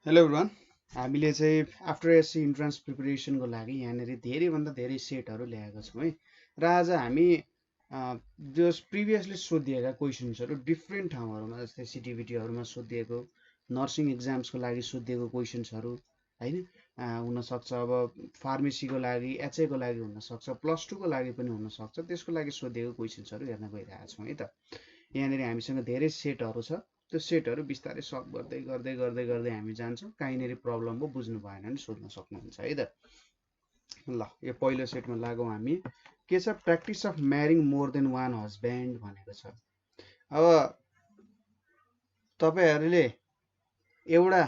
Hello everyone, हामीले चाहिँ after SC entrance प्रिपरेसनको लागि यहाँनिर धेरैभन्दा धेरै सेटहरू ल्याएका छौँ है। र आज हामी जो प्रिभियसली सोधिएका क्वेसन्सहरू डिफ्रेन्ट ठाउँहरूमा जस्तै CTEVTहरूमा सोधिएको, नर्सिङ एक्जाम्सको लागि सोधिएको क्वेसन्सहरू होइन, हुनसक्छ अब फार्मेसीको लागि एचएको लागि हुनसक्छ, प्लस 2को लागि पनि हुनसक्छ, त्यसको लागि सोधिएको क्वेसन्सहरू हेर्न गइरहेका छौँ है त। यहाँनिर हामीसँग धेरै सेटहरू छ। त्यो सेटहरू बिस्तारै सल्भ गर्दै गर्दै गर्दै गर्दै हामी जान्छौँ। कहीँनिर प्रब्लम भयो बुझ्नु भएन भने सोध्न सक्नुहुन्छ है त। ल, यो पहिलो सेटमा लागौँ हामी। के छ? Practice of marrying more than one husband भनेको छ। अब तपाईँहरूले एउटा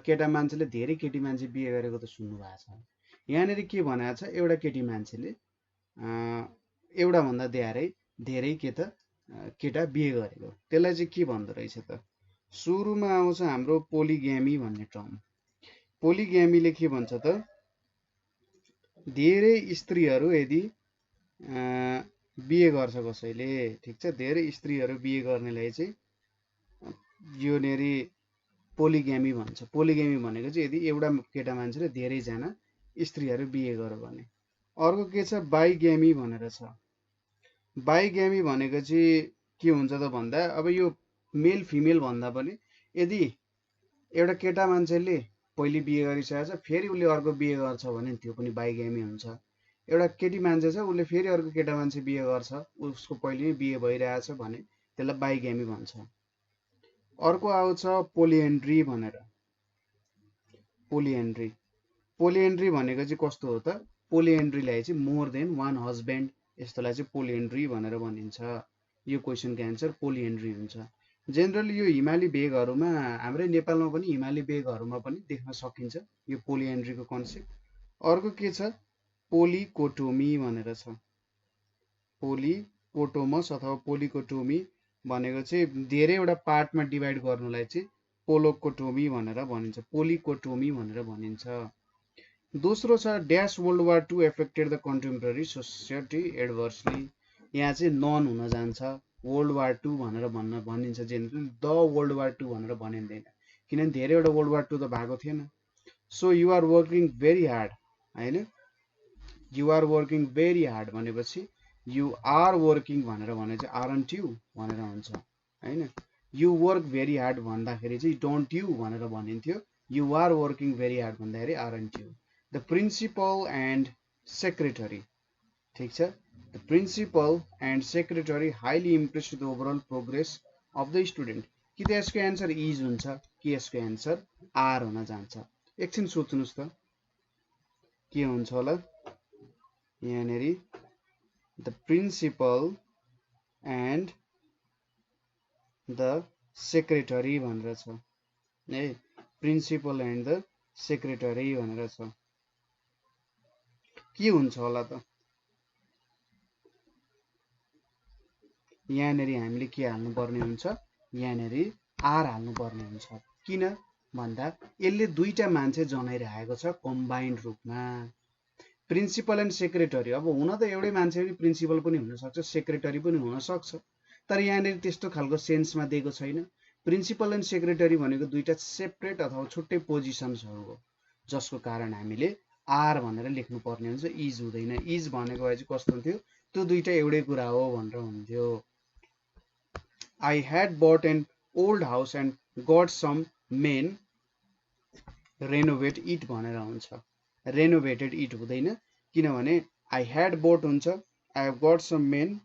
केटा मान्छेले धेरै केटी मान्छे बिहे गरेको त सुन्नु भएको छ। यहाँनिर के भनेको छ? एउटा केटी मान्छेले एउटाभन्दा धेरै के त केटा बिहे गरेको। त्यसलाई चाहिँ के भन्दो रहेछ त? सुरुमा आउँछ हाम्रो पोलिग्यामी भन्ने टर्म। पोलिग्यामीले के भन्छ त? धेरै स्त्रीहरू यदि बिहे गर्छ कसैले, ठिक छ, धेरै स्त्रीहरू बिहे गर्नेलाई चाहिँ योनेरि पोलिग्यामी भन्छ। पोलिग्यामी भनेको चाहिँ यदि एउटा केटा मान्छेले धेरैजना स्त्रीहरू बिहे गर्यो भने। अर्को के छ? बाइग्यामी भनेर छ। बाइग्यामी भनेको चाहिँ के हुन्छ त भन्दा, अब यो मेल फिमेल भन्दा पनि यदि एउटा केटा मान्छेले पहिले बिहे गरिसकेको छ फेरि उसले अर्को बिहे गर्छ भने त्यो पनि बाइग्यामी हुन्छ। एउटा केटी मान्छे छ, उसले फेरि अर्को केटा मान्छे बिहे गर्छ, उसको पहिले नै बिहे भइरहेछ भने त्यसलाई बाइग्यामी भन्छ। अर्को आउँछ पोलिएन्ड्री भनेर। पोलिएन्ड्री भनेको चाहिँ कस्तो हो त? पोलिएन्ड्रीलाई चाहिँ मोर देन वान हस्बेन्ड, यस्तोलाई चाहिँ पोलिएन्ड्री भनेर भनिन्छ। यो क्वेसनको एन्सर पोलिएन्ड्री हुन्छ। जेनरली यो हिमाली बेगहरूमा, हाम्रै नेपालमा पनि हिमाली बेगहरूमा पनि देख्न सकिन्छ यो पोलिएन्ड्रीको कन्सेप्ट। अर्को के छ? पोलिकोटोमी भनेर छ। पोलिकोटोमस अथवा पोलिकोटोमी भनेको चाहिँ धेरैवटा पार्टमा डिभाइड गर्नुलाई चाहिँ पोलोकोटोमी भनेर भनिन्छ, पोलिकोटोमी भनेर भनिन्छ। दोस्रो छ dash world war 2 affected the contemporary society adversely. यहाँ चाहिँ नन हुन जान्छ, वर्ल्ड वार 2 भनेर भनिन्छ। जेनरली द वर्ल्ड वार 2 भनेर भनिँदैन, किनभने धेरैवटा वर्ल्ड वार 2 त भएको थिएन। So you are working very hard होइन, you are working very hard भनेपछि यु आर वर्किङ भनेर भने चाहिँ आरन्ट यु भनेर हुन्छ होइन। यु वर्क भेरी हार्ड भन्दाखेरि चाहिँ डोन्ट यु भनेर भनिन्थ्यो, you are working very hard भन्दाखेरि aren't you. The principal and secretary, ठिक छ, the principal and secretary highly impressed the overall progress of the student. कि त यसको एन्सर इज हुन्छ कि यसको एन्सर आर हुन जान्छ? एकछिन सोच्नुहोस् त के हुन्छ होला। यहाँनिर the principal and the secretary भनेर छ है, प्रिन्सिपल एन्ड द सेक्रेटरी भनेर छ। के हुन्छ होला त? यहाँनिर हामीले के हाल्नुपर्ने हुन्छ? यहाँनिर आर हाल्नुपर्ने हुन्छ। किन भन्दा यसले दुईटा मान्छे जनाइरहेको छ कम्बाइन्ड रूपमा। प्रिन्सिपल एन्ड सेक्रेटरी, अब हुन त एउटै मान्छे पनि प्रिन्सिपल पनि हुनसक्छ, सेक्रेटरी पनि हुनसक्छ, तर यहाँनिर त्यस्तो खालको सेन्समा दिएको छैन। प्रिन्सिपल एन्ड सेक्रेटरी भनेको दुईटा सेपरेट अथवा छुट्टै पोजिसन्सहरू हो, जसको कारण हामीले आर भनेर लेख्नुपर्ने हुन्छ, इज हुँदैन। इज भनेको भए चाहिँ कस्तो हुन्थ्यो? त्यो दुईटा एउटै कुरा हो भनेर हुन्थ्यो। I had bought an old house and got some men renovate it भनेर हुन्छ। रेनोभेटेड इट हुँदैन, किनभने I had bought हुन्छ, I have got some men,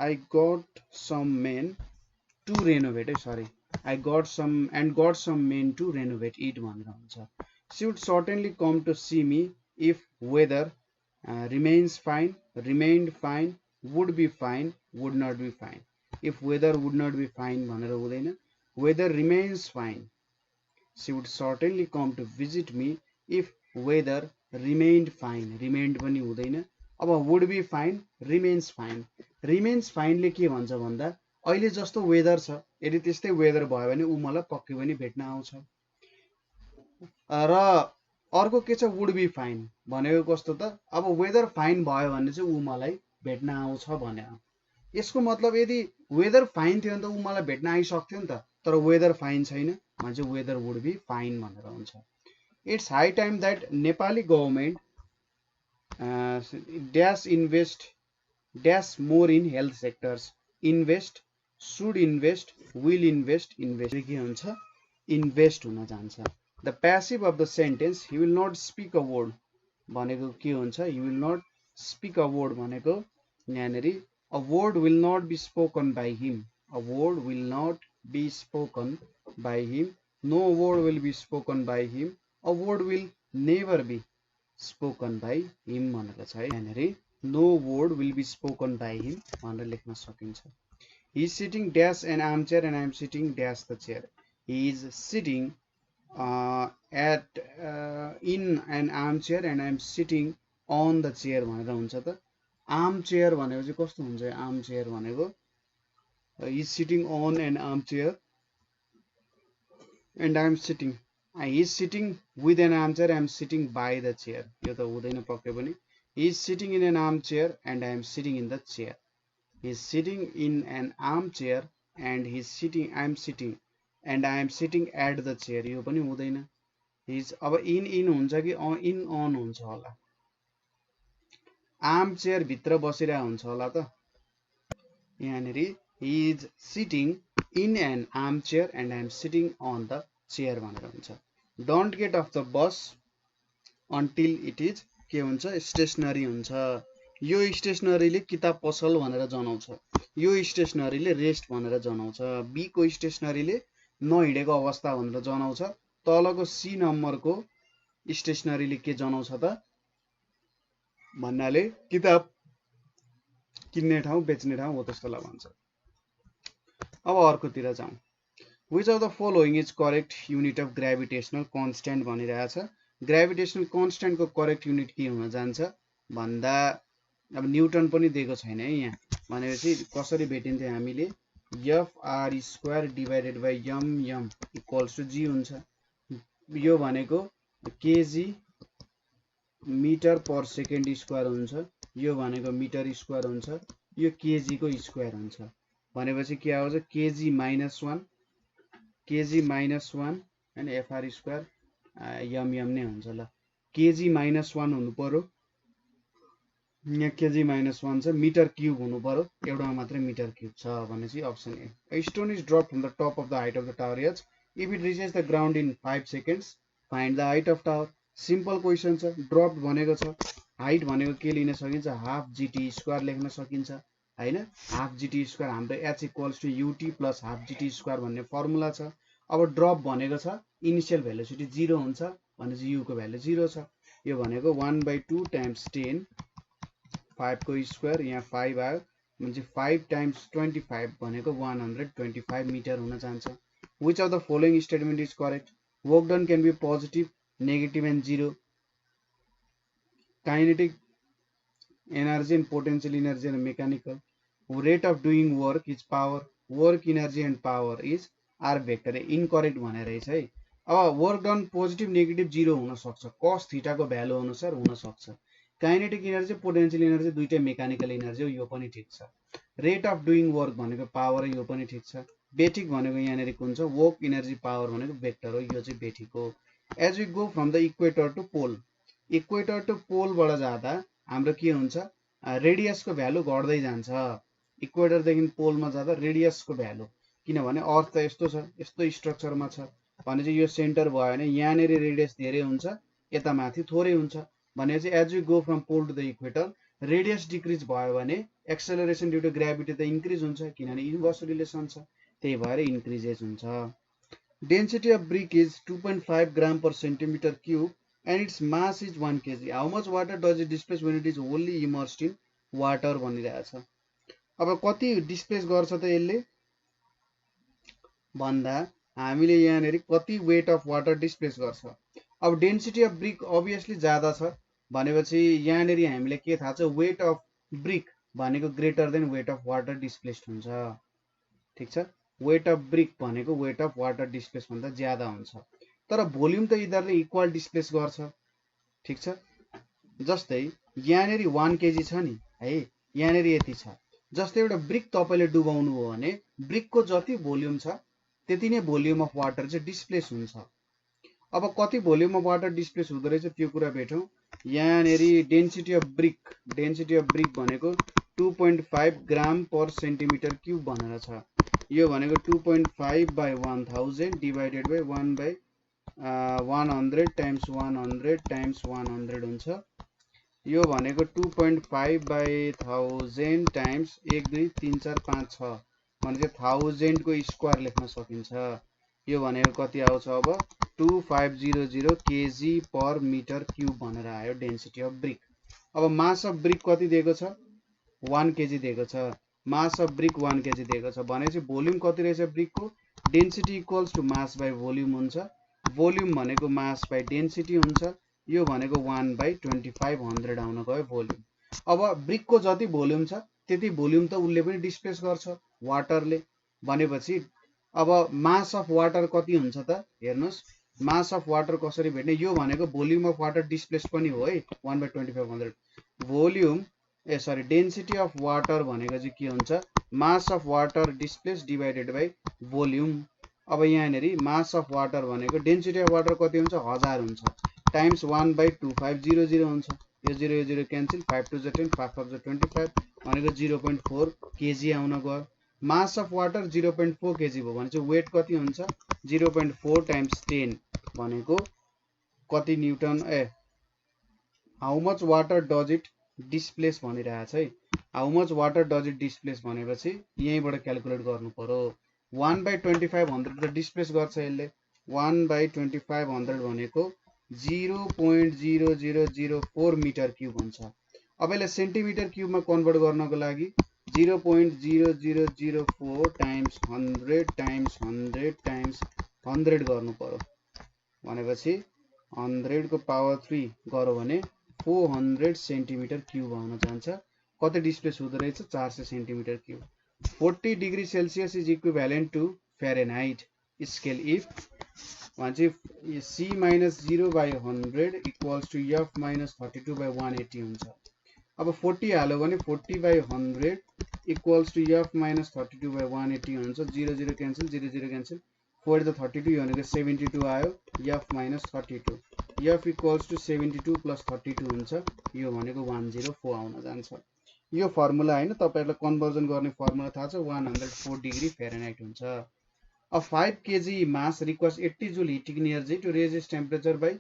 I got some men to renovate, sorry, I got some and got some men to renovate it भनेर हुन्छ। She would certainly come to see me if weather remains fine, remained fine, would be fine, would not be fine. If weather would not be fine भनेर हुँदैन, weather remains fine. She would certainly come to visit me if weather remained fine. Remained पनि हुँदैन। अब would be fine, remains fine. Remains fine ले के भन्छ भन्दा अहिले जस्तो वेदर छ, यदि त्यस्तै वेदर भयो भने ऊ मलाई पक्कै पनि भेट्न आउँछ। र अर्को के छ? would be fine भनेको कस्तो त? अब वेदर फाइन भयो भने चाहिँ ऊ मलाई भेट्न आउँछ भने। यसको मतलब यदि वेदर फाइन थियो भने त ऊ मलाई भेट्न आइसक्थ्यो नि त, तर वेदर फाइन छैन भने चाहिँ वेदर वुड बी फाइन भनेर हुन्छ। It's high time that Nepali government dash invest dash more in health sectors invest should invest will invest invest के हुन्छ इन्भेस्ट हुन जान्छ। The passive of the sentence he will not speak a word भनेको के हुन्छ he will not speak a word भनेको यहाँनेरि a word will not be spoken by him a word will not be spoken by him no word will be spoken by him a word will never be spoken by him भनेको छ है। यहाँनेरि no word will be spoken by him भनेर लेख्न सकिन्छ। He is sitting dash an armchair and I am sitting dash the chair. He is sitting in an armchair and I am sitting on the chair भनेर हुन्छ त। Arm chair भनेको चाहिँ कस्तो हुन्छ आर्म चेयर भनेको he is sitting on an armchair and I am sitting he is sitting with an armchair I am sitting by the chair यो त हुँदैन पक्कै पनि। he is sitting in an armchair and I am sitting in the chair। he is sitting in an armchair and he is sitting I am sitting and I am sitting at the chair यो पनि हुँदैन। he is अब in हुन्छ कि in on हुन्छ होला arm chair भित्र बसिरा हुन्छ होला त। यहाँनेरि he is sitting in an armchair and I am sitting on the chair भनेर हुन्छ। don't get off the bus until it is के हुन्छ स्टेशनरी हुन्छ। यो स्टेशनरीले किताब पसल भनेर जनाउँछ यो स्टेशनरीले रेस्ट भनेर जनाउँछ। बी को स्टेशनरीले नहिडेको अवस्था भनेर जनाउँछ। तलको सी नम्बरको स्टेशनरीले के जनाउँछ त भन्नाले किताब किन्ने ठाउँ बेच्ने ठाउँ हो त्यस्तोलाई भन्छ। अब अर्कोतिर जाउँ। which of the following is correct unit of gravitational constant भनिरहेछ। ग्रेभिटेशनल कन्स्ट्यान्ट को करेक्ट युनिट के हुन जान्छ भन्दा अब न्यूटन पनि दिएको छैन है यहाँ भनेपछि कसरी भेटिन्थ्यो हामीले F_r² divided by m equals to g हुन्छ। यो भनेको kg metre per second square हुन्छ यो भनेको मिटर स्क्वायर हुन्छ यो kg को स्क्वायर हुन्छ भनेपछि के आउँछ kg -1 हैन Fr² m नै हुन्छ ल kg -1 हुनु पर्यो यहाँ kg -1 छ मिटर क्यूब हुनु पर्यो एउटा मात्रै मिटर क्यूब छ भनेपछि option A. A stone is dropped from the top of the height of the tower edge. If it reaches the ground in 5 seconds, find the height of tower. Simple question छ। Drop भनेको छ height भनेको के लिन सकिन्छ half gt² लेख्न सकिन्छ हैन। हाफ gt² हाम्रो h equals to ut plus half gt² भन्ने फर्मुला छ। अब ड्रप भनेको छ इनिशियल भेलोसिटी 0 हुन्छ भनेपछि u को भ्यालु 0 छ। यो भनेको 1/2 टाइम्स 10 5 को स्क्वायर यहाँ 5 आयो म्हणजे 5 टाइम्स 25 भनेको 125 मिटर हुन जान्छ। which of the following statement is correct? work done can be positive, negative and zero. Kinetic energy and potential energy are mechanical. Rate of doing work is power. Work energy and power is r vector. Incorrect भने रहेछ है। अब work done positive, negative, zero हुन सक्छ cos theta को value अनुसार हुन सक्छ। काइनेटिक एनर्जी पोटेन्शियल एनर्जी दुईटै मेकानिकल एनर्जी हो यो पनि ठीक छ। रेट अफ डुइङ वर्क भनेको पावर यो पनि ठीक छ। बेठिक भनेको यहाँनेरि कुन छ वर्क एनर्जी पावर भनेको वेक्टर हो यो चाहिँ बेठिक हो। As we go from the equator to pole बाट जाँदा हाम्रो के हुन्छ रेडियस को भ्यालु घट्दै जान्छ। इक्वेटर देखि पोलमा जाँदा रेडियस को भ्यालु किनभने अर्थ त यस्तो छ यस्तो स्ट्रक्चरमा छ भने चाहिँ यो सेन्टर भयो भने यहाँनेरि रेडियस धेरै हुन्छ यता माथि थोरै हुन्छ भनेपछि as we go from pole to the equator radius decrease भयो भने एक्सेलरेसन ड्यू टु ग्रेभिटी त इन्क्रिज हुन्छ किनभने इन्भर्स रिलेसन छ त्यही भएर इन्क्रिजेस हुन्छ। Density of brick is 2.5 gram per centimetre cube and its mass is 1 kg। How much water does it displace when it is wholly immersed in water भनिरहेछ। अब कति डिस्प्लेस गर्छ त यसले भन्दा हामीले यहाँनेरि कति वेट अफ वाटर डिस्प्लेस गर्छ। अब डेन्सिटी अफ ब्रिक अभियसली ज्यादा छ भनेपछि यहाँनेरि हामीले के थाहा छ वेट अफ ब्रिक भनेको greater than weight of water displaced हुन्छ ठीक छ। वेट अफ ब्रिक भनेको वेट अफ वाटर डिस्प्लेस भन्दा ज्यादा हुन्छ तर भोल्युम त यिनीहरुले इक्वल डिस्प्लेस गर्छ ठीक छ। जस्तै यहाँनेरि 1 kg छ नि है यहाँनेरि यति छ जस्तै एउटा ब्रिक तपाईले डुबाउनु हो भने ब्रिक को जति भोल्युम छ त्यति नै भोल्युम अफ वाटर चाहिँ डिस्प्लेस हुन्छ। अब कति भोल्युम अफ वाटर डिस्प्लेस हुँदो रहेछ त्यो कुरा भेटौँ। यहाँनेरि डेन्सिटी अफ ब्रिक भनेको 2.5 ग्राम पर सेन्टिमिटर क्युब भनेर छ। यो भनेको 2.5 by 1000 divided by 1 by 100 times 100 times 100 हुन्छ। यो भनेको 2.5 by 1000 टाइम्स 1 2 3 4 5 6 भने चाहिँ 1000 को स्क्वायर लेख्न सकिन्छ। यो भनेको कति आउँछ अब 2500 kg पर मिटर क्युब भनेर आयो डेन्सिटी अफ ब्रिक। अब मास अफ ब्रिक कति दिएको छ 1 kg दिएको छ। मास अफ ब्रिक 1 kg दिएको छ भनेपछि भोल्युम कति रहेछ ब्रिकको density equals to mass by volume हुन्छ। भोल्युम भनेको मास बाई डेन्सिटी हुन्छ। यो भनेको 1 by 2500 आउन गयो भोल्युम। अब ब्रिकको जति भोल्युम छ त्यति भोल्युम त उसले पनि डिस्प्लेस गर्छ वाटरले भनेपछि अब मास अफ वाटर कति हुन्छ त हेर्नुस्। मास अफ वाटर कसरी भेट्ने यो भनेको भोल्युम अफ वाटर डिस्प्लेस पनि हो है 1 by 2500 volume density of water भनेको चाहिँ के हुन्छ mass of water displace divided by volume. अब यहाँनेरि मास अफ वाटर भनेको डेन्सिटी अफ वाटर कति हुन्छ 1000 हुन्छ टाइम्स 1 by 2500 हुन्छ। यो 0 यो 0 क्यान्सल 5 2 10 5 5 25 भनेको 0.4 kg आउन गयो। मास अफ वाटर 0.4 kg भयो भने चाहिँ वेट कति हुन्छ 0.4 टाइम्स 10 भनेको कति newton how much water does it displace भनिरहेछ है। How much water does it displace भनेपछि यहीँबाट क्याल्कुलेट गर्नु पर्यो। 1 by 2500 त डिस्प्लेस गर्छ यसले 1 by 2500 भनेको 0.0004 मिटर क्युब हुन्छ। अब यसलाई सेन्टिमिटर क्युबमा कन्भर्ट गर्नको लागि 0.0004 टाइम्स 100 टाइम्स 100 टाइम्स 100 गर्नु पर्यो भनेपछि 100 को पावर 3 गर्यो भने 400 सेन्टिमिटर क्युब आउन जान्छ। कति डिस्प्लेस हुँदो रहेछ 400 centimetre cube. 40 degree Celsius is equivalent to Fahrenheit scale if भन्छ C minus 0 by 100 equals to F minus 32 by 180 हुन्छ। अब 40 हाल्यो भने 40 by 100 equals to F minus 32 by 180 हुन्छ। 0 0 क्यान्सल 0 0 क्यान्सल 4 to 32 भनेको 72 आयो F minus 32 F equals to 72 plus 32 हुन्छ। यो भनेको 104 आउन जान्छ। यो फर्मुला हैन तपाईहरुलाई कन्भर्जन गर्ने फर्मुला थाहा छ 104 डिग्री फ्यारेनहाइट हुन्छ। A 5 kg mass requires 80 joule heating energy to raise its temperature by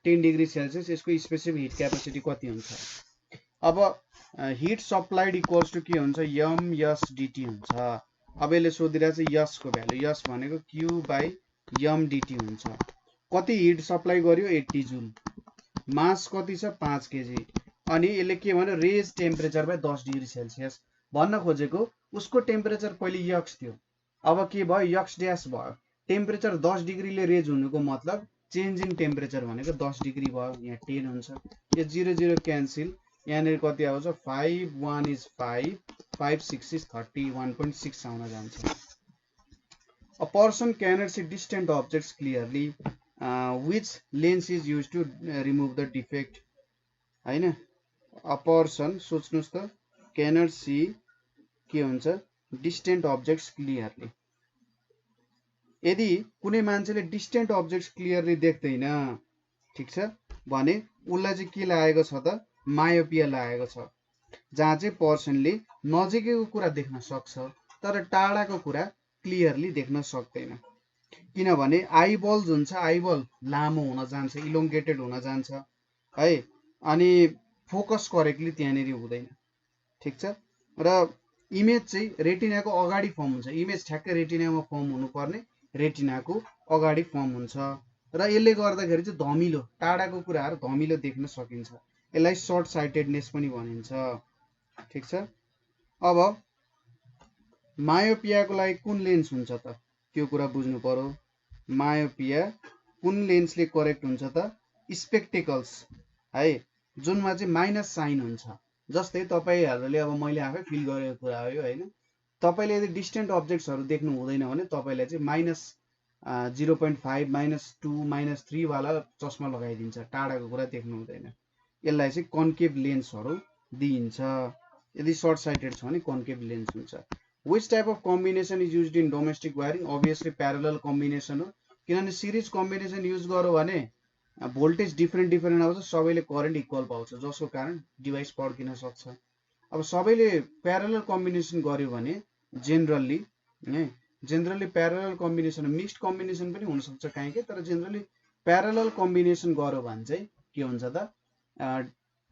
10 degree Celsius। यसको स्पेसिफिक हिट क्यापेसिटी कति हुन्छ। अब हिट सप्लाइड इक्वल्स टु के हुन्छ mSdt हुन्छ। अब यसले सोधिरहेछ यस को भ्यालु यस भनेको Q by mdt हुन्छ। कति हिट सप्लाई गर्यो 80 जुल मास कति छ 5 kg अनि यसले के भन्यो raise temperature by 10 degree Celsius भन्न खोजेको उसको टेम्परेचर पहिले यक्स थियो अब के भयो यक्स ड्यास भयो टेम्परेचर 10 डिग्रीले रेज हुनुको मतलब चेन्ज इन टेम्परेचर भनेको 10 डिग्री भयो यहाँ 10 हुन्छ यो 0 0 क्यान्सल यहाँनेर कति आउँछ 5 1 is 5 5 6 is 31.6 आउन जान्छ। A person cannot see distant objects clearly which lens is used to remove the defect हैन। A person सोच्नुस् त cannot see के हुन्छ डिस्टेन्ट अब्जेक्ट्स क्लियरली यदि कुनै मान्छेले डिस्टेन्ट अब्जेक्ट्स क्लियरली देख्दैन ठीक छ भने उलाई चाहिँ के लागेको छ त मायोपिया लागेको छ जहाँ चाहिँ पर्सनले नजिकैको कुरा देख्न सक्छ तर टाढाको कुरा क्लियरली देख्न सक्दैन किनभने आइबल जुन छ आइबल लामो हुन जान्छ इलोंगेटेड हुन जान्छ है अनि फोकस करेक्टली त्यहाँनेरि हुँदैन ठीक छ र इमेज चाहिँ रेटिनाको अगाडि फर्म हुन्छ इमेज ठ्याक्कै रेटिनामा फर्म हुनुपर्ने रेटिनाको अगाडि फर्म हुन्छ र यसले गर्दाखेरि चाहिँ धमिलो टाढाको कुराहरु धमिलो देख्न सकिन्छ यसलाई सर्ट साइटेडनेस पनि भनिन्छ ठीक छ। अब मायोपियाको लागि कुन लेन्स हुन्छ त त्यो कुरा बुझ्नु पर्यो मायोपिया कुन लेन्सले करेक्ट हुन्छ त स्पेक्टेकल्स है जुनमा चाहिँ माइनस साइन हुन्छ जस्तै तपाईहरुले अब मैले आफै फिल गरेको कुरा हो यो हैन तपाईले यदि डिस्टेन्ट अब्जेक्ट्सहरु देख्नु हुँदैन भने तपाईलाई चाहिँ -0.5 -2 -3 वाला चस्मा लगाइदिन्छ टाढाको कुरा देख्नु हुँदैन यसलाई चाहिँ कन्केभ लेन्सहरु दिइन्छ यदि सर्ट साइटेड छ भने कन्केभ लेन्स हुन्छ Which type of combination is used in domestic wiring? Obviously parallel combination हो, किनभने सिरिज कम्बिनेसन युज गर्यो भने भोल्टेज डिफरेन्ट आउँछ, सबैले करेन्ट इक्वल पाउँछ, जसको कारण डिभाइस पड्किन सक्छ। अब सबैले प्यारलल कम्बिनेसन गर्यो भने generally parallel combination mixed combination पनि हुन सक्छ काहीँ के, तर जेनरली प्यारलल कम्बिनेसन गर्यो भने चाहिँ के हुन्छ त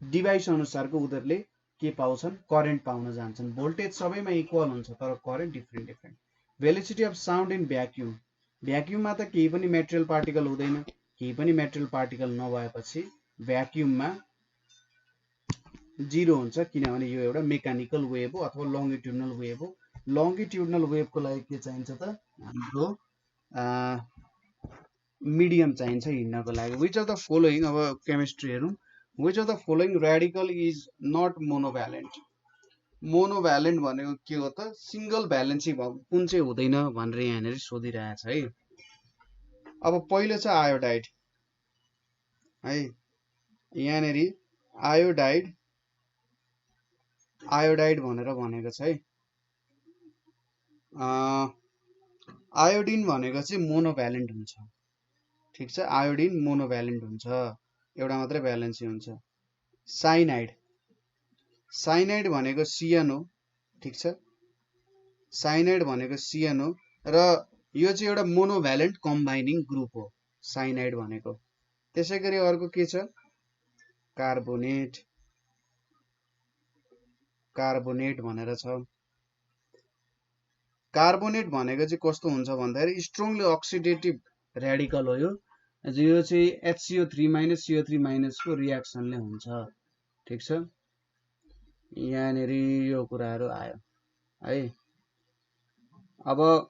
डिभाइस अनुसारको उनीहरूले के पाउँछन्, करेन्ट पाउन जान्छन्। भोल्टेज सबैमा इक्वल हुन्छ तर current different. Velocity of sound in vacuum, भ्याक्युममा त केही पनि मेटेरियल पार्टिकल हुँदैन, केही पनि मेटेरियल पार्टिकल नभएपछि भ्याक्युममा 0 हुन्छ, किनभने यो एउटा मेकानिकल वेभ हो अथवा लङ्गिट्युडनल वेभ हो। लङ्गिट्युडनल वेभको लागि के चाहिन्छ त हाम्रो मिडियम चाहिन्छ हिँड्नको लागि। विच अफ द फलोइङ, अब केमिस्ट्री हेरौँ, which of the following radical is not monovalent. Monovalent भनेको के हो त सिंगल भ्यालेन्सी कुन चाहिँ हुँदैन भनेर यहाँनिर सोधिरहेछ है। अब पहिलो छ आयोडाइड है, यहाँनिर आयोडाइड भनेर भनेको छ है। आयोडिन भनेको चाहिँ मोनोभ्यालेन्ट हुन्छ, ठिक छ, आयोडिन मोनोभ्यालेन्ट हुन्छ, एउटा मात्रै भ्यालेन्सी हुन्छ। साइनाइड भनेको सिएन हो, ठिक छ, साइनाइड भनेको सिएन हो र यो चाहिँ एउटा मोनोभ्यालेन्ट कम्बाइनिङ ग्रुप हो साइनाइड भनेको। त्यसै गरी अर्को के छ कार्बोनेट भनेर छ। कार्बोनेट भनेको चाहिँ कस्तो हुन्छ भन्दाखेरि स्ट्रङली अक्सिडेटिभ रेडिकल हो। यो चाहिँ HCO3- CO3- को रियाक्सनले हुन्छ, ठिक छ। यहाँनिर यो कुराहरू आयो है। अब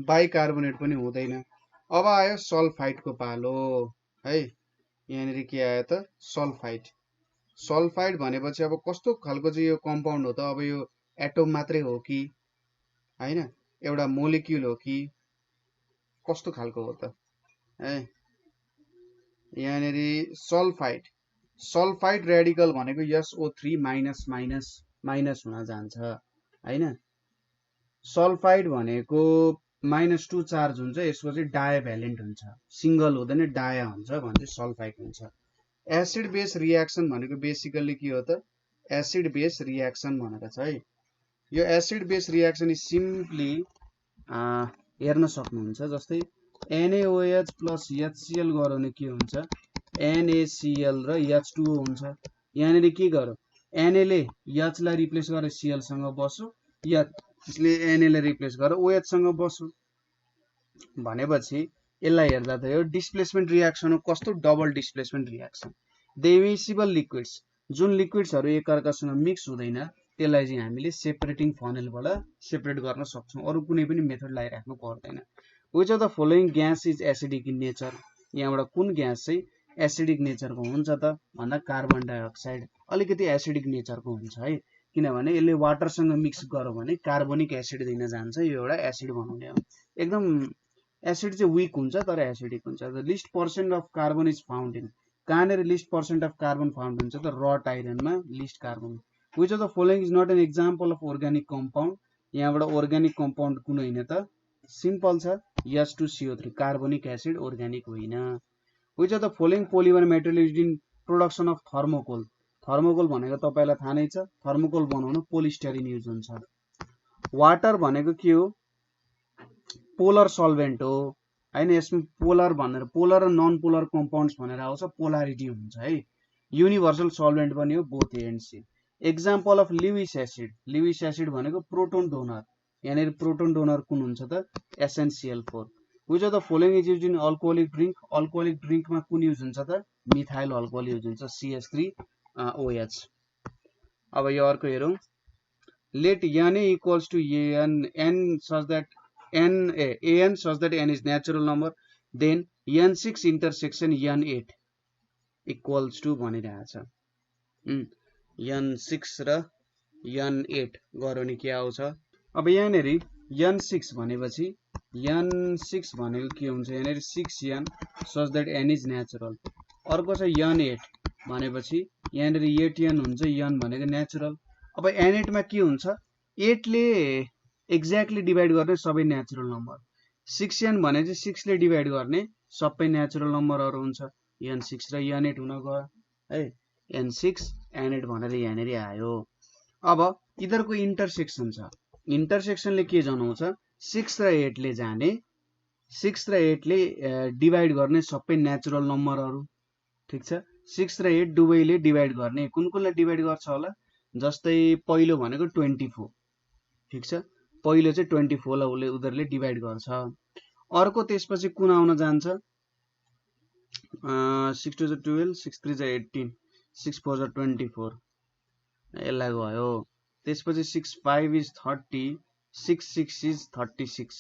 बाइकार्बोनेट पनि हुँदैन। अब आयो सल्फाइडको पालो है। यहाँनिर के आयो त सल्फाइड भनेपछि अब कस्तो खालको चाहिँ यो कम्पाउन्ड हो त, अब यो एटम मात्रै हो कि हैन, एउटा मोलिक्युल हो कि कस्तो खालको हो त है। यहाँनिर सल्फाइड रेडिकल भनेको SO3- हुन जान्छ हैन। सल्फाइड भनेको -2 चार्ज हुन्छ, यसको चाहिँ डायभ्यालेन्ट हुन्छ, सिंगल हुँदैन डाया हुन्छ भने चाहिँ सल्फाइड हुन्छ। एसिड बेस रियाक्सन भनेको बेसिकली के हो त एसिड बेस रियाक्सन भनेर छ है। यो एसिड बेस रियाक्सन सिम्पली हेर्न सक्नुहुन्छ, जस्तै NaOH प्लस HCl गऱ्यो भने के हुन्छ NaCl र H2O हुन्छ। यहाँनिर के गर्यो Na ले H लाई रिप्लेस गरेर Cl सँग बस्यो, H ले Na लाई रिप्लेस गरेर OH सँग बस्यो भनेपछि यसलाई हेर्दा त यो डिस्प्लेसमेन्ट रियाक्सन हो। कस्तो double displacement reaction. The immiscible liquids, जुन लिक्विड्सहरु एकअर्कासँग मिक्स हुँदैन त्यसलाई चाहिँ हामीले सेपरेटिङ फनेलबाट सेपरेट गर्न सक्छौं, अरु कुनै पनि मेथड लगाइराख्नु पर्दैन। Which of the following gas is acidic in nature, यहाँबाट कुन ग्यास चाहिँ एसिडिक नेचरको हुन्छ त भन्दा कार्बन डाइअक्साइड अलिकति एसिडिक नेचरको हुन्छ है, किनभने यसले वाटरसँग मिक्स गर्यो भने कार्बोनिक एसिड दिन जान्छ, यो एउटा एसिड बनाउने हो। एकदम एसिड चाहिँ वीक हुन्छ तर एसिडिक हुन्छ। The least percent of carbon is found in, कहाँनिर least percent of carbon found हुन्छ त रट आइरनमा least carbon. Which of the following is not an example of organic compound, यहाँबाट अर्गानिक कम्पाउन्ड कुन होइन त सिम्पल छ H2CO3 कार्बोनिक एसिड अर्गानिक होइन। Which of the following polymer material used in production of thermocol, thermocol भनेको तपाईलाई थाहा नै छ, थर्मोकोल बनाउन पोलिस्टरिन युज हुन्छ। वाटर भनेको के हो पोलर सल्भेन्ट हो हैन, यसमा पोलर भनेर पोलर र नन पोलर कम्पाउन्ड्स भनेर आउँछ, पोलारिटी हुन्छ है। युनिभर्सल सल्भेन्ट पनि हो both A and C. Example of Lewis acid, Lewis acid भनेको प्रोटोन डोनर, यहाँनिर प्रोटोन डोनर कुन हुन्छ त SnCl4। Which of the following is used in alcoholic drink, alcoholic ड्रिंकमा कुन युज हुन्छ त मिथाइल अल्कोहल युज हुन्छ CH3OH। अब यो अर्को हेरौं, late Na equals to An such that An such that N is natural number, then N6 intersection N8 equals to भनिरहेछ। N6 र N8 गर्यो भने के आउँछ। अब यहाँनिर N6 भनेपछि N6 भनेको के हुन्छ, यहाँनिर 6N such that N is natural। अर्को छ N8 भनेपछि यहाँनिर 8N हुन्छ, N भनेको नेचुरल। अब N8 मा के हुन्छ 8 ले एक्ज्याक्टली डिभाइड गर्ने सबै नेचुरल नम्बर 6n भने चाहिँ 6 ले डिभाइड गर्ने सबै नेचुरल नम्बरहरु हुन्छ n6 र n8 हुन गयो है n6 n8 भनेर यहाँनेरि आयो अब यिनीहरुको इन्टरसेक्सन छ इन्टरसेक्सनले के जनाउँछ 6 र 8 ले जाने 6 र 8 ले डिभाइड गर्ने सबै नेचुरल नम्बरहरु ठीक छ 6 र 8 दुवैले डिभाइड गर्ने कुन कुनलाई डिभाइड गर्छ होला जस्तै पहिलो भनेको 24 ठीक छ पहिलो चाहिँ 24 लाई उनीहरुले डिभाइड गर्छ अर्को त्यसपछि कुन आउन जान्छ 6 2 12 6 3 18 6 4 24 यसलाई गयो त्यसपछि 6 5 is 30 6 6 is 36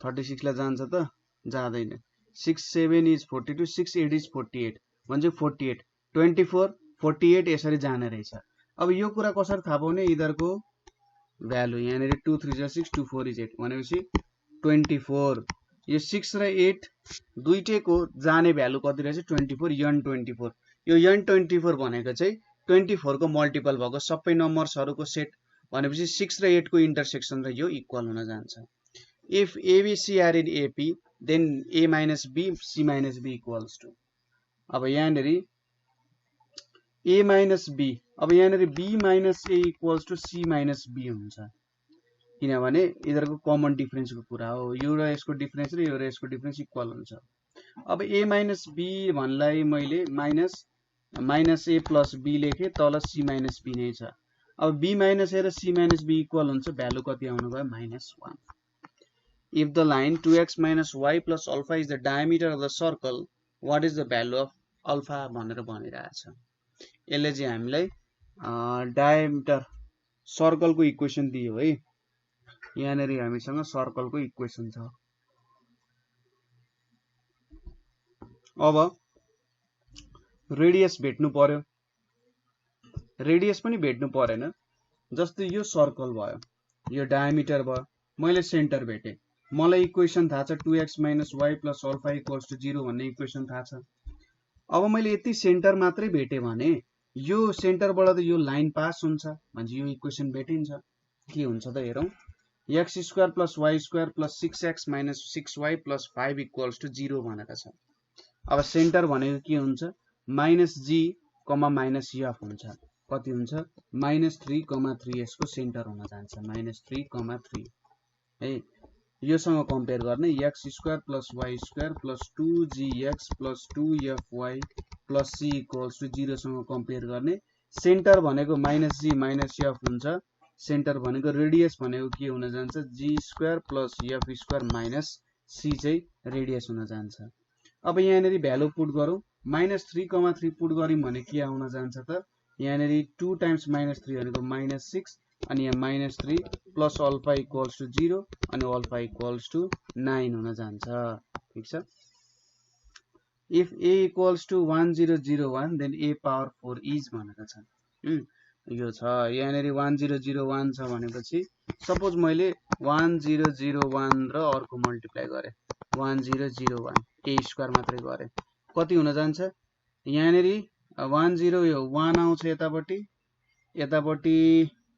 36 लाई जान्छ त जाँदैन 6 7 is 42 6 8 is 48 भन्छ 48 24 48 यसरी जाने रहेछ अब यो कुरा कसरी थाहा पाउने यिनीहरुको भ्यालु यहाँनेरि 2 3 6 2 4 is 8 भनेपछि 24 यो 6 र 8 दुईटैको जाने भ्यालु कति रहेछ 24 n24 यो n24 भनेको चाहिँ 24 को मल्टिपल भएको सबै नम्बर्सहरुको सेट भनेपछि 6 र 8 को इन्टरसेक्सन र यो इक्वल हुन जान्छ if ABC are in AP then A minus B C minus B equals to अब यहाँनेरि A minus B अब यहाँनेरि B minus A equals to C minus B हुन्छ किनभने यिनीहरुको कमन डिफरेन्सको कुरा हो यो र यसको डिफरेन्स र यो र यसको डिफरेन्स इक्वल हुन्छ अब A minus B भन्लाई मैले माइनस A plus B लेखे तल C minus B नै छ अब B minus A र C minus B इक्वल हुन्छ भ्यालु कति आउन गयो -1 if the line 2x minus y plus alpha is the diameter of the circle what is the value of alpha भनेर भनिरहेछ यसले चाहिँ हामीलाई डायमिटर सर्कल को इक्वेसन दियो है यहाँनेरि हामीसँग सर्कल को इक्वेसन छ अब रेडियस भेट्नु पर्यो रेडियस पनि भेट्नु परेन जस्तै यो सर्कल भयो यो डायमिटर भयो मैले सेन्टर भेटे मलाई इक्वेसन थाहा छ 2x minus y plus alpha equals to 0 भन्ने इक्वेसन थाहा छ अब मैले यति सेन्टर मात्रै भेटे भने यो सेन्टरबाट त यो लाइन पास हुन्छ भन्छ यो इक्वेसन भेटिन्छ के हुन्छ त हेरौं x square plus y square plus 6x minus 6y plus 5 equals to 0 भनेर छ अब सेन्टर भनेको के हुन्छ -g, -f हुन्छ कति हुन्छ -3, 3 यसको सेन्टर हुन जान्छ -3, 3 है योसँग कम्पेयर गर्ने x square plus y square plus 2gx plus 2fy plus c equals to 0 सँग कम्पेयर गर्ने सेन्टर भनेको -g -f हुन्छ सेन्टर भनेको रेडियस भनेको के हुन जान्छ g square plus f square minus c चाहिँ रेडियस हुन जान्छ अब यहाँनेरि भ्यालु पुट गरौँ -3, 3 पुट गर्यौं भने के आउन जान्छ त यहाँनेरि 2 times -3 भनेको -6 अनि यहाँ -3 plus alpha equals to 0 अनि alpha equals to 9 हुन जान्छ ठीक छ if a equals to 1001 then a power 4 is भनेको छ यो छ यहाँनेरि 1001 छ भनेपछि सपोज मैले 1001 र अर्को मल्टिप्लाई गरे 1001 a स्क्वायर मात्रै गरे कति हुन जान्छ यहाँनेरि 10 यो 1 आउँछ यतापट्टि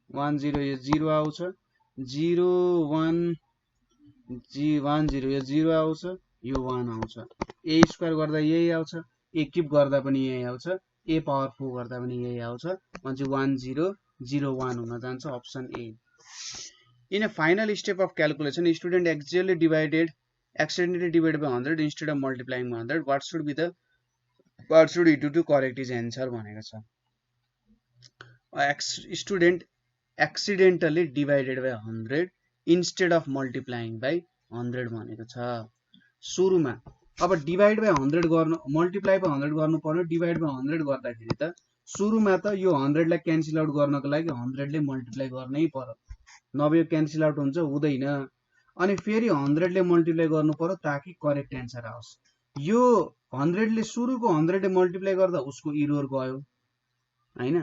10 यो 0 आउँछ 0 1 10 यो 0 आउँछ यो 1 आउँछ a स्क्वायर गर्दा यही आउँछ a क्यूब गर्दा पनि यही आउँछ a पावर 4 गर्दा पनि यही आउँछ भन्छ 1001 हुन जान्छ option A in a final step of calculation student accidentally divided by 100 instead of multiplying by 100 what should he do to correct his answer भनेको छ student accidentally divided by 100 instead of multiplying by 100 भनेको छ सुरुमा अब divide by 100 गर्नु multiply by 100 गर्नु पर्यो divide by 100 गर्दाखेरि त सुरुमा त यो 100 लाई क्यान्सल आउट गर्नको लागि 100 ले मल्टिप्लाई गर्नै पर्यो नभए यो क्यान्सल आउट हुन्छ हुँदैन अनि फेरि 100 ले मल्टिप्लाई गर्नु पर्यो ताकि करेक्ट आन्सर आओस् यो 100 ले सुरुको 100 ले मल्टिप्लाई गर्दा उसको एरर गयो हैन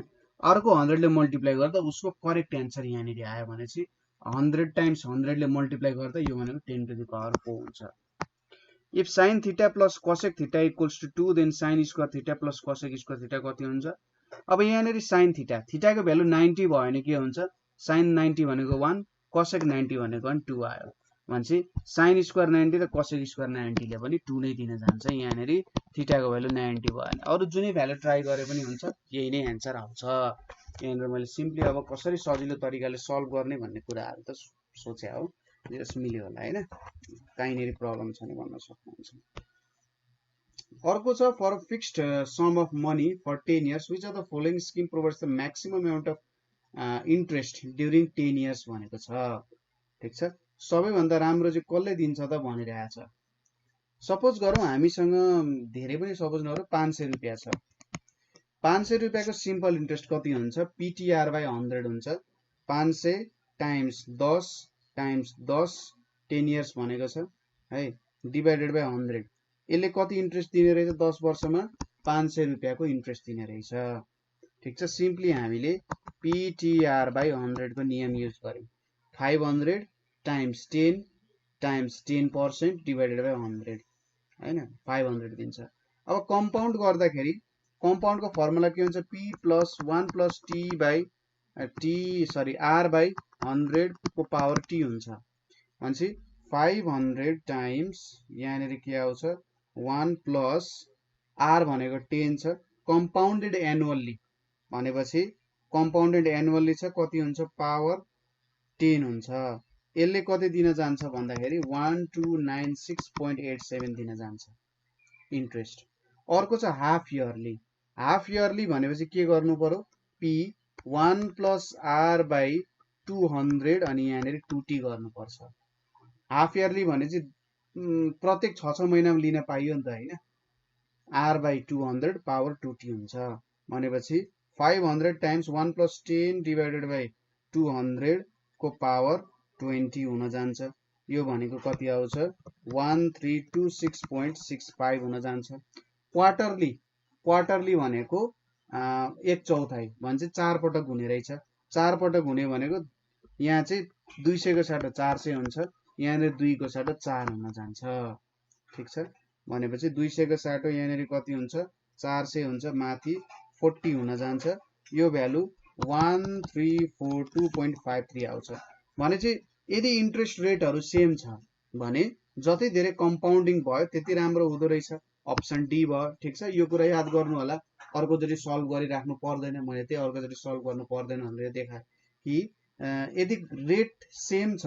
अर्को 100 ले मल्टिप्लाई गर्दा उसको करेक्ट आन्सर यहाँनेरि आयो भनेपछि 100 टाइम्स 100 ले मल्टिप्लाई गर्दा यो भनेको 10 to the power 4 हुन्छ if sin theta plus cosec theta equals to 2 then sin square theta plus cosec square theta कति हुन्छ अब यहाँनेरि sin theta को भ्यालु 90 भयो भने के हुन्छ sin 90 भनेको 1 cosec 90 भनेको 2 आयो भनेपछि sin स्क्वायर 90 र cosec स्क्वायर 90 ले पनि 2 नै दिन जान्छ यहाँनेरि थीटाको भ्यालु 90 भयो भने अरु जुनै भ्यालु ट्राई गरे पनि हुन्छ यही नै आन्सर आउँछ यहाँनेर मैले सिम्पली अब कसरी सजिलो तरिकाले सल्भ गर्ने भन्ने कुराहरु त सोचे हो जस मिल्यो होला हैन काहीँनेरि प्रब्लम छ नि भन्न सक्नुहुन्छ अर्को छ for fixed sum of money for 10 years which of the following scheme provides the maximum amount of interest during 10 years भनेको छ ठीक छ सबैभन्दा राम्रो चाहिँ कसले दिन्छ त भनिरहेछ सपोज गरौँ हामीसँग धेरै पनि सपोज नगरौँ 500 रुपैयाँ छ 500 रुपैयाँको सिम्पल इन्ट्रेस्ट कति हुन्छ PTR by 100 हुन्छ 500 टाइम्स 10 टाइम्स 10 10 इयर्स भनेको छ है डिवाइडेड बाइ 100 यसले कति इन्ट्रेस्ट दिने रहेछ 10 वर्षमा 500 रुपैयाँको इन्ट्रेस्ट दिने रहेछ ठीक छ सिम्पली हामीले PTR by 100 को नियम युज गर्यौं 500 टाइम्स 10 टाइम्स 10% डिवाइडेड बाइ 100 हैन 500 दिन्छ अब कम्पाउन्ड गर्दाखेरि कम्पाउन्ड को फर्मुला के हुन्छ p plus 1 plus t by r by 100 को पावर t हुन्छ भनेपछि 500 टाइम्स यहाँनेरि के आउँछ 1 plus r भनेको 10 छ कम्पाउन्डेड एनुअली भनेपछि कम्पाउन्डेड एनुअली छ कति हुन्छ पावर 10 हुन्छ यसले कति दिन जान्छ भन्दाखेरि 1296.87 दिन जान्छ इन्ट्रेस्ट अर्को छ हाफ इयरली भनेपछि के गर्नु पर्यो p 1 plus r by 200 अनि यहाँनेरि 2t गर्नु पर्छ हाफ इयरली भने चाहिँ प्रत्येक 6 महिनामा लिन पाइयो नि त हैन r by 200 पावर 2t हुन्छ भनेपछि 500 टाइम्स 1 plus 10 डिवाइडेड बाइ 200 को पावर 20 हुन जान्छ यो भनेको कति आउँछ 1326.65 हुन जान्छ क्वार्टरली भनेको 1/4 भन्छ 4 पटक हुने रहेछ 4 पटक हुने भनेको यहाँ चाहिँ 200 को साटो 400 हुन्छ यहाँ 2 को साटो 4 हुन जान्छ ठीक छ भनेपछि 200 को साटो यहाँ कति हुन्छ 400 हुन्छ माथि 40 हुन जान्छ यो भ्यालु 1342.53 आउँछ भने चाहिँ यदि इन्ट्रेस्ट रेटहरु सेम छ भने जति धेरै कम्पाउन्डिङ भयो त्यति राम्रो हुँदो रहेछ अप्सन डी भयो ठीक छ यो कुरा याद गर्नु होला अर्को जति सल्भ गरिराख्नु पर्दैन मैले त्यही अर्को जति सल्भ गर्नु पर्दैन भनेर देखाए कि यदि रेट सेम छ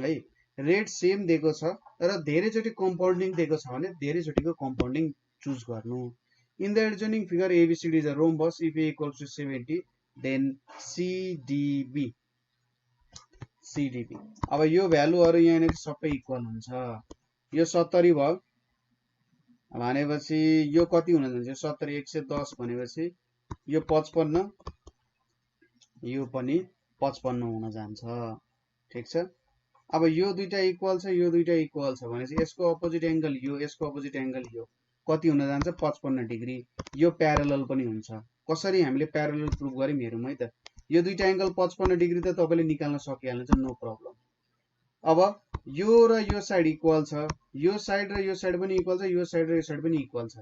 है रेट सेम दिएको छ र धेरै चोटी कम्पाउन्डिङ दिएको छ भने धेरै चोटीको कम्पाउन्डिङ चुज गर्नु in the adjoining figure ABCD is a rhombus if A equals to 70 then CDB अब यो भ्यालुहरु यहाँ सबै इक्वल हुन्छ यो 70 भयो भनेपछि यो कति हुन जान्छ 70 110 भनेपछि यो 55 यो पनि 55 हुन जान्छ ठीक छ अब यो दुईटा इक्वल छ यो दुईटा इक्वल छ भनेपछि यसको अपोजिट एंगल यो यसको अपोजिट एंगल यो कति हुन जान्छ 55 डिग्री यो प्यारलल पनि हुन्छ कसरी हामीले प्यारलल प्रुफ गर्यौं हेरौं है त यो दुईटा एंगल 55 डिग्री त तपाईले निकाल्न सकिहाल्नुहुन्छ नो प्रब्लम अब यो र यो साइड इक्वल छ यो साइड र यो साइड पनि इक्वल छ यो साइड र यो साइड पनि इक्वल छ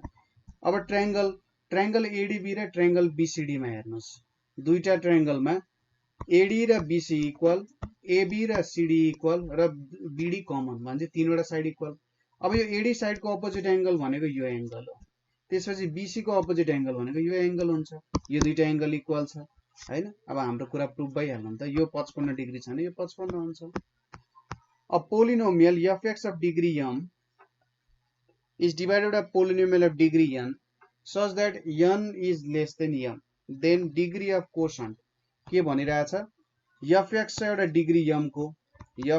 अब ट्रायंगल ADB र ट्रायंगल BCD मा हेर्नुस् दुईटा ट्रायंगलमा AD र BC इक्वल AB र CD इक्वल र BD कमन भन्छ तीनवटा साइड इक्वल अब यो AD साइड को अपोजिट एंगल भनेको यो एंगल हो त्यसपछि BC को अपोजिट एंगल भनेको यो एंगल हुन्छ यो दुईटा एंगल इक्वल छ हैन अब हाम्रो कुरा प्रुफ भइहाल्यो नि त यो 55 डिग्री छ नि यो 55 हुन्छ a polynomial fx of degree m is divided by polynomial of degree n such that n is less than m then degree of quotient के भनिरहेछ fx छ एउटा डिग्री m को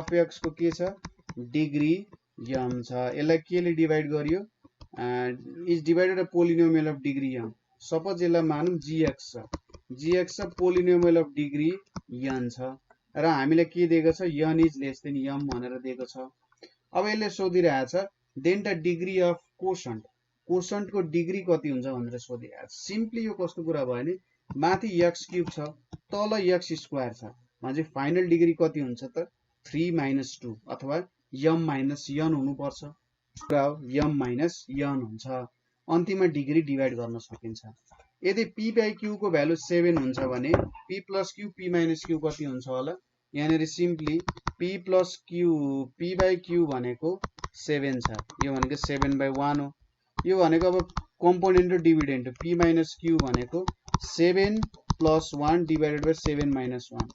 fx को के छ डिग्री m छ यसलाई केले डिवाइड गरियो is divided by polynomial of degree m suppose यसलाई मानौं gx छ पोलिनोमियल अफ डिग्री n छ र हामीले के दिएको छ n is less than m भनेर दिएको छ अब यसले सोधिरहेछ then the degree of quotient को डिग्री कति हुन्छ भनेर सोधिरहेछ सिम्पली यो कस्तो कुरा भयो नि माथि x क्यूब छ तल x स्क्वायर छ भने फाइनल डिग्री कति हुन्छ त 3 - 2 अथवा m - n हुनु पर्छ कुरा हो m - n हुन्छ अन्तिममा डिग्री डिवाइड गर्न सकिन्छ यदि p by q को भ्यालु 7 हुन्छ भने p plus q p minus q कति हुन्छ होला यहाँनेरि simply p plus q p by q भनेको 7 छ यो भनेको 7 by 1 हो यो भनेको अब कम्पोनेन्ट र डिभिडेन्ट हो p minus q भनेको 7 plus 1 divided by 7 minus 1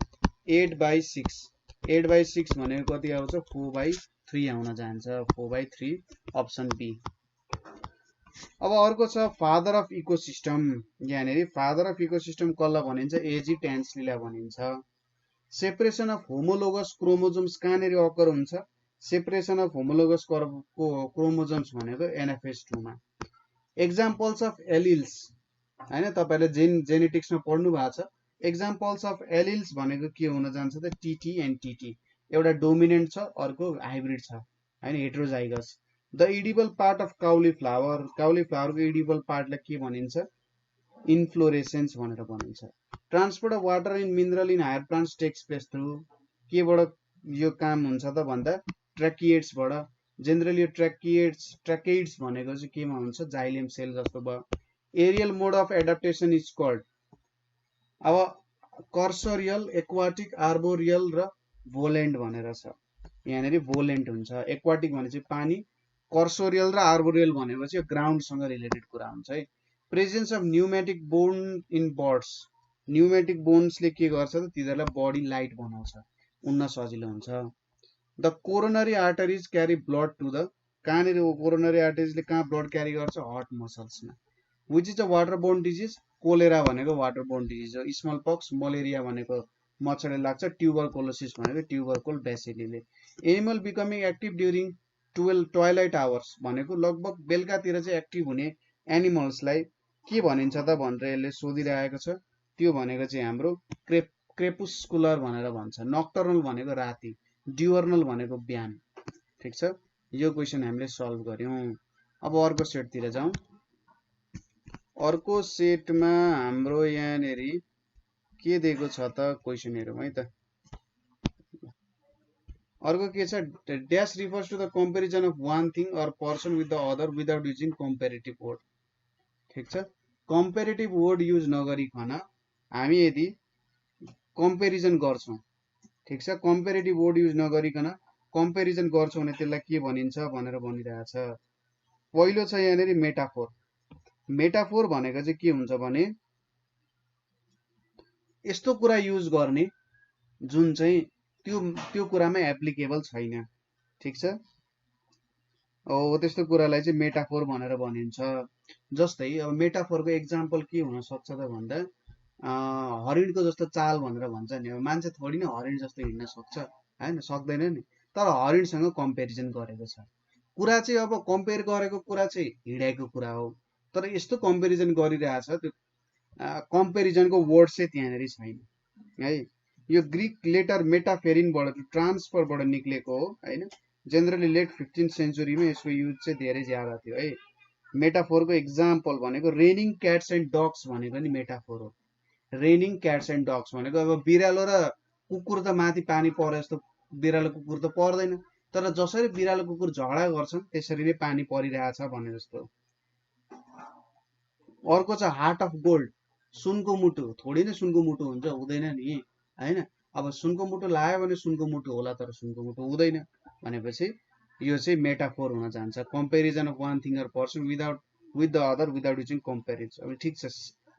8 by 6 8 by 6 भनेको कति आउँछ 4 by 3 आउन जान्छ 4 by 3 अप्सन बी अब अर्को छ फादर अफ इकोसिस्टम यहाँनेरि फादर अफ इकोसिस्टम कसलाई भनिन्छ एजी टेन्सलीलाई भनिन्छ सेपरेसन अफ होमोलोगस क्रोमोजोम्स कहाँनेरि अकर हुन्छ सेपरेसन अफ होमोलोगस क्रोमोजोम्स भनेको NFS2 मा एक्जाम्पल्स अफ एलिल्स हैन तपाईले जेनेटिक्समा पढ्नु भएको छ एक्जाम्पल्स अफ एलिल्स भनेको के हुन जान्छ त TT एन्ड TT एउटा डोमिनेन्ट छ अर्को हाइब्रिड छ हैन heterozygous the edible part of cauliflower काउलीफ्लावरको इडिबल पार्टलाई के भनिन्छ इन्फ्लोरेसेन्स भनेर भनिन्छ transport of water in mineral in higher plants takes place through केबाट यो काम हुन्छ त भन्दा ट्र्याकिएड्सबाट जेनरली यो ट्र्याकेइड्स भनेको चाहिँ केमा हुन्छ जाइलेम सेल जस्तो भयो aerial mode of adaptation is called अब कर्सोरियल एक्वाटिक आर्बोरियल र भोलेन्ट भनेर छ यहाँनेरि भोलेन्ट हुन्छ एक्वाटिक भने चाहिँ पानी कर्सोरियल र आर्बोरियल भनेपछि यो ग्राउन्डसँग रिलेटेड कुरा हुन्छ है presence of pneumatic bone in birds pneumatic Bhosle के गर्छ त तिनीहरूलाई बडी लाइट बनाउँछ उड्न सजिलो हुन्छ the coronary arteries carry blood to the कहाँनिर कोरोनरी आर्टरिजले कहाँ ब्लड क्यारी गर्छ हार्ट मसल्समा which is a water borne disease cholera भनेको वाटर बोर्न डिजिज हो स्मल पक्स मलेरिया भनेको मच्छरले लाग्छ ट्युबरकुलोसिस भनेको ट्युबरकुल बेसिलीले animal becoming active during twilight hours भनेको लगभग बेलुकातिर चाहिँ एक्टिभ हुने एनिमल्सलाई के भनिन्छ त भनेर यसले सोधिरहेको छ त्यो भनेको चाहिँ हाम्रो क्रेपुस्कुलर भनेर भन्छ नक्टर्नल भनेको राति ड्युअर्नल भनेको बिहान ठीक छ यो क्वेशन हामीले सल्भ गर्यौं अब अर्को सेटतिर जाउँ अर्को सेटमा हाम्रो यहाँनेरि के दिएको छ त क्वेशन हेरौँ है त अर्को के छ dash refers to the comparison of one thing or person with the other without using comparative word ठीक छ कम्पेरिटिभ वर्ड युज नगरिकन हामी यदि कम्पेरिजन गर्छौं ठीक छ कम्पेरिटिभ वर्ड युज नगरिकन कम्पेरिजन गर्छौं भने त्यसलाई के भनिन्छ भनेर भनिरहेछ पहिलो छ यहाँनेरि मेटाफोर मेटाफोर भनेको चाहिँ के हुन्छ भने यस्तो कुरा युज गर्ने जुन चाहिँ त्यो कुरामा एप्लिकेबल छैन ठीक छ हो त्यस्तो कुरालाई चाहिँ मेटाफोर भनेर भनिन्छ जस्तै अब मेटाफोरको एक्जाम्पल के हुन सक्छ त भन्दा हरिणको जस्तो चाल भनेर भन्छ नि अब मान्छे थोडी नै हरिण जस्तो हिड्न सक्छ हैन सक्दैन नि तर हरिणसँग कम्पेरिजन गरेको छ कुरा चाहिँ अब कम्पेयर गरेको कुरा चाहिँ हिडेको कुरा हो तर यस्तो कम्पेरिजन गरिरहेछ त्यो कम्पेरिजनको वर्ड चाहिँ त्यहाँनेरि छैन है यो ग्रीक लेटर मेटाफेरिनबाट ट्रान्सफरबाट निक्लेको हो हैन जेनरली लेट 15th सेन्चुरीमा यसको युज चाहिँ धेरै ज्यादा थियो है मेटाफोरको एक्जाम्पल भनेको रेनिङ क्याट्स एन्ड डग्स भनेको नि मेटाफोर हो रेनिङ क्याट्स एन्ड डग्स भनेको अब बिरालो र कुकुर त माथि पानी परे जस्तो बिरालो कुकुर त पर्दैन तर जसरी बिरालो कुकुर झगडा गर्छन् त्यसरी नै पानी परिरहेछ भने जस्तो अर्को छ हार्ट अफ गोल्ड सुनको मुटु थोडी नै सुनको मुटु हुन्छ हुँदैन नि हैन अब सुनको मुटु लायो भने सुनको मुटु होला तर सुनको मुटु हुँदैन भनेपछि यो चाहिँ मेटाफोर हुन जान्छ comparison of one thing or person with the other without using comparison अब ठीक छ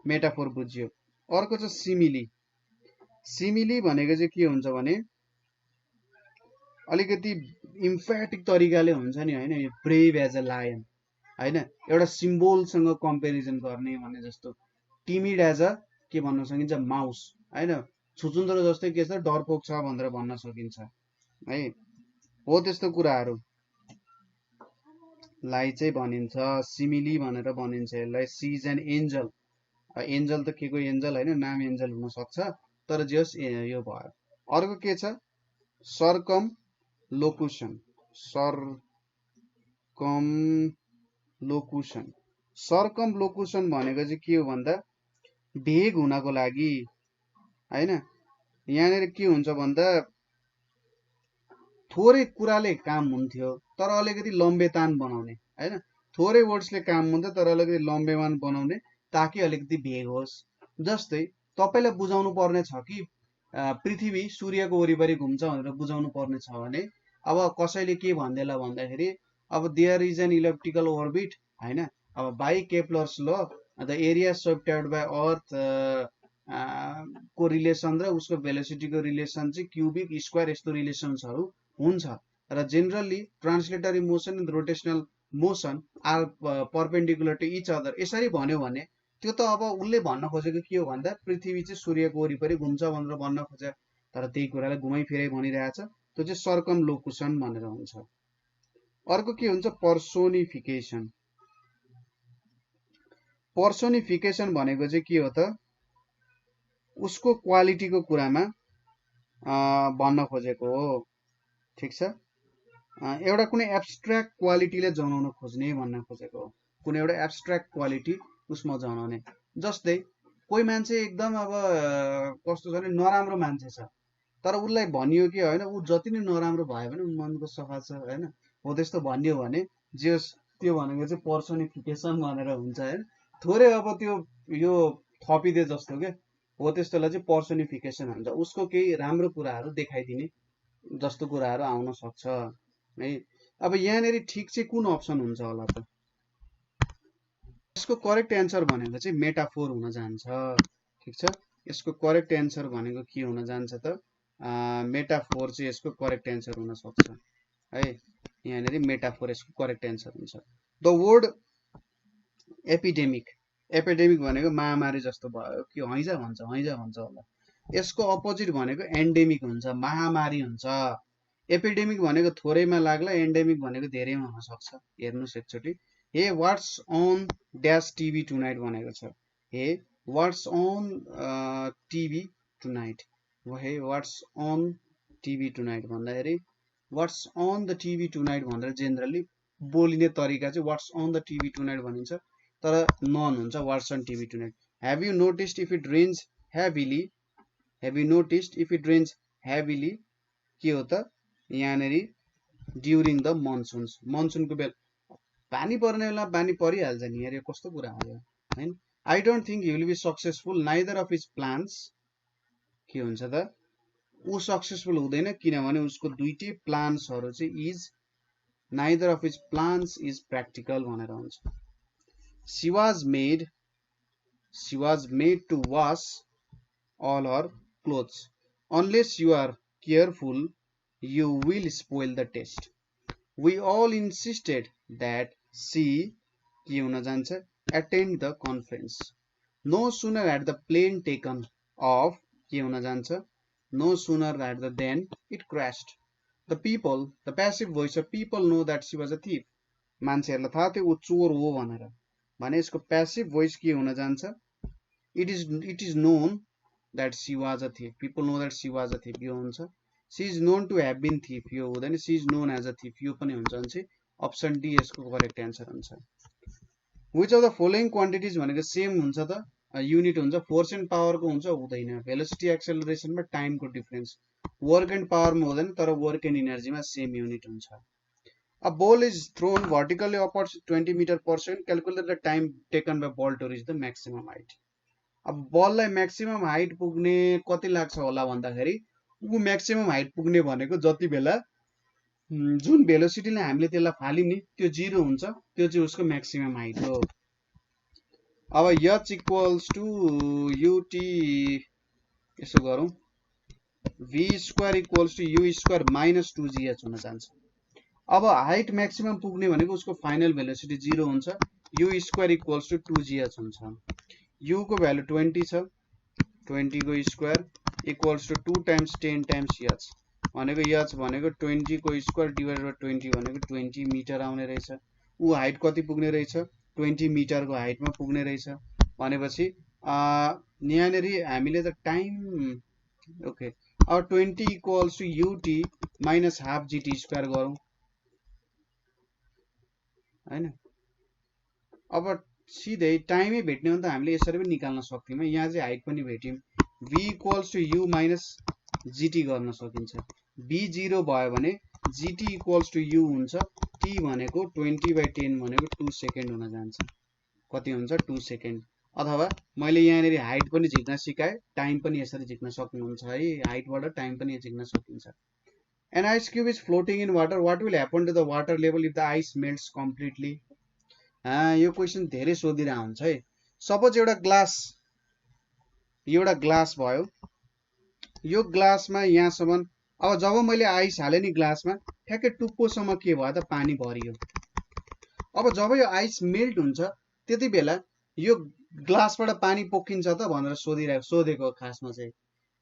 मेटाफोर बुझ्यो अर्को छ सिमिली सिमिली भनेको चाहिँ के हुन्छ भने अलिकति इम्फेटिक तरिकाले हुन्छ नि हैन यो ब्रेभ एज अ लायन हैन एउटा सिम्बोलसँग कम्पेरिजन गर्ने भने जस्तो टिमिड एज अ के भन्न सकिन्छ माउस हैन छुचुन्द्रो जस्तै के छ डरपोक छ भनेर भन्न सकिन्छ है हो त्यस्तो कुराहरु लाई चाहिँ भनिन्छ सिमिली भनेर भनिन्छ यसलाई she is an angel angel त केको एन्जल हैन नाम एन्जल हुन सक्छ तर जस यो भयो अर्को के छ सर्कम लोकुसन सर्कम लोकुसन भनेको चाहिँ के हो भन्दा भेग हुनको लागि हैन यहाँनेर के हुन्छ भन्दा थोरै कुराले काम हुन्थ्यो तर अलिकति लम्बेतान बनाउने हैन थोरै वर्ड्सले काम हुन्छ तर अलिकति लम्बेमान बनाउने ताकि अलिकति भेग होस्। जस्तै तपाईलाई बुझाउनु पर्ने छ कि पृथ्वी सूर्यको वरिपरि घुम्छ भनेर बुझाउनु पर्ने छ भने अब कसैले के भन्देला भन्दाखेरि अब there is an elliptical orbit हैन, अब by Kepler's law the area swept by earth को रिलेसन र उसको भेलोसिटीको रिलेसन चाहिँ क्युबिक स्क्वायर यस्तो रिलेसन्सहरू हुन्छ र generally translatory motion and rotational motion are perpendicular to each other. यसरी भन्यो भने त्यो त अब उसले भन्न खोजेको के हो भन्दा पृथ्वी चाहिँ सूर्यको वरिपरि घुम्छ भनेर भन्न खोजे, तर त्यही कुरालाई घुमाइ फिराइ भनिरहेछ, त्यो चाहिँ सर्कमलोकुसन भनेर हुन्छ। अर्को के हुन्छ पर्सोनिफिकेसन। पर्सोनिफिकेसन भनेको चाहिँ के हो त उसको क्वालिटीको कुरामा भन्न खोजेको हो, ठीक छ। एउटा कुनै एब्स्ट्र्याक्ट क्वालिटीले जनाउन खोज्ने भन्न खोजेको हो, कुनै एउटा एब्स्ट्र्याक्ट क्वालिटी उसमा जनाउने। जस्तै कोही मान्छे एकदम अब कस्तो छ भने नराम्रो मान्छे छ, तर उसलाई भनियो कि होइन ऊ जति नै नराम्रो भयो भने मनको सफा छ हैन, हो त्यस्तो भनियो भने जे त्यो भनेको चाहिँ पर्सोनिफिकेसन भनेर हुन्छ हैन। थोरै अब त्यो यो थपिदे जस्तो के हो त्यस्तोलाई चाहिँ पर्सोनिफिकेसन भन्छ। उसको केही राम्रो कुराहरू देखाइदिने जस्तो कुराहरू आउन सक्छ है। अब यहाँनेरि ठिक चाहिँ कुन अप्सन हुन्छ होला त? यसको करेक्ट एन्सर भनेको चाहिँ मेटाफोर हुन जान्छ, ठीक छ। यसको करेक्ट एन्सर भनेको के हुन जान्छ त? मेटाफोर चाहिँ यसको करेक्ट एन्सर हुन सक्छ है। यहाँनेरि मेटाफोर यसको करेक्ट एन्सर हुन्छ। द वर्ड एपिडेमिक, एपिडेमिक भनेको महामारी जस्तो भयो कि हैजा भन्छ होला। यसको अपोजिट भनेको एन्डेमिक हुन्छ, महामारी हुन्छ। एपिडेमिक भनेको थोरैमा लाग्ला, एन्डेमिक भनेको धेरैमा हुन सक्छ। हेर्नुस् एकचोटि, hey what's on dash TV tonight भनेको छ। Hey what's on TV tonight, hey what's on TV tonight भन्दाखेरि what's on the TV tonight भनेर जेनरली बोलिने तरिका चाहिँ what's on the TV tonight भनिन्छ, तर नन हुन्छ what's on TV tonight. Have you noticed if it rains heavily, have you noticed if it rains heavily के हो त? यहाँनेरि ड्युरिङ द मनसुन्स, मनसुनको बेला पानी पर्ने बेला पानी परिहाल्छ नि यार, यो कस्तो कुरा हो हैन। I don't think he will be successful neither of his plans, के हुन्छ त? ऊ सक्सेसफुल हुँदैन किनभने उसको दुईटै प्लान्सहरू चाहिँ is neither of his plans is practical भनेर हुन्छ। She was made to wash all her clothes. Unless you are careful, you will spoil the taste. We all insisted that she के हुन जान्छ attend the conference. No sooner had the plane taken off के हुन जान्छ no sooner had the then it crashed. The people, the passive voice of people know that she was a thief. मान्छेहरुलाई थाहा थियो उ चोर हो भनेर, भने यसको passive voice के हुन जान्छ it is known that she was a thief. People know that she was a thief. यो हुन्छ she is known to have been thief, यो हुँदैन she is known as a thief, यो पनि हुन्छ भने अप्सन डी यसको करेक्ट एन्सर हुन्छ। which of the following quantities भनेको सेम हुन्छ त? युनिट हुन्छ, फोर्स एन्ड पावरको हुन्छ हुँदैन, भेलोसिटी एक्सेलरेसनमा टाइमको डिफरेन्स, वर्क एन्ड पावरमा हुँदैन तर वर्क एन्ड इनर्जीमा सेम युनिट हुन्छ। A ball is thrown vertically upwards 20 meter per second. Calculate the time taken by ball to reach the maximum height. अब बललाई maximum height पुग्ने कति लाग्छ होला भन्दाखेरि उ म्याक्सिमम हाइट पुग्ने भनेको जति बेला जुन भेलोसिटीले हामीले त्यसलाई फालिने त्यो 0 हुन्छ, त्यो चाहिँ उसको म्याक्सिमम हाइट हो। अब h इक्वल्स टु ut यसो गरौँ, v square equals to u square minus 2gh हुन जान्छ। अब हाइट म्याक्सिमम पुग्ने भनेको उसको फाइनल भेलोसिटी 0 हुन्छ, u square equals to 2gh हुन्छ। u को भ्यालु 20 छ, 20 को square equals to 2 times 10 times h भनेको h भनेको 20 को स्क्वायर डिवाइडेड बाइ 20 भनेको 20 मिटर आउने रहेछ। उ हाइट कति पुग्ने रहेछ? 20 मिटरको हाइटमा पुग्ने रहेछ भनेपछि यहाँनेरि हामीले त टाइम ओके, अब 20 equals to ut minus half gt square गरौँ हैन। अब सिधै टाइमै भेट्ने हो भने त हामीले यसरी पनि निकाल्न सक्थ्यौं, यहाँ चाहिँ हाइट पनि भेट्यौं। v equals to u minus gt गर्न सकिन्छ। v 0 भयो भने gt इक्वल्स टु u हुन्छ, t भनेको 20/10 भनेको 2 सेकेन्ड हुन जान्छ। कति हुन्छ? 2 सेकेन्ड। अथवा मैले यहाँनेरि हाइट पनि झिक्न सिकाए, टाइम पनि यसरी झिक्न सक्नुहुन्छ है। हाइटबाट टाइम पनि झिक्न सकिन्छ। An ice cube is floating in water. What will happen to the water level if the ice melts completely? यो क्वेशन धेरै सोधिरा हुन्छ है। सपोज एउटा ग्लास भयो, यो ग्लासमा यहाँसम्म, अब जब मैले आइस हाले नि ग्लासमा, ठ्याक्कै टुप्पोसम्म के भयो त पानी भरियो। अब जब यो आइस मेल्ट हुन्छ त्यति बेला यो ग्लासबाट पानी पोखिन्छ त भनेर सोधेको खासमा चाहिँ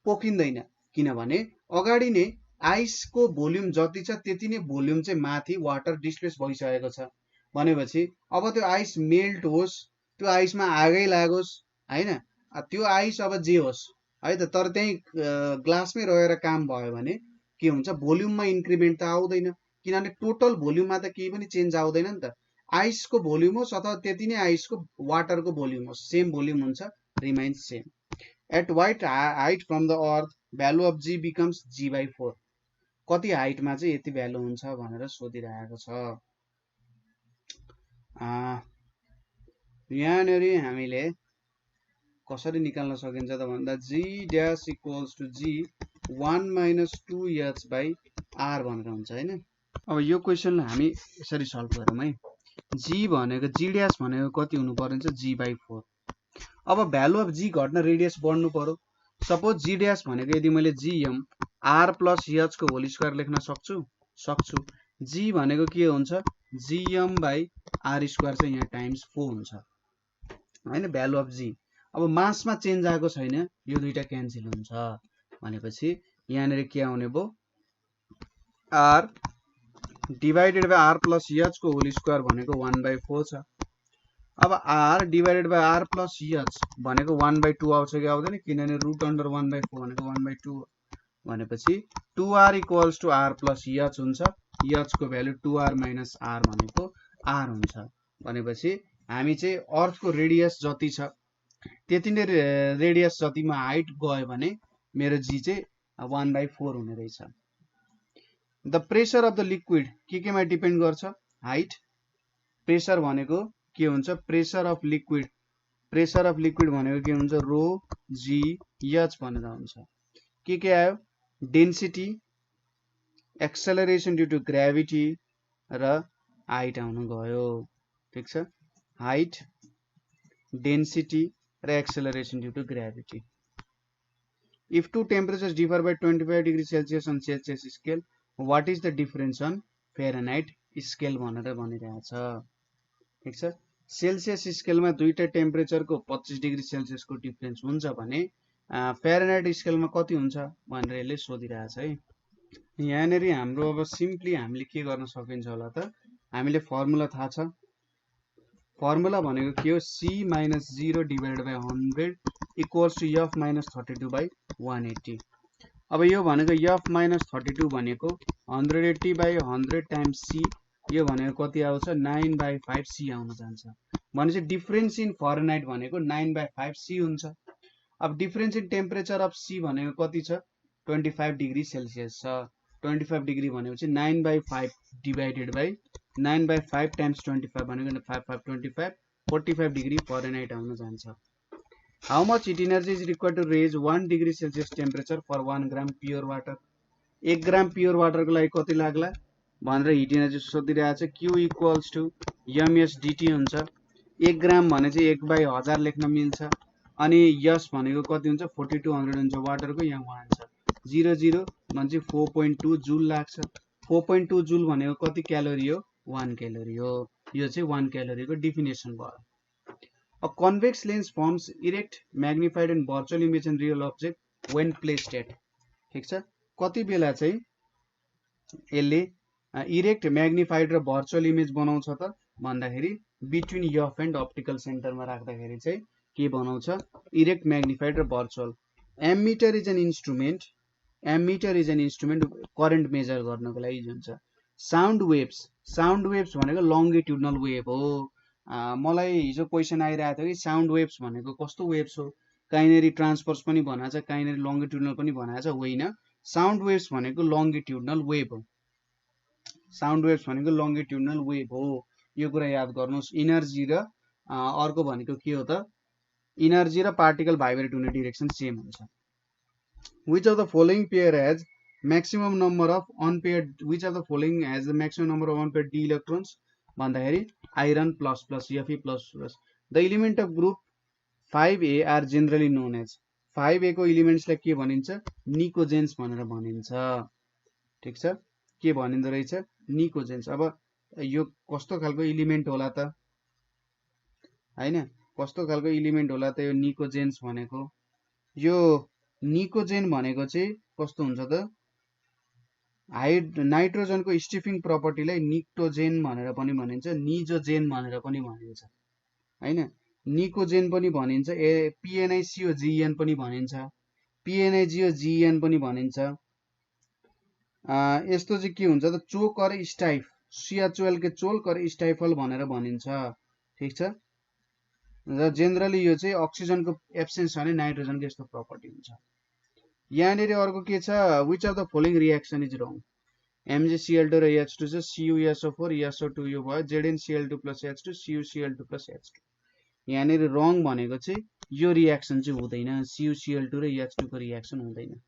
पोखिँदैन, किनभने अगाडि नै आइसको भोल्युम जति छ त्यति नै भोल्युम चाहिँ माथि वाटर डिस्प्लेस भइसकेको छ। भनेपछि अब त्यो आइस मेल्ट होस्, त्यो आइसमा आगै लागोस् हैन, त्यो आइस अब जे होस् है त, तर त्यही ग्लासमै रहेर काम भयो भने के हुन्छ, भोल्युममा इन्क्रिमेन्ट त आउँदैन, किनभने टोटल भोल्युममा त केही पनि चेन्ज आउँदैन नि त। आइसको भोल्युम होस् अथवा त्यति नै आइसको वाटरको भोल्युम होस्, सेम भोल्युम हुन्छ, remains same. At what height from the earth value of g becomes g/4। कति हाइटमा चाहिँ यति भ्यालु हुन्छ भनेर सोधिरहेको छ। यहाँनेरि हामीले कसरी निकाल्न सकिन्छ त भन्दा g dash equals to g 1 - 2h/r भनेर हुन्छ हैन। अब यो क्वेशनलाई हामी यसरी सल्भ गरौँ है। g भनेको g ड्यास भनेको कति हुनु पर्छ, g/4। अब भ्यालु अफ g घट्न रेडियस बढ्नु पर्यो। सपोज g ड्यास भनेको यदि मैले gm r + h को होल स्क्वायर लेख्न सक्छु, g भनेको के हुन्छ, gm/r² चाहिँ यहाँ टाइम्स 4 हुन्छ हैन, भ्यालु अफ g। अब मासमा चेन्ज आएको छैन, यो दुईटा क्यान्सल हुन्छ भनेपछि यहाँनेरि के आउने भयो, r divided by r + h को होल स्क्वायर भनेको 1/4 छ। अब r divided by r + h भनेको 1/2 आउँछ कि आउँदैन, किनभने √1/4 भनेको 1/2 भनेपछि 2r equals to r + h हुन्छ। h को भ्यालु 2r - r भनेको r हुन्छ। भनेपछि हामी चाहिँ अर्थको रेडियस जति छ त्यति नै रेडियस जतिमा हाइट गयो भने मेरो g चाहिँ 1/4 हुने रहेछ। The pressure of the liquid केमा डिपेन्ड गर्छ, हाइट। प्रेसर भनेको के हुन्छ, प्रेसर अफ लिक्विड भनेको के हुन्छ, ρgh भनेर हुन्छ। के आयो, density, acceleration due to gravity र हाइट आउनु गयो। ठीक छ, हाइट, डेन्सिटी र acceleration due to gravity. If two temperatures differ by 25 degree Celsius on Celsius scale, what is the difference on Fahrenheit scale भनेर भनिरहेछ। ठीक छ, सेल्सियस स्केलमा दुईटा टेम्परेचरको 25 डिग्री सेल्सियसको डिफरेन्स हुन्छ भने फेरेनहाइट स्केलमा कति हुन्छ भनेर यसले सोधिरहेछ है। यहाँनेरि हाम्रो अब सिम्पली हामीले के गर्न सकिन्छ होला त, हामीले फर्मुला थाहा छ। फर्मुला भनेको के हो, c - 0 divided by 100 equals to f - 32/180। अब यो भनेको f - 32 भनेको 180/100 टाइम्स c, यो भनेको कति आउँछ, 9/5 c आउन जान्छ। भनेपछि डिफरेन्स इन फरेनहाइट भनेको 9/5 c हुन्छ। अब difference in temperature of c भनेको कति छ, 25 डिग्री सेल्सियस छ। 25 डिग्री भनेपछि 9/5 डिवाइडेड बाइ 9/5 टाइम्स 25 भनेको 5 5 25 45 डिग्री फरेनहाइट आउन जान्छ। How much heat energy is required to raise 1 degree Celsius temperature for 1 gram pure water. 1 gram pure वाटरको लागि कति लाग्ला भनेर हिट एनर्जी सोधिरहेछ। q equals to ms dt हुन्छ। 1 ग्राम भने चाहिँ 1/1000 लेख्न मिल्छ। अनि यस भनेको कति हुन्छ, 4200 हुन्छ वाटरको, यहाँ 1 छ। 0 0 भने चाहिँ 4.2 जुल लाग्छ। 4.2 जुल भनेको कति क्यालोरी हो, 1 क्यालोरी हो। यो चाहिँ 1 क्यालोरीको डेफिनेसन भयो। A convex lens forms erect, magnified and virtual image and real object when placed at। ठीक छ, कति बेला चाहिँ यसले इरेक्ट, म्याग्निफाइड र भर्चुअल इमेज बनाउँछ त भन्दाखेरि बिट्विन f एन्ड अप्टिकल सेन्टरमा राख्दाखेरि चाहिँ के बनाउँछ, इरेक्ट, म्याग्निफाइड र virtual. Ammeter is an instrument current measure गर्नको लागि युज हुन्छ। साउन्ड वेव्स भनेको लङ्गिट्युडनल वेभ हो। मलाई हिजो क्वेसन आइरहेको थियो कि साउन्ड वेव्स भनेको कस्तो वेव्स हो, कहीँनेरि ट्रान्सभर्स पनि भनेको छ, कहीँनेरि लङ्गिट्युडनल पनि भनेको छ। होइन, साउन्ड वेव्स भनेको लङ्गिट्युडनल वेभ हो। साउन्ड वेव्स भनेको लङ्गिट्युडनल वेभ हो, यो कुरा याद गर्नुहोस्। इनर्जी र अर्को भनेको के हो त, इनर्जी र पार्टिकल भाइब्रेट हुने डिरेक्सन सेम हुन्छ। Which of the following pair has maximum number of unpaired? Which of the following has the maximum number of unpaired d electrons? भन्दाखेरि iron plus plus Fe plus plus. The element of group 5a are generally known as 5a को elements लाई के भनिन्छ निकोजेन्स भनेर भनिन्छ। ठीक छ, के भनिन्दो रहेछ निकोजेन्स। अब यो कस्तो खालको एलिमेन्ट होला त हैन, कस्तो खालको एलिमेन्ट होला त यो निकोजेन्स भनेको। यो निकोजेन भनेको चाहिँ कस्तो हुन्छ त नाइट्रोजनको स्टिफिङ प्रपर्टीलाई निक्टोजेन भनेर पनि भनिन्छ, निजोजेन भनेर पनि भनिन्छ हैन। निकोजेन पनि भनिन्छ, PNiCOGN पनि भनिन्छ, PNiGOGN पनि भनिन्छ। यस्तो चाहिँ के हुन्छ त चोक अर स्टाइफ CH12 के चोल्क अर स्टाइफल भनेर भनिन्छ। ठीक छ, र जेनरली यो चाहिँ अक्सिजनको एब्सेन्स छ भने नाइट्रोजनको यस्तो प्रपर्टी हुन्छ। यहाँनिर अर्को के छ which of the following reaction is wrong? MgCl2 र H2 छ, CuSO4 SO2 यो भयो, ZnCl2 plus H2 CuCl2 plus H2। यहाँनिर रङ भनेको चाहिँ यो रियाक्सन चाहिँ हुँदैन, CuCl2 र H2 को रियाक्सन हुँदैन।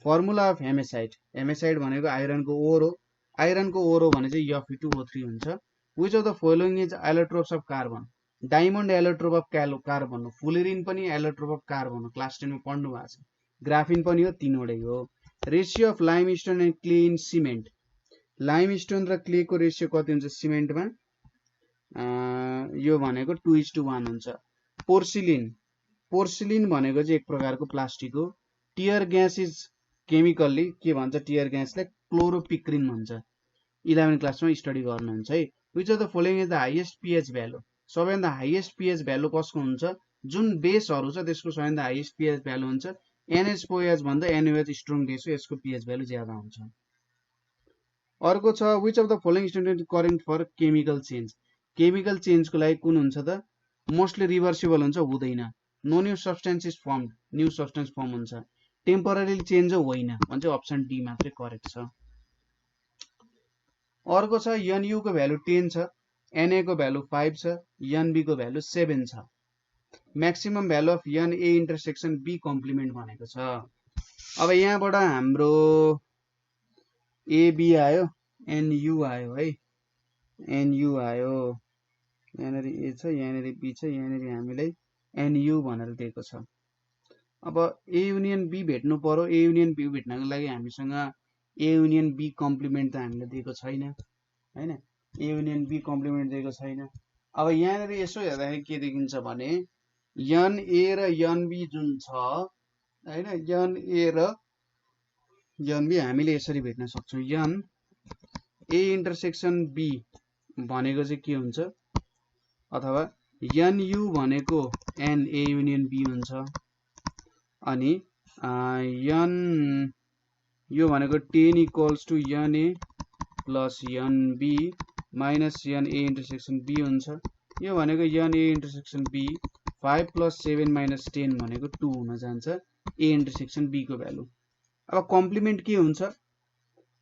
फर्मुला अफ हेमेसाइड, हेमेसाइड भनेको आइरनको ओर हो, आइरनको ओर हो भने चाहिँ Fe2O3 हुन्छ। which of the following is allotropes of carbon? Diamond allotrope of carbon हो, फुलेरिन पनि एलोट्रोप अफ कार्बन हो, क्लास 10 मा पढ्नु भएको छ। ग्राफिन पनि हो, तीनवटै हो। Ratio of limestone and clay in cement, limestone र क्ले को रेशियो कति हुन्छ सिमेन्टमा यो भनेको 2:1 हुन्छ। पोर्सिलिन, पोर्सिलिन भनेको चाहिँ एक प्रकारको प्लास्टिक हो। टियर ग्यास इज केमिकल्ली के भन्छ टियर ग्यासलाई क्लोरोपिक्रिन भन्छ। 11 क्लासमा स्टडी गर्नुहुन्छ है। which of the following is the highest pH value? सबैभन्दा हाईएस्ट pH भ्यालु कसको हुन्छ जुन बेसहरु छ त्यसको सबैभन्दा हाईएस्ट pH भ्यालु हुन्छ NH4OH भन्दा NaOH स्ट्रङ बेस हो, यसको pH भ्यालु ज्यादा हुन्छ। अर्को छ which of the following student current for chemical change, chemical चेन्जको लागि कुन हुन्छ त मोस्टली रिभर्सिबल हुन्छ हुँदैन। No new substance is formed, new substance form हुन्छ। टेम्पररी चेन्ज होइन भन्छ, अप्सन डी मात्रै करेक्ट छ। अर्को छ Nu को भ्यालु 10 छ, Na को भ्यालु 5 छ, Nb को भ्यालु 7 छ। Maximum value of Na intersection B complement भनेको छ। अब यहाँबाट हाम्रो AB आयो, Nu आयो है, Nu आयो, यहाँनेरि A छ, यहाँनेरि B छ, यहाँनेरि हामीलाई Nu भनेर दिएको छ। अब A युनियन B भेट्नु पर्यो, A युनियन B भेट्नको लागि हामीसँग A युनियन B कम्प्लिमेन्ट त हामीले दिएको छैन हैन, A युनियन B कम्प्लिमेन्ट दिएको छैन। अब यहाँनेरि यसो हेर्दाखेरि के देखिन्छ भने Na र Nb जुन छ हैन, Na र Nb हामीले यसरी भेट्न सक्छौं। Na इन्टरसेक्सन B भनेको चाहिँ के हुन्छ अथवा Nu भनेको Na युनियन B हुन्छ, अनि यो भनेको 10 equals to Na plus Nb minus Na intersection B हुन्छ। यो भनेको Na intersection B 5 plus 7 minus 10 भनेको 2 हुन जान्छ A इन्टरसेक्सन B को भ्यालु। अब कम्प्लिमेन्ट के हुन्छ,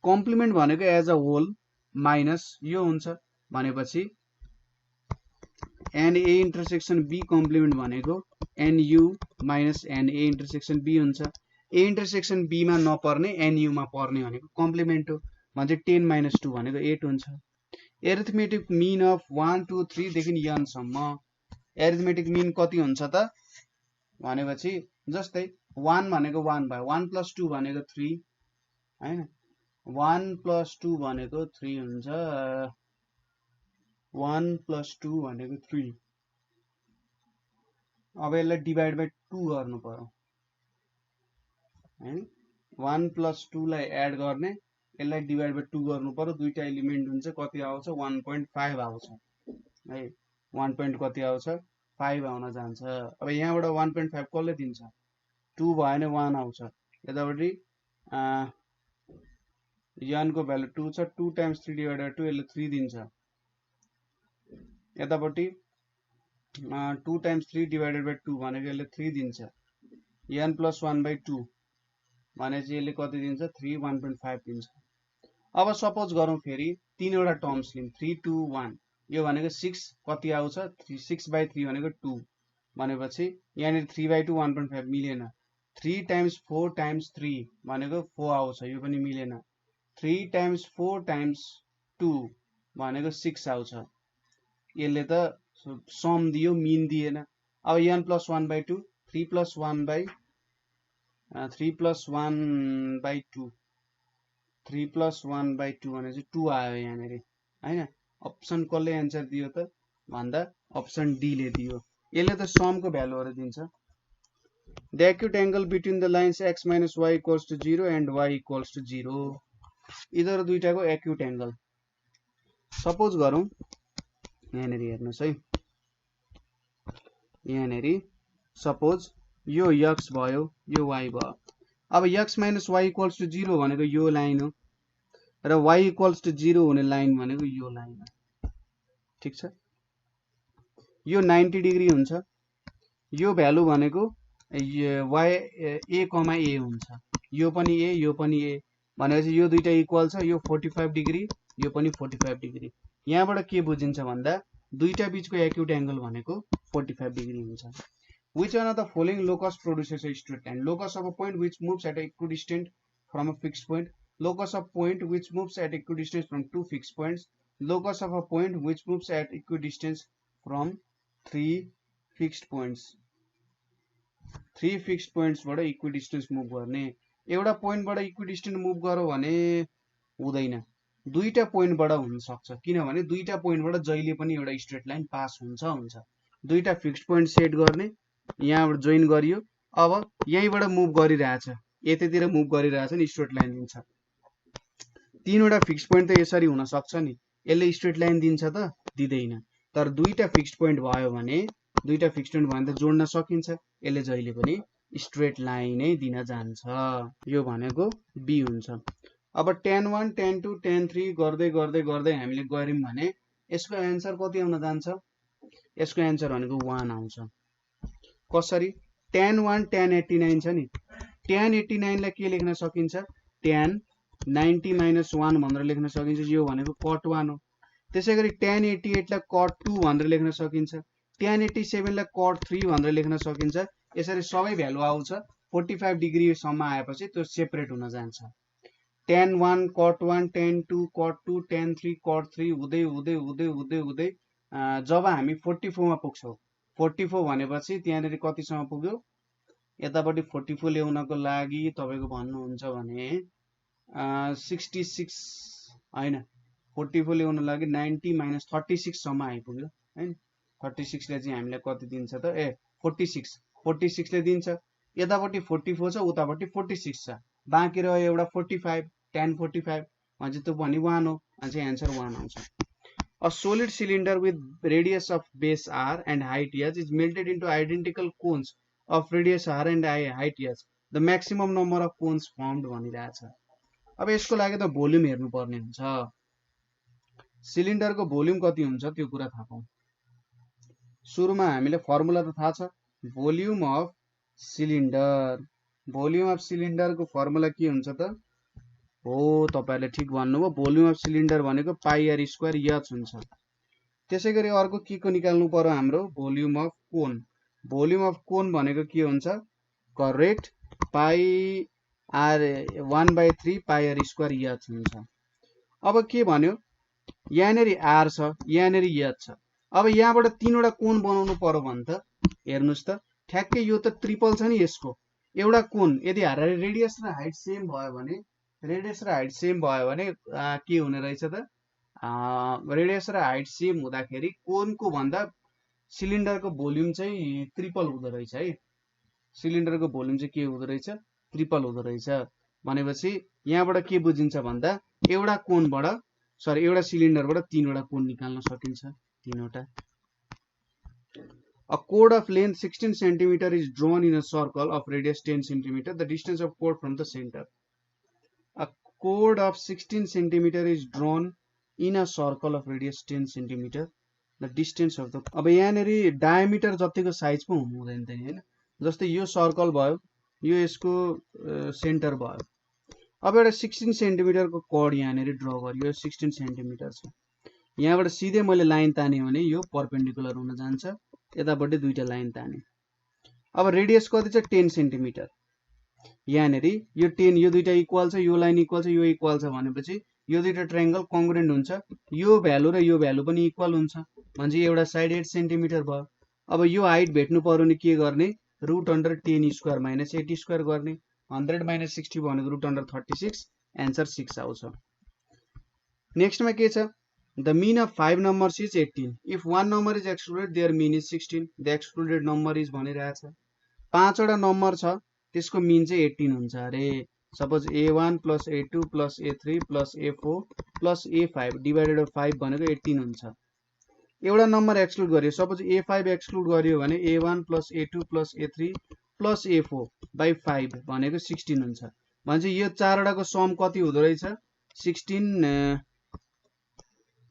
कम्प्लिमेन्ट भनेको एज अ होल माइनस यो हुन्छ भनेपछि Na इन्टरसेक्सन B कम्प्लिमेन्ट भनेको Nu minus Na intersection B हुन्छ। A इन्टरसेक्सन B मा नपर्ने Nu मा पर्ने भनेको कम्प्लिमेन्ट हो, भने 10 माइनस 2 भनेको 8 हुन्छ। एरिथमेटिक मिन अफ 1 2 3 देखि n सम्म एरिथमेटिक मिन कति हुन्छ त भनेपछि जस्तै 1 भनेको 1 भयो, 1 प्लस 2 भनेको 3 हैन, 1 प्लस 2 भनेको 3 हुन्छ, 1 प्लस 2 भनेको 3। अब यसलाई डिभाइड बाइ 2 गर्नु पर्यो हैन, 1 प्लस 2 लाई एड गर्ने, यसलाई डिभाइड बाइ 2 गर्नु पर्यो। दुईटा एलिमेन्ट हुन्छ, कति आउँछ 1.5 आउँछ है, 1 पॉइन्ट कति आउँछ 5 आउन जान्छ। अब यहाँबाट 1.5 कसले दिन्छ 2 भयो भने 1 आउँछ। यतापट्टि n को भ्यालु 2 छ, 2 टाइम्स 3 डिभाइड बाइ 2 यसले 3 दिन्छ। यतापट्टि 2 टाइम्स 3 डिभाइडेड बाइ 2 भनेको यसले 3 दिन्छ। n प्लस 1 बाइ 2 भनेपछि यसले कति दिन्छ 3 1.5 दिन्छ। अब सपोज गरौँ फेरि तीनवटा टर्म्स लिम 3 2 1, यो भनेको 6 कति आउँछ 6 बाइ 3 भनेको 2, भनेपछि यहाँनिर 3/2 1.5 मिलेन 3 टाइम्स 4 टाइम्स 3 भनेको 4 आउँछ यो पनि मिलेन 3 टाइम्स 4 टाइम्स 2 भनेको 6 आउँछ यसले त सम दियो मिन दिएन अब n + 1/2 3 + 1/2 3 + 1/2 3 + 1/2 भनेपछि 2 आयो यहाँनिर हैन अप्सन कसले एन्सर दियो त भन्दा अप्सन डी ले दियो यसले त समको भ्यालुहरु दिन्छ The acute angle between the lines x minus y equals to 0 and y equals to 0 यिनीहरु दुईटाको एक्युट एंगल सपोज गरौँ यहाँनिर हेर्नुस् है यहाँनिर सपोज यो x भयो यो y भयो अब x minus y equals to 0 भनेको यो लाइन हो र y equals to 0 हुने लाइन भनेको यो लाइन हो ठीक छ यो 90 डिग्री हुन्छ यो भ्यालु भनेको y a, a हुन्छ यो पनि a भनेपछि यो दुईटा इक्वल छ यो 45 डिग्री यो पनि 45 डिग्री यहाँबाट के बुझिन्छ भन्दा दुईटा बीचको एक्युट एंगल भनेको 45 डिग्री हुन्छ Which one of the following locus produces a straight line? Locus of a point which moves at equidistant from a fixed point. Locus of point which moves at equidistance from two fixed points. Locus of a point which moves at equidistance from three fixed points. Three fixed points बाट equidistance move गर्ने एउटा point बाट equidistant move गरौ भने हुँदैन दुईटा point बाट हुन सक्छ किनभने दुईटा point बाट जहिले पनि एउटा straight line पास हुन्छ दुईटा fixed point सेट गर्ने यहाँबाट जोइन गरियो अब यहीबाट मुभ गरिरहेछ यतितिर मुभ गरिरहेछ नि स्ट्रेट लाइन दिन्छ तीनवटा फिक्स पोइन्ट त यसरी हुन सक्छ नि यसले स्ट्रेट लाइन दिन्छ त दिदैन तर दुईटा फिक्स पोइन्ट भयो भने त जोड्न सकिन्छ यसले जहिले पनि स्ट्रेट लाइन नै दिन जान्छ यो भनेको बी हुन्छ अब tan 1 tan 2 tan 3 गर्दै गर्दै गर्दै हामीले गर्यौं भने यसको आन्सर कति आउन जान्छ यसको आन्सर भनेको 1 आउँछ कसरी tan 1 tan 89 छ नि tan 89 लाई के लेख्न सकिन्छ tan 90 - 1 भनेर लेख्न सकिन्छ यो भनेको cot 1 हो त्यसैगरी tan 88 लाई cot 2 भनेर लेख्न सकिन्छ tan 87 लाई cot 3 भनेर लेख्न सकिन्छ यसरी सबै भ्यालु आउँछ 45 डिग्री सम्म आएपछि त्यो सेपरेट हुन जान्छ tan 1 cot 1 tan 2 cot 2 tan 3 cot 3 हुँदै हुँदै हुँदै हुँदै हुँदै जब हामी 44 मा पुग्छौं 44 भनेपछि त्यहाँनेरि कतिसम्म पुग्यो यतापटि 44 ल्याउनको लागि तपाईको भन्नुहुन्छ भने 66 हैन 44 ल्याउन लागि 90 - 36 सम्म आइपुग्यो हैन 36 ले चाहिँ हामीलाई कति दिन्छ त 46 ले दिन्छ यतापटि 44 छ उतापटि 46 छ बाँकी रह्यो एउटा 45 tan 45 भने त्यो पनि 1 हो अनि चाहिँ आन्सर 1 आउँछ A solid cylinder with radius of base r and height h is melted into identical cones of radius r and height h. The maximum number of cones formed भनिरहेछ अब यसको लागि त भोल्युम हेर्नु पर्ने हुन्छ सिलिन्डरको भोल्युम कति हुन्छ त्यो कुरा थाहा पाऊ सुरुमा हामीले फर्मुला त थाहा छ भोल्युम अफ सिलिन्डरको फर्मुला के हुन्छ त हो तपाईहरुले ठीक भन्नुभयो भोल्युम अफ सिलिन्डर भनेको पाई आर स्क्वायर h हुन्छ त्यसैगरी अर्को के को निकाल्नु पर्यो हाम्रो भोल्युम अफ कोन भनेको के हुन्छ correct pi r 1/3 pi r square h हुन्छ अब के भन्यो यहाँनेरि r छ यहाँनेरि h छ अब यहाँबाट तीनवटा कोन बनाउनु पर्यो भने त हेर्नुस् त ठ्याक्कै यो त ट्रिपल छ नि यसको एउटा कोन यदि रेडियस र हाइट सेम भयो भने के हुने रहेछ त रेडियस र हाइट सेम हुँदाखेरि कोनको भन्दा सिलिन्डरको भोल्युम चाहिँ ट्रिपल हुँदो रहेछ है सिलिन्डरको भोल्युम चाहिँ के हुँदो रहेछ ट्रिपल हुँदो रहेछ भनेपछि यहाँबाट के बुझिन्छ भन्दा एउटा सिलिन्डरबाट तीनवटा कोन निकाल्न सकिन्छ तीनवटा A chord of length 16 cm is drawn in a circle of radius 10 cm. The distance of chord from the center. A chord of 16 cm is drawn in a circle of radius 10 cm. The distance of the अब यहाँनेरि diameter जतिको size पो हुँदैन त हैन जस्तै यो circle भयो यो यसको सेन्टर भयो अब एउटा 16 सेन्टिमिटर को कर्ड यहाँनेरि ड्रा गरियो 16 सेन्टिमिटर छ यहाँबाट सिधै मैले लाइन ताने भने यो परपेन्डिकुलर हुन जान्छ यतापट्टि दुईटा लाइन ताने। अब रेडियस कति छ 10 सेन्टिमिटर। यहाँनेरि यो 10 यो दुईटा इक्वल छ, यो लाइन इक्वल छ, यो इक्वल छ भनेपछि यो दुईटा ट्रायंगल कङ्ग्रुएन्ट हुन्छ। यो भ्यालु र यो भ्यालु पनि इक्वल हुन्छ भने एउटा साइड 8 सेन्टिमिटर भयो। अब यो हाइट भेट्नु पर्यो नि के गर्ने, √10 स्क्वायर माइनस 8 स्क्वायर गर्ने। 100 माइनस 60 भनेको √36, एन्सर 6 आउँछ। नेक्स्टमा के छ, the mean of 5 numbers is 18 if 1 number is excluded their mean is 16 the excluded number is भनिरहेछ। 5 वटा नम्बर छ त्यसको मिन चाहिँ 18 हुन्छ अरे। Suppose a1 plus a2 plus a3 plus a4 plus a5 divided by 5 भनेको 18 हुन्छ। एउटा नम्बर एक्सक्लुड गर्यो, सपोज a5 एक्सक्लुड गर्यो भने a1 plus a2 plus a3 plus a4 by 5 भनेको 16 हुन्छ। भनेपछि यो चारवटाको सम कति हुँदो रहेछ 16।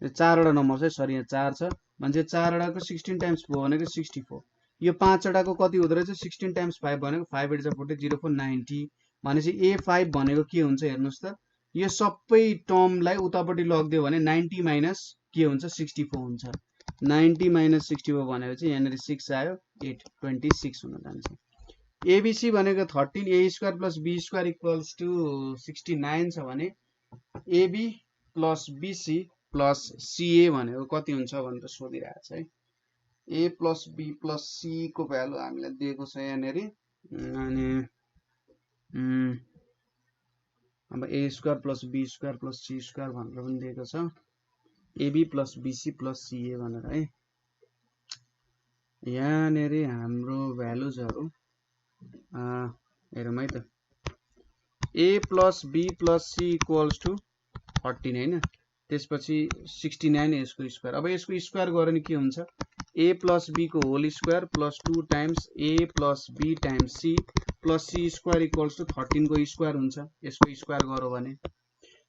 चारवटा नम्बर छ, सरी यहाँ 4 छ भने 4 वटाको 16 टाइम्स 4 भनेको 64। यो 5 वटाको कति हुँदो रहेछ 16 टाइम्स 5 भनेको 5 8 40 0 4 90 भनेपछि a5 भनेको के हुन्छ हेर्नुस् त। यो सबै टर्मलाई उतापट्टि लग्दियो भने 90 माइनस के हुन्छ 64 हुन्छ। 90 माइनस 64 भनेको चाहिँ यहाँनेरि 6 आयो, 8 26 हुन जान्छ। एबीसी भनेको 13 a square plus b square equals to 69 छ भने AB plus BC plus CA भनेको कति हुन्छ भनेर सोधिरहेछ है। A plus B plus C को भ्यालु हामीलाई दिएको छ यहाँनेरि। अनि अब A square plus B square plus C square भनेर पनि दिएको छ। AB plus BC plus CA भनेर है। यहाँनेरि हाम्रो भ्यालुजहरु हेरौँ है त। A plus B plus C equals to 13 हैन, त्यसपछि 69 यसको स्क्वायर। अब यसको स्क्वायर गरे नि के हुन्छ a प्लस b को whole square plus 2 times a plus b times c plus c square equals to 13 को स्क्वायर हुन्छ। यसको स्क्वायर गरौ भने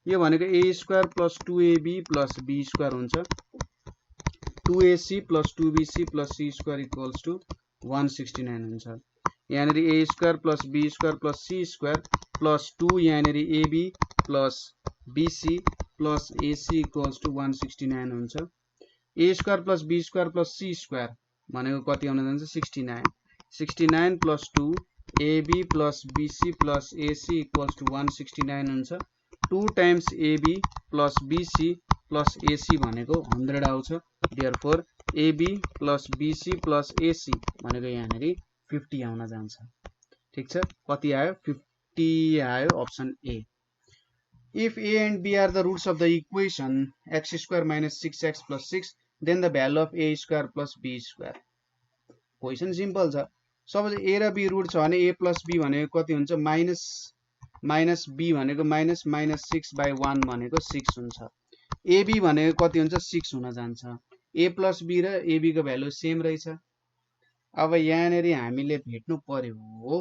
यो भनेको a square plus 2ab plus b square हुन्छ। 2ac plus 2bc plus c square equals to 169 हुन्छ। यहाँनेरि a square plus b square plus c square plus 2 यहाँनेरि ab plus bc plus ac equals to 169 हुन्छ। a square plus b square plus c square भनेको कति आउन जान्छ 69। 69 plus 2 ab plus bc plus ac equals to 169 हुन्छ। 2 times ab plus bc plus ac भनेको 100 आउँछ। Therefore ab plus bc plus ac भनेको यहाँनेरि 50 आउन जान्छ। ठीक छ, कति आयो 50 आयो, option A. If a and b are the roots of the equation x square minus 6x plus 6, then the value of a square plus b square. Question simple छ। Suppose a र b root छ भने a plus b भनेको कति हुन्छ minus b भनेको minus 6 by 1 भनेको 6 हुन्छ। ab भनेको कति हुन्छ 6 हुन जान्छ। a plus b र ab को भ्यालु सेम रहेछ। अब यहाँनेरि हामीले भेट्नु पर्यो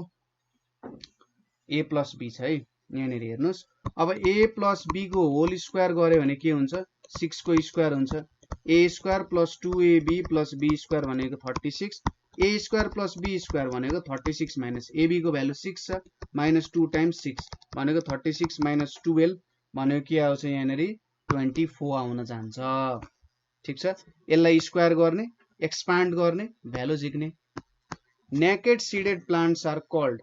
a plus b छ है। यहाँनेरि हेर्नुस्, अब a प्लस b को होल स्क्वायर गर्यो भने के हुन्छ 6 को स्क्वायर हुन्छ। a square plus 2ab plus b square भनेको 36, a square plus b square भनेको 36 माइनस ab को भ्यालु 6 छ, माइनस 2 टाइम्स 6 भनेको 36 माइनस 12 भनेको के आउँछ यहाँनेरि 24 आउन जान्छ। ठीक छ, यसलाई स्क्वायर गर्ने, एक्सपान्ड गर्ने, भ्यालु झिक्ने। Naked seeded plants are called.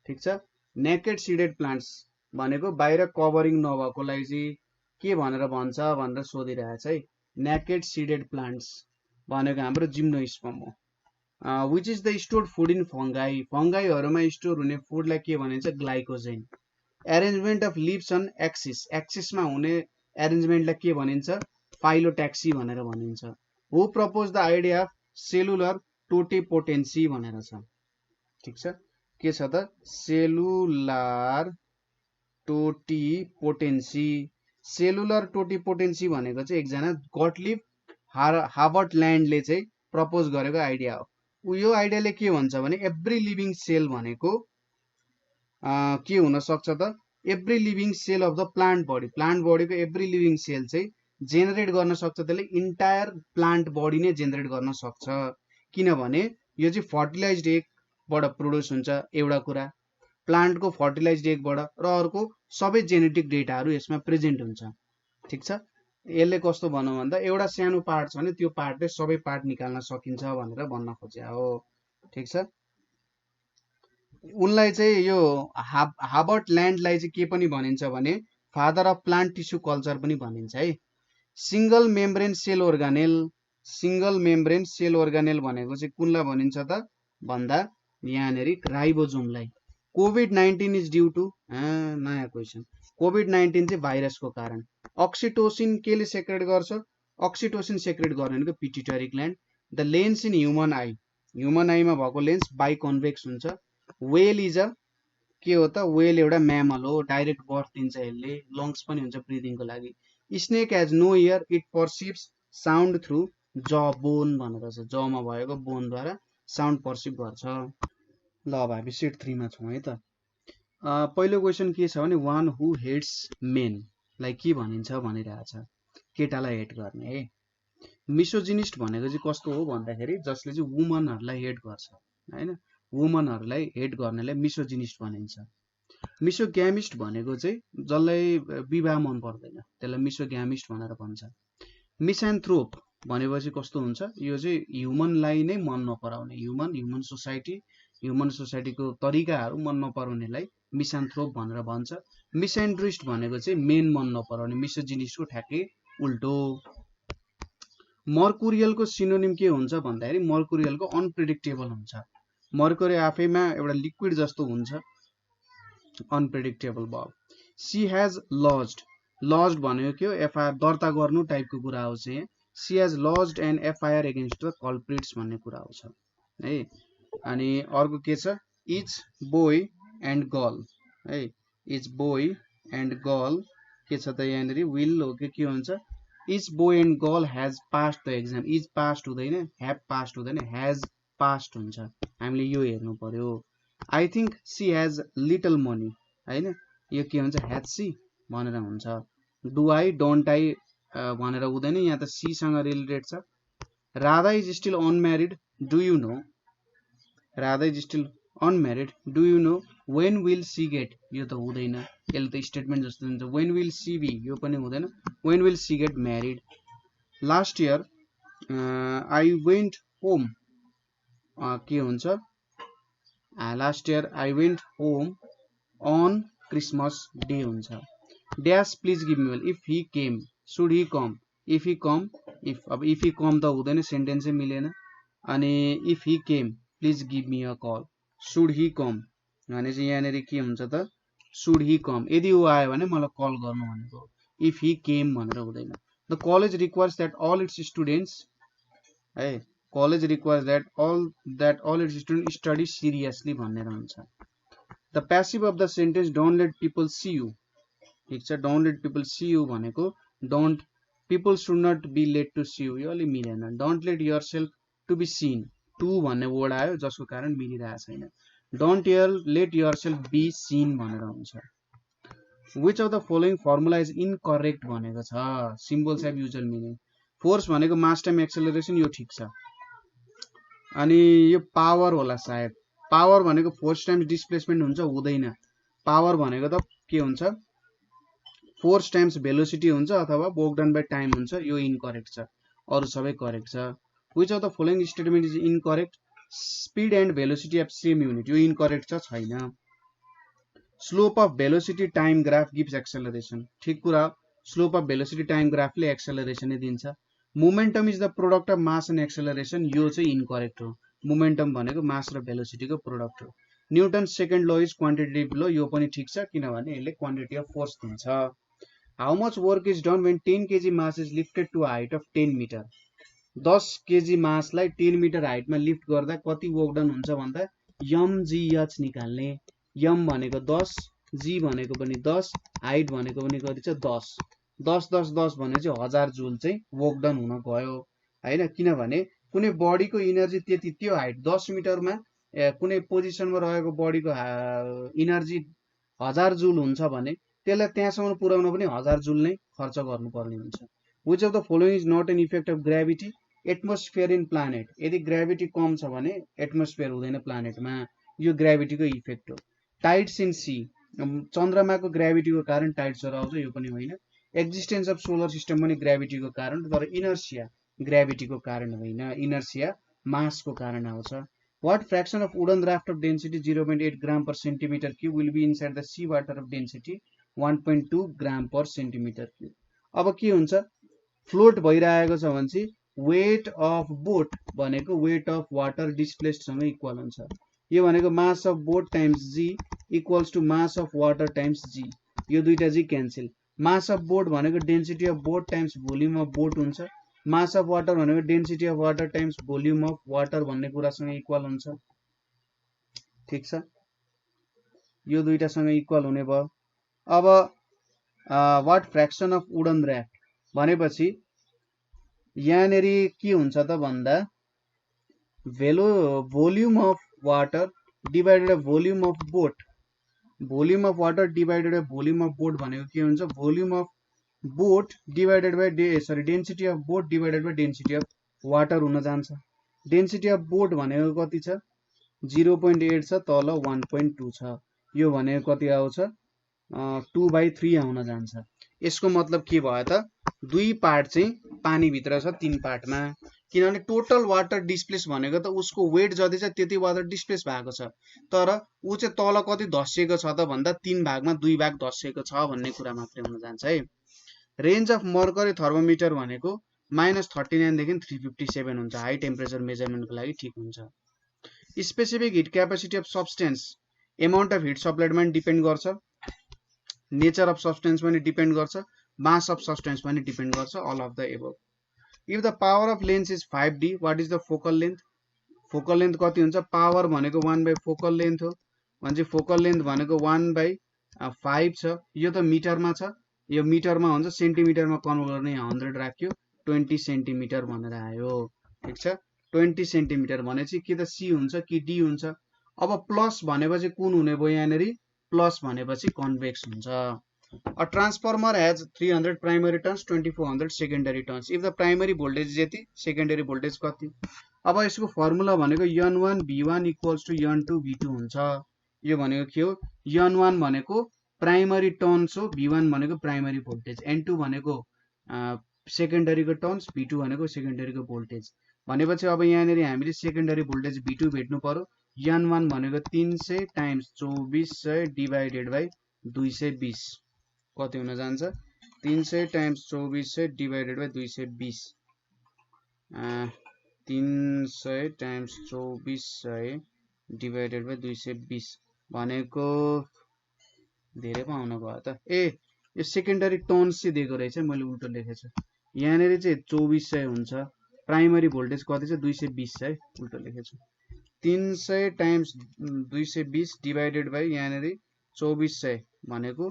ठीक छ, नेकेड सीडेड प्लान्ट्स भनेको बाहिर कभरिङ नभएकोलाई चाहिँ के भनेर भन्छ भनेर सोधिरहेछ है। नेकेड सीडेड प्लान्ट्स भनेको हाम्रो जिम्नोस्पर्म हो। Which is the stored food in fungi. फंगाईहरुमा स्टोर हुने फूडलाई के भनिन्छ glycogen. Arrangement of leaves on axis, एक्सिसमा हुने अरेन्जमेन्टलाई के भनिन्छ फाइलोट्याक्सी भनेर भनिन्छ। Who propose the idea of cellular totipotency भनेर छ। ठीक छ, के छ त सेलुलर टोटिपोटेन्सी। सेलुलर टोटिपोटेन्सी भनेको चाहिँ एकजना गटलिभ हार्वर्टल्यान्डले चाहिँ प्रपोज गरेको आइडिया हो। यो आइडियाले के भन्छ भने एभ्री लिभिङ सेल भनेको के हुन सक्छ त every living cell of the plant body, plant बडीको एभ्री लिभिङ सेल चाहिँ जेनेरेट गर्न सक्छ। त्यसले इन्टायर प्लान्ट बडी नै जेनेरेट गर्न सक्छ, किनभने यो चाहिँ फर्टिलाइज्ड एगबाट प्रोड्युस हुन्छ एउटा कुरा, प्लान्टको फर्टिलाइज्ड एगबाट, र अर्को सबै जेनेटिक डेटाहरू यसमा प्रेजेन्ट हुन्छ। ठीक छ, यसले कस्तो भनौँ भन्दा एउटा सानो पार्ट छ भने त्यो पार्टले सबै पार्ट निकाल्न सकिन्छ भनेर भन्न खोजे हो। ठीक छ। उनलाई चाहिँ यो हार्बर्ट ल्यान्डलाई चाहिँ के पनि भनिन्छ भने father of plant tissue culture पनि भनिन्छ है। Single membrane cell organelle, single membrane cell organelle भनेको चाहिँ कुनलाई भनिन्छ त भन्दा यहाँनेरि राइबोजोमलाई। कोभिड-19 इज ड्यू टु नयाँ क्वेसन। कोभिड-19 चाहिँ भाइरसको कारण। अक्सिटोसिन केले सेक्रेट गर्छ? अक्सिटोसिन सेक्रेट गर्ने भनेको pituitary gland. The lens in human eye, human आईमा भएको लेन्स बाइकन्भेक्स हुन्छ। वेल इज अ के हो त? वेल एउटा म्यामल हो, डाइरेक्ट बर्थ दिन्छ यसले, लङ्स पनि हुन्छ ब्रिदिङको लागि। Snake has no ear, it perceives sound through the bone भनेर छ, जमा भएको बोनद्वारा साउन्ड पर्सिभ गर्छ। ल अब हामी सेट 3 मा छौँ है त। पहिलो क्वेसन के छ भने वान हु हेट्स मेन लाई के भनिन्छ भनिरहेछ, केटालाई हेट गर्ने है। मिसोजिनिस्ट भनेको चाहिँ कस्तो हो भन्दाखेरि जसले चाहिँ वुमनहरूलाई हेट गर्छ हैन, वुमनहरूलाई हेट गर्नेलाई मिसोजिनिस्ट भनिन्छ। मिसोग्यामिस्ट भनेको चाहिँ जसलाई विवाह मन पर्दैन त्यसलाई मिसोग्यामिस्ट भनेर भन्छ। मिसान्थ्रोप भनेपछि कस्तो हुन्छ, यो चाहिँ ह्युमनलाई नै मन नपराउने, ह्युमन सोसाइटीको तरिकाहरू मन नपराउनेलाई मिसान्थ्रोप भनेर भन्छ। मिसएन्ड्रिस्ट भनेको चाहिँ मेन मन नपराउने, मिसोजिनिस्टको ठ्याक्कै उल्टो। मर्कुरियलको सिनोनिम के हुन्छ भन्दाखेरि मर्कुरियलको अनप्रेडिक्टेबल हुन्छ। मर्कुरी आफैमा एउटा लिक्विड जस्तो हुन्छ, अनप्रेडिक्टेबल भयो। सी हेज लज्ड, लज्ड भनेको के हो? एफआईआर दर्ता गर्नु टाइपको कुरा हो चाहिँ। She has lodged an FIR against the culprits भन्ने कुरा हो छ है। अनि अर्को के छ? इच बोय एन्ड गर्ल है, इच बोय एन्ड गर्ल के छ त यहाँनिर विल हो कि के हुन्छ? Each boy and girl has passed the exam. Is passed हुँदैन, ह्याभ पास्ड हुँदैन, हेज पास्ड हुन्छ। हामीले यो हेर्नु पर्यो। I think she has little money हैन, यो के हुन्छ? हेज सी भनेर हुन्छ। डु आई डोन्ट आई भनेर हुँदैन, यहाँ त सी सँग रिलेटेड छ। Radha is still unmarried, do you know? Radha is still unmarried, do you know? When will she get, यो त हुँदैन, यसले त स्टेटमेन्ट जस्तो हुन्छ। वेन विल सी बी, यो पनि हुँदैन, when will she get married. Last year I went home, के हुन्छ? Last year I went home on Christmas day हुन्छ। Dash please give me, if he came, should he come, if he come, if अब if he come त हुँदैन, सेन्टेन्सै मिलेन। अनि if he came please give me a call, should he come भने चाहिँ यहाँनिर के हुन्छ त? सुड ही कम, यदि ऊ आयो भने मलाई कल गर्नु भनेको। इफ ही केम भनेर हुँदैन। The college requires that all its students है, college requires that all its student study seriously भनेर हुन्छ। The passive of the sentence don't let people see you, ठिक छ। Don't let people see you भनेको don't, people should not be let to see you, यो अलि मिलेन। Don't let yourself to be seen, to भन्ने word आयो जसको कारण मिलिरहेको छैन। Don't let your self be seen भनेर हुन्छ। Which of the following formula is incorrect भनेको छ। Symbols have usual meaning. Force भनेको मास टाइम एक्सेलरेसन, यो ठिक छ। अनि यो पावर होला सायद, पावर भनेको फोर्स टाइम्स डिस्प्लेसमेन्ट हुन्छ, हुँदैन। पावर भनेको त के हुन्छ? फोर्स टाइम्स भेलोसिटी हुन्छ अथवा वर्क डन बाई टाइम हुन्छ, यो इनकरेक्ट छ, अरू सबै करेक्ट छ। Which of the following statement is incorrect? Speed and velocity at same unit, यो इनकरेक्ट छ, छैन। Slope of velocity time graph gives acceleration, ठिक कुरा हो। स्लोप अफ भेलोसिटी टाइम ग्राफले एक्सेलरेसनै दिन्छ। Momentum is the product of mass and acceleration, यो चाहिँ इनकरेक्ट हो। मोमेन्टम भनेको मास र भेलोसिटीको प्रोडक्ट हो। Newton second law is quantitative law, यो पनि ठिक छ किनभने यसले क्वान्टिटी अफ फोर्स दिन्छ। How much work is done when 10 kg mass is lifted to height of 10 metre? 10 kg मासलाई 10 मिटर हाइटमा लिफ्ट गर्दा कति वर्क डन हुन्छ भन्दा mgh निकाल्ने। m भनेको 10, g भनेको पनि 10, हाइट भनेको पनि कति छ? 10। 10 10 10 भने चाहिँ 1000 जुल चाहिँ वर्क डन हुन गयो हैन, किनभने कुनै बडीको इनर्जी त्यति, त्यो हाइट 10 मिटरमा कुनै पोजिसनमा रहेको बडीको इनर्जी 1000 जुल हुन्छ भने त्यसलाई त्यहाँसम्म पुर्याउन पनि 1000 जुल नै खर्च गर्नुपर्ने हुन्छ। Which of the following is not an effect of gravity? Atmosphere in planet, यदि ग्राभिटी कम छ भने एटमोस्फियर हुँदैन प्लानेटमा, यो ग्राभिटीको इफेक्ट हो। टाइड्स इन सी, चन्द्रमाको ग्राभिटीको कारण टाइड्सहरू आउँछ, यो पनि होइन। एक्जिस्टेन्स अफ सोलर सिस्टम पनि ग्राभिटीको कारण, तर इनर्सिया ग्राभिटीको कारण होइन, इनर्सिया मासको कारण आउँछ। What fraction of wooden raft of density 0.8 gram per centimeter cube will be inside the sea water of density 1.2 gram per centimeter cube? अब के हुन्छ, फ्लोट भइरहेको छ भने चाहिँ वेट अफ बोट भनेको वेट अफ वाटर डिस्प्लेस्ड सँग equal हुन्छ। यो भनेको mass of boat times g equals to mass of water times g, यो दुईटा g cancel. Mass of boat भनेको density of boat times volume of boat हुन्छ, mass of water भनेको density of water times volume of water भन्ने कुरासँग equal हुन्छ। ठीक छ, यो दुईटासँग इक्वल हुने भयो। अब what fraction of wooden raft भनेपछि यहाँनेर के हुन्छ त भन्दा volume of water divided by volume of boat, volume of water divided by volume of boat भनेको के हुन्छ, volume of boat divided by density of boat divided by density of water हुन जान्छ। डेन्सिटी अफ बोट भनेको कति छ, 0.8 छ, तल 1.2 छ, यो भनेको कति आउँछ 2/3 आउन जान्छ। यसको मतलब के भयो त, दुई पार्ट चाहिँ पानी भित्र छ, तीन पार्टमा, किनभने टोटल वाटर डिस्प्लेस भनेको त उसको वेट जति छ त्यति वाटर डिस्प्लेस भएको छ, तर ऊ चाहिँ तल कति धसिएको छ त भन्दा 3 भागमा 2 भाग धसिएको छ भन्ने कुरा मात्रै हुन जान्छ है। रेन्ज अफ मर्करी थर्मोमिटर भनेको -39 देखि 357 हुन्छ, हाई टेम्परेचर मेजरमेन्टको लागि ठिक हुन्छ। Specific heat capacity of substance amount of heat सप्लाइडमा डिपेन्ड गर्छ, नेचर अफ सब्सटेन्स पनि डिपेन्ड गर्छ, मास अफ सब्सटेन्स पनि डिपेन्ड गर्छ, all of the above. If the power of lens is 5D, what is the focal length? Focal length कति हुन्छ, power भनेको 1/4 focal length हो, भने फोकल लेन्थ भनेको 1/5 छ, यो त मिटरमा छ, यो मिटरमा हुन्छ, सेन्टिमिटरमा कन्भर्ट गर्ने 100 राख्यो, 20 सेन्टिमिटर भनेर आयो। ठीक छ, 20 सेन्टिमिटर भनेपछि कि त सी हुन्छ कि डी हुन्छ। अब प्लस भनेपछि कुन हुने भयो, यहाँनेर प्लस भनेपछि कन्भेक्स हुन्छ। A transformer has 300 primary turns 2400 secondary turns, if the primary voltage यति, सेकेन्डरी भोल्टेज कति। अब यसको फर्मुला भनेको N1 V1 equals to N2 V2 हुन्छ। यो भनेको के हो, N1 भनेको प्राइमरी टर्न्स हो, V1 भनेको प्राइमरी भोल्टेज, N2 भनेको सेकेन्डरीको टर्न्स, V2 भनेको सेकेन्डरीको भोल्टेज। भनेपछि अब यहाँनेर हामीले सेकेन्डरी भोल्टेज V2 भेट्नु पर्यो। N1 भनेको 300 टाइम्स 2400 डिभाइडेड बाइ 220 कति हुन जान्छ, 300 times 2400 divided by 220, 300 times 2400 divided by 220 भनेको धेरै पो आउन गयो त। ए यो सेकेन्डरी टर्न्स चाहिँ दिएको रहेछ, मैले उल्टो लेखेछु, यहाँनेर चाहिँ 2400 हुन्छ, प्राइमरी भोल्टेज कति छ 220 है, उल्टो लेखेछु। 300 टाइम्स 220 डिभाइडेड बाइ यहाँनेर 2400 भनेको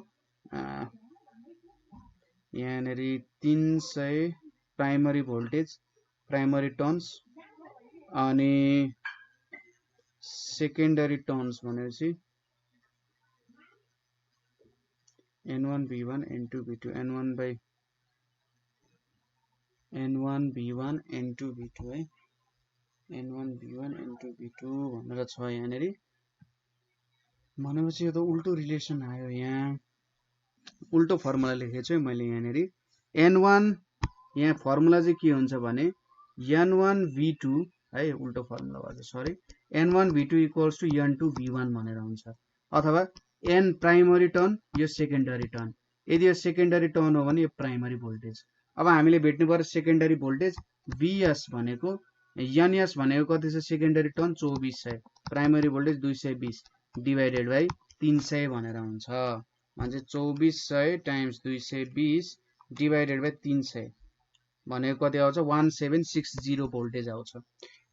यहाँनेर 300 प्राइमरी भोल्टेज, प्राइमरी टर्न्स, अनि सेकेन्डरी टर्न्स भनेपछि N1 V1 N2 V2, N1 V1 N2 V2 है, N1 V1 N2 V2 भनेर छ यहाँनेर। भनेपछि यो त उल्टो रिलेसन आयो, यहाँ उल्टो फर्मुला लेखेको छु है मैले यहाँनेर। N1 यहाँ फर्मुला चाहिँ के हुन्छ भने N1 V2 है, उल्टो फर्मुला भयो sorry, N1 V2 equals to N2 V1 भनेर हुन्छ, अथवा N प्राइमरी टर्न, यो सेकेन्डरी टर्न, यदि यो सेकेन्डरी टर्न हो भने यो प्राइमरी भोल्टेज। अब हामीले भेट्नु पर्यो सेकेन्डरी भोल्टेज, VS भनेको NS भनेको कति छ, secondary turn 2400, primary voltage 220 divided by 300 भनेर हुन्छ, भने 2400 टाइम्स 220 डिभाइडेड बाइ 300 भनेको कति आउँछ, 1760 भोल्टेज आउँछ।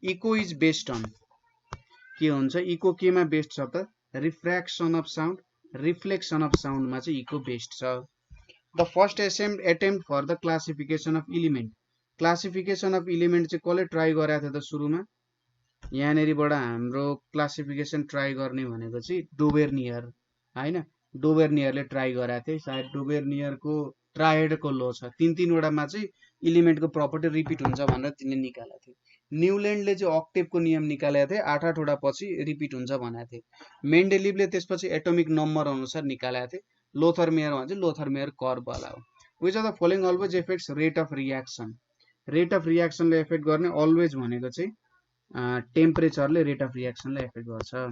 इको इज बेस्ड अन के हुन्छ, इको केमा बेस्ड छ त, refraction of sound, reflection of साउन्डमा चाहिँ इको बेस्ड छ। The first attempt for the classification of element, classification of element चाहिँ कसले ट्राई गरेको थियो त सुरुमा, यहाँनेरिबाट हाम्रो क्लासिफिकेसन ट्राई गर्ने भनेको चाहिँ डोबेर्नियर हैन, डोबेर्नियरले ट्राई गरेको थियो, सायद डोबेर्नियरको ट्रायडको लो छ, तीनवटामा चाहिँ इलिमेन्टको प्रपर्टी रिपिट हुन्छ भनेर तिनले निकालेको थियो। न्युल्यान्डले चाहिँ अक्टेभको नियम निकालेको थिए, 8 वटा पछि रिपिट हुन्छ भनेको थिए। मेन्डेलिभले त्यसपछि एटोमिक नम्बर अनुसार निकालेको थिए। लोथरमेयर भन्छ लोथरमेयर कर्व वाला हो। Which of the following always affects rate of reaction rate of रियाक्सनले एफेक्ट गर्ने अलवेज भनेको चाहिँ टेम्परेचरले रेट अफ रियाक्सनले एफेक्ट गर्छ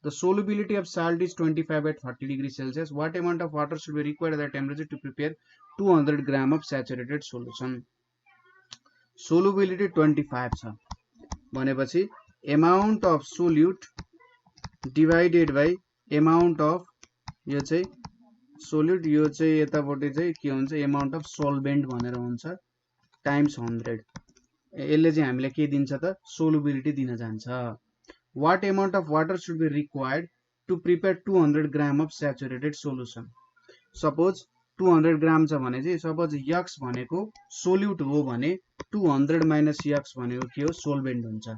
The solubility of salt is 25 at 30 degrees Celsius. What amount of water should be required at that temperature to prepare 200 gram of saturated solution? Solubility 25 छ भनेपछि amount of solute divided by amount of यो चाहिँ solute यो चाहिँ यतापट्टि चाहिँ के हुन्छ amount of solvent भनेर हुन्छ times 100 यसले चाहिँ हामीलाई के दिन्छ त solubility दिन जान्छ What amount of water should be required to prepare 200 gram of saturated solution? Suppose 200 gram छ भने चाहिँ suppose x भनेको solute हो भने 200 minus x भनेको के हो solvent हुन्छ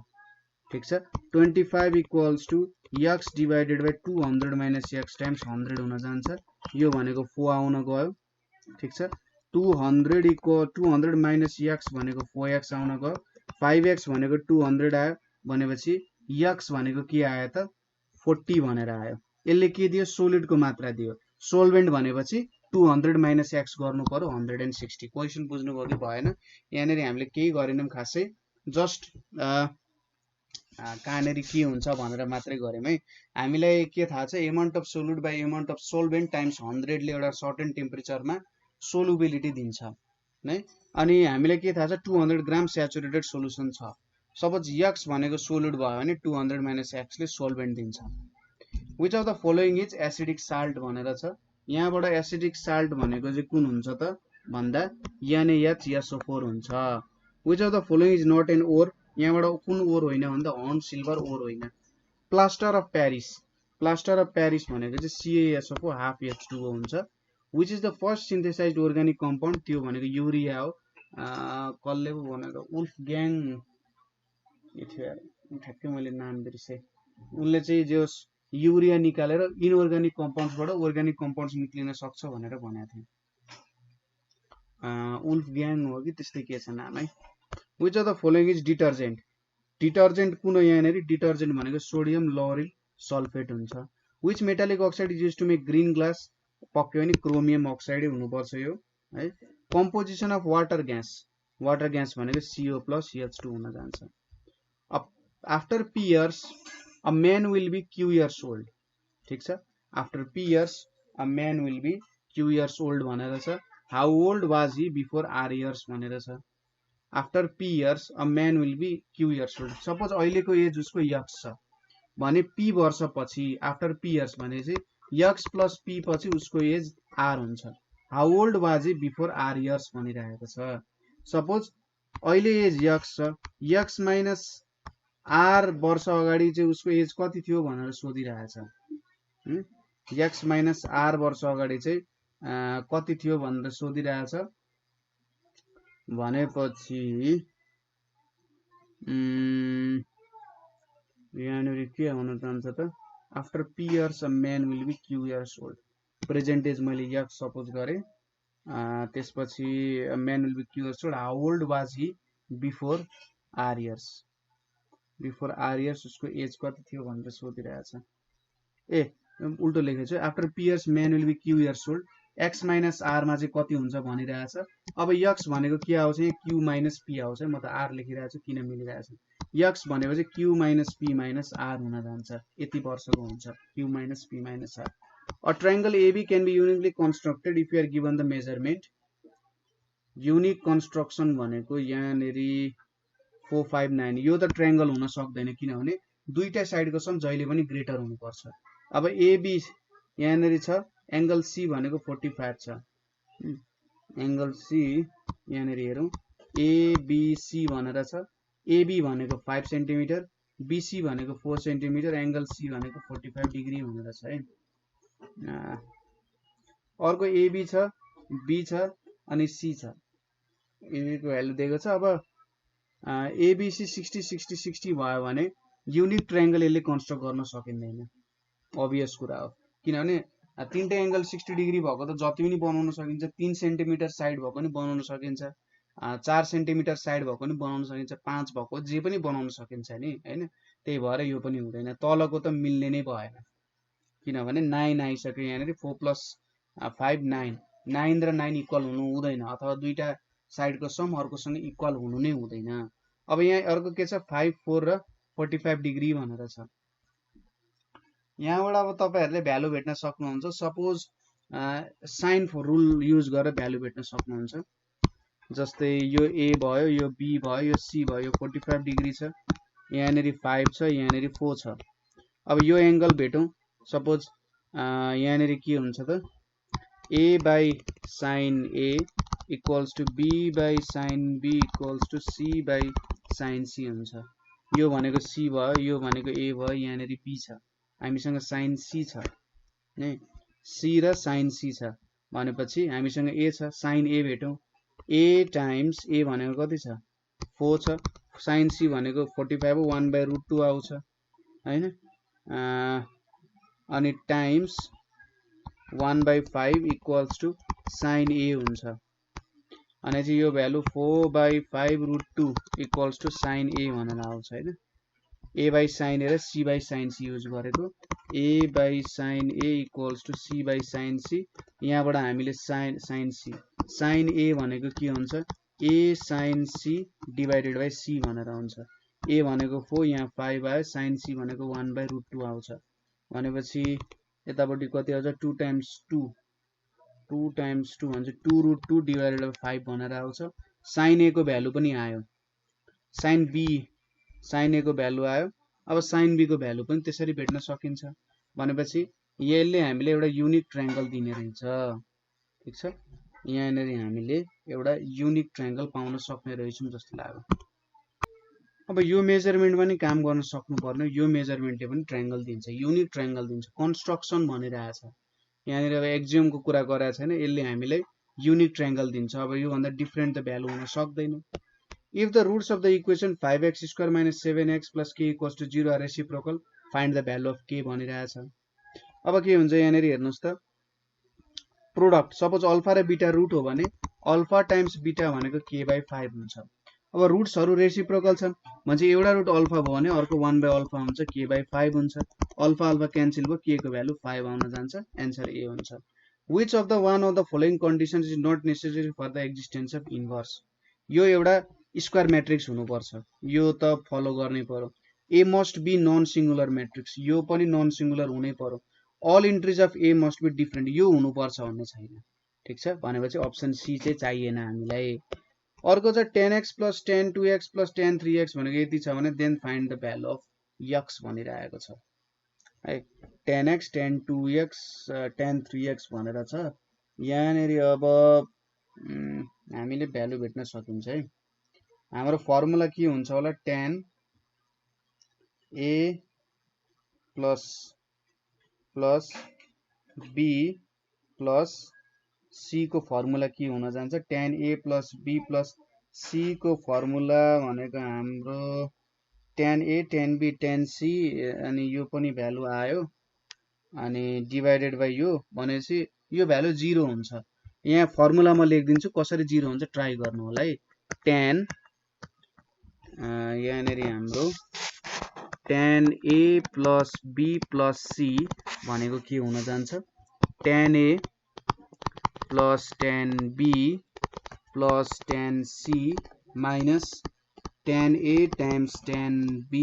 ठीक छ 25 equals to x divided by 200 minus x times 100 हुन जान्छ यो भनेको 4 आउन गयो ठीक छ 200 equal 200 minus x भनेको 4x आउन गयो 5x भनेको 200 आयो भनेपछि x भनेको के आयो त 40 भनेर आयो यसले के दियो सोलिड को मात्रा दियो सोल्भेन्ट भनेपछि 200 माइनस x गर्नु पर्यो 160 क्वेशन बुझ्नु भयो कि भएन यहाँनेरि हामीले केही गरेनौं खासै जस्ट कहाँनेरि के हुन्छ भनेर मात्रै गर्यौं है हामीलाई के थाहा छ amount of solute by amount of solvent times 100 ले एउटा सर्टेन टेम्परेचरमा सोलुबिलिटी दिन्छ है अनि हामीलाई के थाहा छ 200 ग्राम स्याचुरेटेड सोलुसन छ Suppose x भनेको solute भयो भने 200 minus x ले solvent दिन्छ Which of the following is acidic salt भनेर छ यहाँबाट acidic salt भनेको चाहिँ कुन हुन्छ त भन्दा NaHSO4 हुन्छ Which of the following is not an ore यहाँबाट कुन ore होइन भन्दा horn silver ore होइन Plaster of Paris भनेको चाहिँ CaSO4 half H2O हुन्छ Which is the first synthesized organic compound त्यो भनेको युरिया हो कसले भनेको वुल्फग्याङ ठ्याक्कै मैले नाम बिर्से उनले चाहिँ जो युरिया निकालेर इनअर्गानिक कम्पाउन्ड्सबाट अर्गानिक कम्पाउन्ड्स निक्लिन सक्छ भनेर भनेको थियो वुल्फग्याङ हो कि त्यस्तै के छ नाम है Which of the following is detergent detergent कुन हो यहाँनेरि डिटर्जेन्ट भनेको सोडियम लौरिल सल्फेट हुन्छ Which metallic oxide is used to make green glass पक्कै पनि क्रोमियम अक्साइड हुनुपर्छ यो है कम्पोजिसन अफ वाटर ग्यास भनेको CO+H2 हुन जान्छ After p years, a man will be q years old. ठीक छ? After p years, a man will be q years old भनेर छ. How old was he before r years भनेर छ. After p years, a man will be q years old. Suppose अहिलेको as उसको x छ भने p वर्ष पछि after p years भने चाहिँ x plus p पछि उसको एज r हुन्छ. How old was he before r years भनिरहेको छ. Suppose अहिले एज x छ x minus r वर्ष अगाडि चाहिँ उसको एज कति थियो भनेर सोधिरहेछ x minus r वर्ष अगाडि चाहिँ कति थियो भनेर सोधिरहेछ भनेपछि यहाँनिर के हुन जान्छ त after p years a man will be q years old present as मैले x सपोज गरे त्यसपछि a man will be q years old how old was he before r years Before r years उसको as कति थियो भनेर सोधिरहेछ ए उल्टो लेखेको छु after p years man will be q years old x minus r मा चाहिँ कति हुन्छ भनिरहेछ अब x भनेको के आउँछ q minus p आउँछ म त r लेखिरहेको छु किन मिलिरहेछ x भनेपछि q minus p minus r हुन जान्छ यति वर्षको हुन्छ q minus p minus r A triangle AB can be uniquely constructed if you are given the measurement unique construction भनेको यहाँनेरि 459 यो त ट्रायंगल हुन सक्दैन किनभने दुईटा साइडको सम जहिले पनि ग्रेटर हुनुपर्छ अब AB यहाँनेरि छ एंगल C भनेको 45 छ एंगल C यहाँनेरि हेरौं ABC भनेर छ AB भनेको 5 सेन्टिमिटर BC भनेको 4 सेन्टिमिटर एंगल C भनेको 45 डिग्री भनेर छ है अर्को AB छ B छ अनि C छ AB को भ्यालु दिएको छ अब ABC 60 60 60 भयो भने युनिक ट्रायंगल यसले कन्स्ट्रक्ट गर्न सकिँदैन obvious कुरा हो किनभने तीनटा एंगल 60 डिग्री भएको त जति पनि बनाउन सकिन्छ 3 सेन्टिमिटर साइड भएको पनि बनाउन सकिन्छ 4 सेन्टिमिटर साइड भएको पनि बनाउन सकिन्छ 5 भएको जे पनि बनाउन सकिन्छ नि हैन त्यही भएर यो पनि हुँदैन तलको त मिल्ने नै भएन किनभने 9 आइसक्यो यहाँनेरि 4 + 5 9 9 र 9 इक्वल हुनु हुँदैन अथवा दुईटा साइडको सम अर्कोसँग इक्वल हुनु नै हुँदैन। अब यहाँ अर्को के छ 5 4 र 45 डिग्री भनेर छ। यहाँबाट अब तपाईहरुले भ्यालु भेट्न सक्नुहुन्छ। सपोज साइन रुल युज गरेर भ्यालु भेट्न सक्नुहुन्छ। जस्तै यो A भयो, यो B भयो, यो C भयो, यो 45 डिग्री छ, यहाँनेरि 5 छ, यहाँनेरि 4 छ। अब यो एंगल भेटौं। सपोज यहाँनेरि के हुन्छ त A by sin A equals to B by sin B equals to C by sin C हुन्छ। यो भनेको C भयो, यो भनेको A भयो, यहाँनेरि B छ, हामीसँग sin C छ नै, C र sin C छ भनेपछि हामीसँग A छ, sin A भेटौं। A times A भनेको कति छ 4 छ, sin C भनेको 45 हो, 1/√2 आउँछ हैन, अनि times 1/5 equals to sin A हुन्छ। अनि चाहिँ यो value 4/5√2 equals to sin A भनेर आउँछ हैन। A by sin A र C by sin C use गरेको, A by sin A equals to C by sin C। यहाँबाट हामीले sin C sin A भनेको के हुन्छ A sin C divided by C भनेर हुन्छ। A भनेको 4, यहाँ 5 आयो, sin C भनेको 1/√2 आउँछ भनेपछि यतापट्टि कति आउँछ 2 times 2 भन्छ 2√2 डिभाइडेड बाइ 5 भनेर आउँछ। sin A को भ्यालु पनि आयो, sin A को भ्यालु आयो। अब sin B को भ्यालु पनि त्यसरी भेट्न सकिन्छ भनेपछि यसले हामीले एउटा युनिक ट्रायंगल दिने रहेछ। ठीक छ, यहाँनेरि हामीले एउटा युनिक ट्रायंगल पाउन सक्ने रहेछौं जस्तो लाग्यो। अब यो मेजरमेन्ट पनि काम गर्न सक्नु पर्ने, यो मेजरमेन्टले पनि ट्रायंगल दिन्छ, युनिक ट्रायंगल दिन्छ, कन्स्ट्रक्सन भनिरहेछ। यहाँनेरि अब एक्जियम को कुरा गरेको छैन, यसले हामीलाई युनिक ट्रायंगल दिन्छ। अब यो भन्दा डिफरेन्ट त भ्यालु हुन सक्दैन। If the roots of the equation 5x square minus 7x plus k equals to 0 are reciprocal, find the value of k भनिरहेछ। अब के हुन्छ यहाँनेरि हेर्नुस् त, प्रोडक्ट सपोज अल्फा र बीटा रुट हो भने अल्फा टाइम्स बीटा भनेको k/5 हुन्छ। अब रुट्सहरु रेसिप्रोकल छन् भने एउटा रुट अल्फा भयो भने अर्को 1/अल्फा हुन्छ, k/5 हुन्छ। अल्फा अल्फा क्यान्सल भयो, k को भ्यालु 5 आउन जान्छ, आन्सर A हुन्छ। Which of the one of the following conditions is not necessary for the existence of inverse? यो एउटा स्क्वायर मैट्रिक्स हुनु पर्छ, यो त फलो गर्नै पर्यो। A must be non singular matrix, यो पनि नन सिंगुलर हुनै पर्यो। All entries of A must be different, यो हुनु पर्छ भन्ने छैन। ठीक छ, भनेपछि अप्सन सी चाहिँ चाहिएन हामीलाई। अर्को चाहिँ 10x plus 10 2x plus 10 3x भनेको यति छ भने then find the value of x भनिरहेको छ है। 10x 10 2x 10 3x भनेर छ। यहाँनेरि अब हामीले भ्यालु भेट्न सकिन्छ है। हाम्रो फर्मुला के हुन्छ होला, tan A plus B plus C को फर्मुला के हुन जान्छ, tan A plus B plus C को फर्मुला भनेको हाम्रो tan A tan B tan C, अनि यो पनि भ्यालु आयो अनि डिभाइडेड बाइ यो भनेपछि यो भ्यालु 0 हुन्छ। यहाँ फर्मुला म लेख्दिन्छु, कसरी 0 हुन्छ ट्राई गर्नु होला है। tan यहाँनेरि हाम्रो tan A plus B plus C भनेको के हुन जान्छ, tan A plus tan B plus tan C minus tan A times tan B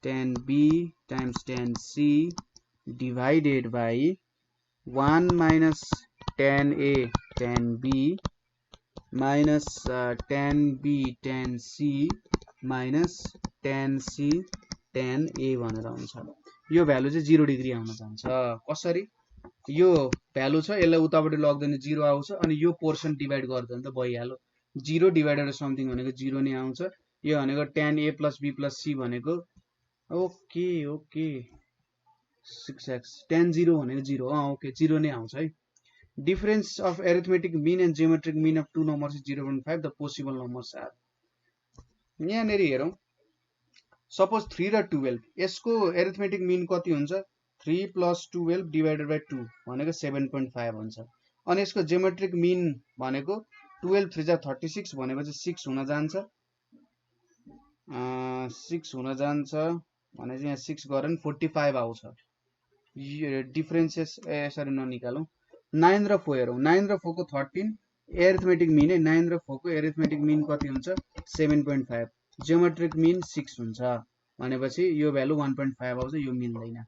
times tan C divided by 1 minus tan A tan B minus tan B tan C minus tan C tan A भनेर हुन्छ। यो value चाहिँ 0 degree आउन जान्छ। कसरी, यो value छ यसलाई उताबाट लग्दैन 0 आउँछ, अनि यो पोर्सन डिभाइड गर्दैन त भइहाल्यो। 0 डिभाइडेड बाइ समथिङ भनेको 0 नै आउँछ। यो भनेको tan A plus B plus C भनेको ओके 6x, tan 0 भनेको 0 ओके 0 नै आउँछ है। Difference of arithmetic mean and geometric mean of two numbers is 0.5, the possible numbers are. यहाँनेरि हेरौं, सपोज 3 र 12, यसको एरिथमेटिक मीन कति हुन्छ 3 plus 12 डिभाइडेड बाइ 2 भनेको 7.5 हुन्छ। अनि यसको जियोमेट्रिक मीन भनेको 12 3 जा 36 भनेपछि 6 हुन जान्छ, 6 हुन जान्छ भनेपछि यहाँ 6 गरेर 45 आउँछ। डिफरेन्सेस यसरी ननिकालौं, 9 र 4 हेरौँ 9 र 4 को 13 एरिथमेटिक मिन है 9 र 4 को एरिथमेटिक मिन कति हुन्छ 7.5 जियोमेट्रिक मिन 6 हुन्छ भनेपछि यो भ्यालु 1.5 आउँछ यो मिल्दैन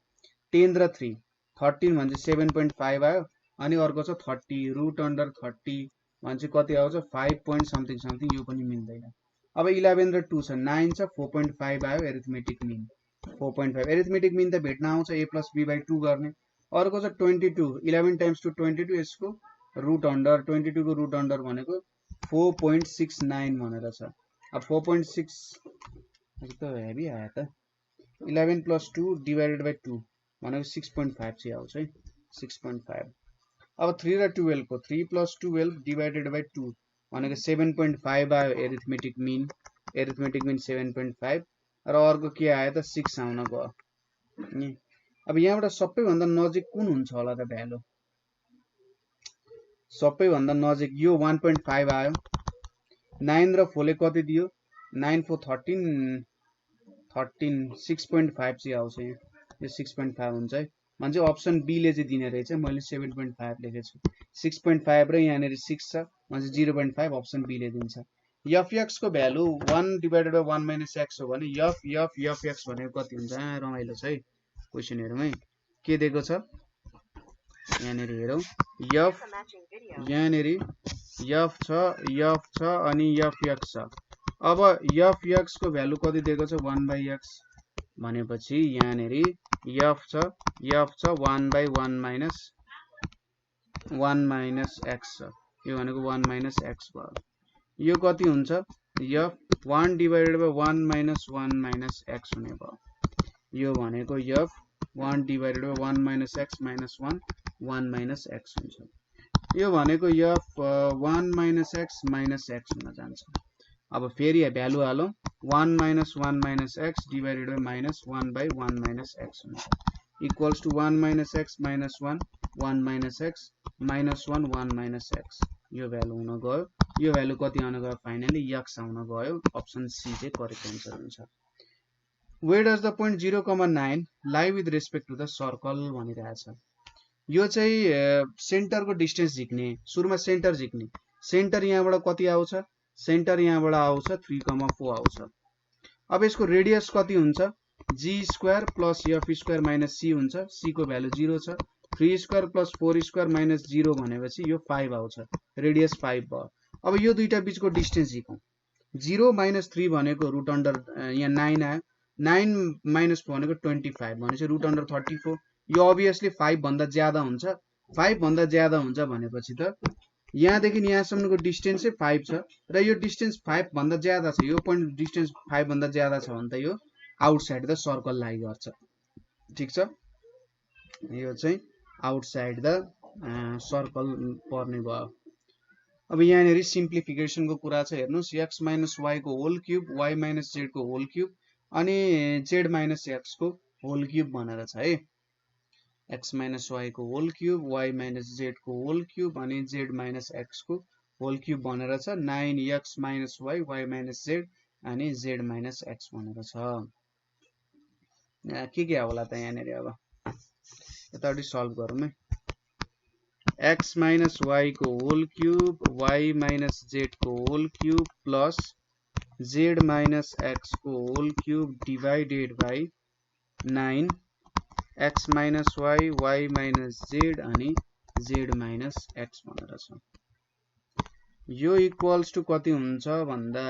10 र 3 13 भने 7.5 आयो अनि अर्को छ 30 रुट अन्डर 30 भने कति आउँछ 5 point something something यो पनि मिल्दैन अब 11 र 2 छ 9 छ 4.5 आयो एरिथमेटिक मिन 4.5 एरिथमेटिक मिन त भेट्न आउँछ a + b/2 गर्ने अर्को छ 22 11 टाइम्स 2 22 यसको रुट अन्डर 22 को रुट अन्डर भनेको 4.69 भनेर छ अब 4.6 त हेभी आयो त 11 + 2 डिवाइडेड बाइ 2 भनेको 6.5 चाहिँ आउँछ है 6.5 अब 3 र 12 को 3 + 12 डिवाइडेड बाइ 2 भनेको 7.5 आयो एरिथमेटिक मिन 7.5 र अर्को के आयो त 6 आउन गयो अब यहाँबाट सबैभन्दा नजिक कुन हुन्छ होला त भ्यालु सबैभन्दा नजिक यो 1.5 आयो 9 र 4 ले कति दियो 9 4 13 6.5 चाहिँ आउँछ यो 6.5 हुन्छ है भने चाहिँ अप्सन बी ले चाहिँ दिने रहेछ मैले 7.5 लेखेछु 6.5 र यहाँनेरि 6 छ भने 0.5 अप्सन बी ले दिन्छ fx को भ्यालु 1 डिवाइडेड बाइ 1 - x हो भने fx भनेको कति हुन्छ रमाइलो छ है क्वेशन हेरौँ है के दिएको छ यहाँनेरि हेरौँ यहाँनेरि f छ अनि fx छ अब fx को भ्यालु कति दिएको छ 1/x भनेपछि यहाँनेरि f छ 1/1 - 1 - x छ यो भनेको 1 - x भयो यो कति हुन्छ f 1 डिवाइडेड बाइ 1 - 1 - x हुने भयो यो भनेको f 1 divided by 1 - x - 1 1 - x हुन्छ यो भनेको f 1 - x - x हुन जान्छ अब फेरि भ्यालु हालौं 1 - 1 - x डिवाइडेड बाइ -1/1 - x हुन्छ equals to 1 - x - 1 1 - x -1 1 - x यो भ्यालु हुन गयो यो भ्यालु कति आउन गयो फाइनली x आउन गयो अप्सन सी चाहिँ करेक्ट आन्सर हुन्छ Where does the point 0,9 lie with respect to the circle भनिरहेछ यो चाहिँ सेन्टरको डिस्टेन्स झिक्ने सुरुमा सेन्टर झिक्ने सेन्टर यहाँबाट कति आउँछ सेन्टर यहाँबाट आउँछ 3,4 आउँछ अब यसको रेडियस कति हुन्छ g² + f² - c हुन्छ c को भ्यालु 0 छ 3² + 4² - 0 भनेपछि यो 5 आउँछ रेडियस 5 भयो अब यो दुईटा बीचको डिस्टेन्स झिकौं 0 - 3 भनेको रुट अन्डर यहाँ 9 आयो 9 - भनेको 25 भनेपछि रुट अन्डर 34 यो obviously 5 भन्दा ज्यादा हुन्छ 5 भन्दा ज्यादा हुन्छ भनेपछि त यहाँदेखि यहाँसम्मको डिस्टेन्स चाहिँ 5 छ र यो डिस्टेन्स 5 भन्दा ज्यादा छ यो पोइन्ट डिस्टेन्स 5 भन्दा ज्यादा छ भने त यो आउटसाइड द सर्कल लाई गर्छ ठीक छ यो चाहिँ आउटसाइड द सर्कल पर्ने भयो अब यहाँनेरि सिम्प्लिफिकेसन को कुरा छ हेर्नुस् x - y को होल क्यूब y - z को होल क्यूब अनि z - x को होल क्यूब भनेर छ है x - y को होल क्यूब y - z को होल क्यूब अनि z - x को होल क्यूब भनेर छ 9x - y y - z अनि z - x भनेर छ के होला त यहाँनेरि अब यताउति सल्भ गरौँ है x - y को होल क्यूब y - z को whole cube plus z - x को whole cube divided by 9 x - y y - z अनि z - x भनेर छ यो इक्वल्स टु कति हुन्छ भन्दा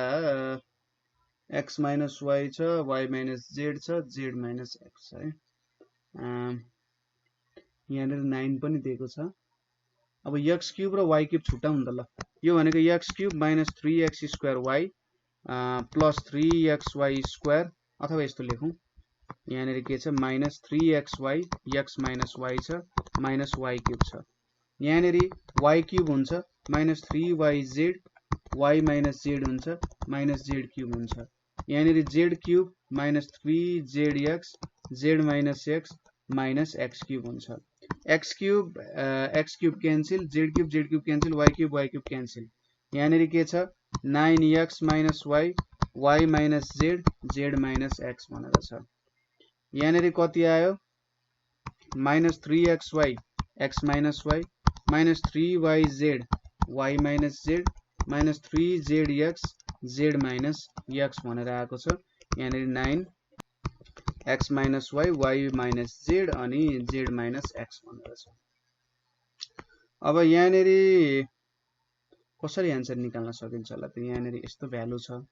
x - y छ y - z छ z - x छ है यहाँनेर 9 पनि दिएको छ अब x³ र y³ छुटाउँ त ल यो भनेको x³ - 3x² y plus 3xy² अथवा यस्तो लेखौं यहाँनेर के छ -3xy x - y छ -y³ छ यहाँनेर y³ हुन्छ -3yz y - z हुन्छ -z³ हुन्छ यहाँनेर z³ -3zx z - x -x³ हुन्छ x³ cancel z³ cancel y³ cancel यहाँनेर के छ 9x - y y - z z - x भनेर छ यहाँनेर कति आयो -3xy x - y minus 3yz y minus z minus 3zx z minus x भनेर आएको छ। यहाँनिर 9x minus y y minus z अनि z minus x भनेर छ। अब यहाँनिर कसरी आन्सर निकाल्न सकिन्छ होला त? यहाँनिर यस्तो भ्यालु छ,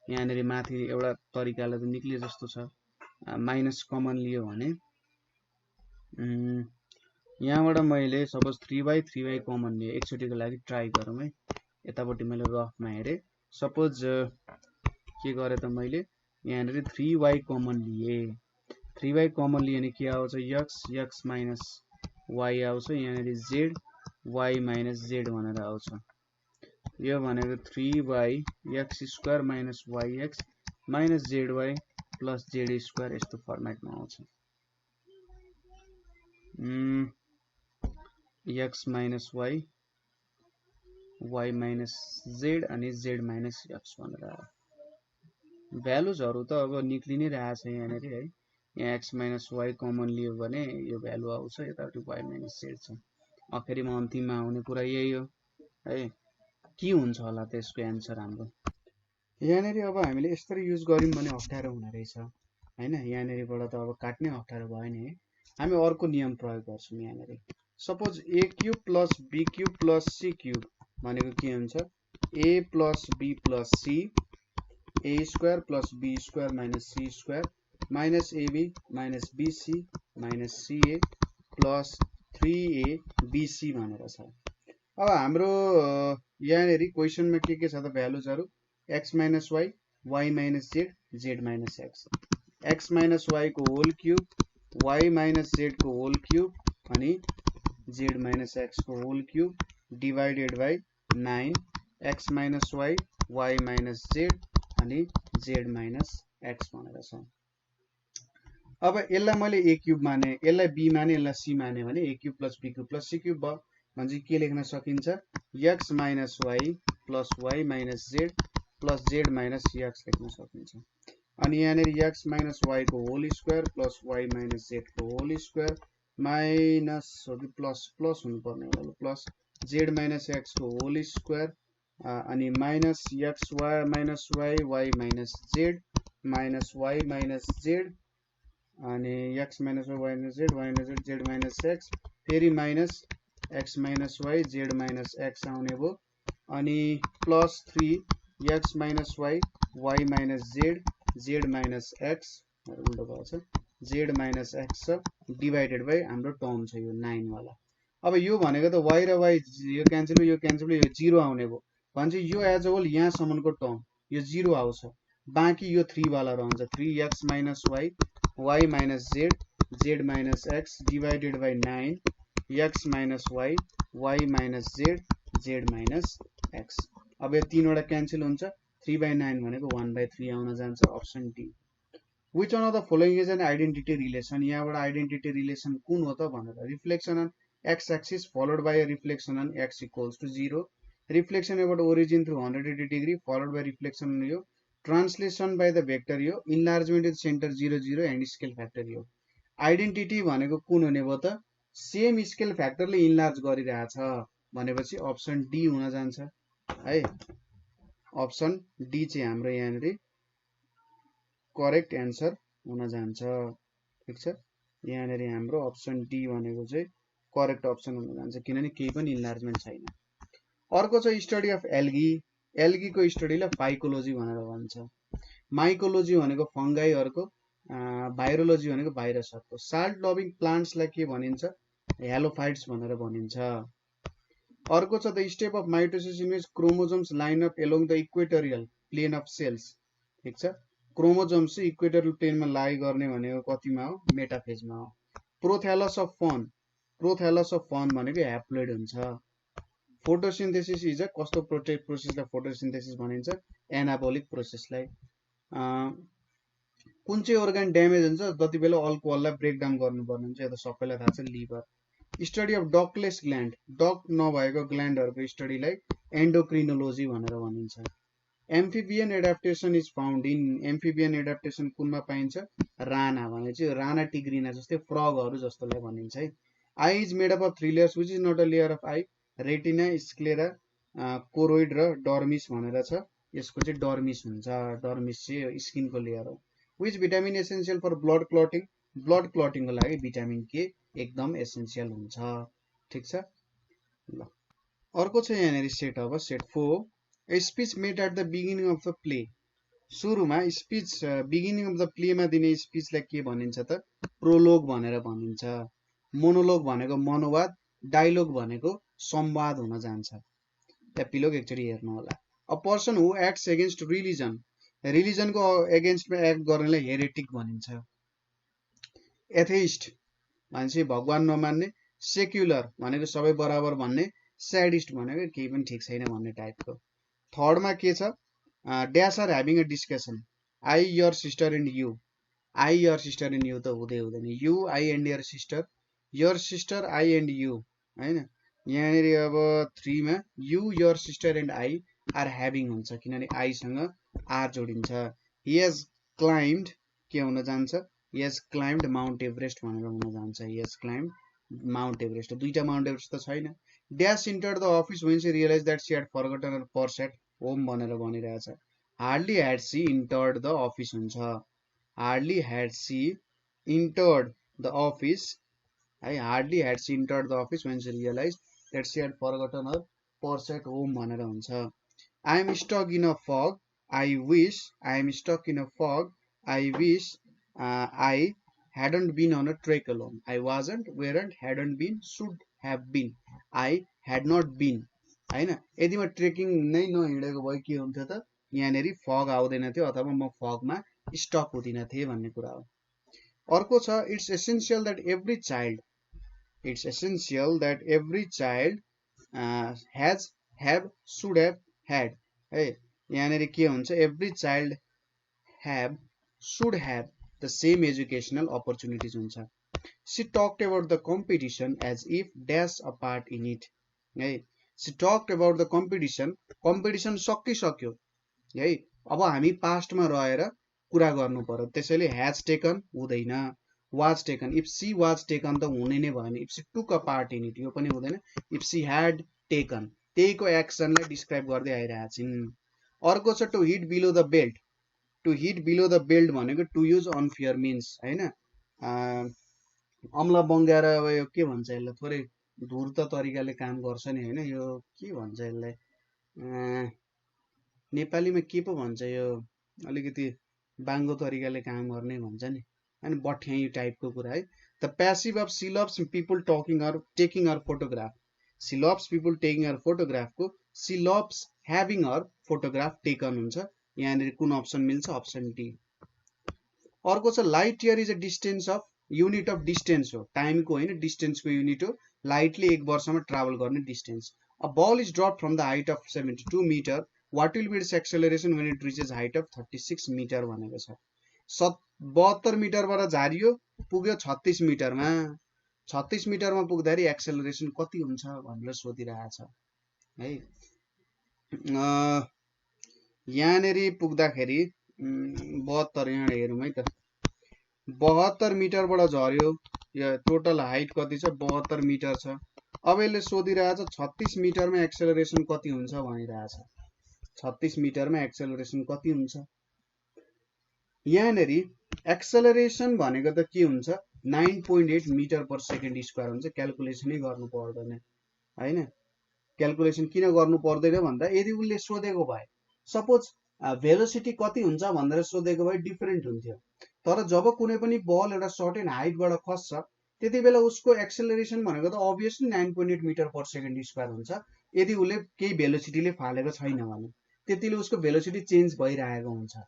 यहाँनिर माथि एउटा तरिकाले त निक्ले जस्तो छ। माइनस कमन लियो भने यहाँबाट मैले सपोज 3y कमन लिए, एकचोटिको लागि ट्राई गरौँ है। यतापट्टि मैले रफमा हेरेँ, सपोज के गरे त मैले यहाँनिर 3y कमन लिए, 3y कमन लिए भने के आउँछ x माइनस y आउँछ, यहाँनिर z y माइनस z भनेर आउँछ। यो भनेको 3y x square minus yx minus zy plus z square यस्तो फर्मेटमा आउँछ। x minus y y minus z अनि z माइनस x भनेर आयो। भ्यालुजहरु त अब निक्लि नै रहेछ यहाँनिर है। यहाँ x माइनस y कमन लियो भने यो भ्यालु आउँछ, यतापट्टि y माइनस z छ। आखिरमा अन्तिममा आउने कुरा यही हो है। के हुन्छ होला त यसको एन्सर हाम्रो? यहाँनिर अब हामीले यसरी युज गर्यौं भने अप्ठ्यारो हुने रहेछ हैन। यहाँनिरबाट त अब काट्नै अप्ठ्यारो भयो नि है। हामी अर्को नियम प्रयोग गर्छौं। यहाँनिर suppose a cube plus b cube plus c cube भनेको के हुन्छ? a plus b plus c a square plus b square minus c square minus ab minus bc minus ca plus 3a bc भनेर छ। अब हाम्रो यहाँनिर क्वेशनमा के छ त भ्यालुजहरु? x minus y y minus z z minus x x minus y को whole cube y minus z को होल क्यूब अनि z माइनस x को whole cube divided by 9 x minus y y minus z अनि z minus x भनेर छ। अब यसलाई मैले a क्यूब माने, यसलाई b माने, यसलाई c माने भने a cube plus b cube plus c cube भयो भने के लेख्न सकिन्छ? x minus y plus y minus z plus z minus x लेख्न सकिन्छ। अनि यहाँनिर x माइनस y को whole square plus y minus z को होल स्क्वायर माइनस हो कि प्लस प्लस हुनुपर्ने होला, प्लस z माइनस x को होल स्क्वायर अनि minus x y minus y y minus z minus y minus z अनि x minus y minus z y minus z minus x फेरि minus x minus y z minus x आउने भयो अनि plus 3 x minus y y minus z z minus x उल्टो भएको छ z minus x छ divided by हाम्रो term छ यो 9 वाला। अब यो भनेको त y र y यो क्यान्सल भयो, यो क्यान्सल भयो, यो 0 आउने भयो भने यो एज अ होल यहाँसम्मको टर्म यो 0 आउँछ, बाँकी यो 3 वाला रहन्छ 3x minus y y minus z z minus x divided by 9 x minus y y minus z z minus x। अब यो तीनवटा क्यान्सल हुन्छ, 3/9 भनेको 1/3 आउन जान्छ, option D. Which one of the following is an identity relation? यहाँबाट identity relation कुन हो त भनेर, reflection on x axis followed by a reflection on x equals to 0, reflection about origin through 180 degree followed by reflection on यो, translation by the vector यो, enlargement with center 0 0 and scale factor यो। Identity भनेको कुन हुने भयो त? Same scale फ्याक्टरले enlarge गरिरहेछ भनेपछि अप्सन डी हुन जान्छ है। अप्सन डी चाहिँ हाम्रो यहाँनिर करेक्ट एन्सर हुन जान्छ। ठीक छ, यहाँनिर हाम्रो अप्सन डी भनेको चाहिँ करेक्ट अप्सन हुन जान्छ किनभने केही पनि इन्लार्जमेन्ट छैन। अर्को छ स्टडी अफ एल्गी। एल्गीको स्टडीलाई फाइकोलोजी भनेर भन्छ। माइकोलोजी भनेको फंगाईहरुको, भाइरोलोजी भनेको भाइरसहरुको। साल्ट लभिङ प्लान्ट्सलाई के भनिन्छ? हेलोफाइट्स भनेर भनिन्छ। अर्को छ the step of mitosis in which chromosomes line up along the equatorial plane of cells. ठीक छ, क्रोमोसोम्स चाहिँ इक्वेटोरियल प्लेनमा लाइ गर्ने भनेको कतिमा हो? मेटाफेजमा हो। प्रोथ्यालस अफ फन, प्रोथ्यालस अफ फन भनेको ह्याप्लोइड हुन्छ। फोटोसिन्थेसिस इज अ कस्तो प्रोसेसलाई फोटोसिन्थेसिस भनिन्छ? एनाबोलिक प्रोसेसलाई। कुन चाहिँ अर्गन ड्यामेज हुन्छ जति बेला अल्कोहललाई ब्रेक डाउन गर्नुपर्ने हुन्छ? यो त सबैलाई थाहा छ, liver. Study of ductless gland, duct नभएको ग्ल्यान्डहरुको स्टडीलाई एन्डोक्रिनोलोजी भनेर भनिन्छ। Amphibian adaptation is found in, amphibian adaptation कुनमा पाइन्छ? राना भनेपछि राना टिग्रिना जस्तै फ्रगहरु जस्तोलाई भनिन्छ है। Eye is made up of 3 layers which is not a layer of eye retina sclera choroid र डर्मिस भनेर छ यसको चाहिँ डर्मिस हुन्छ डर्मिस चाहिँ स्किनको लेयर हो which vitamin essential for blood क्लटिङको लागि भिटामिन के एकदम एसेन्सियल हुन्छ ठीक छ ल अर्को चाहिँ यहाँनिर सेट अब set 4 a speech made at the beginning of the play सुरुमा स्पिच बिगिनिङ अफ द प्लेमा दिने स्पिचलाई के भनिन्छ त प्रोलोग भनेर भनिन्छ मोनोलोग भनेको मनोवाद डायलोग भनेको संवाद हुन जान्छ एपिलोग एकचोटि हेर्नु होला a person who acts against रिलिजनको एगेन्स्टमा एक्ट गर्नेलाई हेरेटिक भनिन्छ एथेइस्ट मान्छे भगवान नमान्ने सेक्युलर भनेको सबै बराबर भन्ने स्याडिस्ट भनेको केही पनि ठिक छैन भन्ने टाइपको थर्डमा के छ dash are having a discussion I your sister and you I your sister and you त हुँदैन you I and your sister I and you हैन यहाँनिर अब 3 मा you your sister and I are having हुन्छ किनभने आई सँग are जोडिन्छ ही हेज क्लाइम्ड के हुन जान्छ he has climbed Mount Everest भनेर हुन जान्छ he has climbed Mount Everest दुईटा माउन्ट एभरेस्ट त छैन dash enter the office when she realise that she had forgotten her purse at home भनेर भनिरहेछ hardly had she entered the office हुन्छ hardly had she entered the office है hardly had she entered the office when she realise that she had forgotten her purse at home भनेर हुन्छ I am stuck in a fog I am stuck in a fog I wish I hadn't been on a trek alone. I wasn't, weren't, hadn't been, should have been. I had not been. हैन यदि म trekking नै नहिँडेको भए के हुन्थ्यो त यहाँनेरि फग आउँदैन थियो अथवा म फगमा स्टक हुँदिन थिए भन्ने कुरा हो अर्को छ it's essential that every child has have should have had है यहाँनेरि के हुन्छ every child have should have the same educational opportunities huncha she talked about the competition as if dash a part in it है she talked about the competition सकिसक्यो है अब हामी past मा रहेर कुरा गर्नु पर्यो त्यसैले has taken हुँदैन was taken if she was taken त हुने नै भएन if she took a part in it यो पनि हुँदैन if she had taken त्यहीको एक्सनलाई डिस्क्राइब गर्दै आइरहेछिन् अर्को छ to hit below the belt to hit below the belt भनेको to use unfair means हैन अम्ला बङ्गाएर अब यो के भन्छ यसलाई थोरै धूर्त तरिकाले काम गर्छ नि हैन यो के भन्छ यसलाई नेपालीमा के पो भन्छ यो अलिकति बाङ्गो तरिकाले काम गर्ने भन्छ नि अनि बठ्याई टाइपको कुरा है the passive of she loves people taking her photograph she loves people taking her फोटोग्राफको she loves having her photograph taken हुन्छ यहाँनिर कुन अप्सन मिल्छ अप्सन डी अर्को छ light year is a distance of unit of distance हो टाइमको हैन डिस्टेन्सको युनिट हो लाइटले एक वर्षमा ट्राभल गर्ने distance a ball is drop from the height of 72 metre what will be its acceleration when it reaches height of 36 metre भनेको छ 72 मिटरबाट झारियो पुग्यो 36 मिटरमा 36 मिटरमा पुग्दाखेरि एक्सेलरेसन कति हुन्छ भनेर सोधिरहेछ है यहाँनेरि पुग्दाखेरि 72 यहाँ हेरौँ है त 72 मिटरबाट झर्यो यो टोटल हाइट कति छ 72 मिटर छ अब यसले सोधिरहेछ 36 मिटरमा एक्सेलरेसन कति हुन्छ भनिरहेछ 36 मिटरमा एक्सेलरेसन कति हुन्छ यहाँनेरि एक्सेलरेसन भनेको त के हुन्छ 9.8 मिटर पर सेकेन्ड स्क्वायर हुन्छ क्याल्कुलेसनै गर्नु पर्दैन हैन क्याल्कुलेसन किन गर्नु पर्दैन भन्दा यदि उले सोधेको भए सपोज भेलोसिटी कति हुन्छ भनेर सोधेको भए डिफरेन्ट हुन्थ्यो तर जब कुनै पनि बल एउटा सर्टेन हाइटबाट खस्छ त्यतिबेला उसको एक्सेलरेसन भनेको त obviously 9.8 metre per second square हुन्छ यदि उले केही भेलोसिटीले फालेको छैन भने त्यतिले उसको भेलोसिटी चेन्ज भइरहेको हुन्छ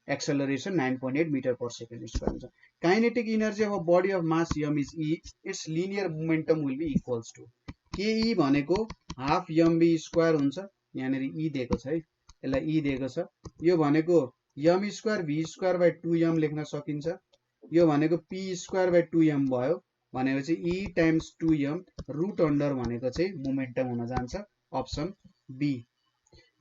acceleration 9.8 metre per second square हुन्छ kinetic energy of a body of mass m is e its linear momentum will be equals to के e भनेको हाफ mv स्क्वायर हुन्छ यहाँनेरि e दिएको छ है यसलाई e दिएको छ यो भनेको m square v square by 2m लेख्न सकिन्छ यो भनेको p स्क्वायर बाइ 2m भयो भनेपछि e times 2m root under भनेको चाहिँ मोमेन्टम हुन जान्छ option b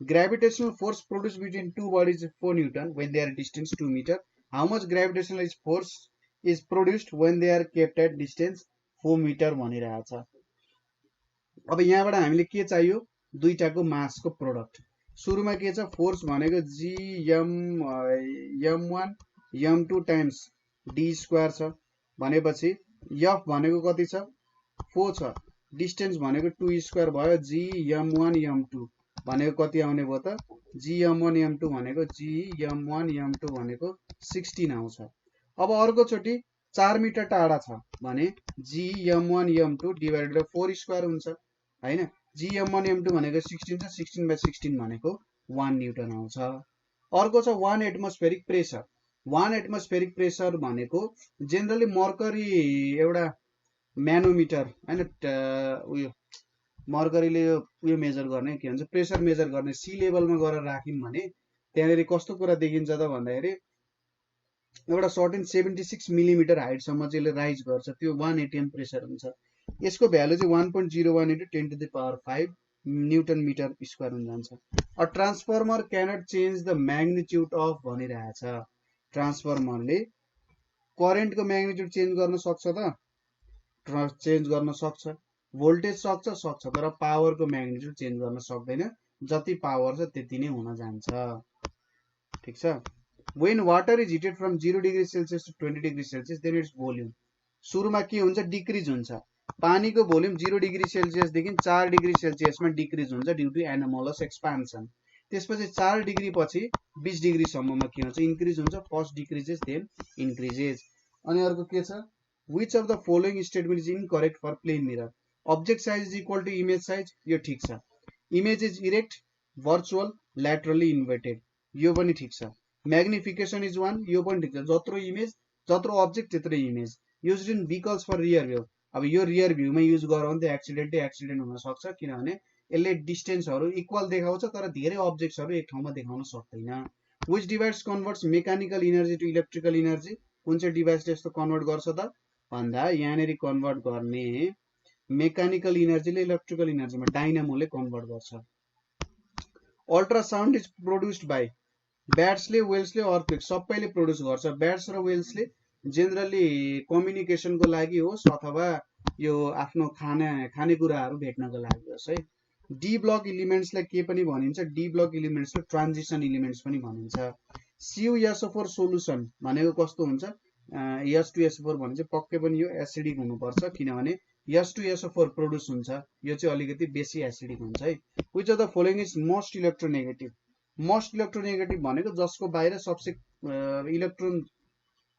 gravitational force produced between two bodies is 4 Newton when they are distance 2 meter how much gravitational force is produced when they are kept at distance metre भनिरहेछ। अब यहाँबाट हामीले के चाहियो दुईटाको मासको प्रोडक्ट। सुरुमा के छ फोर्स भनेको m1 m2 times d square छ भनेपछि f भनेको कति छ 4 छ। डिस्टेन्स भनेको 2 स्क्वायर भयो m1 m2 भनेको कति आउने भयो त m1 m2 भनेको 16 आउँछ। अब अर्को चोटी 4 मिटर टाढा छ भने m1 m2 divided by 4 square हुन्छ हैन। m1 m2 भनेको 16 छ 16/16 भनेको 1 न्यूटन आउँछ। अर्को छ 1 एटमोस्फेरिक प्रेसर। 1 एटमोस्फेरिक प्रेसर भनेको जेनरली मर्करी एउटा म्यानोमिटर हैन उयो मर्करीले उयो मेजर गर्ने के भन्छ प्रेसर मेजर गर्ने सी लेभलमा गएर राख्यौं भने त्यहाँनेरि कस्तो कुरा देखिन्छ त भन्दाखेरि एउटा सर्टेन 76 मिलिमिटर हाइट सम्म चाहिँ राइज गर्छ त्यो 1 एटीएम प्रेसर हुन्छ। यसको भ्यालु चाहिँ 1.01 × 10⁵ न्यूटन मिटर स्क्वायर हुन जान्छ। A transformer cannot change the magnitude of भनिरहेछ। ट्रान्सफर्मरले करेन्टको म्याग्निट्युड चेन्ज गर्न सक्छ त चेन्ज गर्न सक्छ, भोल्टेज सक्छ तर पावरको म्याग्निट्युड चेन्ज गर्न सक्दैन। जति पावर छ त्यति नै हुन जान्छ। ठीक छ। When water is heated from 0 degree Celsius to 20 degree Celsius then its volume सुरुमा के हुन्छ डिक्रिज हुन्छ। पानीको भोल्युम 0 डिग्री सेल्सियस देखि 4 डिग्री सेल्सियसमा डिक्रिज हुन्छ ड्यू टु एनोमलस एक्सपान्सन। त्यसपछि 4 डिग्री पछि 20 डिग्री सम्ममा के हुन्छ इन्क्रिज हुन्छ। First decreases then increases. अनि अर्को के छ which of the following statement is incorrect for plane mirror? Object size is equal to image size यो ठीक छ। Image is erect, virtual, laterally inverted यो पनि ठीक छ। Magnification is 1 यो पनि ठीक छ। जत्रो इमेज जत्रो अब्जेक्ट त्यत्रै image. Used in vehicles for rear view अब यो रियर भ्यूमा युज गरौँ भने एक्सिडेन्ट हुन सक्छ किनभने यसले डिस्टेन्सहरु इक्वल देखाउँछ तर धेरै अब्जेक्ट्सहरु एक ठाउँमा देखाउन सक्दैन। Which device converts mechanical energy to electrical energy कुन चाहिँ डिभाइसले यस्तो कन्भर्ट गर्छ त भन्दा यहाँनेरि कन्भर्ट गर्ने मेकानिकल इनर्जीले इलेक्ट्रिकल इनर्जीमा डाइनामोले कन्भर्ट गर्छ। अल्ट्रासाउन्ड इज प्रोड्युस्ड बाइ ब्याट्सले वेल्सले अर्थक्वेक सबैले प्रोड्युस गर्छ। ब्याट्स र वेल्सले जेनरली कम्युनिकेसनको लागि होस् अथवा यो आफ्नो खानेकुराहरू भेट्नको लागि होस् है। डी ब्लक एलिमेन्ट्सलाई के पनि भनिन्छ डी ब्लक एलिमेन्ट्सले ट्रान्जिसन एलिमेन्ट्स पनि भनिन्छ। CuSO4 सोलुसन भनेको कस्तो हुन्छ H2SO4 भने चाहिँ पक्कै पनि यो एसिडिक हुनुपर्छ किनभने H2SO4 प्रोड्युस हुन्छ यो चाहिँ अलिकति बेसी एसिडिक हुन्छ है। Which of the following is most electronegative? Most electronegative भनेको जसको बाहिर सबसे इलेक्ट्रोन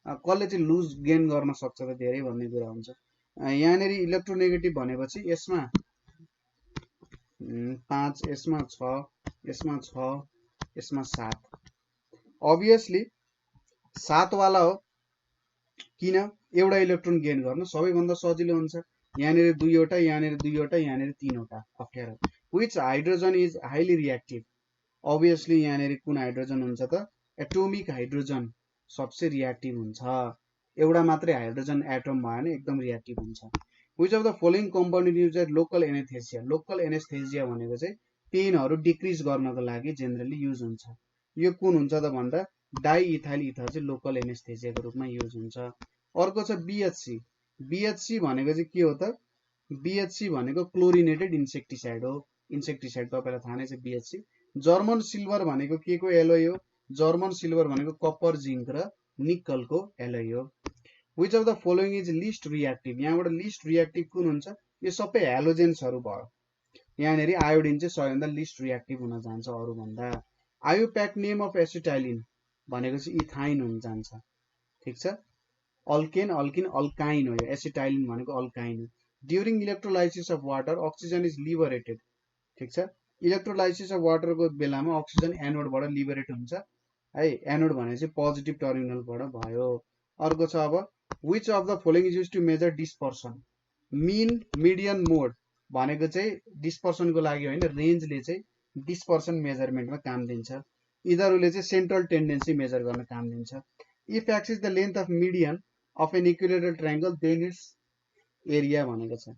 कसले चाहिँ लुज गेन गर्न सक्छ त धेरै भन्ने कुरा हुन्छ। यहाँनेरि इलेक्ट्रोनेगेटिभ भनेपछि यसमा 5 यसमा 6 यसमा 6 यसमा 7 obviously 7 वाला हो किन एउटा इलेक्ट्रोन गेन गर्न सबैभन्दा सजिलो हुन्छ। यहाँनेरि 2 वटा यहाँनेरि 2 वटा यहाँनेरि 3 वटा अप्ठ्यारो। Which hydrogen is highly reactive? Obviously यहाँनेरि कुन हाइड्रोजन हुन्छ त एटोमिक हाइड्रोजन सबसे रिएक्टिभ हुन्छ। एउटा मात्रै हाइड्रोजन एटम भयो भने एकदम रिएक्टिभ हुन्छ। Which of the following compound is used as local anesthesia? Local anaesthesia भनेको चाहिँ पेनहरु डिक्रिज गर्नको लागि जेनरली युज हुन्छ। यो कुन हुन्छ त भन्दा डाइइथाइल इथर चाहिँ लोकल एनेस्थेसियाको रूपमा युज हुन्छ। अर्को छ BHC। BHC भनेको चाहिँ के हो त BHC भनेको क्लोरिनेटेड इन्सेक्टिसाइड हो। इन्सेक्टिसाइड तपाईलाई थाहा नै छ BHC। जर्मन सिल्भर भनेको के को एलोय हो जर्मन सिल्भर भनेको कपर जिंक र निकलको एलोय हो। Which of the following is least reactive? यहाँबाट लिस्ट रिएक्टिभ कुन हुन्छ यो सबै हेलोजेन्सहरु भयो। यहाँनेरि आयोडिन चाहिँ सबैभन्दा लिस्ट रिएक्टिभ हुन जान्छ अरु भन्दा। आयोप्याक नेम अफ एसिटाइलिन भनेको चाहिँ इथाइन हुन जान्छ। ठीक छ। अल्केन अल्किन अल्काइन हो यो एसिटाइलिन भनेको अल्काइन हो। During electrolysis of water oxygen is liberated. ठीक छ। इलेक्ट्रोलाइसिस अफ वाटर को बेलामा अक्सिजन एनोडबाट लिबरेट हुन्छ है। एनोड भनेपछि पोजिटिभ टर्मिनलबाट भयो। अर्को छ अब which of the following is used to measure dispersion? Mean median mode भनेको चाहिँ डिस्पर्सन को लागि हैन रेन्जले चाहिँ डिस्पर्सन मेजरमेन्टमा काम दिन्छ। इदरले चाहिँ सेन्ट्रल टेन्डेन्सी मेजर गर्न काम दिन्छ। If x is the length of median of an equilateral triangle then its area भनेको छ।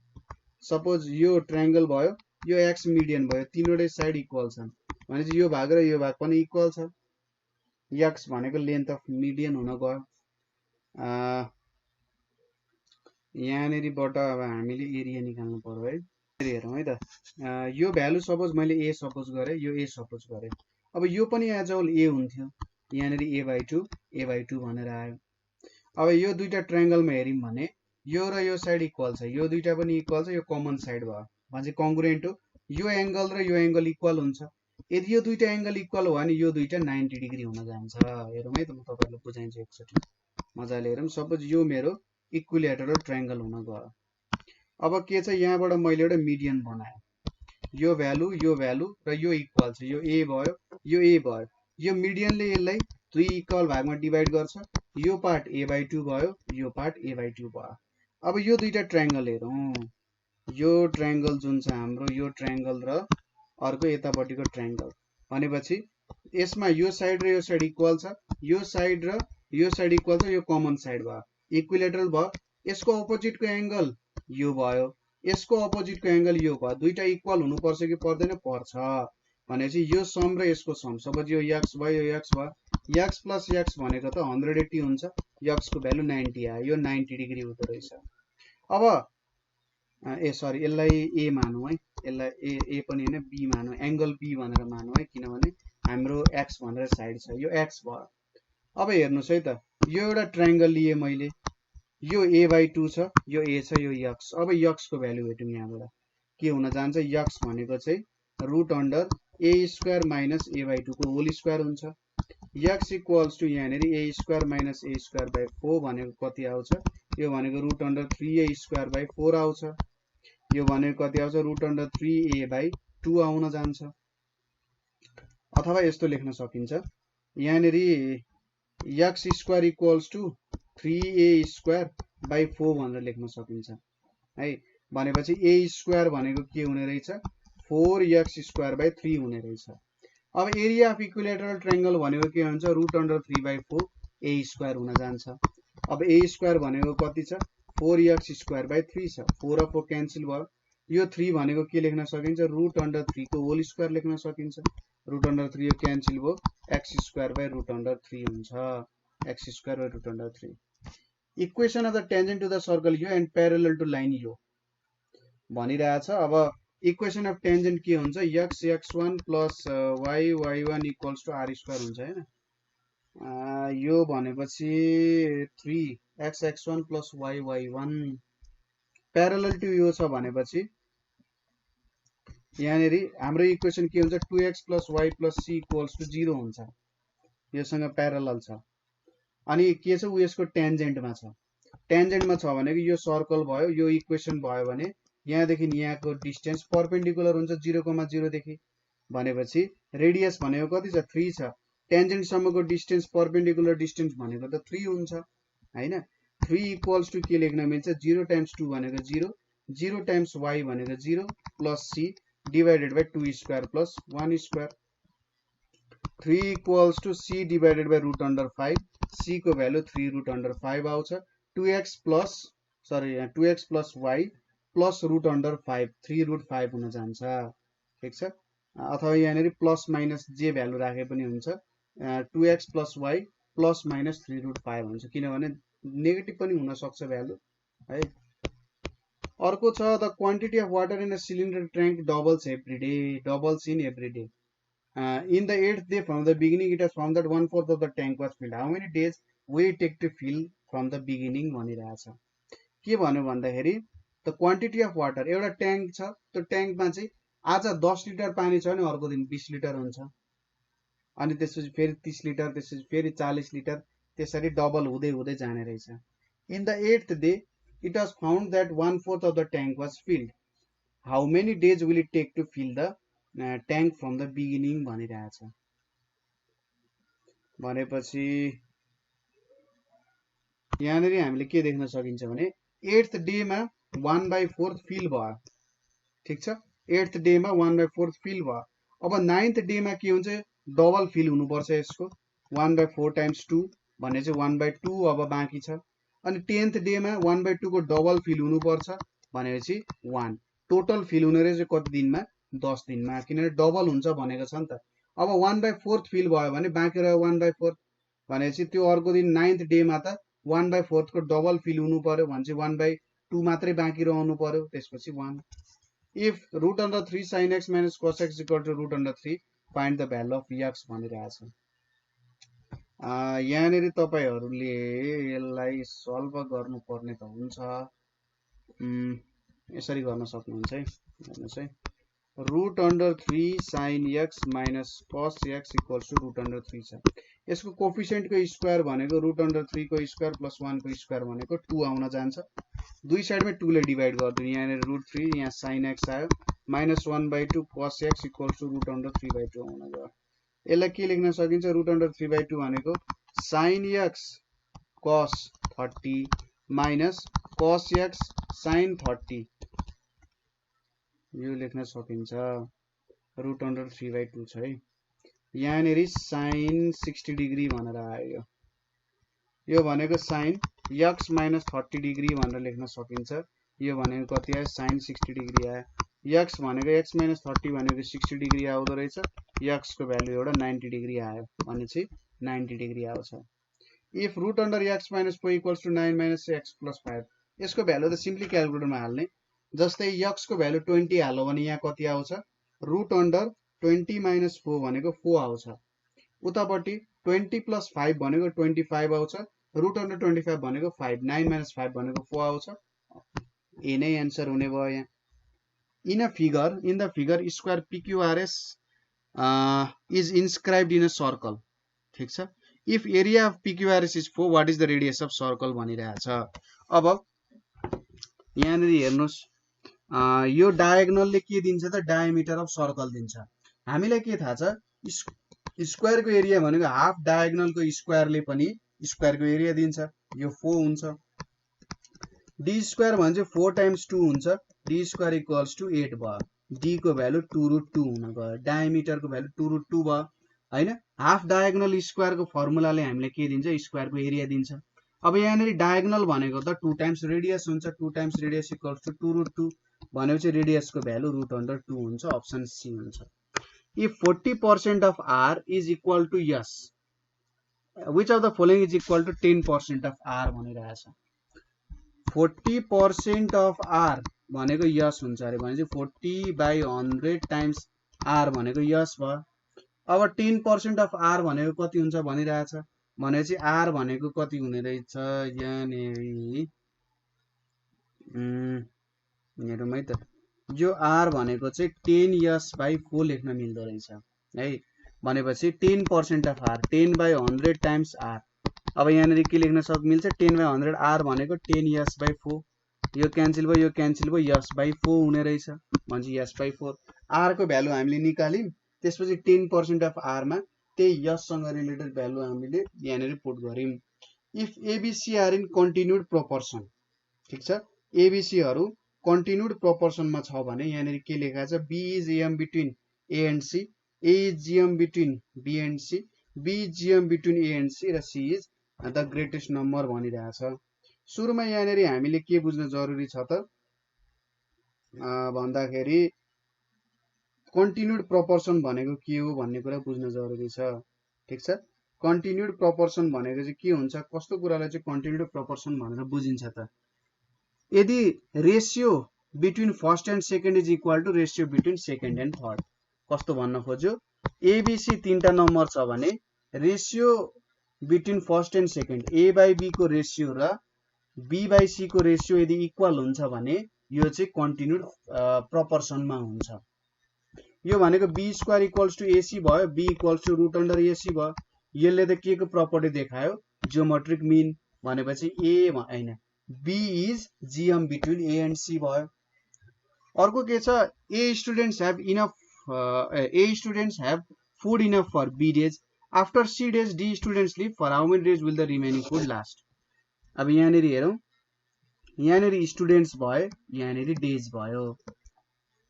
सपोज यो ट्रायंगल भयो यो x मिडियन भयो तीनवटै साइड इक्वल छन् भनेपछि यो भाग र यो भाग पनि इक्वल छ। x भनेको लेन्थ अफ मिडियन हुन गयो। यहाँनेरिबाट अब हामीले एरिया निकाल्नु पर्यो है। हेरौँ है त, यो भ्यालु सपोज मैले ए सपोज गरेँ, यो ए सपोज गरेँ। अब यो पनि एज होल ए हुन्थ्यो, यहाँनेरि a/2 भनेर आयो। अब यो दुईटा ट्रायंगलमा हेऱ्यौँ भने यो र यो साइड इक्वल छ, यो दुईटा पनि इक्वल छ, यो कमन साइड भयो भने कङ्ग्रुएन्ट हो। यो एंगल र यो एंगल इक्वल हुन्छ। यदि यो दुईटा एंगल इक्वल हो भने यो दुईटा 90 डिग्री हुन जान्छ। हेरौँ है त, म तपाईहरुलाई बुझाइदिन्छु एकचोटी मजाले हेरौँ। सपोज यो मेरो इक्विलेटरल ट्रायंगल हुन गयो। अब के छ, यहाँबाट मैले एउटा मिडियन बनाएँ। यो भ्यालु र यो इक्वल छ, यो ए भयो, यो ए भयो। यो मिडियनले यसलाई 2 इक्वल भागमा डिवाइड गर्छ। यो पार्ट a/2 भयो, यो पार्ट a/2 भयो। अब यो दुईटा ट्रायंगल हेरौँ। यो ट्रायंगल जुन छ हाम्रो, यो ट्रायंगल र अर्को यतापट्टिको ट्रायंगल भनेपछि यसमा यो साइड र यो साइड इक्वल छ, यो साइड र यो साइड इक्वल छ, यो कमन साइड भयो, इक्विलेटरल भयो। यसको अपोजिटको एंगल यो भयो, यसको अपोजिटको एंगल यो भयो। दुईटा इक्वल हुनुपर्छ कि पर्दैन? पर्छ। भनेपछि यो सम र यसको सम, सपोज यो x भयो, यो x भयो। x प्लस x भनेको त 180 हुन्छ, x को भ्यालु 90 आयो, यो 90 डिग्री हुँदो रहेछ। अब सरी, यसलाई ए मानौँ है, यसलाई ए पनि हैन, बी मानौँ, एंगल बी भनेर मानौँ है, किनभने हाम्रो x भनेर साइड छ, यो x भयो। अब हेर्नुस् है त, यो एउटा ट्रायंगल लिए मैले, यो a/2 छ, यो a छ, यो x। अब x को भ्यालु हेरौँ, यहाँबाट के हुन जान्छ, x भनेको चाहिँ root under a² minus a/2 को होल स्क्वायर हुन्छ। x इक्वल्स टु यहाँनेरि a² माइनस a²/4 भनेको कति आउँछ, यो भनेको रुट अन्डर 3a²/4 आउँछ। यो भनेको कति आउँछ, रुट अन्डर 3a/2 आउन जान्छ। अथवा यस्तो लेख्न सकिन्छ, यहाँनेरि x² इक्वल्स टु 3a²/4 भनेर लेख्न सकिन्छ है। भनेपछि a² भनेको के हुने रहेछ, 4x²/3 हुने रहेछ। अब एरिया अफ इक्विलेटरल ट्रायंगल भनेको के हुन्छ, रुट अन्डर 3/4 a² हुन जान्छ। अब a² भनेको कति छ, 4x²/3 छ, 4 र 4 क्यान्सल भयो। यो 3 भनेको के लेख्न सकिन्छ, रुट अन्डर 3 को होल स्क्वायर लेख्न सकिन्छ। रुट अन्डर 3 यो क्यान्सल भयो, x²/√3 हुन्छ, x²/√3। Equation of the tangent to the circle यो एन्ड प्यारलल टु लाइन यो भनिरहेछ। अब इक्वेसन अफ टेन्जेन्ट के हुन्छ, x(x1) plus y(y1) equals to r² हुन्छ हैन। यो भनेपछि 3x(x1) plus y(y1) parallel to यो छ भनेपछि यहाँनेरि हाम्रो इक्वेसन के हुन्छ, 2x plus y plus c equals to 0 हुन्छ। योसँग प्यारलल छ। अनि के छ, यसको टेन्जेन्टमा छ। टेन्जेन्टमा छ भनेको यो सर्कल भयो, यो इक्वेसन भयो भने यहाँदेखि यहाँको डिस्टेन्स परपेन्डिकुलर हुन्छ 0,0 देखि। भनेपछि रेडियस भनेको कति छ, 3 छ। टेन्जेन्ट सम्मको डिस्टेन्स परपेन्डिकुलर डिस्टेन्स भनेको त 3 हुन्छ हैन। 3 इक्वल्स टु के लेख्न मिल्छ, 0 टाइम्स 2 भनेको 0, 0 टाइम्स y भनेको 0 plus c divided by 2² plus 1²। 3 equals to c divided by root under 5, c को भ्यालु 3 रुट अन्डर 5 आउँछ। 2x plus y plus root under 5, 3 root 5 हुन जान्छ। ठिक छ। अथवा यहाँनेरि प्लस माइनस जे भ्यालु राखे पनि हुन्छ, 2x plus y plus minus 3 root 5 हुन्छ, किनभने नेगेटिभ पनि हुन सक्छ भ्यालु है। अर्को छ, the quantity of water in a cylinder tank doubles in every day. In the 8th day from the beginning, it has found that 1/4 of the tank was filled. How many days will it take to fill from the beginning भनिरहेछ। के भन्यो भन्दाखेरि the quantity of water, एउटा tank छ, त्यो ट्याङ्कमा चाहिँ आज 10 litre पानी छ भने अर्को दिन 20 लिटर हुन्छ, अनि त्यसपछि फेरि 30 लिटर, त्यसपछि फेरि 40 लिटर, त्यसरी डबल हुँदै हुँदै जाने रहेछ। In the 8th day it was found that 1/4 of the tank was filled. How many days will it take to fill the tank from the beginning भनिरहेछ। भनेपछि यहाँनेरि हामीले के देख्न सकिन्छ भने 8th डे मा 1/4 फिल भयो। ठिक छ, 8th डे मा 1/4 फिल भयो। अब 9th डे मा के हुन्छ, डबल फिल हुनुपर्छ यसको, 1/4 टाइम्स 2 भने चाहिँ 1/2 अब बाँकी छ। अनि 10th डे मा 1/2 को डबल फिल हुनुपर्छ भनेपछि 1। टोटल फिल हुने रहेछ कति दिनमा, 10 दिनमा, किनभने डबल हुन्छ भनेको छ नि त। अब 1/4 फिल भयो भने बाँकी रह्यो 1/4, भनेपछि त्यो अर्को दिन 9th डे मा त 1/4 को डबल फिल हुनु पर्यो भने चाहिँ 2 मात्रै बाँकी रहनु पर्यो, त्यसपछि 1. If √3 sin x minus cos x equal to √3 find the value of x भनिरहेछ। यहाँनिर तपाईहरुले यसलाई सल्भ गर्नुपर्ने त हुन्छ, यसरी गर्न सक्नुहुन्छ है। हेर्नुस् है, √3 sin x minus cos x equals to √3 छ। यसको कोफिसिएन्ट को स्क्वायर भनेको √3 को स्क्वायर प्लस 1 को स्क्वायर भनेको 2 आउन जान्छ। दुई साइडमै 2 ले डिवाइड गर्दिनु, यहाँनिर √3 यहाँ sin x आयो, minus 1/2 cos x equals to √3/2 आउन गयो। यसलाई के लेख्न सकिन्छ, √3/2 भनेको sin x cos 30 minus cos x sin 30, यो लेख्न सकिन्छ। √3/2 छ है। यहाँनिर sin 60 डिग्री भनेर आयो, यो भनेको sin x minus 30 डिग्री भनेर लेख्न सकिन्छ। यो भनेको कति आयो, sin 60 डिग्री आयो। x भनेको x minus 30 भनेको 60 डिग्री आउँदो रहेछ, x को भ्यालु एउटा 90 डिग्री आयो भनेपछि 90 डिग्री आउँछ। If √x minus 4 equals to 9 minus x plus 5, यसको भ्यालु त सिम्पली क्याल्कुलेटरमा हाल्ने। जस्तै x को भ्यालु 20 हाल्यो भने यहाँ कति आउँछ, √20 minus 4 भनेको 4 आउँछ। उतापट्टि 20 plus 5 भनेको 25 आउँछ, √25 भनेको 5, 9 minus 5 भनेको 4 आउँछ। ए नै एन्सर हुने भयो यहाँ। In the figure square PQRS is inscribed in a circle, ठीक छ। If area of PQRS is 4, what is the radius of circle भनिरहेछ। अब यहाँनिर हेर्नुस्, यो डायगोनलले के दिन्छ त, डायमिटर अफ सर्कल दिन्छ। हामीलाई के थाहा छ, स्क्वायर को एरिया भनेको हाफ डायगोनल को स्क्वायरले पनि स्क्वायर को एरिया दिन्छ, यो 4 हुन्छ। डी स्क्वायर भने 4 टाइम्स 2 हुन्छ, डी स्क्वायर इक्वल्स टु 8 भयो। डी को भ्यालु 2√2 हुन गयो, डायमिटर को भ्यालु 2√2 भयो हैन। हाफ डायगोनल स्क्वायर को फर्मुलाले हामीले के दिन्छ, स्क्वायर को एरिया दिन्छ। अब यहाँनिर डायगोनल भनेको त 2 टाइम्स रेडियस हुन्छ, 2 टाइम्स रेडियस इक्वल्स टु 2√2 भनेपछि रेडियस को भ्यालु √2 हुन्छ, अप्सन सी हुन्छ। If 40% of r is equal to s, which of the following is equal to 10% of r भनिरहेछ। 40% of r भनेको यस हुन्छ अरे भनेपछि 40/100 टाइम्स r भनेको यस भयो। अब 10% of r भनेको कति हुन्छ भनिरहेछ भनेपछि r भनेको कति हुने रहेछ, यहाँनेरि हेरौँ त, यो r भनेको चाहिँ 10s/4 लेख्न मिल्दो रहेछ है। भनेपछि 10% of r 10/100 टाइम्स r। अब यहाँनिर के लेख्न मिल्छ, 10/100 r भनेको 10s/4, यो क्यान्सल भयो, यो क्यान्सल भयो, s/4 हुने रहेछ भनेपछि s/4। r को भ्यालु हामीले निकाल्यौं, त्यसपछि 10% अफ r मा त्यही s सँग रिलेटेड भ्यालु हामीले यहाँनिर पुट गर्यौं। If ABC are in continued proportion, ठीक छ, एबीसी हरु कन्टिन्युड प्रोपोर्सन मा छ भने यहाँनिर के लेखा छ, b is AM between a and c, a is gm between b and c, b is gm between a and c, र c is the greatest number भनिरहेछ। सुरुमा यहाँनिर हामीले के बुझ्न जरुरी छ त भन्दाखेरि कन्टिन्युड प्रोपोर्सन भनेको के हो भन्ने कुरा बुझ्न जरुरी छ, ठीक छ। कन्टिन्युड प्रोपोर्सन भनेको चाहिँ के हुन्छ, कस्तो कुरालाई चाहिँ कन्टिन्युड प्रोपोर्सन भनेर बुझिन्छ त, यदि ratio between first and second is equal to ratio between second and third. कस्तो भन्न खोज्यो, एबीसी 3टा नम्बर छ भने ratio between first and second a/b को रेशियो र b/c को रेशियो यदि इक्वल हुन्छ भने यो चाहिँ कन्टिन्युड प्रोपोर्सन मा हुन्छ। यो भनेको b square equals to ac भयो, b इक्वल्स टु √ac भयो। यसले त के को प्रपर्टी देखायो, जियोमेट्रिक मिन, भनेपछि a हैन b is gm between a and c भयो। अर्को के छ, a students have food enough for b days, after c days d students leave, for how many days will the remaining food last। अब यहाँनिर हेरौं, यहाँनिर students भयो, यहाँनिर डेज भयो।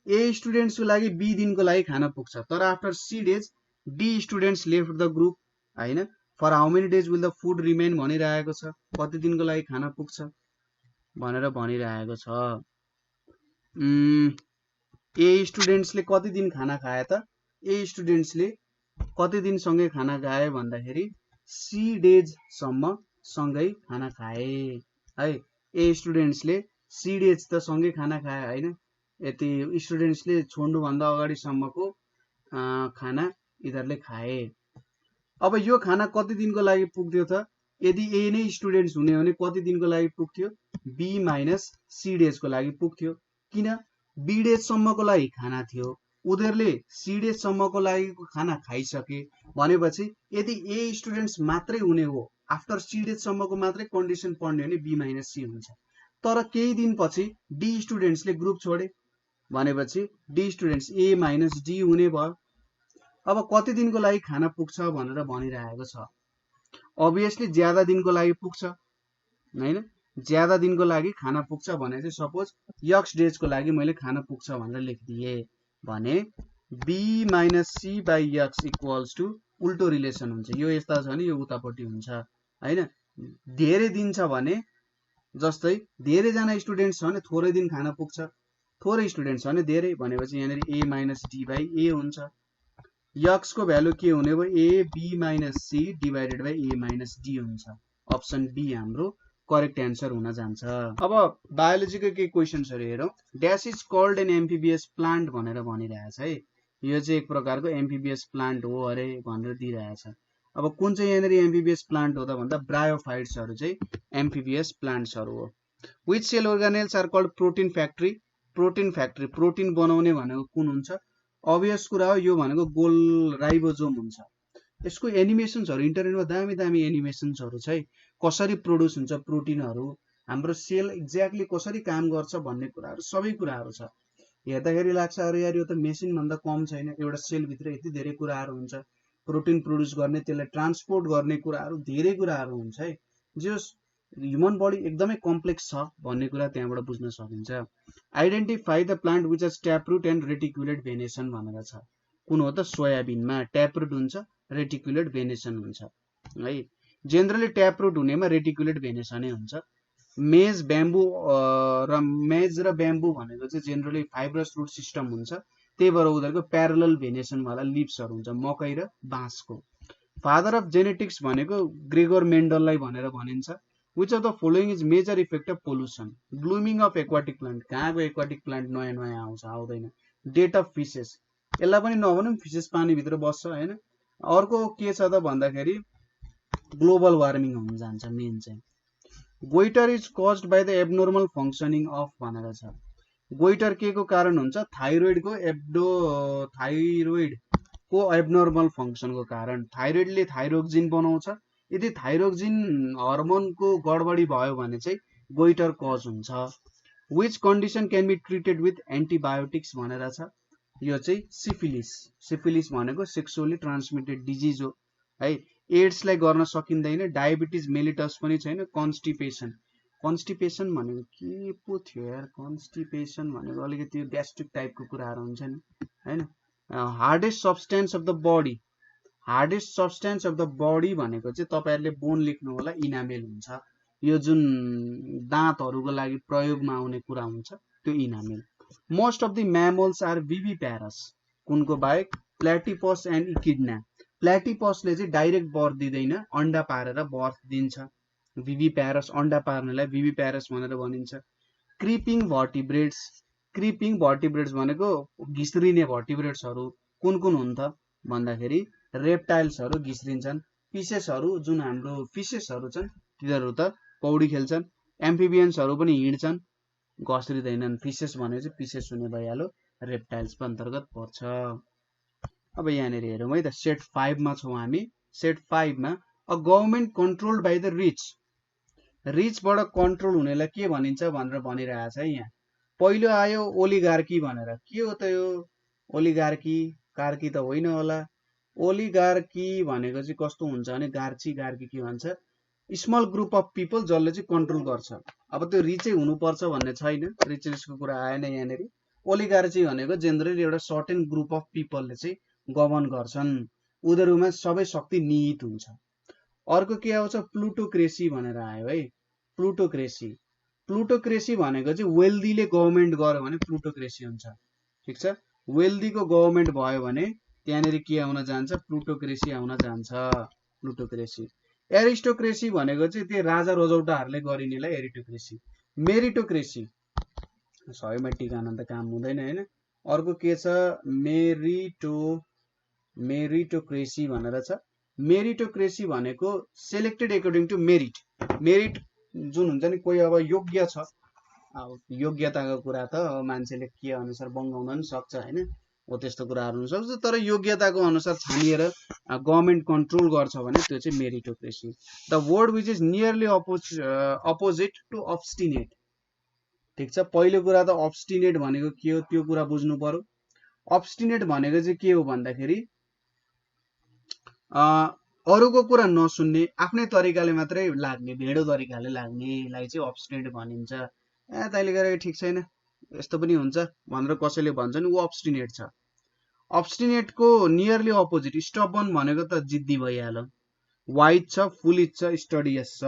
ए स्टुडेन्ट्स को लागि बी दिन को लागि खाना पुग्छ, तर after C days D students left the group हैन, for how many days will the food remain भनिरहेको छ, कति दिनको लागि खाना पुग्छ भनेर भनिरहेको छ। ए स्टुडेन्ट्सले कति दिन खाना खाए त, ए स्टुडेन्ट्सले कति दिन सँगै खाना खाए भन्दाखेरि सी डेज सम्म सँगै खाना खाए है। ए स्टुडेन्ट्सले सीड एज त सँगै खाना खाए हैन, यति स्टुडेन्ट्सले छोड्नु भन्दा अगाडि सम्मको खाना यिनीहरूले खाए। अब यो खाना कति दिनको लागि पुग्थ्यो त? यदि ए नै स्टुडेन्ट्स हुने हो भने कति दिनको लागि पुग्थ्यो? बी माइनस सीड एज को लागि पुग्थ्यो। किन? बीड एज सम्मको लागि खाना थियो, उनीहरूले सीड एज सम्मको लागि खाना खाइसके भनेपछि यदि ए स्टुडेन्ट्स मात्रै हुने हो, आफ्टर सीड एज सम्मको मात्रै कन्डिसन पढ्ने हो भने बी माइनस सी हुन्छ। तर केही दिनपछि डी स्टुडेन्ट्सले ग्रुप छोडे भनेपछि डी स्टुडेन्ट्स ए माइनस डी हुने भयो। अब कति दिनको लागि खाना पुग्छ भनेर भनिरहेको छ। अभियसली ज्यादा दिनको लागि पुग्छ हैन, ज्यादा दिनको लागि खाना पुग्छ भने चाहिँ सपोज यक्स डेजको लागि मैले खाना पुग्छ भनेर लेखिदिए भने B minus C by x equals to उल्टो रिलेसन हुन्छ। यो यस्ता छ भने यो उतापट्टि हुन्छ हैन। धेरै दिन छ भने जस्तै धेरैजना स्टुडेन्ट्स छ भने थोरै दिन खाना पुग्छ, थोरै स्टुडेन्ट्स छ भने धेरै भनेपछि यहाँनिर a minus d by a हुन्छ। यक्स को भ्यालु के हुने भयो? A b minus c divided by a minus d हुन्छ। अप्सन बी हाम्रो करेक्ट एन्सर हुन जान्छ। अब बायोलोजीको केही क्वेशन्सहरु हेरौं। Dash is called an amphibious plant भनेर भनिरहेछ है। यो चाहिँ एक प्रकारको एम्फिबियस प्लान्ट हो अरे भनेर दिइरहेछ। अब कुन चाहिँ यहाँनिर एम्फिबियस प्लान्ट हो त भन्दा ब्रायोफाइट्सहरु चाहिँ एम्फिबियस प्लान्ट्सहरु हो। Which cell organelles are called protein factory? Protein factory protein बनाउने भनेको कुन हुन्छ? अभियस कुरा हो, यो भनेको गोल राइबोजोम हुन्छ। यसको एनिमेसन्सहरु इन्टरनेटमा दामी दामी एनिमेसन्सहरु छ है। कसरी प्रोड्युस हुन्छ प्रोटिनहरु, हाम्रो सेल एक्ज्याक्टली कसरी काम गर्छ भन्ने कुराहरु सबै कुराहरु छ। हेर्दाखेरि लाग्छ अरे यार यो त मेसिन भन्दा कम छैन, एउटा सेल भित्र यति धेरै कुराहरु हुन्छ, प्रोटिन प्रोड्युस गर्ने, त्यसलाई ट्रान्सपोर्ट गर्ने कुराहरु धेरै कुराहरु हुन्छ है। जो ह्युमन बडी एकदमै कम्प्लेक्स छ भन्ने कुरा त्यहाँबाट बुझ्न सकिन्छ। Identify the plant which has taproot and reticulate venation भनेर छ। कुन हो त? सोयाबिनमा ट्यापरुट हुन्छ, रेटिकुलेट भेनेसन हुन्छ है। जेनरली ट्यापरुट हुनेमा रेटिकुलेट भेनेसनै हुन्छ। मेज र ब्याम्बू भनेको चाहिँ जेनरली फाइब्रस रुट सिस्टम हुन्छ, त्यही भएर उनीहरुको प्यारलल भेनेसन वाला लिप्सहरु हुन्छ, मकै र बाँसको। फादर अफ जेनेटिक्स भनेको ग्रेगर मेन्डललाई भनेर भनिन्छ। Which of the following is major effect of pollution? Blooming of aquatic plant. कहाँको एक्वाटिक प्लान्ट नयाँ नयाँ आउँछ? आउँदैन। डेट अफ फिसेस, यसलाई पनि नभनौँ फिसेस पानी भित्र बस्छ हैन। अर्को के छ त भन्दाखेरि ग्लोबल वार्मिङ हुन जान्छ मेन चाहिँ। Goitre is caused by the abnormal functioning of भनेर छ। गोइटर के को कारण हुन्छ? थाइरोइडको एब्नर्मल फंक्सनको कारण। थाइरोइडले थाइरोक्सिन बनाउँछ, यदि थाइरोक्सिन हर्मोनको गडबडी भयो भने चाहिँ गोइटर कज हुन्छ। Which condition can be treated with antibiotics भनेर छ। यो चाहिँ सिफिलिस। सिफिलिस भनेको सेक्सुअली ट्रान्समिटेड डिजिज हो है। एड्सलाई गर्न सकिँदैन। डायबिटिज मेलिटस पनि छैन। कन्स्टिपेसन, कन्स्टिपेसन भनेको के पो थियो यार? कन्स्टिपेसन भनेको अलिकति ग्यास्ट्रिक टाइपको कुराहरु हुन्छ नि हैन। Hardest substance of the body, hardest substance of the body भनेको चाहिँ तपाईहरुले बोन लेख्नु होला, इनामेल हुन्छ। यो जुन दाँतहरुको लागि प्रयोगमा आउने कुरा हुन्छ त्यो enamel. Most of the mammals are viviparous. कुनको बाहेक? Platypus and echidna. प्ल्याटिपसले चाहिँ डाइरेक्ट बर्थ दिँदैन, अण्डा पारेर बर्थ दिन्छ। विविप्यारस अण्डा पार्नेलाई विविप्यारस भनेर भनिन्छ। क्रिपिङ भर्टिब्रेट्स, क्रिपिङ भर्टिब्रेट्स भनेको घिस्रिने भर्टिब्रेट्सहरु कुन कुन हुन् त भन्दाखेरि रेप्टाइल्सहरु घिस्रिन्छन्। फिसेसहरु जुन हाम्रो फिसेसहरु छन् तिनीहरु त पौडी खेल्छन्। एम्फिबियन्सहरु पनि हिँड्छन्, घस्रिँदैनन्। फिसेस भनेको चाहिँ पिसेस हुने भइहाल्यो, रेप्टाइल्सको अन्तर्गत पर्छ। अब यहाँनिर हेरौँ है त, सेट 5 मा छौं हामी। सेट 5 मा a government controlled by the rich. रिचबाट कन्ट्रोल हुनेलाई के भनिन्छ भनेर भनिरहेछ है यहाँ। पहिलो आयो ओलिगार्की भनेर। के हो त यो ओलिगार्की? कार्की त होइन होला। ओलिगार्की भनेको चाहिँ कस्तो हुन्छ भने गार्ची गार्की के भन्छ? स्मल ग्रुप अफ पिपल जसले चाहिँ कन्ट्रोल गर्छ। अब त्यो रिचै हुनुपर्छ भन्ने छैन, रिचेसको कुरा आएन यहाँनिर। ओलिगार्ची भनेको जेनरली एउटा सर्टेन ग्रुप अफ पिपलले चाहिँ गभर्न गर्छन्, उनीहरुमा सबै शक्ति निहित हुन्छ। अर्को के आउँछ? प्लुटोक्रेसी भनेर आयो है। प्लुटोक्रेसी, प्लुटोक्रेसी भनेको चाहिँ वेल्दीले गभर्नमेन्ट गर्यो भने प्लुटोक्रेसी हुन्छ। ठीक छ, वेल्दीको गभर्नमेन्ट भयो भने त्यहाँनिर के आउन जान्छ? प्लुटोक्रेसी आउन जान्छ। प्लुटोक्रेसी। एरिस्टोक्रेसी भनेको चाहिँ त्यो राजा रजौटाहरुले गरिनेलाई एरिस्टोक्रेसी। मेरिटोक्रेसी, 100 मा टिकाउन त काम हुँदैन हैन। अर्को के छ मेरिटोक्रेसी भनेर छ। मेरिटोक्रेसी भनेको selected according to merit. Merit जुन हुन्छ नि कोही अब योग्य छ, अब योग्यताको कुरा त अब मान्छेले के अनुसार बङ्गाउन पनि सक्छ हैन, हो त्यस्तो कुराहरु हुन सक्छ। तर योग्यताको अनुसार छानिएर गभर्नमेन्ट कन्ट्रोल गर्छ भने त्यो चाहिँ meritocracy. The word which is nearly opposite to obstinate. ठीक छ, पहिलो कुरा त अब्स्टिनेट भनेको के हो त्यो कुरा बुझ्नु पर्यो। अब्स्टिनेट भनेको चाहिँ के हो भन्दाखेरि अरूको कुरा नसुन्ने, आफ्नै तरिकाले मात्रै लाग्ने, भेडो तरिकाले लाग्नेलाई चाहिँ अब्स्टिनेट भनिन्छ। तैँले गरेको ठिक छैन, यस्तो पनि हुन्छ भनेर कसैले भन्छ नि ऊ अब्स्टिनेट छ। अब्स्टिनेटको नियरली अपोजिट स्टबर्न भनेको त जिद्दी भइहाल्यो। वाइज छ, फुलिज छ, स्टडियस छ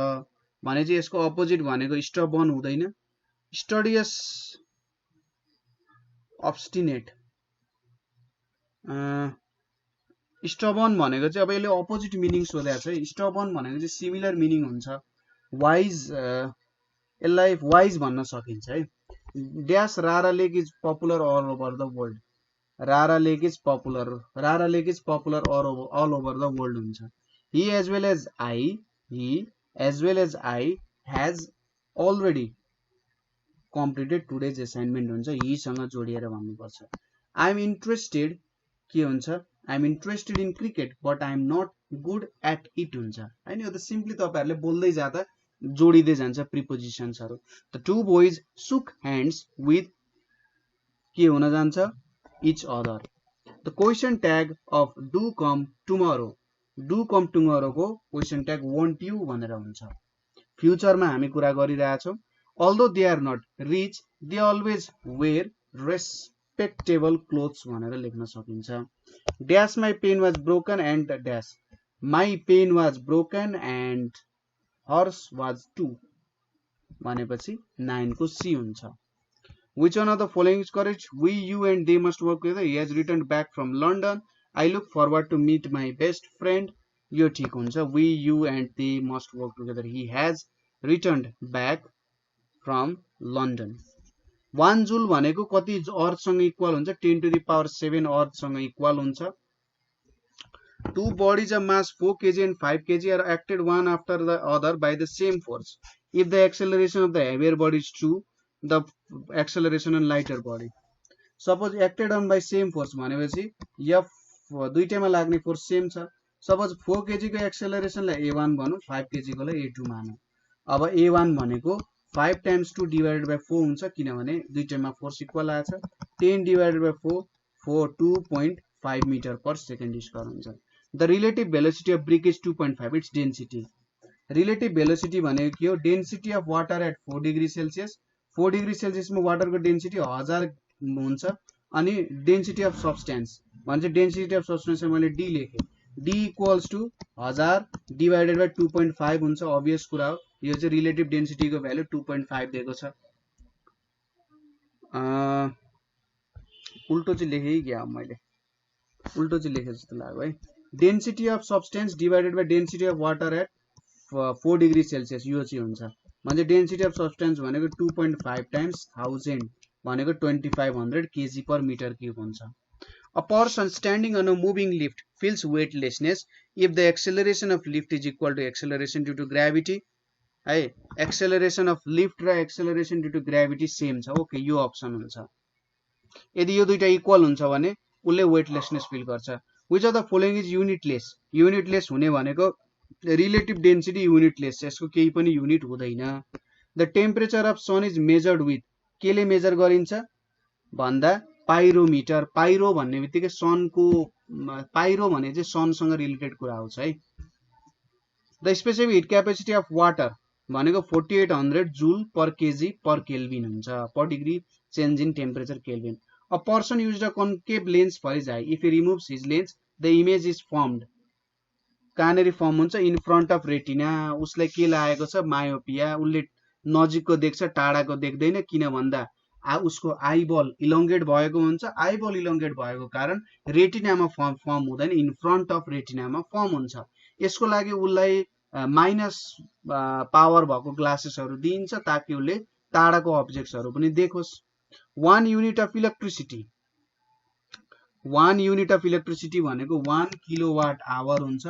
भने चाहिँ यसको अपोजिट भनेको स्टबर्न हुँदैन, स्टडियस अब्स्टिनेट। स्टबर्न भनेको चाहिँ अब यसले अपोजिट मिनिङ सोधेको छ है। स्टबर्न भनेको चाहिँ सिमिलर मिनिङ हुन्छ। वाइज यसलाई वाइज भन्न सकिन्छ है। Dash Rara lake is popular all over the world. Rara lake is popular all over the world हुन्छ। He as well as I has already completed today's assignment हुन्छ। ही सँग जोडिएर भन्नुपर्छ। आई एम इन्ट्रेस्टेड के हुन्छ, I am interested in cricket but I am not good at it हुन्छ हैन। यो त सिम्पली तपाईहरुले बोल्दै जाँदा जोडिदै जान्छ प्रिपोजिसन्सहरु। The two boys shook hands with के हुन जान्छ, each other. The question tag of do come tomorrow को क्वेशन ट्याग वन्ट यु भनेर हुन्छ। फ्युचरमा हामी कुरा गरिरहेका छौं। Although they are not rich they always wear respectable clothes भनेर लेख्न सकिन्छ। Dash my pen was broken and dash, my pen was broken and hers was 2 भनेपछि 9 को सी हुन्छ। Which one of the following is correct? We, you and they must work together. He has returned back from London. I look forward to meet my best friend. यो ठीक हुन्छ। We, you and they must work together. He has returned back from London. 1 joule भनेको कति अर्थ सँग equal हुन्छ, 10 to the power 7 अर्थ सँग equal हुन्छ। Two bodies of mass 4 kg and 5 kg are acted one after the other by the same force. If the acceleration of the heavier body is true, the acceleration on lighter body. Suppose acted on by same force भनेपछि F दुईटैमा लाग्ने force same छ। Suppose 4 kg को acceleration लाई A1 भनौं, 5 kg को लाई A2 मानौं। अब A1 भनेको 5 times 2 divided by 4 हुन्छ किनभने दुईटैमा फोर्स इक्वल आछ। 10 divided by 4 2.5 meter per second square हुन्छ। The relative velocity of brick is 2.5, its density. Relative velocity भनेको के हो, density of water at 4 degree Celsius। 4 degree Celsius में वाटर को डेन्सिटी 1000 हुन्छ। अनि डेन्सिटी अफ सब्स्टेन्स भन्छ, डेन्सिटी अफ सब्स्टेन्स मैले डी लेखे, D equals to 1000 divided by 2.5 हुन्छ। अभियस कुरा हो, यो चाहिँ रिलेटिभ डेन्सिटी को भ्यालु 2.5 दिएको छ। उल्टो चाहिँ लेखे क्या मैले, उल्टो चाहिँ लेखे जस्तो लाग्यो है। Density of substance divided by density of water at 4 degree Celsius यो चाहिँ हुन्छ। भन्छ डेन्सिटी अफ सब्स्टेन्स भनेको 2.5 टाइम्स 1000 भनेको 2500 kg per meter cube हुन्छ। A person standing on a moving lift feels weightlessness if the acceleration of lift is equal to acceleration due to gravity। है, acceleration of lift र acceleration due to gravity same छ। Okay, यो option हुन्छ। यदि यो दुईटा equal हुन्छ भने उले वेटलेसनेस फिल गर्छ। Which of the following is unitless? युनिटलेस हुने भनेको रिलेटिभ डेन्सिटी युनिटलेस, यसको केही पनि युनिट हुँदैन। The temperature of sun is measured with, केले मेजर गरिन्छ भन्दा पाइरोमिटर। पाइरो भन्ने बित्तिकै सनको, पाइरो भने चाहिँ सनसँग रिलेटेड कुरा आउँछ है। The specific heat capacity of water भनेको 4800 joule per kg per kelvin हुन्छ, per degree change in temperature kelvin. A person used a concave lens for his eye, if he removes his lens the image is formed. कहाँनेरि form हुन्छ, in front of retina. उसलाई के लागेको छ, myopia. उसले नजिकको देख्छ, टाढाको देख्दैन। किन भन्दा उसको आईबल इलोंगेट भएको हुन्छ। आईबल इलोंगेट भएको कारण रेटिनामा फर्म हुँदैन, इन फ्रन्ट अफ रेटिनामा फर्म हुन्छ। यसको लागि उसलाई माइनस पावर भएको ग्लासेसहरु दिइन्छ ताकि उसले टाढाको अब्जेक्ट्सहरु पनि देखोस्। 1 unit of electricity 1 unit of electricity भनेको 1 किलोवाट आवर हुन्छ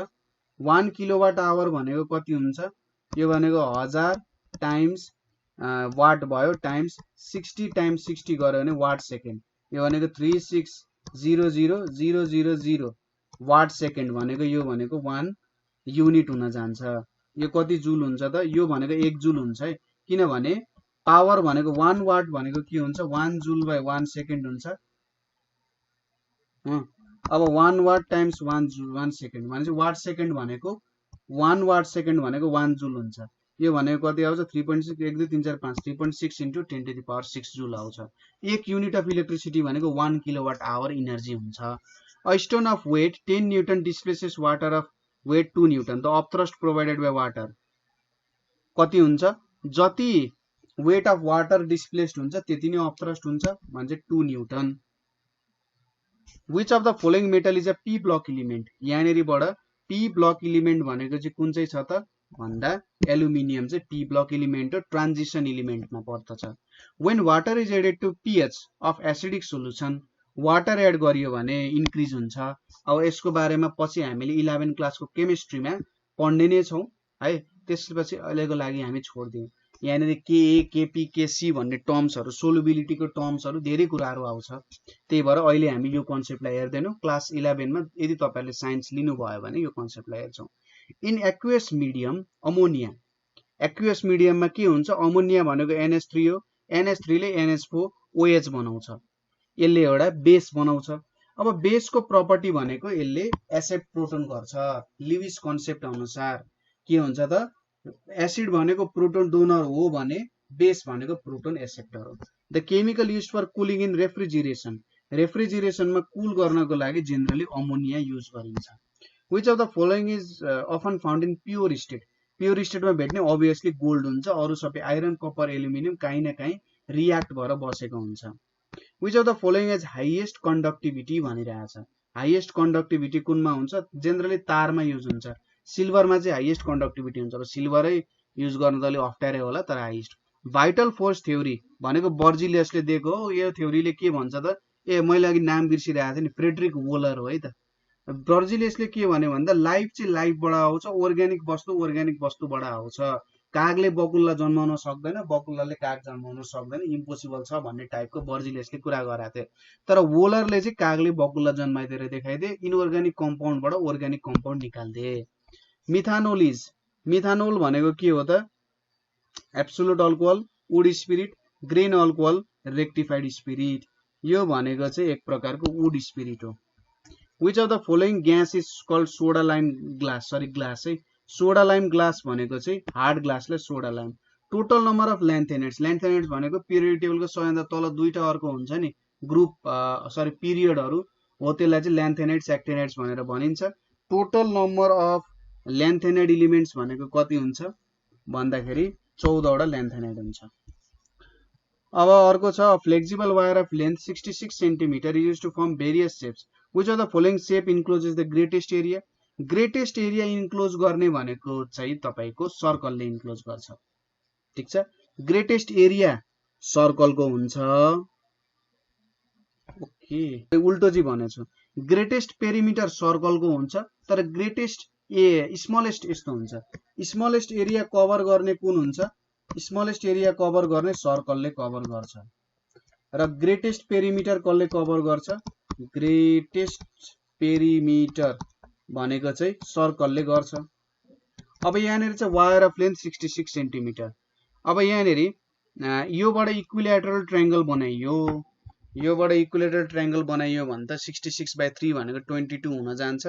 1 किलोवाट आवर भनेको कति हुन्छ यो भनेको 1000 टाइम्स वाट भयो टाइम्स 60 टाइम्स 60 गर्यो भने वाट सेकेन्ड यो भनेको 3600000 वाट सेकेन्ड भनेको यो भनेको 1 युनिट हुन जान्छ यो कति जुल हुन्छ त यो भनेको 1 जुल हुन्छ है किनभने पावर भनेको 1 वाट भनेको के हुन्छ 1 जुल बाइ 1 सेकेन्ड हुन्छ अब 1 वाट टाइम्स 1 सेकेन्ड भनेपछि वाट सेकेन्ड भनेको 1 वाट सेकेन्ड भनेको 1 जुल हुन्छ यो भनेको कति आउँछ 3.6 1 2 3 4 5 3.6 into 10 to the power 6 जुल आउँछ 1 युनिट अफ इलेक्ट्रिसिटी भनेको 1 किलोवाट आवर इनर्जी हुन्छ a stone of weight 10 newton displaces water of weight 2 newton the upthrust provided by water कति हुन्छ जति वेट अफ वाटर डिस्प्लेस्ड हुन्छ त्यति नै अपथ्रस्ट हुन्छ भन्छ 2 Newton Which of the following metal is a p block element यहाँनेरिबाट p block element भनेको चाहिँ कुन चाहिँ छ त भन्दा एल्युमिनियम चाहिँ p block element हो ट्रान्जिसन एलिमेन्टमा पर्दछ when water is added to pH of acidic solution water add गरियो भने इन्क्रिज हुन्छ अब यसको बारेमा पछि हामीले 11 क्लासको केमिस्ट्रीमा पढ्ने नै छौं है त्यसपछि अहिलेको लागि हामी छोड्दियौ यहाँनेर Ka Kp Kc भन्ने टर्म्सहरु सोलुबिलिटीको टर्म्सहरु धेरै कुराहरु आउँछ त्यही भएर अहिले हामी यो कन्सेप्टलाई हेर्दैनौ क्लास 11 मा यदि तपाईहरुले साइन्स लिनु भयो भने यो कन्सेप्टलाई हेर्छौं in aqueous medium ammonia aqueous मिडियममा के हुन्छ अमोनिया भनेको NH3 हो NH3 ले NH4 OH बनाउँछ यसले एउटा बेस बनाउँछ अब बेसको प्रपर्टी भनेको यसले एक्सेप्ट प्रोटोन गर्छ लिविस कन्सेप्ट अनुसार के हुन्छ त एसिड भनेको प्रोटोन डोनर हो भने बेस भनेको प्रोटोन एक्सेप्टर हो the chemical used for cooling in रेफ्रिजरेसनमा कुल गर्नको लागि जनरली अमोनिया युज गरिन्छ which of the following is often found in pure स्टेटमा भेट्ने obviously गोल्ड हुन्छ अरु सबै आइरन कपर एल्युमिनियम काहीँ न काहीँ रियाक्ट भएर बसेको हुन्छ which of the following is highest conductivity भनिरहेछ हाईएस्ट कन्डक्टिभिटी कुनमा हुन्छ जनरली तारमा युज हुन्छ सिल्भरमा चाहिँ हाईएस्ट कन्डक्टिभिटी हुन्छ अब सिल्भरै युज गर्न त अलि अप्ठ्यारै होला तर हाईएस्ट भाइटल फोर्स थ्योरी भनेको बर्जिलियसले दिएको हो यो थ्योरीले के भन्छ त ए मैले अघि नाम बिर्सिरहेको थिएँ नि फ्रेडरिक वोलर हो है त बर्जिलियसले के भन्यो भन्दा लाइफ चाहिँ लाइफबाट आउँछ अर्ग्यानिक वस्तुबाट आउँछ कागले बकुल्ला जन्माउन सक्दैन बकुल्लाले काग जन्माउन सक्दैन इम्पोसिबल छ भन्ने टाइपको बर्जिलियसले कुरा गराएको थियो तर वोलरले चाहिँ कागले बकुल्ला जन्माइदिएर देखाइदिए इनअर्ग्यानिक कम्पाउन्डबाट अर्ग्यानिक कम्पाउन्ड निकाल्दिए मिथानोल भनेको के हो त absolute alcohol wood spirit grain alcohol rectified spirit यो भनेको चाहिँ एक प्रकारको वुड स्पिरिट हो which of the following gas is called soda lime glass glass है सोडा लाइम ग्लास भनेको चाहिँ हार्ड ग्लासले soda lime total number of lanthanides भनेको पिरियड टेबलको सबैभन्दा तल दुईटा अर्को हुन्छ नि ग्रुप पिरियडहरु हो त्यसलाई चाहिँ ल्यान्थेनेट्स एक्टेनेट्स भनेर भनिन्छ टोटल नम्बर अफ ल्यान्थेनेट एलिमेन्ट्स भनेको कति हुन्छ भन्दाखेरि 14 वटा ल्यान्थेनेट हुन्छ अब अर्को छ flexible wire of length 66 centimetre is used to form various shapes which of the following shape encloses the greatest area enclose गर्ने भनेको चाहिँ तपाईको सर्कलले इन्क्लोज गर्छ ठीक छ ग्रेटेस्ट एरिया सर्कलको हुन्छ ओके उल्टो चाहिँ भनेछु ग्रेटेस्ट पेरिमिटर सर्कलको हुन्छ तर ग्रेटेस्ट स्मलेस्ट यस्तो हुन्छ स्मलेस्ट एरिया कभर गर्ने कुन हुन्छ स्मलेस्ट एरिया कभर गर्ने सर्कलले कभर गर्छ र ग्रेटेस्ट पेरिमिटर कसले कभर गर्छ ग्रेटेस्ट पेरिमिटर भनेको चाहिँ सर्कलले गर्छ अब यहाँनेर चाहिँ वायर अफ लेन्थ 66 सेन्टिमिटर अब यहाँनेर योबाट इक्विलेटरल ट्रायंगल बनाइयो भने त 66/3 भनेको 22 हुन जान्छ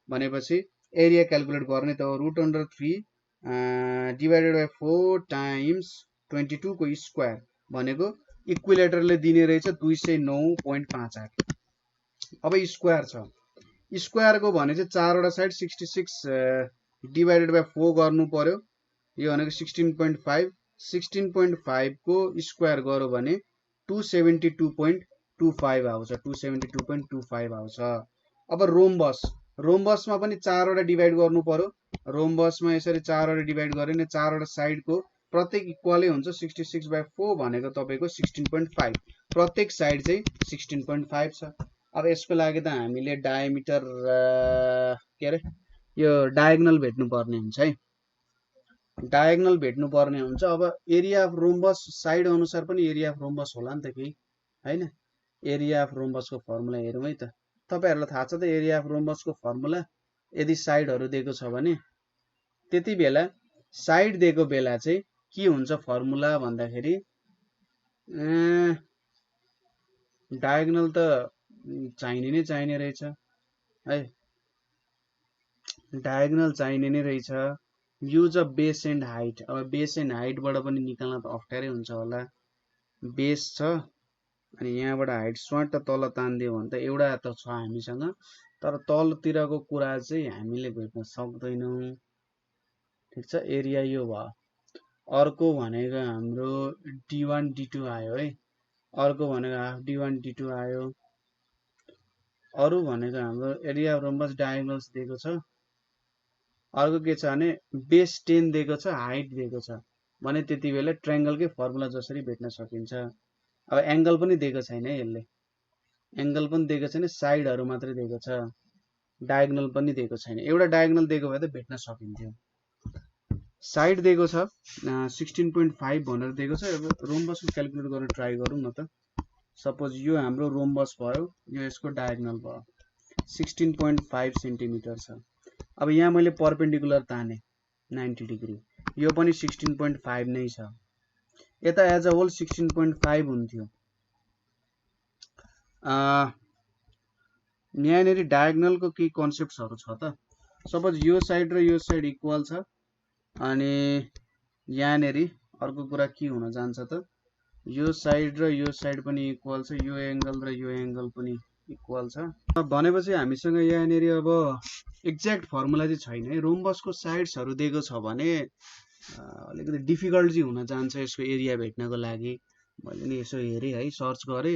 भनेपछि एरिया क्याल्कुलेट गर्ने त √3 डिवाइडेड बाइ 4 टाइम्स 22 को स्क्वायर भनेको इक्विलेटरले दिने रहेछ 209.58 अब स्क्वायर छ स्क्वायर को भने चाहिँ 4 वटा साइड 66 डिवाइडेड बाइ 4 गर्नु पर्यो यो भनेको 16.5 को स्क्वायर गर्यो भने 272.25 आउँछ 272.25 आउँछ अब रोम्बसमा पनि 4 वटा डिवाइड गर्नु पर्यो रोम्बसमा यसरी 4 वटा डिवाइड गरे नि 4 वटा साइड को प्रत्येक इक्वलै हुन्छ 66/4 भनेको तपाईको 16.5 प्रत्येक साइड चाहिँ 16.5 छ। अब यसको लागि त हामीले डायमिटर के अरे यो डायगोनल भेट्नु पर्ने हुन्छ है, डायगोनल भेट्नु पर्ने हुन्छ। अब एरिया अफ रोम्बस साइड अनुसार पनि एरिया अफ रोम्बस होला नि त केही हैन। एरिया अफ रोम्बसको फर्मुला हेरौँ है त। तपाईहरुलाई थाहा छ त एरिया अफ रोम्बसको फर्मुला, यदि साइडहरु दिएको छ भने त्यति बेला साइड दिएको बेला चाहिँ के हुन्छ फर्मुला भन्दाखेरि डायगोनल त चाहिने नै चाहिने रहेछ है, डायगोनल चाहिने नै रहेछ। Use of base and white, अब बेस एन्ड हाइटबाट पनि निकाल्न त अप्ठ्यारै हुन्छ होला। बेस छ अनि यहाँबाट हाइट स्वाट तल तान्दियो भने त एउटा त छ हामीसँग, तर तलतिरको कुरा चाहिँ हामीले भेट्न सक्दैनौं। ठीक छ, एरिया यो भयो। अर्को भनेको हाम्रो d1 d2 आयो है, अर्को भनेको हाफ d1 d2 आयो। अरु भनेको हाम्रो एरिया अफ रोम्बस डायगोनल्स दिएको छ। अर्को के छ भने बेस 10 दिएको छ, हाइट दिएको छ भने त्यति बेला ट्रायंगलकै फर्मुला जसरी भेट्न सकिन्छ। अब एंगल पनि दिएको छैन है, यसले एंगल पनि दिएको छैन, साइडहरु मात्रै दिएको छ, डायगोनल पनि दिएको छैन। एउटा डायगोनल दिएको भए त भेट्न सकिन्थ्यो। साइड दिएको छ 16.5 भनेर दिएको छ। अब रोम्बसको क्याल्कुलेट गर्न ट्राई गरौँ न त। सपोज यो हाम्रो रोम्बस भयो, यो यसको डायगोनल भयो, 16.5 सेन्टिमिटर छ। अब यहाँ मैले परपेन्डिकुलर ताने 90 डिग्री, यो पनि 16.5 नै छ। यता एज अ होल 16.5 हुन्थ्यो। यहाँनेरि डायगोनलको केही कन्सेप्ट्सहरु छ त। सपोज यो साइड र यो साइड इक्वल छ अनि यहाँनेरि अर्को कुरा के हुन जान्छ त, यो साइड र यो साइड पनि इक्वल छ, यो एंगल र यो एंगल पनि इक्वल छ भनेपछि हामीसँग यहाँनेरि अब एक्ज्याक्ट फर्मुला चाहिँ छैन है। रोम्बसको साइड्सहरु दिएको छ भने अलिकति डिफिकल्ट चाहिँ हुन जान्छ यसको एरिया भेट्नको लागि। मैले नि यसो हेरे है, सर्च गरे,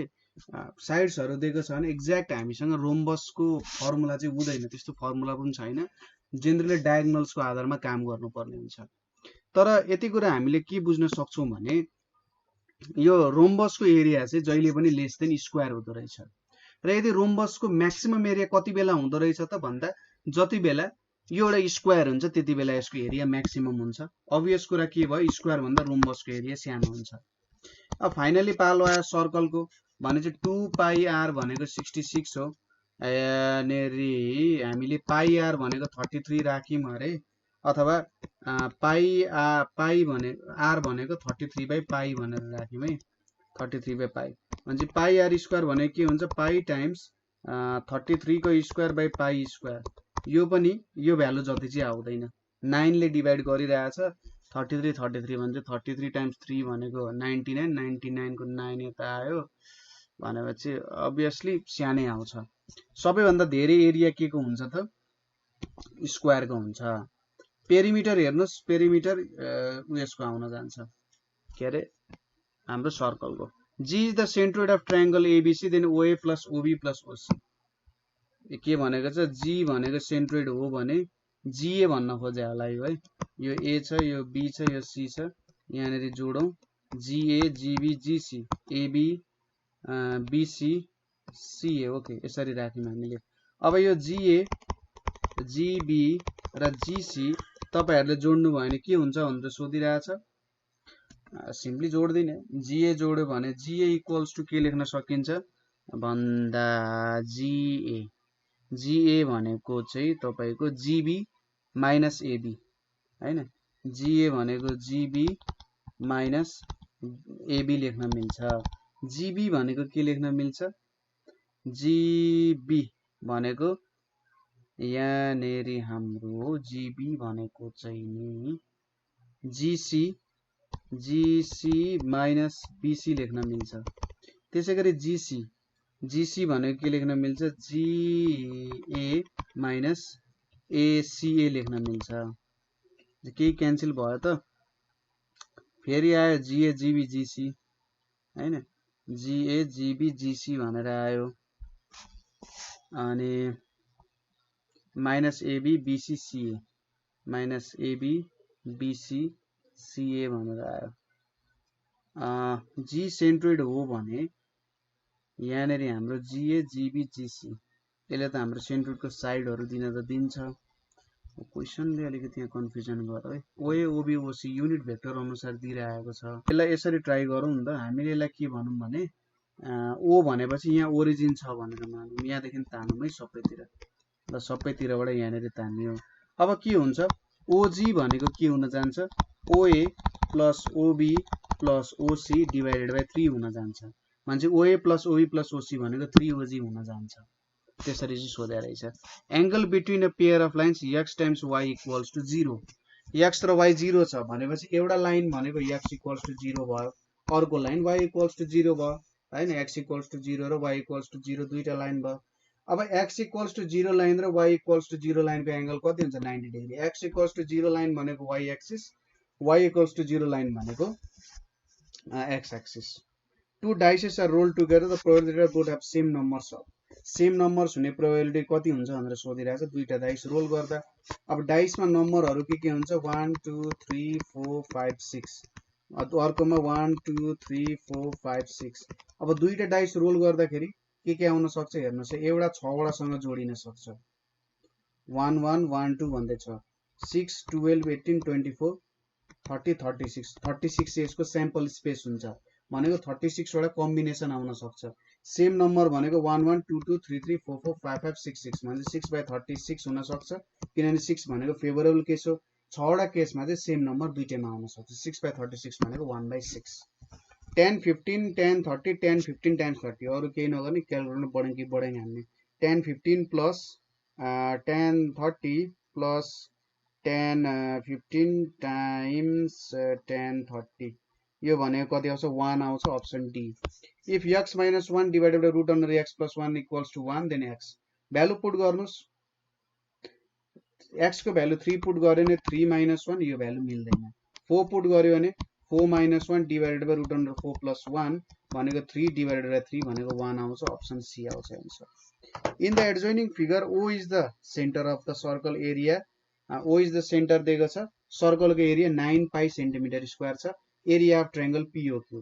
साइड्सहरु दिएको छ भने एक्ज्याक्ट हामीसँग रोम्बसको फर्मुला चाहिँ हुँदैन, त्यस्तो फर्मुला पनि छैन। जेनरली डायगोनल्सको आधारमा काम गर्नुपर्ने हुन्छ। तर यति कुरा हामीले के बुझ्न सक्छौं भने यो रोम्बसको एरिया चाहिँ जहिले पनि लेस देन स्क्वायर हुँदो रहेछ। र यदि रोम्बसको म्याक्सिमम एरिया कति बेला हुँदो रहेछ त भन्दा जति बेला यो एउटा स्क्वायर हुन्छ त्यति बेला यसको एरिया म्याक्सिमम हुन्छ। अभियस कुरा के भयो, स्क्वायर भन्दा रोम्बसको एरिया सानो हुन्छ। अब फाइनली पालो आयो सर्कलको भने चाहिँ 2πr भनेको 66 हो। नेरी हामीले πr भनेको 33 राख्यौं अरे, अथवा पाई भने r भनेको 33/π भनेर राख्यौं है, 33/π म्हणजे πr स्क्वायर भनेको के हुन्छ, पाई टाइम्स 33 को स्क्वायर बाइ पाई स्क्वायर। यो पनि यो भ्यालु जति चाहिँ आउँदैन, 9 ले डिभाइड गरिरहेछ। 33 भन्छ 33 टाइम्स 3 भनेको 99, 99 को 9 यता आयो भनेपछि अभियसली सानै आउँछ। सबैभन्दा धेरै एरिया के को हुन्छ त, स्क्वायर को हुन्छ। पेरिमिटर हेर्नुस्, पेरिमिटर उयसको आउन जान्छ के अरे हाम्रो सर्कलको। G is the centroid of triangle ABC, then OA plus OB plus OC। के भनेको छ, G भनेको सेन्ट्रोइड हो भने GA भन्न खोजे होला यो है। यो A छ, यो B छ, यो C छ, यहाँनेरि जोडौं GA GB GC AB BC CA। Okay, यसरी राख्यौं हामीले। अब यो GA GB र GC तपाईहरुले जोड्नु भयो भने के हुन्छ भनेर सोधिरहेछ। सिम्पली जोड्दिने, GA जोड्यो भने GA इक्वल्स टु के लेख्न सकिन्छ भन्दा GA भनेको चाहिँ तपाईको GB माइनस AB हैन, GA भनेको GB माइनस AB लेख्न मिल्छ। GB भनेको के लेख्न मिल्छ, GB भनेको यहाँनेरि हाम्रो GB भनेको चाहिँ नि GC माइनस BC लेख्न मिल्छ। त्यसैगरी GC भनेको के लेख्न मिल्छ, GA माइनस ACA लेख्न मिल्छ। केही क्यान्सल भयो त, फेरि आयो GA GB GC हैन, GA GB GC भनेर आयो अनि minus AB BC CA, minus AB BC CA भनेर आयो। G सेन्ट्रोइड हो भने यहाँनेरि हाम्रो GA GB GC यसले त हाम्रो सेन्ट्रोइडको साइडहरु दिन त दिन्छ। क्वेशनले अलिकति यहाँ कन्फ्युजन गर्यो है। OA OB OC unit vector अनुसार दिइरहेको छ। यसलाई यसरी ट्राई गरौँ नि त। हामीले यसलाई के भनौं भने O भनेपछि यहाँ ओरिजिन छ भनेर मानौं। यहाँदेखि तानौं है सबैतिर। ल सबैतिरबाट यहाँनेरि तान्यो। अब के हुन्छ OG भनेको के हुन जान्छ OA plus OB plus OC divided by 3 हुन जान्छ। मान्छे OA plus OB plus OC भनेको 3OG हुन जान्छ। त्यसरी चाहिँ सोधे रहेछ। Angle between a pair of lines x times y equals to 0। x र y 0 छ भनेपछि एउटा लाइन भनेको x इक्वल्स टु 0 भयो, अर्को लाइन y इक्वल्स टु 0 भयो हैन। x इक्वल्स टु 0 र y इक्वल्स टु 0 दुईटा लाइन भयो। अब x इक्वल्स टु 0 लाइन र y इक्वल्स टु 0 लाइनको एंगल कति हुन्छ 90 degree. x equals to 0 line भनेको y axis, y equals to 0 line भनेको x axis. Two dices are rolled together, the probability that both have same numbers of same numbers हुने probability कति हुन्छ भनेर सोधिरहेछ। दुईटा डाइस रोल गर्दा अब डाइसमा नम्बरहरु के हुन्छ 1 2 3 4 5 6 अर्कोमा 1 2 3 4 5 6। अब दुईटा डाइस रोल गर्दाखेरि के आउन सक्छ हेर्नुस्। एउटा 6 वटासँग जोडिन सक्छ 1 1 1 2 भन्दै छ 6 12 18 24 30 36 36 यसको स्याम्पल स्पेस हुन्छ भनेको 36 वटा कम्बिनेसन आउन सक्छ। सेम नम्बर भनेको 1 1 2 2 3 3 4 4 5 5 6 6 म्हणजे 6/36 हुन सक्छ किनभने 6 भनेको फेभरेबल केस हो। 6 वटा केसमा चाहिँ सेम नम्बर दुईटैमा आउन सक्छ। 6/36 भनेको 1/6। 10 15 10 30 10 15 टाइम्स 30 अरु केही नगर्ने क्याल्कुलेटर बढें कि बढें हान्ने 10 15 प्लस 10 30 प्लस 10 15 टाइम्स 10 30 यो भनेको कति आउँछ 1 आउँछ option D. If x minus 1 divided by root under x plus 1 equals to 1 then x value put गर्नुस्। x को भ्यालु 3 पुट गर्यो भने 3 minus 1 यो भ्यालु मिल्दैन। 4 पुट गर्यो भने 4 minus 1 divided by root under 4 plus 1 भनेको 3 divided by 3 भनेको 1 आउँछ अप्सन सी आउँछ answer. In the adjoining figure O is the center of the circle area O is the center दिएको छ। सर्कलको एरिया 9 पाई सेन्टिमिटर स्क्वायर छ। Area of triangle POQ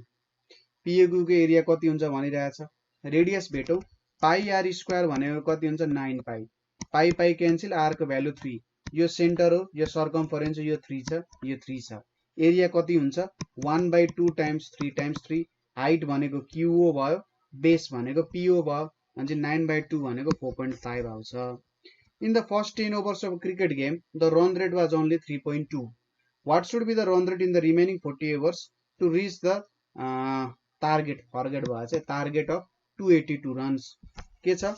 POQ को area कति हुन्छ भनिरहेछ। रेडियस भेटौ पाई r square भनेको कति हुन्छ 9 पाई पाई पाई क्यान्सल आर को भ्यालु 3 यो सेन्टर हो यो सर्कम्फरेन्स यो 3 छ यो 3 छ। एरिया कति हुन्छ 1/2 टाइम्स 3 टाइम्स 3 हाइट भनेको QO भयो बेस भनेको PO भयो भने 9/2 भनेको 4.5 आउँछ। In the first 10 overs of a cricket game the run rate was only 3.2. What should be the run rate in the remaining 40 overs to reach the target target of 282 runs के छ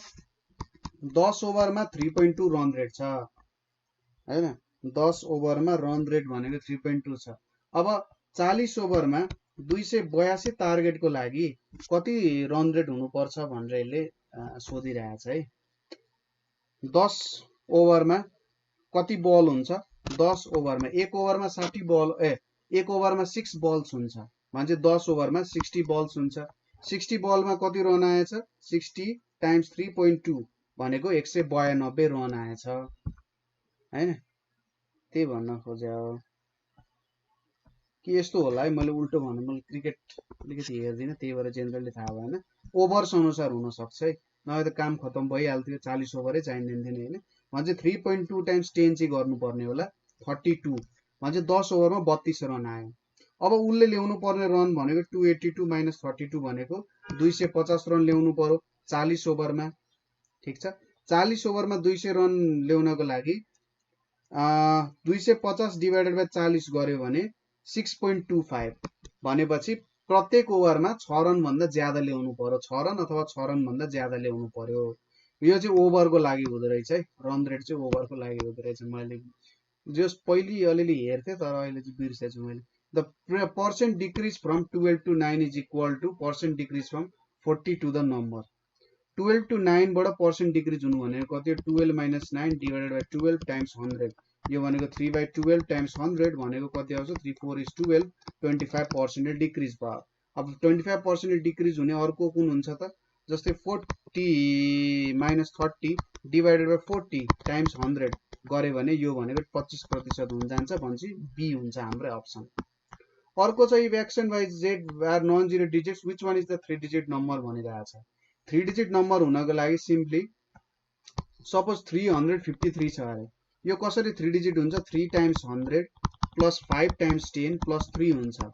10 ओभरमा 3.2 run rate छ हैन। 10 ओभरमा run rate भनेको 3.2 छ। अब 40 ओभरमा 282 टार्गेटको लागि कति रन रेट हुनुपर्छ भनेर यसले सोधिरहेछ है। 10 ओभरमा कति बल हुन्छ 10 ओभरमा 1 ओभरमा 60 बल 1 ओभरमा 6 बल्स हुन्छ भने 10 ओभरमा 60 बल्स हुन्छ। 60 बलमा कति रन आएछ 60 टाइम्स 3.2 भनेको 192 रन आएछ हैन। त्यही भन्न खोजे हो कि यस्तो होला है। मैले उल्टो भन्नु मैले क्रिकेट अलिकति हेर्दिन त्यही भएर जेनरली थाहा भएन। ओभर्स अनुसार हुन सक्छ है नभए त काम खतम भइहाल्थ्यो 40 ओभरै चाहिँदैन थियो हैन। भने 3.2 टाइम्स 10 चाहिँ गर्नुपर्ने होला 32 भने 10 ओभरमा 32 रन आयो। अब उले ल्याउनु पर्ने रन भनेको 282 माइनस 32 भनेको 250 रन ल्याउनु पर्यो 40 ओभरमा ठीक छ। 40 ओभरमा 200 रन ल्याउनको लागि 250 डिवाइडेड बाइ 40 गर्यो भने 6.25 भनेपछि प्रत्येक ओभरमा 6 रन भन्दा ज्यादा ल्याउनु पर्यो 6 रन अथवा 6 रन भन्दा ज्यादा ल्याउनु पर्यो। यो चाहिँ ओभरको लागि हुँदै रहेछ है। रन रेट चाहिँ ओभरको लागि हुँदै रहेछ। मैले जस पहिले अलिअलि हेर्थे तर अहिले चाहिँ बिर्सेछु मैले। The percent decrease from 12 to 9 is equal to percent decrease from 40 to the number. 12 to 9 बाट पर्सेन्ट डिक्रिज हुनु भनेको कति 12 minus 9 डिवाइडेड बाइ 12 टाइम्स 100 यो भनेको 3/12 टाइम्स 100 भनेको कति आउँछ 3 4 is 12 25% डिक्रिज भयो। अब 25% डिक्रिज हुने अर्को कुन हुन्छ त जस्तै 40 minus 30 डिवाइडेड बाइ 40 टाइम्स 100 गरे भने यो भनेको 25% हुन जान्छ भनेपछि बी हुन्छ हाम्रो अप्सन। अर्को चाहिँ if x and y z are non-zero digits, which one is the 3-digit number भनिरहेको छ। 3-digit number हुनको लागि सिम्पली सपोज 353 छ अरे, यो कसरी 3-digit हुन्छ? 3 times 100 plus 5 times 10 plus 3 हुन्छ।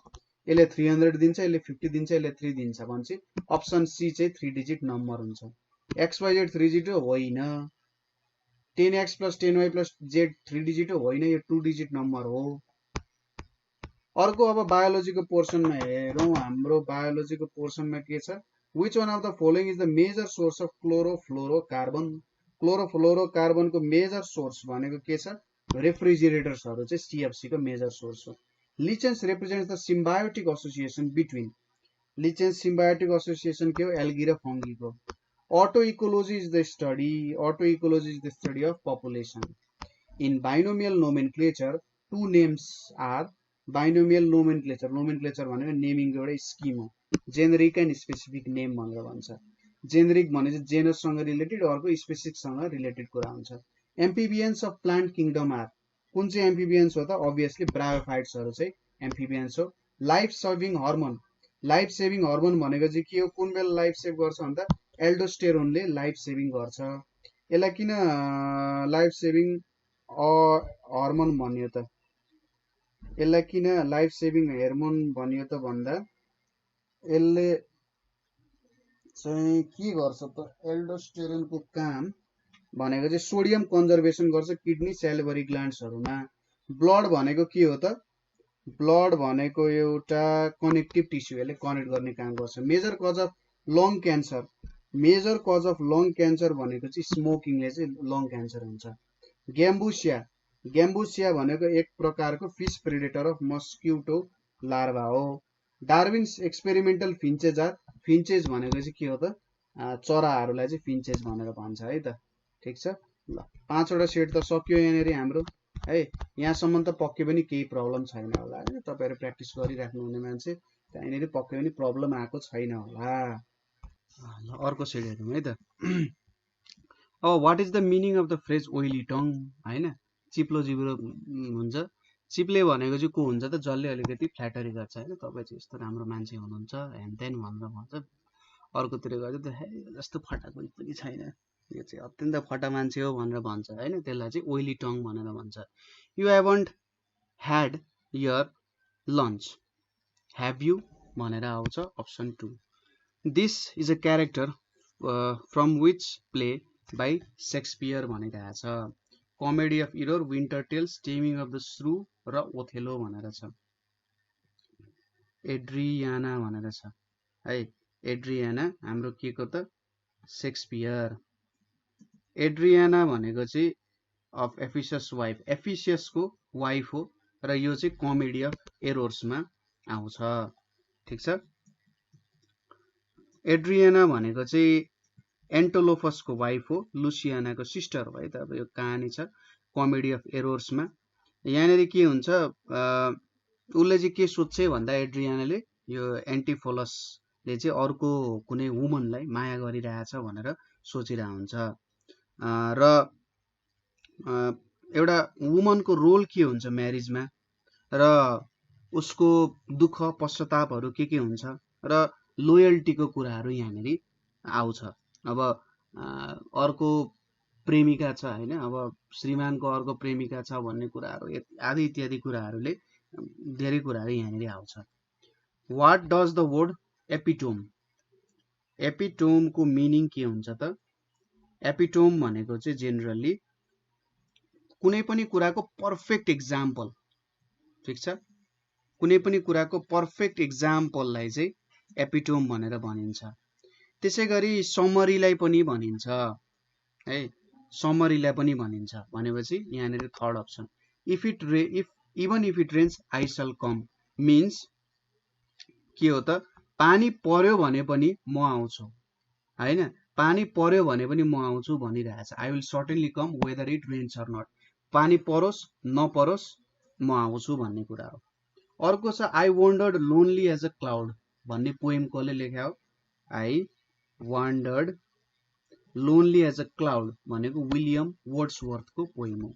यसले 300 दिन्छ, यसले 50 दिन्छ, यसले 3 दिन्छ भनेपछि अप्सन सी चाहिँ 3-digit नम्बर हुन्छ। xyz 3-digit होइन, 10x plus 10y plus z 3-digit होइन, यो 2-digit नम्बर हो। अर्को अब बायोलोजीको पोर्सनमा हेरौँ। हाम्रो बायोलोजीको पोर्सनमा के छ? Which one of the following is the major source of chlorofluorocarbon? क्लोरोफ्लोरोकार्बनको मेजर सोर्स भनेको के छ? रेफ्रिजरेटर्सहरु चाहिँ CFC को मेजर सोर्स हो। लिचेन्स represents the symbiotic association between, लिचेन्स symbiotic association के हो? एल्गी र फंगी को। Auto ecology is the study of population. In binomial nomenclature two names are, binomial nomenclature भनेको नेमिङ एउटा स्किम हो। जेनेरिक एन्ड स्पेसिफिक नेम भनेर भन्छ। जेनेरिक भने चाहिँ जेनस सँग रिलेटेड, अर्को स्पेसिफिक सँग रिलेटेड कुरा हुन्छ। एम्फिबियन्स अफ प्लान्ट किंगडम आर, कुन चाहिँ एम्फिबियन्स हो त? अभियसली ब्रायोफाइट्सहरु चाहिँ एम्फिबियन्स हो। Life saving hormone, life saving hormone भनेको चाहिँ के हो? कुन बेला लाइफ सेभ गर्छ भन्दा एल्डोस्टेरोनले लाइफ सेभिङ गर्छ। यसलाई किन लाइफ सेभिङ हर्मोन भनियो त? यसलाई किन लाइफ सेभिङ हार्मोन भनियो त भन्दा यसले चाहिँ के गर्छ त? एल्डोस्टेरोनको काम भनेको चाहिँ सोडियम कन्जर्भेसन गर्छ किडनी सेलिभरी ग्ल्यान्ड्सहरुमा। ब्लड भनेको के हो त? ब्लड भनेको एउटा कनेक्टिभ टिस्यु, यसले कनेक्ट गर्ने काम गर्छ। Major cause of lung cancer, major cause of lung cancer भनेको चाहिँ स्मोकिङले चाहिँ लङ क्यान्सर हुन्छ। ग्याम्बुसिया, ग्याम्बुसिया भनेको एक प्रकारको फिश प्रेडेटर अफ मस्क्युटो लार्भा हो। डार्विन्स एक्सपेरिमेन्टल फिन्चेज आर, फिन्चेज भनेको चाहिँ के हो त? चराहरूलाई चाहिँ फिन्चेज भनेर भन्छ है त। ठीक छ ल, 5 वटा सेट त सक्यो यहाँनेरि हाम्रो है। यहाँसम्म त पक्कै पनि केही प्रब्लम छैन होला हैन, तपाईहरु प्र्याक्टिस गरिराख्नु हुने मान्छे, त्यहाँनेरि पक्कै पनि प्रब्लम आएको छैन होला। ल अर्को सेट हेरौँ है त। अब what is the meaning of the phrase oily tongue हैन? चिप्लो जिब्रो हुन्छ। चिप्ले भनेको चाहिँ को हुन्छ त? जसले अलिकति फ्ल्याटरी गर्छ हैन, तपाई चाहिँ यस्तो राम्रो मान्छे हुनुहुन्छ हेन तेन भनेर भन्छ। अर्कोतिर गएर त हे जस्तो फटा कोही पनि छैन, यो चाहिँ अत्यन्त फटा मान्छे हो भनेर भन्छ हैन, त्यसलाई चाहिँ ओइली टङ भनेर भन्छ। You haven't had your lunch, have you भनेर आउँछ option 2। This is a character from which play by Shakespeare भनिरहेको छ। Comedy of error, winter tales, taming of the shrew र ओथेलो भनेर छ। एड्रियाना भनेर छ है। एड्रियाना हाम्रो के को त? शेक्सपियर। एड्रियाना भनेको चाहिँ अफ एफिसियस वाइफ, एफिसियसको वाइफ हो र यो चाहिँ कमेडी अफ एरोर्समा आउँछ। ठीक छ। एड्रियाना भनेको चाहिँ एन्टोलोफसको वाइफ हो, लुसियानाको सिस्टर हो है त। अब यो कहानी छ कमेडी अफ एरोर्समा। यहाँनेरि के हुन्छ, उसले चाहिँ के सोध्छ भन्दा एड्रियानाले यो एन्टिफोलसले चाहिँ अर्को कुनै वुमनलाई माया गरिरहेछ भनेर सोचिरहेको हुन्छ। र एउटा वुमनको रोल के हुन्छ म्यारिजमा, र उसको दुःख पश्चातापहरू के हुन्छ, र लोयल्टीको कुराहरू यहाँनेरि आउँछ। अब अर्को प्रेमिका छ हैन, अब श्रीमानको अर्को प्रेमिका छ भन्ने कुराहरू आदि इत्यादि कुराहरूले धेरै कुराहरू यहाँनेरि आउँछ। What does the word epitome, एपिटोमको मिनिङ के हुन्छ त? एपिटोम भनेको चाहिँ जेनरली कुनै पनि कुराको पर्फेक्ट एक्जाम्पल। ठीक छ, कुनै पनि कुराको पर्फेक्ट एक्जाम्पललाई चाहिँ एपिटोम भनेर भनिन्छ। त्यसैगरी समरीलाई पनि भनिन्छ है, समरीलाई पनि भनिन्छ भनेपछि यहाँनेर third option if even if it rains I shall come means के हो त? पानी पर्यो भने पनि म आउँछु हैन, पानी पर्यो भने पनि म आउँछु भनिरहेछ। I will certainly come whether it rains or not, पानी परोस् नपरोस् म आउँछु भन्ने कुरा हो। अर्को छ I wondered lonely as a cloud भन्ने पोएम कसले लेख्या हो? I wandered lonely as a cloud भनेको विलियम वर्ड्सवर्थको पोएम हो।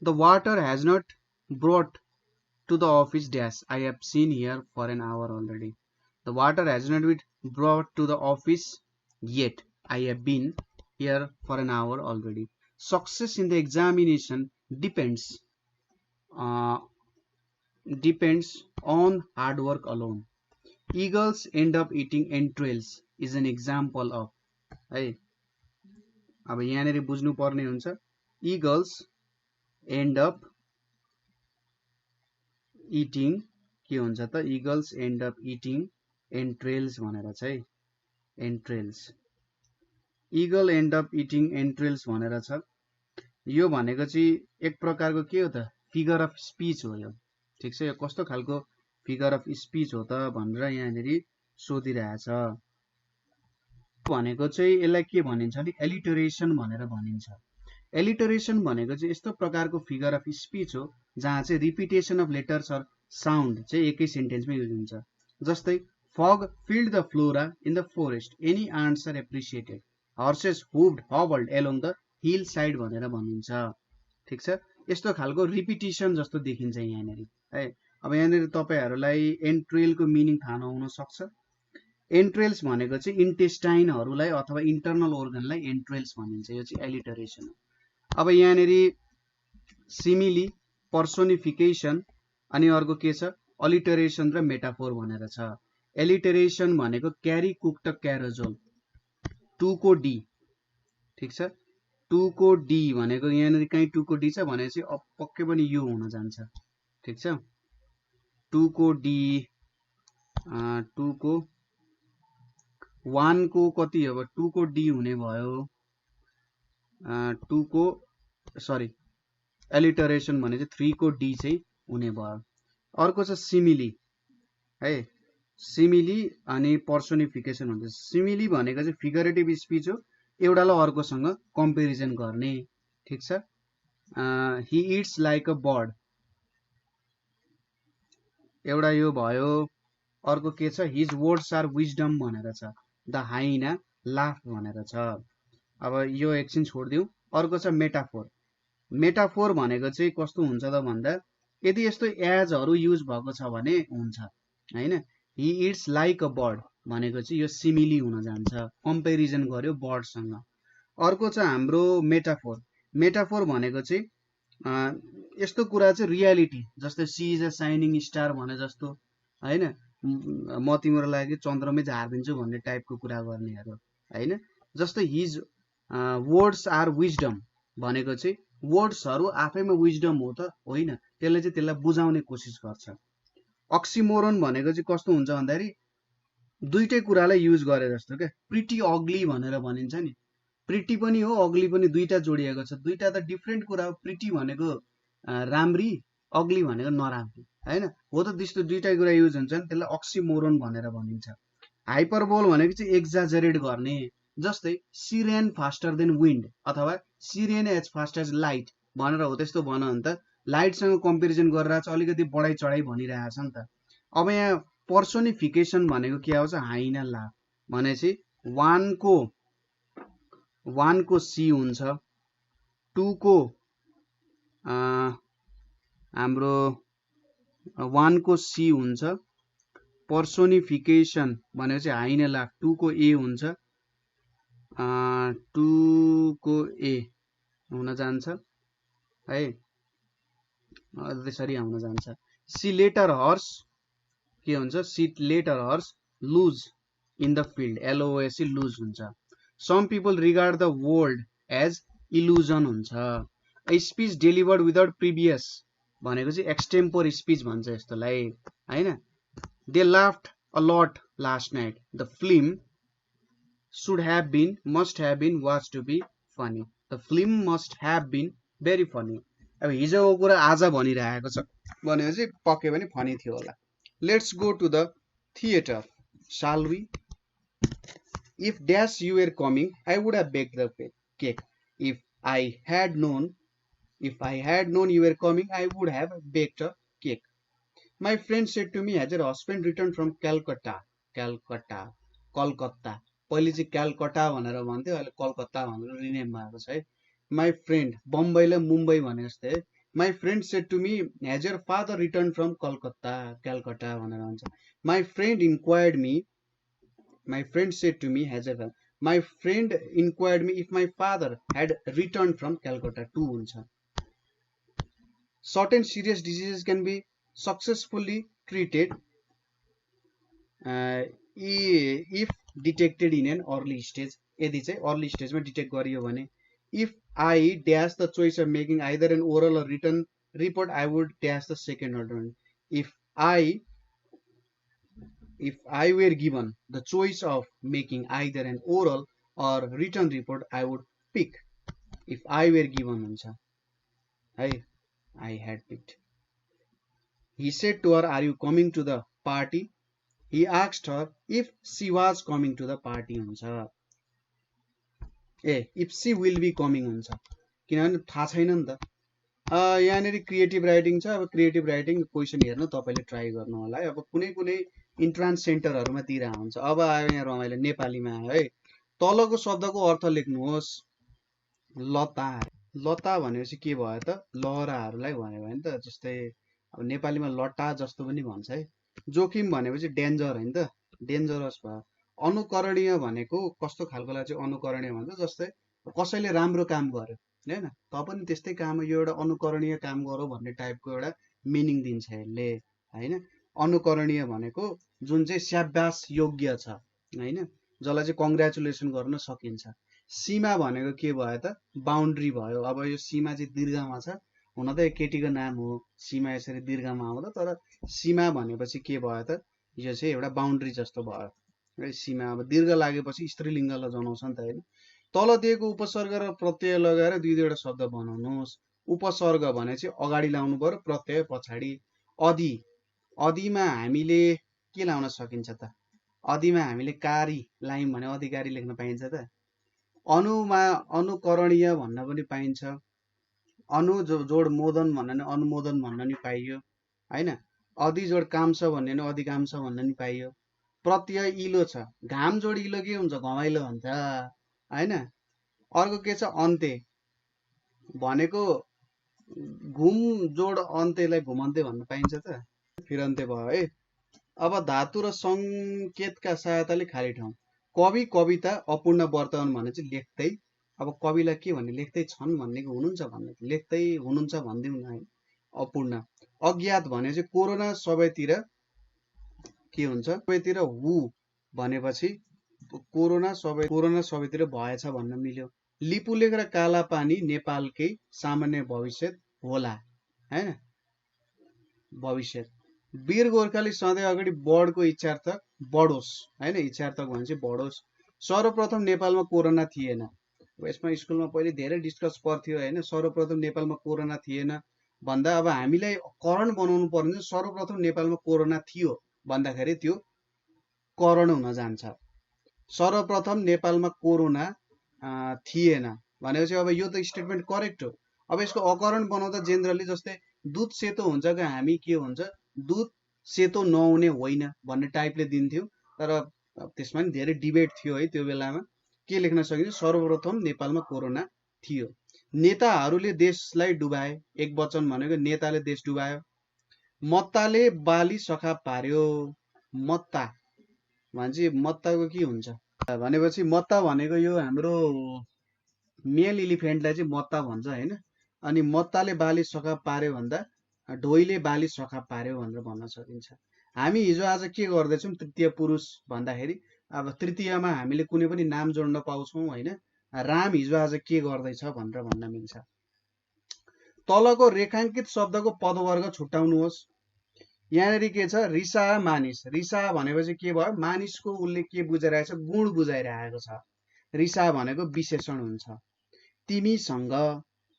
The water has not brought to the office dash. I have seen here for an hour already. The water has not been brought to the office yet. I have been here for an hour already. Success in the examination depends on hard work alone. Eagles end up eating entrails is an example of. है अब यहाँनेरि बुझ्नु पर्ने हुन्छ eagles end up eating के हुन्छ त eagles end up eating entrails भनेर छ है entrails eagle end up eating entrails भनेर छ यो भनेको चाहिँ एक प्रकारको के हो त फिगर अफ स्पीच हो यो ठीक छ यो कस्तो खालको फिगर अफ स्पीच हो त भनेर यहाँनेरि सोधिरहेछ भनेको चाहिँ यसलाई के भनिन्छ नि एलिटरेसन भनेर भनिन्छ एलिटरेसन भनेको चाहिँ यस्तो प्रकारको फिगर अफ स्पीच हो जहाँ चाहिँ repetition of letters or sound चाहिँ एकै सेन्टेन्समा युज हुन्छ जस्तै fog filled the flora in the forest any ants are appreciated horses hooved hobbled along the hill side भनेर भनिन्छ ठीक छ यस्तो खालको रिपिटिसन जस्तो देखिन्छ यहाँनेरि है अब यहाँनेरि तपाईहरुलाई एन्ट्रेलको मिनिङ थाहा नहुन सक्छ एन्ट्रेल्स भनेको चाहिँ इन्टेस्टाइनहरुलाई अथवा इन्टरनल organलाई एन्ट्रेल्स भनिन्छ यो चाहिँ एलिटरेसन हो अब यहाँनेरि सिमिली पर्सोनिफिकेसन अनि अर्को के छ अलिटरेसन र मेटाफोर भनेर छ एलिटरेसन भनेको क्यारी कुक्ड क्यारोजोल 2 को डी ठीक छ 2 को डी भनेको यहाँनेरि कहीं 2 को डी छ भनेपछि पक्कै पनि यो हुन जान्छ ठीक छ 2 को डी 2 को 1 को कति अब 2 को डी हुने भयो 2 को सरी एलिटरेसन भने चाहिँ 3 को डी चाहिँ हुने भयो अर्को छ सिमिली है सिमिली अनि पर्सोनिफिकेसन हुन्छ सिमिली भनेको चाहिँ फिगरेटिभ स्पीच हो एउटालाई अर्कोसँग कम्पेरिजन गर्ने ठीक छ ही इट्स लाइक अ बर्ड एउटा यो भयो अर्को के छ हिज वर्ड्स आर विजडम भनेर छ द हाइना लाफ भनेर छ अब यो एकछिन छोड्दियौ अर्को छ मेटाफोर मेटाफोर भनेको चाहिँ कस्तो हुन्छ त भन्दा यदि यस्तो एजहरु युज भएको छ भने हुन्छ हैन ही इट्स लाइक अ बर्ड भनेको चाहिँ यो सिमिली हुन जान्छ कम्पेरिजन गर्यो बर्डसँग अर्को छ हाम्रो मेटाफोर मेटाफोर भनेको चाहिँ यस्तो कुरा चाहिँ रियालिटी जस्तै she is a shining star भने जस्तो हैन म तिम्रो लागि चन्द्रमै झार्दिन्छु भन्ने टाइपको कुरा गर्नेहरु हैन जस्तै हिज वर्ड्स आर विजडम भनेको चाहिँ वर्ड्सहरु आफैमा विजडम हो त होइन त्यसले चाहिँ त्यसलाई बुझाउने कोसिस गर्छ अक्सिमोरोन भनेको चाहिँ कस्तो हुन्छ भन्दाखेरि दुईटै कुरालाई युज गरे जस्तो के प्रिटी अग्ली भनेर भनिन्छ नि प्रिटी पनि हो अग्ली पनि दुईटा जोडिएको छ दुईटा त डिफरेन्ट कुरा हो प्रिटी भनेको राम्री अग्ली भनेको नराम्री हैन हो त त्यस्तो दुईटा कुरा युज हुन्छ नि त्यसलाई अक्सिमोरोन भनेर भनिन्छ हाइपरबोल भनेको चाहिँ एक्जाजरेट गर्ने जस्तै she ran faster than wind अथवा she ran as fast as light भनेर हो त्यस्तो भन नि त लाइटसँग कम्पेरिजन गरेर चाहिँ अलिकति बढाइ चढाइ भनिरहेछ नि त अब यहाँ पर्सोनिफिकेसन भनेको के आउँछ हाइना लाफ भनेपछि 1 को सी हुन्छ 2 को हाम्रो 1 को सी हुन्छ पर्सोनिफिकेसन भनेपछि हाइना लाफ 2 को ए हुन्छ 2 को ए हुन जान्छ है त्यसरी आउन जान्छ सी लेटर हर्स के हुन्छ she let her horse loose in the field LOS loose हुन्छ some people regard the world as illusion हुन्छ a speech delivered without previous भनेको चाहिँ एक्सटेम्पोर स्पीच भन्छ यस्तोलाई हैन they laughed a lot last night the film should have been must have been was to be funny the film must have been very funny अब हिजोको कुरा आज भनिरहेको छ भनेपछि पक्कै पनि फनी थियो होला let's go to the theatre shall we if dash you were coming I would have baked the cake if I had known you were coming I would have baked a cake my friend said to me has her husband returned from Calcutta पहिले चाहिँ क्यालकटा भनेर भन्थ्यो अहिले कलकत्ता भनेर rename भएको छ है my friend बम्बईलाई Mumbai भने जस्तै My friend said to me, has your father returned from Calcutta भनेर भन्छ. My friend inquired me, my friend said to me, my friend inquired me if my father had returned from Calcutta too हुन्छ. Certain serious diseases can be successfully treated if detected in an early stage. यदि चाहिँ early stage मा detect गरियो भने, if I dash the choice of making either an oral or written report, I would dash the second alternative. If I were given the choice of making either an oral or written report, I would pick. If I were given हुन्छ है, I had picked. He said to her, are you coming to the party? He asked her if she was coming to the party हुन्छ. If she will be coming हुन्छ, किनभने थाहा छैन नि त. यहाँनिर क्रिएटिभ राइटिङ छ. अब क्रिएटिभ राइटिङ क्वेसन हेर्न तपाईले ट्राई गर्नु होला है. अब कुनै कुनै इन्ट्रान्स सेन्टरहरुमा दिइरा हुन्छ. अब आयो यहाँ रमाइलो नेपालीमा आयो है. तलको शब्दको अर्थ लेख्नुहोस्. लता. लता भनेपछि के भयो त? लहराहरूलाई भन्यो भने त, जस्तै अब नेपालीमा लटा जस्तो पनि भन्छ है. जोखिम भनेपछि डेन्जर हैन त, डेन्जरस भयो. अनुकरणीय भनेको कस्तो खालकोलाई चाहिँ अनुकरणीय भन्छ? जस्तै कसैले राम्रो काम गर्यो हैन, त पनि त्यस्तै काम, यो एउटा अनुकरणीय काम गरौ भन्ने टाइपको एउटा मिनिङ दिन्छ यसले हैन. अनुकरणीय भनेको जुन चाहिँ स्याबास योग्य छ हैन, जसलाई चाहिँ कंग्रेचुलेसन गर्न सकिन्छ. सीमा भनेको के भयो त? बाउन्ड्री भयो. अब यो सीमा चाहिँ दीर्घमा छ, हुन त केटीको नाम हो सीमा, यसरी दीर्घमा आउँदा, तर सीमा भनेपछि के भयो त? यो चाहिँ एउटा बाउन्ड्री जस्तो भयो है. सीमा अब दीर्घ लागेपछि स्त्रीलिङ्गलाई जनाउँछ नि त हैन. तल दिएको उपसर्ग र प्रत्यय लगाएर दुई दुईवटा शब्द बनाउनुहोस्. उपसर्ग भने चाहिँ अगाडि लाउनु पर्यो, प्रत्यय पछाडि. अधि. अधिमा हामीले के लाउन सकिन्छ त? अधिमा हामीले कारी लायौं भने अधिकारी लेख्न पाइन्छ त? अनुमा अनुकरणीय भन्न पनि पाइन्छ. अनु जोड मोदन भन्न नि अनुमोदन भन्न नि पाइयो हैन. अधि जोड काम्छ भन्ने नि अधिकांश भन्न नि पाइयो. प्रत्यय इलो छ. घाम जोड इलो के हुन्छ? घमाइलो हुन्छ हैन. अर्को के छ? अन्त्य भनेको घुम जोड अन्त्यलाई घुमन्ते भन्न पाइन्छ त? फिरन्ते भयो है. अब धातु र संकेतका सहायताले खाली ठाउँ. कवि कविता अपूर्ण वर्तमान भने चाहिँ लेख्दै. अब कविलाई के भन्ने? लेख्दै छन् भन्नेको हुनुहुन्छ भन्ने, लेख्दै हुनुहुन्छ भन्दिउँ न है. अपूर्ण. अज्ञात भने चाहिँ कोरोना सबैतिर के हुन्छ? सबैतिर हु भनेपछि कोरोना सबैतिर भएछ भन्न मिल्यो. लिपुलेख र काला पानी नेपालकै सामान्य भविष्य होला हैन, भविष्य. वीर गोर्खाली सधैँ अगाडि बढको इच्छार्थक बढोस् हैन, इच्छार्थक भनेपछि बढोस्. सर्वप्रथम नेपालमा कोरोना थिएन. यसमा स्कुलमा पहिले धेरै डिस्कस पर्थ्यो हैन. सर्वप्रथम नेपालमा कोरोना थिएन भन्दा अब हामीलाई करण बनाउनु पर्ने, सर्वप्रथम नेपालमा कोरोना थियो भन्दाखेरि त्यो करण हुन जान्छ. सर्वप्रथम नेपालमा कोरोना थिएन भनेपछि अब यो त स्टेटमेन्ट करेक्ट हो. अब यसको अकरण बनाउँदा जेनरली जस्तै दूध सेतो हुन्छ कि हामी के हुन्छ? दूध सेतो नहुने होइन भन्ने टाइपले दिन्थ्यो. तर त्यसमा नि धेरै डिबेट थियो है त्यो बेलामा. के लेख्न सकिन्छ? सर्वप्रथम नेपालमा कोरोना थियो. नेताहरूले देशलाई डुबाए. एक वचन भनेको नेताले देश डुबायो. मत्ताले बाली सखा पार्यो. मत्ता भन्छ, मत्ताको के हुन्छ भनेपछि मत्ता भनेको यो हाम्रो मेल इलिफेन्टलाई चाहिँ मत्ता भन्छ हैन. अनि मत्ताले बाली सखा पार्यो भन्दा ढोइले बाली सखा पार्यो भनेर भन्न सकिन्छ. हामी हिजो आज के गर्दैछौँ? तृतीय पुरुष भन्दाखेरि अब तृतीयमा हामीले कुनै पनि नाम जोड्न पाउँछौँ हैन. राम हिजो आज के गर्दैछ भनेर भन्न मिल्छ. तलको रेखाङ्कित शब्दको पदवर्ग छुट्याउनुहोस्. यहाँनिर के छ? रिसा मानिस. रिसा भनेपछि के भयो? मानिसको उसले के बुझाइरहेछ? गुण बुझाइरहेको छ. रिसा भनेको विशेषण हुन्छ. तिमीसँग.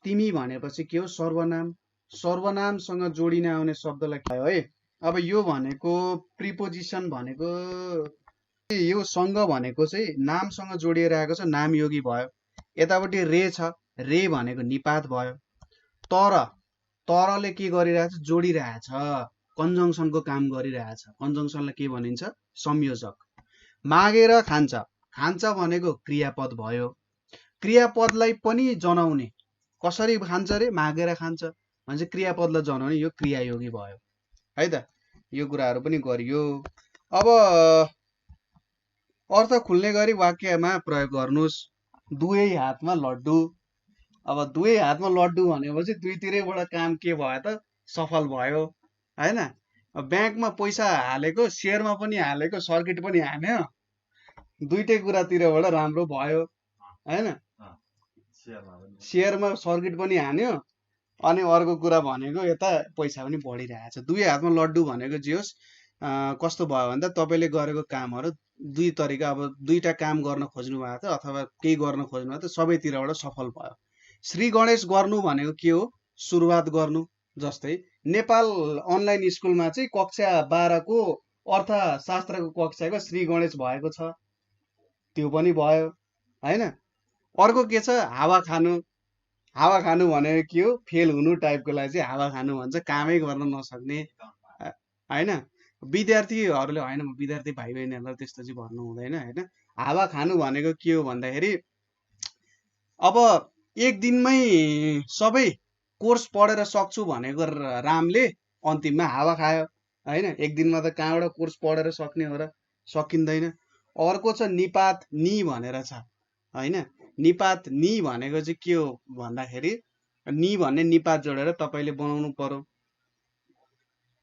तिमी भनेपछि के हो? सर्वनाम. सर्वनामसँग जोडिन आउने शब्दलाई के हो है? अब यो भनेको प्रिपोजिसन भनेको, यो सँग भनेको चाहिँ नामसँग जोडिएर आएको छ, नामयोगी भयो. यतापट्टि रे छ, रे भनेको निपात भयो. तर, तरले के गरिरहेछ? जोडिरहेछ, कन्जङ्सनको काम गरिरहेछ. कन्जङ्सनलाई के भनिन्छ? संयोजक. मागेर खान्छ. खान्छ भनेको क्रियापद भयो. क्रियापदलाई पनि जनाउने. कसरी खान्छ रे? मागेर खान्छ भनेपछि क्रियापदलाई जनाउने यो क्रियायोगी भयो है त। यो कुराहरू पनि गरियो। अब अर्थ खुल्ने गरी वाक्यमा प्रयोग गर्नुस्। दुवै हातमा लड्डु। अब दुवै हातमा लड्डु भनेपछि दुईतिरैबाट काम के भयो त सफल भयो हैन। ब्याङ्कमा पैसा हालेको शेयरमा पनि हालेको सर्किट पनि हान्यो, दुईटै कुरातिरबाट राम्रो भयो हैन। शेयरमा सर्किट पनि हान्यो अनि अर्को कुरा भनेको यता पैसा पनि बढिरहेछ। दुई हातमा लड्डु भनेको जे होस् कस्तो भयो भन्दा तपाईले गरेको कामहरू दुई तरिका, अब दुईटा काम गर्न खोज्नु भएको छ अथवा केही गर्न खोज्नु भएको छ, सबैतिरबाट सफल भयो। श्री गणेश गर्नु भनेको के हो? सुरुवात गर्नु। जस्तै नेपाल अनलाइन स्कुलमा चाहिँ कक्षा 12 को अर्थशास्त्रको कक्षाको श्री गणेश भएको छ, त्यो पनि भयो हैन। अर्को के छ? हावा खानु। हावा खानु भनेको के हो? फेल हुनु टाइपकोलाई चाहिँ हावा खानु भन्छ, कामै गर्न नसक्ने हैन। विद्यार्थीहरूले हैन, विद्यार्थी भाइ बहिनीहरूलाई त्यस्तो चाहिँ भन्नु हुँदैन हैन। हावा खानु भनेको के हो भन्दाखेरि अब एक दिनमै सबै कोर्स पढेर सक्छु भनेको रामले अन्तिममा हावा खायो हैन। एक दिनमा त कहाँबाट कोर्स पढेर सक्ने हो र, सकिँदैन। अर्को छ निपात नि भनेर छ हैन। निपात नि भनेको चाहिँ के हो भन्दाखेरि नि भन्ने निपात जोडेर तपाईले बनाउनु पर्यो।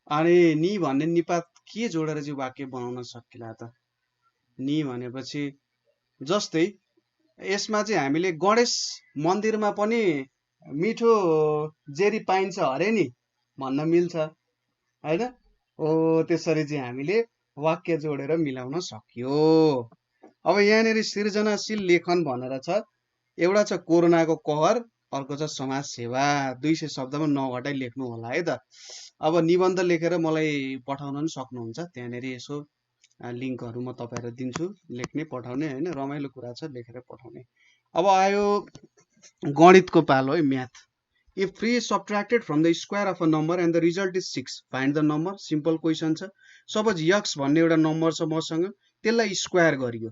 अनि नि भन्ने निपात के जोडेर चाहिँ वाक्य बनाउन सकिला त? नि भनेपछि जस्तै यसमा चाहिँ हामीले गणेश मन्दिरमा पनि मिठो जेरी पाइन्छ अरे नि भन्न मिल्छ हैन। त्यसरी चाहिँ हामीले वाक्य जोडेर मिलाउन सक्यो। अब यहाँनिर सृजनाशील लेखन भनेर छ। एउटा छ कोरोनाको कहर, अर्को छ समाज सेवा। 200 शब्दमा नघटाइ लेख्नु होला है त। अब निबन्ध लेखेर मलाई पठाउन पनि सक्नुहुन्छ, त्यहाँनिर यसो लिङ्कहरू म तपाईहरुलाई दिन्छु, लेख्ने पठाउने हैन। रमाइलो कुरा छ लेखेर पठाउने। अब आयो गणितको पालो है, math. If 3 is subtracted from the square of a number and the result is 6, find the number. Simple question छ। सपोज x भन्ने एउटा नम्बर छ मसँग, त्यसलाई स्क्वायर गरियो।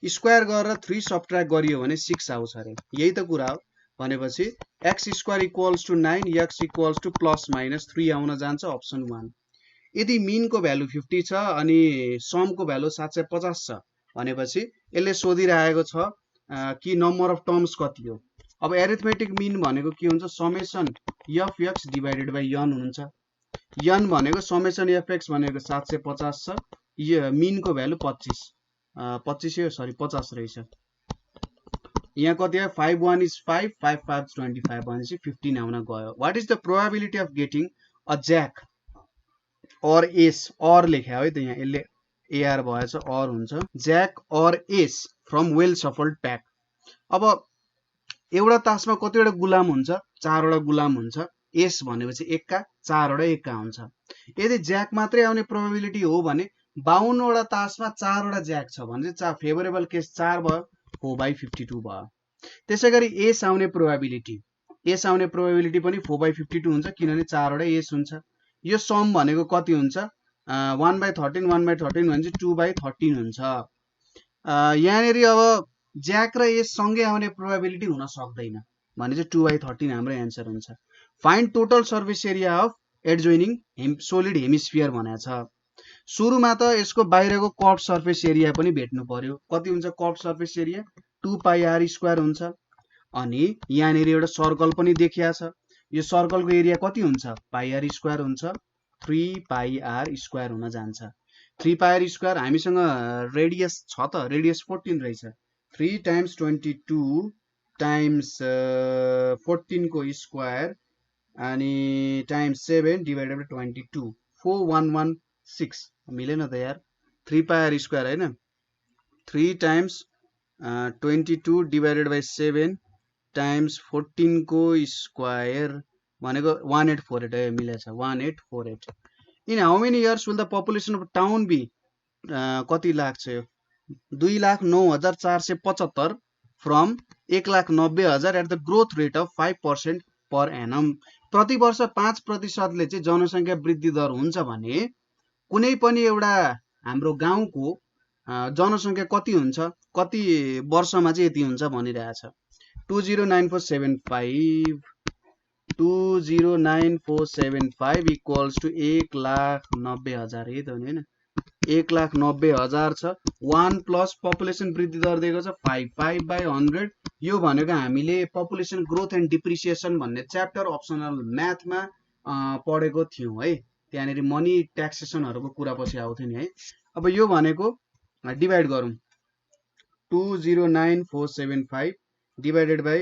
स्क्वायर गरेर 3 सब्ट्र्याक्ट गरियो भने 6 आउँछ अरे। यही त कुरा हो। भनेपछि x square equals to 9, x equals to plus minus 3 आउन जान्छ अप्सन 1। यदि मिनको भ्यालु 50 छ अनि समको भ्यालु 750 छ भनेपछि यसले सोधिरहेको छ कि नम्बर अफ टर्म्स कति हो। अब एरिथमेटिक मिन भनेको के हुन्छ? Summation f x divided by n हुन्छ। n भनेको समेसन एफ एक्स भनेको 750 छ, मिनको भ्यालु 50 रहेछ। यहाँ कति आयो? 5 1 is 5, 5 5 25 भनेपछि 15 आउन गयो। What is the probability of getting a jack और एस? और लेख्या है त, यहाँ यसले एआर भएछ, और हुन्छ। ज्याक और S from well shuffled pack. अब एउटा तासमा कतिवटा गुलाम हुन्छ? 4 वटा गुलाम हुन्छ। एस भनेपछि एक्का, 4 वटा एक्का हुन्छ। यदि ज्याक मात्रै आउने प्रोबेबिलिटी हो भने 52 वटा तासमा 4 वटा ज्याक छ भने चाहिँ फेभरेबल केस 4 भयो, 4/52 भयो। त्यसैगरी एस आउने प्रोबेबिलिटी पनि 4/52 हुन्छ, किनभने 4 वटा एस हुन्छ। यो सम भनेको कति हुन्छ? 1/13 1/13 भने चाहिँ 2/13 हुन्छ। यहाँनिर अब ज्याक र एस सँगै आउने प्रोबेबिलिटी हुन सक्दैन भने चाहिँ 2/13 हाम्रो एन्सर हुन्छ। Find total surface area of adjoining solid hemisphere भनेको छ। सुरुमा त यसको बाहिरको कर्भ सर्फेस एरिया पनि भेट्नु पर्यो। कति हुन्छ कर्भ सर्फेस एरिया? 2πr² हुन्छ। अनि यहाँनिर एउटा सर्कल पनि देखिया छ। यो सर्कलको एरिया कति हुन्छ? πr² हुन्छ। 3πr² हुन जान्छ। 3πr², हामीसँग रेडियस छ त, रेडियस 14 रहेछ। 3 times 22 times 14 को स्क्वायर अनि टाइम्स 7 डिवाइडेड बाइ 22, 4116 मिलेन त यार। 3πr² हैन, 3 times 22 डिवाइडेड बाइ 7 टाइम्स 14 को स्क्वायर भनेको 1848 है, मिलेछ 1848। In how many years will the population of town be? कति लाग्छ यो? 2,09,475 from 1,90,000 at the growth rate of 5% per annum. प्रति वर्ष 5% ले चाहिँ जनसंख्या वृद्धि दर हुन्छ भने कुनै पनि एउटा हाम्रो गाउँको जनसंख्या कति हुन्छ, कति वर्षमा चाहिँ यति हुन्छ भनिरहेछ। 209475 209475 इक्वल्स टु 1,90,000 यही त हो नि हैन 1,90,000 छ 1 प्लस पपुलेसन वृद्धि दर दिएको छ 5/100 यो भनेको हामीले पपुलेसन ग्रोथ एन्ड डिप्रिसिएसन भन्ने च्याप्टर अप्सनल म्याथमा पढेको थियौं है त्यहाँनेरि मनी ट्याक्सेसनहरुको कुरा पछि आउँथ्यो नि है अब यो भनेको डिभाइड गरौं 209475 divided by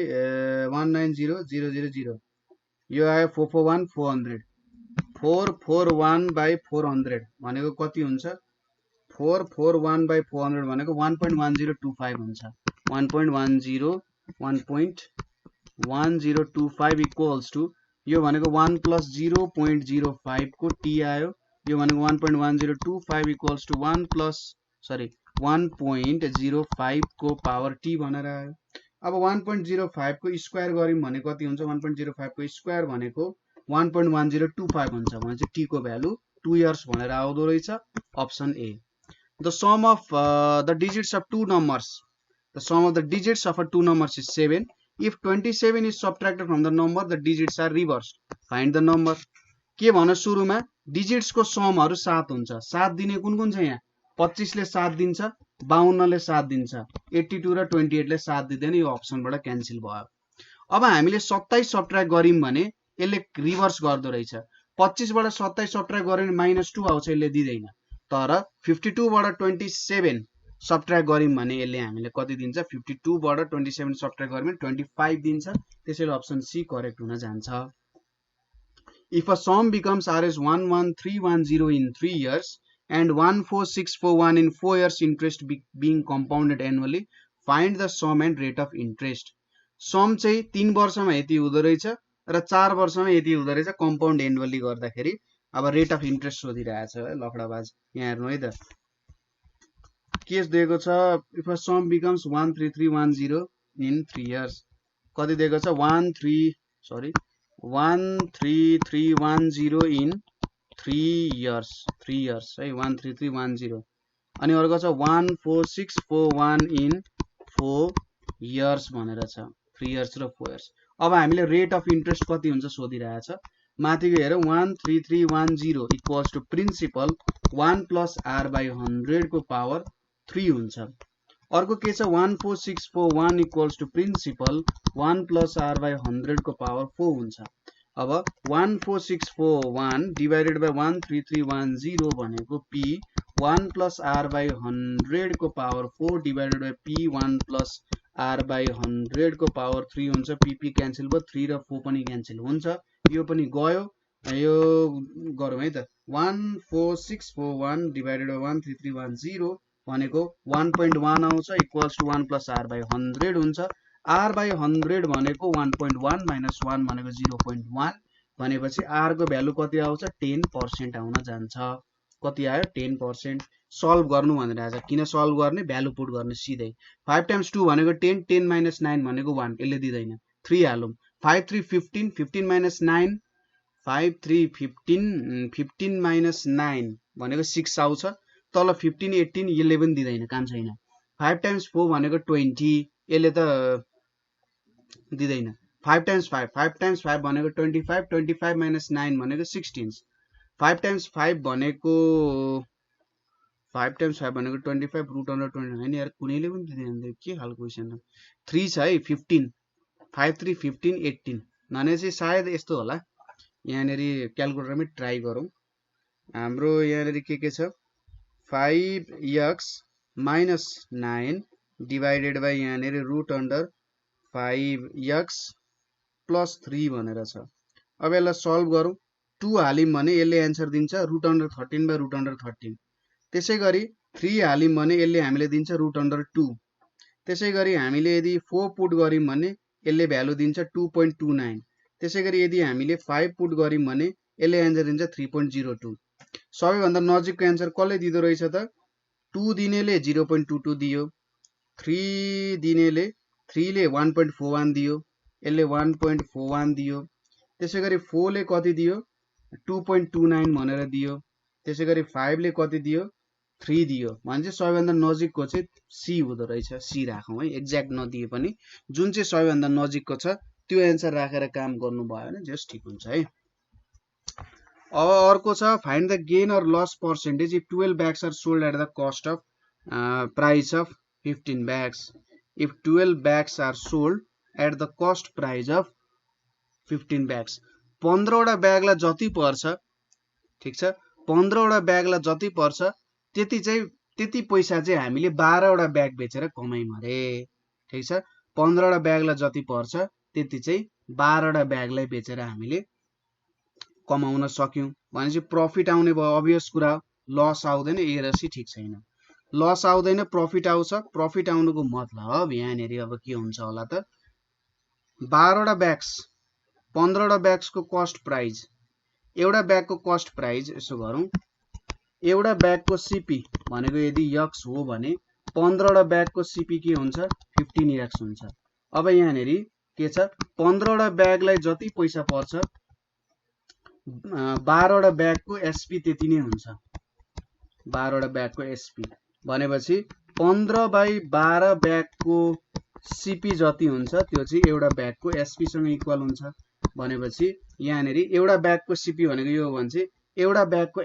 190000 यो आयो 441 400 441 by 400 भनेको कति हुन्छ 441 by 400 भनेको 1.1025 हुन्छ 1.1025 equals to यो भनेको 1 plus 0.05 को t आयो यो भनेको 1.1025 equals to 1.05 को पावर t भनेर आयो अब 1.05 को स्क्वायर गरिम भने कति हुन्छ 1.05 को स्क्वायर भनेको 1.1025 हुन्छ भने चाहिँ t को भ्यालु 2 इयर्स भनेर आउँदो रहेछ option A The sum of the digits of two numbers. The sum of the digits of two numbers is 7. If 27 is subtracted from the number, the digits are reversed. Find the number. के भन्न सुरुमा digits को समहरु 7 हुन्छ 7 दिने कुन कुन छ यहाँ 25 ले 7 दिन्छ 52 ले 7 दिन्छ 82 र 28 ले 7 दिदैन यो अप्सनबाट क्यान्सल भयो अब हामीले 27 सब्ट्र्याक्ट गरिम भने यसले रिभर्स गर्दो रहेछ 25 बाट 27 सब्ट्र्याक्ट गरे भने -2 आउँछ यसले दिदैन तर 52 बाट 27 सब्ट्र्याक्ट गरिम भने यसले हामीले कति दिन्छ 52 बाट 27 सब्ट्र्याक्ट गरिम भने 25 दिन्छ त्यसैले अप्सन सी करेक्ट हुन जान्छ If a sum becomes Rs11310 in 3 years and 14641 in 4 years interest being compounded annually, find the sum and rate of interest. Sum चाहिँ 3 वर्षमा यति हुँदो रहेछ र 4 वर्षमा यति हुँदो रहेछ कम्पाउन्ड एनुअली गर्दाखेरि अब रेट अफ इन्ट्रेस्ट सोधिरहेछ है लखडाबाज यहाँ हेर्नु है त केस दिएको छ if a some becomes 13310 in 3 years कति दिएको छ 13310 इन 3 इयर्स है 13310 अनि अर्को छ 14641 इन 4 इयर्स भनेर छ 3 इयर्स र 4 इयर्स अब हामीले रेट अफ इन्ट्रेस्ट कति हुन्छ सोधिरहेछ माथिको हेरौं 13310 equals to principal 1 plus r by 100 को पावर 3 हुन्छ अर्को के छ 14641 equals to principal 1 plus r by 100 को पावर 4 हुन्छ अब 14641 डिवाइडेड बाइ 13310 भनेको p 1 प्लस r by 100 को power 4 divided by p 1 plus r by 100 को पावर 3 हुन्छ p क्यान्सल भयो 3 र 4 पनि क्यान्सल हुन्छ यो पनि गयो यो गरौँ है त 14641 डिवाइडेड बाइ 13310 भनेको 1.1 आउँछ equals to 1 plus r by 100 हुन्छ r by 100 भनेको 1.1 माइनस 1 भनेको 0.1 भनेपछि r को भ्यालु कति आउँछ 10% आउन जान्छ कति आयो 10% सल्भ गर्नु भनेर आछ किन सल्भ गर्ने भ्यालु पुट गर्ने सिधै 5 टाइम्स 2 भनेको 10 10 माइनस 9 भनेको 1 यसले दिदैन 3 हालौं 5 3 15 15 माइनस 9 5 3 15 15 माइनस 9 भनेको 6 आउँछ तल 15 18 11 दिदैन काम छैन 5 टाइम्स 4 भनेको 20 यसले त दिदैन 5 टाइम्स 5 5 टाइम्स 5 भनेको 25 25 माइनस 9 भनेको 16 5 टाइम्स 5 भनेको 25 रुट अन्डर 20 हैन यार कुनैले पनि दिदैन के खालको क्वेशन 3 छ है 15 5 3 15 18 भने चाहिँ सायद यस्तो होला यहाँनेरि क्याल्कुलेटरमै ट्राई गरौँ हाम्रो यहाँनेरि के छ 5x minus 9 divided by यहाँनेरि रुट अन्डर 5x plus 3 भनेर छ अब यसलाई सल्भ गरौँ 2 हालिम भने यसले आन्सर दिन्छ root under 13 by root under 13 त्यसैगरी 3 हालिम भने यसले हामीले दिन्छ रुट अन्डर 2 त्यसैगरी हामीले यदि 4 पुट गरिम भने यसले भ्यालु दिन्छ 2.29 त्यसैगरी यदि हामीले 5 पुट गरिम भने यसले आन्सर दिन्छ 3.02 सबैभन्दा नजिकको आन्सर कसले दिदो रहेछ त 2 दिनेले 0.22 दियो 3 दिनेले 3 ले 1.41 दियो यसले 1.41 दियो त्यसैगरी 4 ले कति दियो 2.29 भनेर दियो त्यसैगरी 5 ले कति दियो 3 दियो भने चाहिँ सबैभन्दा नजिकको चाहिँ सी हुँदो रहेछ सी राखौं है एक्ज्याक्ट नदिए पनि जुन चाहिँ सबैभन्दा नजिकको छ त्यो एन्सर राखेर काम गर्नु भयो भने जस्ट ठिक हुन्छ है। अब अर्को छ find the gain or loss percentage if 12 bags are sold at the cost of price of 15 bags। If 12 bags are sold at the cost price of 15 bags। 15 वटा ब्यागलाई जति पर्छ ठीक छ, 15 वटा ब्यागलाई जति पर्छ त्यति पैसा चाहिँ हामीले 12 वटा ब्याग बेचेर कमाइम अरे। ठीक छ, 15 वटा ब्यागलाई जति पर्छ त्यति चाहिँ 12 वटा ब्यागलाई बेचेर हामीले कमाउन सक्यौं भनेपछि प्रफिट आउने भयो, अभियस कुरा हो। लस आउँदैन, ए र सी ठिक छैन। लस आउँदैन, प्रफिट आउँछ। प्रफिट आउनुको मतलब यहाँनेरि अब के हुन्छ होला त, 12 वटा ब्याग्स 15 वटा ब्याग्सको कस्ट प्राइस, एउटा ब्यागको कस्ट प्राइस यसो गरौँ, एउटा ब्यागको सीपी भनेको यदि x हो भने 15 वटा ब्यागको सीपी के हुन्छ 15x हुन्छ। अब यहाँनेरि के छ, 15 वटा ब्यागलाई जति पैसा पर्छ 12 वटा ब्यागको एसपी त्यति नै हुन्छ। 12 वटा ब्यागको एसपी भनेपछि 15/12 ब्यागको सीपी जति हुन्छ त्यो चाहिँ एउटा ब्यागको एसपी सँग इक्वल हुन्छ। भनेपछि यहाँनेरि एउटा ब्यागको सीपी भनेको यो हो भने चाहिँ एउटा ब्यागको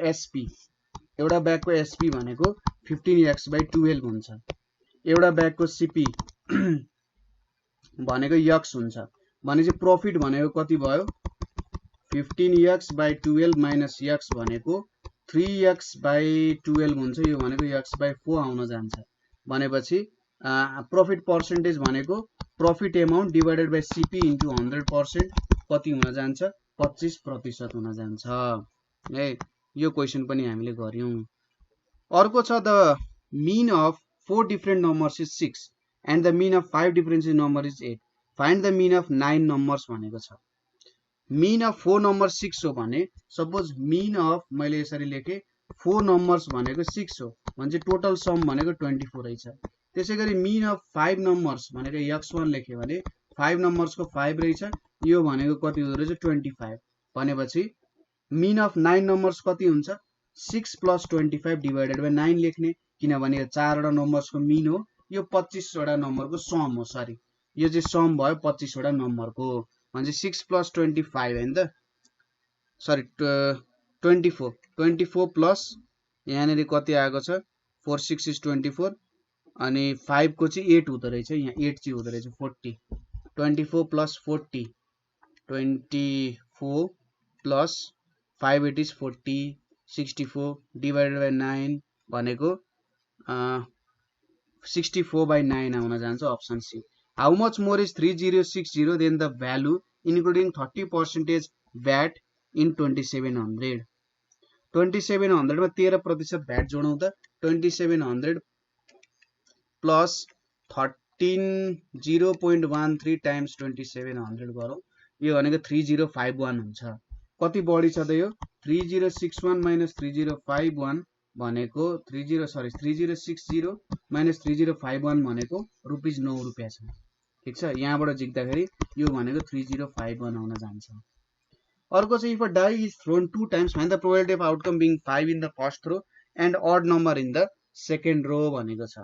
एसपी भनेको 15x/12 हुन्छ। एउटा ब्यागको सीपी भनेको x हुन्छ भनेपछि प्रफिट भनेको कति भयो 15x/12 माइनस x भनेको 3x/12 हुन्छ। यो भनेको x/4 आउन जान्छ। भनेपछि प्रफिट पर्सेन्टेज भनेको profit amount divided by CP into 100% कति हुन जान्छ 25% हुन जान्छ है। यो क्वेशन पनि हामीले गर्यौं। अर्को छ the mean of 4 different numbers is 6 and the mean of 5 different number is 8। Find the mean of 9 numbers भनेको छ। मीन अफ 4 नम्बर 6 हो भने सपोज मीन अफ मैले यसरी लेखे 4 नम्बर्स भनेको 6 हो भने टोटल सम भनेको 24 रहेछ। त्यसैगरी मीन अफ 5 नम्बर्स भनेको x1 लेखे भने 5 नम्बर्सको 5 रहेछ, यो भनेको कति हुँदो रहेछ 25। भनेपछि मीन अफ 9 नम्बर्स कति हुन्छ 6 + 25 डिवाइडेड बाइ 9 लेख्ने, किनभने यो 4 वटा नम्बर्सको मीन हो, यो 25 वटा नम्बरको सम हो। सरी, यो चाहिँ सम भयो 25 वटा नम्बरको। भने 6 + 25 हैन त, सरी 24 प्लस यहाँनेरि कति आएको छ 4 6 इज 24 अनि 5 को चाहिँ 8 हुँदो रहेछ। यहाँ 8 चाहिँ हुँदो रहेछ 40। 24 + 40 24 प्लस 5 8 इज 40 64 डिवाइडेड बाइ 9 भनेको 64/9 आउन जान्छ option C. How much more is 3060 then the value including 30% VAT in 2700। 2700 मा 13% भ्याट जोडौँ त 2700 प्लस 0.13 टाइम्स 2700 गरौँ, यो भनेको 3051 हुन्छ। कति बढी छ त यो 3061 माइनस 3051 भनेको 3060 माइनस 3051 भनेको ₹9 छ। ठीक छ, यहाँबाट जिक्दाखेरि यो भनेको 3051 आउन जान्छ। अर्को चाहिँ if a die is thrown 2 times find the probability of outcome being 5 in the first row and odd number in the second row भनेको छ।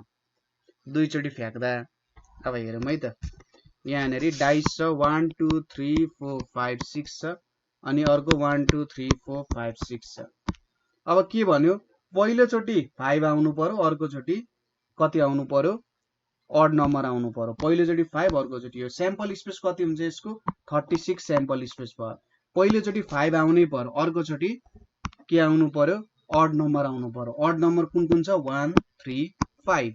दुईचोटी फ्याक्दा अब हेरौँ है त, यहाँनेरि डाइस छ 1 2 3 4 5 6 छ अनि अर्को 1 2 3 4 5 6 छ। अब के भन्यो पहिलो चोटी 5 आउनु पर्यो, अर्को चोटी कति आउनु पर्यो अड नम्बर आउनु पर्यो। पहिलो चोटी 5, अर्को चोटी यो स्याम्पल स्पेस कति हुन्छ यसको 36 स्याम्पल स्पेस भयो। पहिलो चोटी 5 आउनै पर्यो, अर्को चोटी के आउनु पर्यो अड नम्बर आउनु पर्यो। अड नम्बर कुन छ 1 3 5।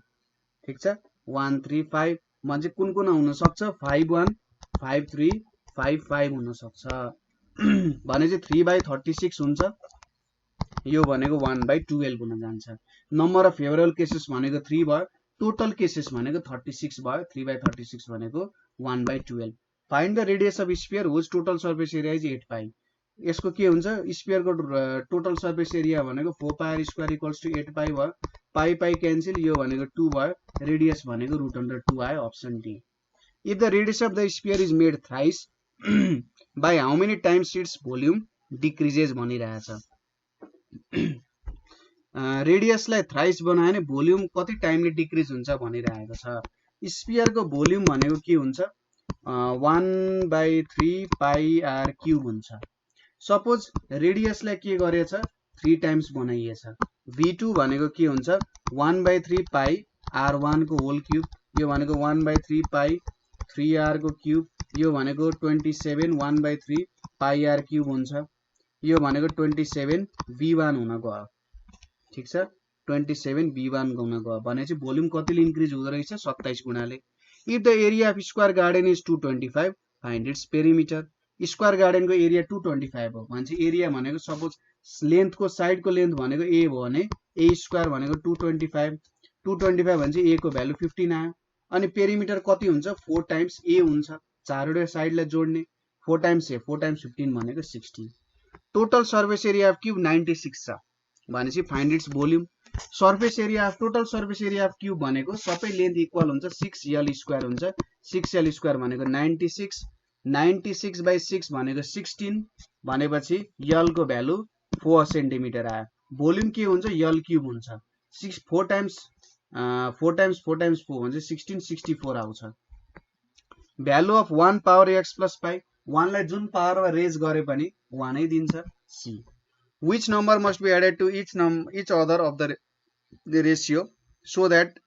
ठीक छ, 1 3 5 म्हणजे कुन आउन सक्छ 5 1 5 3 5 5 हुन सक्छ। भने चाहिँ 3/36 हुन्छ, यो भनेको 1/12 हुन जान्छ। नम्बर अफ फेभरेबल केसेस भनेको 3 भयो, टोटल केसेस भनेको 36 भयो। 3/36 भनेको 1/12। Find the radius of sphere whose total surface area is 8 pi. यसको के हुन्छ स्फियरको टोटल सर्फेस एरिया भनेको 4πr² = 8 पाई भयो। पाई पाई क्यान्सल, यो भनेको 2 भयो। रेडियस भनेको √2 आयो, option D. If the radius of the sphere is made thrice by how many times its volume decreases भनिरहेछ। रेडियसलाई थ्राइस बनायो भने भोल्युम कति टाइमले डिक्रिज हुन्छ भनिरहेको छ। स्फियरको भोल्युम भनेको के हुन्छ 1/3 पाई आर क्यूब हुन्छ। सपोज रेडियसलाई के गरेछ 3 टाइम्स बनाइएछ। v2 भनेको के हुन्छ 1/3 पाई r1 को होल क्यूब, यो भनेको 1/3 पाई 3r को क्यूब, यो भनेको 27 1/3 पाई r क्यूब हुन्छ, यो भनेको 27 v1 हुन गयो। ठीक छ, 27 v1 हुन गयो भनेपछि भोल्युम कतिले इन्क्रिज हुँदो रहेछ 27 गुणाले। If the area of square garden is 225 find its perimeter. Square garden को एरिया 225 हो भने एरिया भनेको सपोज लेन्थ को साइड को लेन्थ भनेको a हो भने a स्क्वायर भनेको 225 भने a को भ्यालु 15 आयो। अनि पेरिमिटर कति हुन्छ 4 टाइम्स a हुन्छ, चारवटा साइडलाई जोड्ने 4 टाइम्स a 4 टाइम्स 15 भनेको 16। Total surface area of cube 96 छ भनेपछि find it's volume. Surface area of total surface area of cube भनेको सबै लेन्थ इक्वल हुन्छ 6l स्क्वायर हुन्छ, 6l स्क्वायर भनेको 96, 96/6 भनेको 16 भनेपछि l को भ्यालु 4 सेन्टिमिटर आयो। भोल्युम के हुन्छ l क्यूब हुन्छ, 4 टाइम्स 4 हुन्छ 16 64 आउँछ। Value of 1 power x plus pi, 1 लाई जुन पावरमा रेज गरे पनि 1 नै दिन्छ। c which number must be added to each other of the ratio so that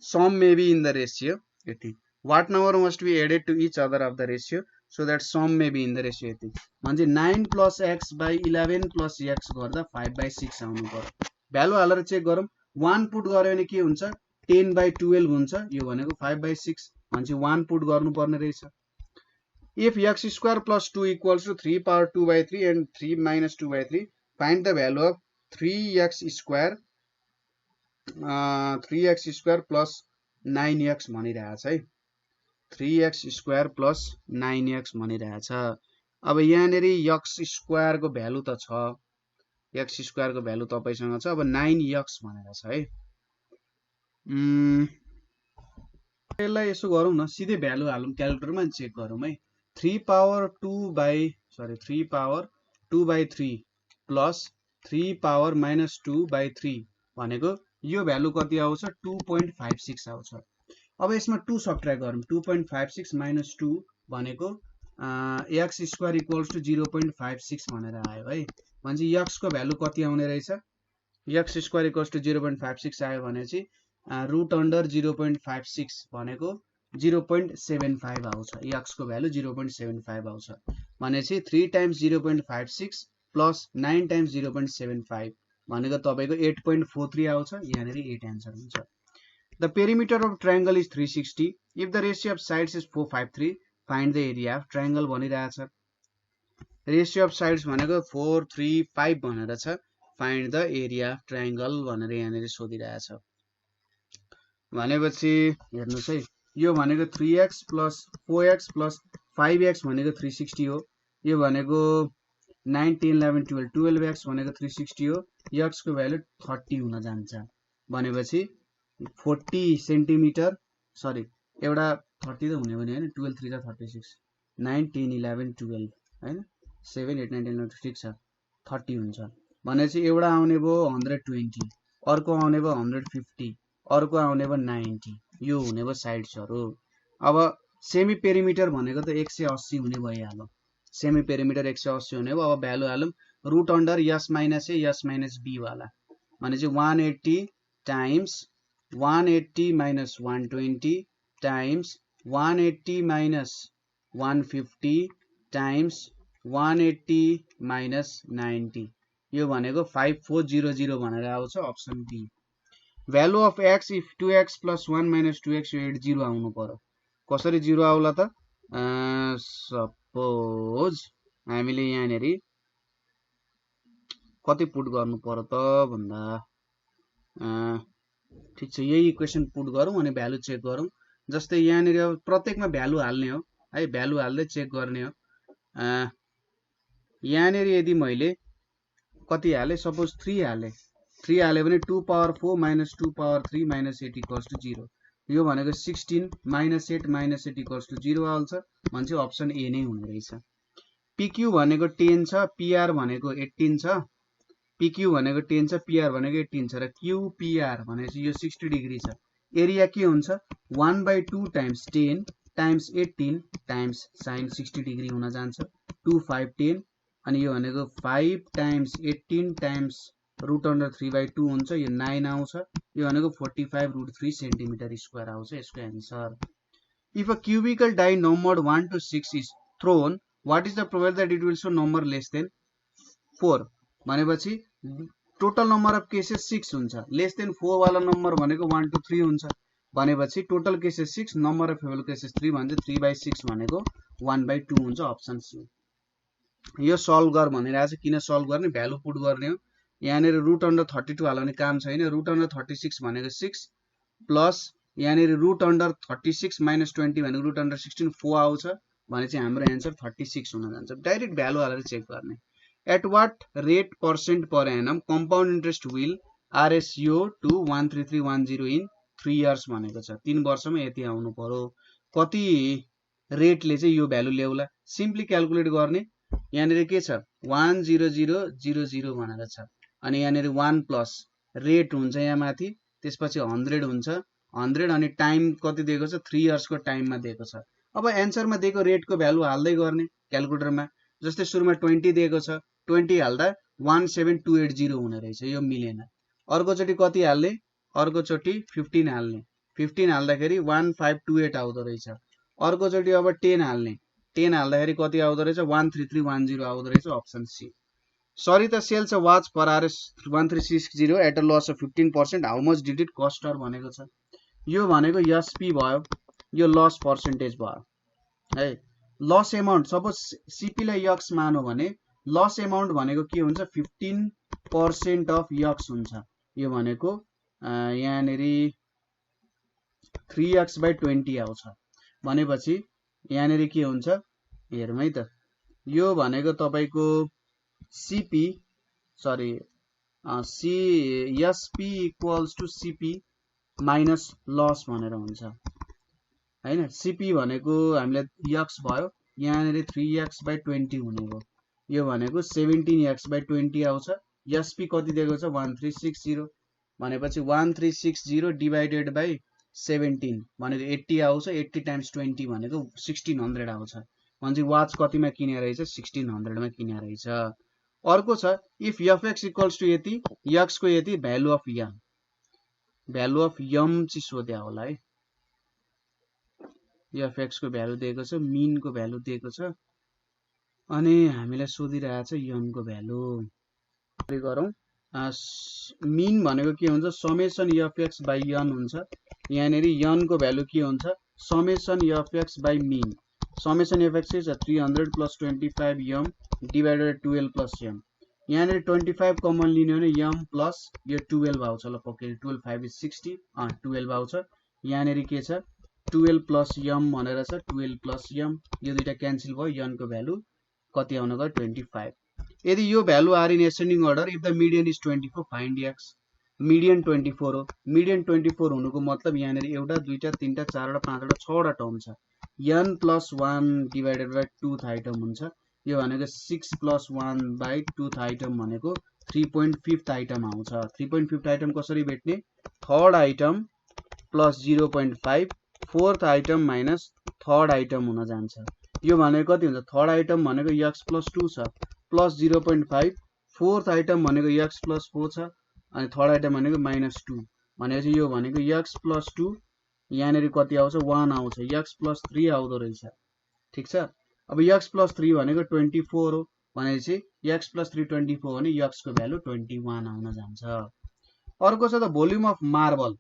sum may be in the ratio। यति what number must be added to each other of the ratio so that sum may be in the ratio। यति म्हणजे 9 plus x by 11 plus x गर्दा 5/6 आउनु पर्यो। Value हालेर check गरौँ, 1 put गर्यो भने के हुन्छ 10/12 हुन्छ, यो भनेको 5/6 भने 1 पुट गर्नु पर्ने रहेछ। If x square plus 2 equals to 3 power 2/3 and 3 minus 2/3, find the value of 3x square plus 9x भनिरहेछ है, 3x square plus 9x भनिरहेछ। अब यहाँनेरि x square को भ्यालु त छ, x square को भ्यालु तपाईसँग छ, अब 9x भनेर छ है। यसलाई यसो गरौँ न, सिधै भ्यालु हालौँ क्याल्कुलेटरमा चेक गरौँ है। 3 power 2/3 plus 3 power minus 2/3 भनेको यो भ्यालु कति आउँछ 2.56 आउँछ। अब यसमा 2 सब्ट्र्याक्ट गरौँ, 2.56 minus 2 भनेको x स्क्वायर इक्वल्स टु 0.56 भनेर आयो है। भनेपछि x को भ्यालु कति आउने रहेछ, x स्क्वायर इक्वल्स टु 0.56 आयो भनेपछि रुट अन्डर 0.56 भनेको 0.75 आउँछ, x को भ्यालु 0.75 आउँछ भनेपछि 3 टाइम्स 0.56 प्लस 9 टाइम्स 0.75 भनेको तपाईको 8.43 आउँछ। यहाँनेर 8 आन्सर हुन्छ। The perimeter of triangle is 360 if the ratio of sides is 453 find the area of triangle भनिरहेछ। रेशियो अफ साइड्स भनेको 435 भनेर छ, find the area of triangle भनेर यहाँनेर सोधिरहेछ। भनेपछि हेर्नुस् है, यो भनेको 3x plus 4x plus 5x भनेको 360 हो, यो भनेको 9 10 11 12 12x भनेको 360 हो, x को भ्यालु 30 हुन जान्छ भनेपछि 40 सेन्टिमिटर, सरी एउटा 30 त हुने भने हैन, 12 3 जा 36 9 10 11 12 हैन 7 8 9 10 11 ठीक छ 30 हुन्छ भनेपछि एउटा आउने भो 120, अर्को आउने भो 150, अर्को आउने भो 90, यो हुने भो साइड्सहरु। अब सेमी पेरिमिटर भनेको त 180 हुने भइहाल्यो, सेमी पेरिमिटर 180 हुने भो। अब भ्यालु हालौं root under s minus a s minus b वाला भनेपछि 180 times 180 minus 120 times 180 minus 150 times 180 minus 90, यो भनेको 5400 भनेर आउँछ option B. Value of x if 2x plus 1 minus 2x यो 0 आउनु पर्यो। कसरी 0 आउला त, सपोज हामीले यहाँनेरि कति पुट गर्नु पर्यो त भन्दा ठीक छ, यही इक्वेसन पुट गरौँ अनि भ्यालु चेक गरौँ। जस्तै यहाँनेरि प्रत्येकमा भ्यालु हाल्ने हो है, भ्यालु हाल्दै चेक गर्ने हो। यहाँनेरि यदि मैले कति हाले, सपोज 3 हाले, 3 हाले भने 2 power 4 minus 2 power 3 minus 8 equals to 0, यो भनेको 16 माइनस 8 इक्वल्स टु 0 आउँछ भन्छ, अप्सन ए नै हुने रहेछ। PQ भनेको 10 छ, PR भनेको 18 छ, PQ भनेको 10 छ, PR भनेको 18 छ र QPR भनेपछि यो 60 डिग्री छ। एरिया के हुन्छ 1/2 times 10 times 18 times sin 60 degree हुन जान्छ 2 5 10 अनि यो भनेको 5 टाइम्स 18 टाइम्स √3/2 हुन्छ यो 9 आउँछ यो भनेको 45√3 सेन्टिमिटर स्क्वायर आउँछ यसको answer if a cubical die numbered 1 to 6 is thrown what is the probability that it will show number less than 4 भनेपछि टोटल नम्बर अफ केसेस 6 हुन्छ लेस देन 4 वाला नम्बर भनेको 1 to 3 हुन्छ भनेपछि total cases 6 number of favourable cases 3 भन्छ 3/6 भनेको 1/2 हुन्छ option C यो सल्भ गर भनिरहेको छ किन सल्भ गर्ने भ्यालु पुट गर्ने हो यहाँनेर √32 हाल्ने काम छैन √36 भनेको 6 प्लस यहाँनेर √36 - 20 भनेको √16 4 आउँछ भने चाहिँ हाम्रो एन्सर 36 हुन जान्छ डाइरेक्ट भ्यालु हालेर चेक गर्ने At what rate % per annum compound interest will RSO to 13310 in 3 years भनेको छ 3 वर्षमा यति आउनु पर्यो कति रेटले चाहिँ यो भ्यालु ल्याउला सिम्पली क्याल्कुलेट गर्ने यहाँनेर के छ 10000 भनेको छ अनि यहाँनेर 1 प्लस रेट हुन्छ यहाँ माथि त्यसपछि 100 हुन्छ 100 अनि टाइम कति दिएको छ 3 इयर्सको टाइममा दिएको छ अब एन्सरमा दिएको रेटको भ्यालु हाल्दै गर्ने क्याल्कुलेटरमा जस्तै सुरुमा 20 दिएको छ 20 हाल्दा 17280 हुने रहेछ यो मिलेन अर्को चोटी कति हाल्ने अर्को चोटी 15 हाल्ने 15 हाल्दाखेरि 1528 आउँदो रहेछ अर्को चोटी अब 10 हाल्ने 10 हाल्दाखेरि कति आउँदो रहेछ 13310 आउँदो रहेछ option C Sarita sells a watch per RS 1360 at a loss of 15%. How much did it cost her भनेको छ यो भनेको SP भयो यो लस पर्सेन्टेज भयो है लस अमाउन्ट सपोज CP लाई यक्स मानो भने लस अमाउन्ट भनेको के हुन्छ 15% अफ यक्स हुन्छ यो भनेको यहाँनेरी 3x/20 आउँछ भनेपछि यहाँनेरी के हुन्छ हेरौँ है त यो भनेको तपाईको CP sorry SP equals to CP minus loss भनेर हुन्छ हैन CP भनेको हामीलाई x भयो यहाँनेरी 3x/20 हुने हो यो भनेको 17x/20 आउँछ SP कति दिएको छ 1360 भनेपछि 1360 डिवाइडेड बाइ 17 भनेको 80 आउँछ 80 टाइम्स 20 भनेको 1600 आउँछ भनेपछि वाच कतिमा किने रहेछ 1600 मा किने रहेछ अर्को छ इफ fx इक्वल्स टु यति x को यति भ्यालु अफ m चाहिँ सोध्या होला है fx को भ्यालु दिएको छ मीन को भ्यालु दिएको छ अनि हामीलाई सोधिरहेछ m को भ्यालु गरौँ मीन भनेको के हुन्छ समेसन fx बाइ n हुन्छ यहाँनेरी n को भ्यालु के हुन्छ summation fx by mean summation fx is 300 plus 25m divided 12 plus m यहाँनेरी 25 कमन लिने हो भने m प्लस यो 12 आउँछ ल पक्कै 12 5 is 60 12 आउँछ यहाँनेरी के छ 12 प्लस m भनेर छ 12 प्लस m यो दुईटा क्यान्सल भयो n को भ्यालु कति आउन गयो 25 यदि यो value are in ascending order if the median is 24 find x median 24 हो मिडियन 24 हुनुको मतलब यहाँनेरी एउटा दुईटा तीनटा चारवटा पाँचवटा छवटा टर्म छ n plus 1 divided by 2th item हुन्छ यो भनेको 6 plus 1 by 2th item भनेको 3.5th item आउँछ 3.5th item कसरी भेट्ने third item plus 0.5 fourth item minus third item हुन जान्छ यो भनेको कति हुन्छ थर्ड आइटम भनेको x plus 2 छ plus 0.5 फोर्थ आइटम भनेको x plus 4 छ अनि थर्ड आइटम भनेको -2 भनेपछि यो भनेको x plus 2 यहाँनेरी कति आउँछ 1 आउँछ x plus 3 आउँदो रहेछ ठीक छ अब x plus 3 भनेको 24 हो भनेपछि x plus 3 24 भने x को भ्यालु 21 आउन जान्छ अर्को छ the volume of marble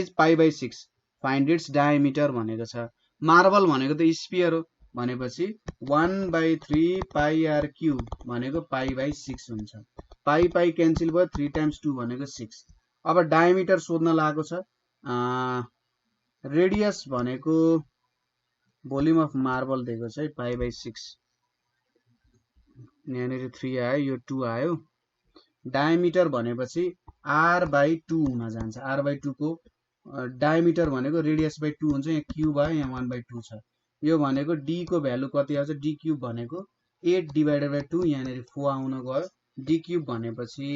is π/6 find its diameter भनेको छ मार्बल भनेको त स्फियर हो भनेपछि 1/3 πr³ भनेको π/6 हुन्छ पाई क्यान्सल भयो 3 टाइम्स 2 भनेको 6 अब डायमिटर सोध्न लागेको छ रेडियस भनेको भोल्युम अफ मार्बल दिएको छ है π/6 यहाँनेर 3 आयो यो 2 आयो डायमिटर भनेपछि r/2 हुन जान्छ r/2 को डायमिटर भनेको रेडियस/2 हुन्छ यहाँ क्यूब आयो यहाँ 1/2 छ यो भनेको d को भ्यालु कति आउँछ d क्यूब भनेको 8 डिवाइडेड बाइ 2 यहाँनेर 4 आउन गयो d क्यूब भनेपछि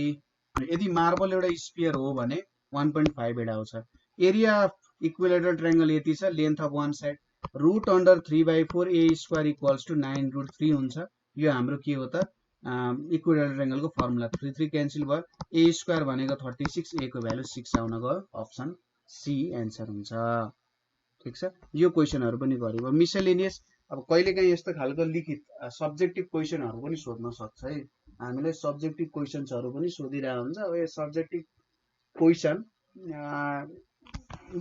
यदि मार्बल एउटा स्फियर हो भने 1.58 आउँछ एरिया अफ इक्विलेटरल ट्रायंगल यति छ length of one side root under 3/4 a square equals to 9√3 हुन्छ। यो हाम्रो के हो त इक्विलेटरल एंगलको फर्मुला 3 3 क्यान्सल भयो। a स्क्वायर भनेको 36, a को भ्यालु 6 आउन गयो। अप्सन सी एन्सर हुन्छ। ठीक छ, यो क्वेशनहरु पनि गरियो। मिसेलेनियस अब कहिलेकाहीँ यस्तो खालको लिखित सब्जेक्टिभ क्वेशनहरु पनि सोध्न सक्छ है। हामीले सब्जेक्टिभ क्वेशन्सहरु पनि सोधिरहेको हुन्छ। अब यो सब्जेक्टिभ क्वेशन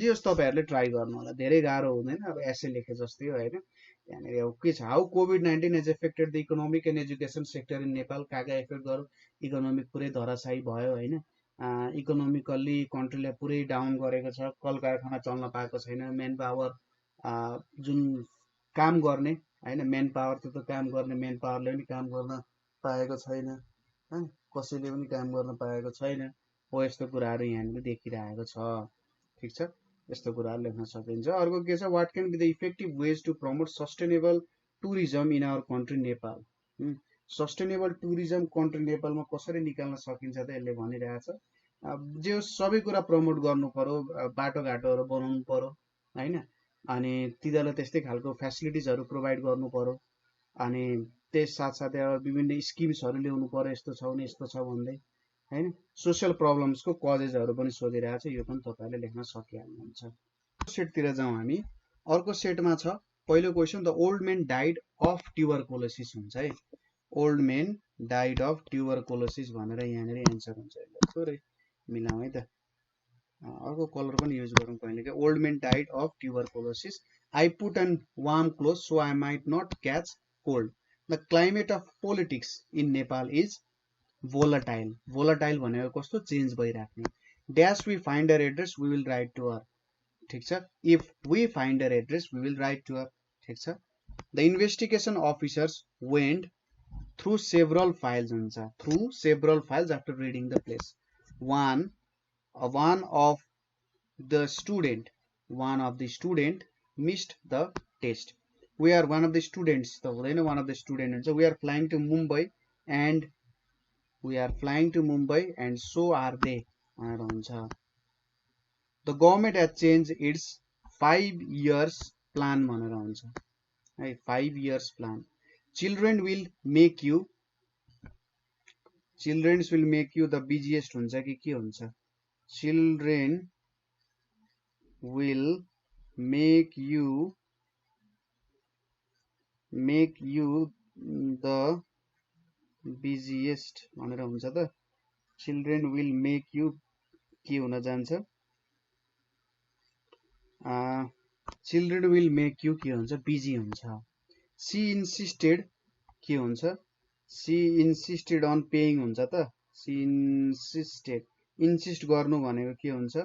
जस तपाईहरुले ट्राई गर्नु होला, धेरै गाह्रो हुँदैन। अब एसे लेखे जस्तै हो हैन। यहाँनिर अब के छ, how COVID-19 has affected the economic and education sector in Nepal। काका एफेक्ट गर्यो, इकोनोमिक पुरै धराशायी भयो हैन। इकोनोमिकली कन्ट्रीलाई पुरै डाउन गरेको छ। कल कारखाना चल्न पाएको छैन। मेन पावर जुन काम गर्ने हैन, मेन पावर त्यो काम गर्ने मेन पावरले पनि काम गर्न पाएको छैन हैन, कसैले पनि काम गर्न पाएको छैन। हो यस्तो कुराहरु यहाँनिर देखिरहेको छ। ठीक छ, यस्तो कुराहरु लेख्न सकिन्छ। अर्को के छ, what can be the effective ways to promote sustainable tourism in our country Nepal. Sustainable tourism country नेपालमा कसरी निकाल्न सकिन्छ त यसले भनिरहेछ। जो सबै कुरा प्रमोट गर्नु पर्यो, बाटोघाटोहरु बनाउनु पर्यो हैन, अनि तिनीहरूलाई त्यस्तै खालको फ्यासिलिटिजहरु प्रोभाइड गर्नु पर्यो। अनि त्यस साथसाथै विभिन्न स्किम्सहरु ल्याउनु पर्यो, यस्तो छ भने यस्तो छ भन्दै हैन। सोशल प्रब्लम्सको कजेजहरु पनि सोधिरहेछ। यो पनि तपाईहरुले लेख्न सकिहाल्नुहुन्छ। सेटतिर जाउँ हामी। अर्को सेटमा छ पहिलो question, the old man died of tuberculosis हुन्छ है। Old man died of tuberculosis भनेर यहाँनिर एन्सर हुन्छ। यसलाई थोरै मिलाउँ है त, अर्को कलर पनि युज गरौँ कहिलेकाहीँ। Old man died of tuberculosis. I put an warm cloth so I might not catch cold. The climate of politics in Nepal is volatile। volatile भनेको कस्तो, चेन्ज भइराख्ने। Dash we find her address we will write to her. ठीक छ, if we find her address we will write to her. ठीक छ, the investigation officers went through several files हुन्छ। Through several files after reading the place. one of the student missed the test। we are one of the students त हुँदैन, one of the student हुन्छ। we are flying to Mumbai and so are they भनेर हुन्छ। the government has changed its 5 years plan भनेर हुन्छ है, 5 years plan। children will make you the busiest हुन्छ कि के हुन्छ। children will make you the busiest भनेर हुन्छ त। children will make you के हुन जान्छ, children will make you के हुन्छ, busy हुन्छ। she insisted के हुन्छ, she insisted on paying हुन्छ त। she insisted, insist गर्नु भनेको के हुन्छ,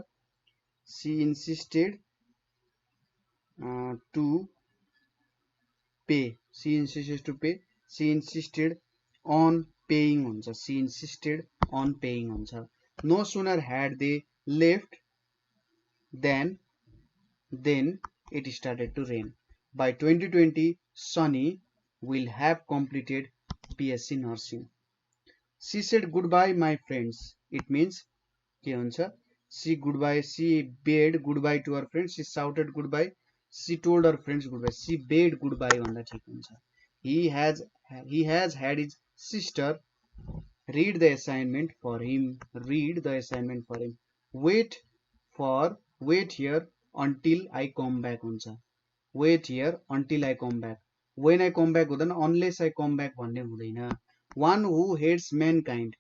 she insisted to pay। she insisted to pay, she insisted on paying हुन्छ। she insisted on paying हुन्छ। no sooner had they left then it started to rain। by 2020 Sunny will have completed BSc nursing। she said goodbye my friends। it means के हुन्छ, she bade goodbye to her friends। she shouted goodbye, she told her friends goodbye। she bade goodbye भन्दा ठिक हुन्छ। he has had his sister read the assignment for him। wait here until I come back हुन्छ। wait here until I come back, when I come back हुँदैन, unless I come back भन्ने हुँदैन। one who hates mankind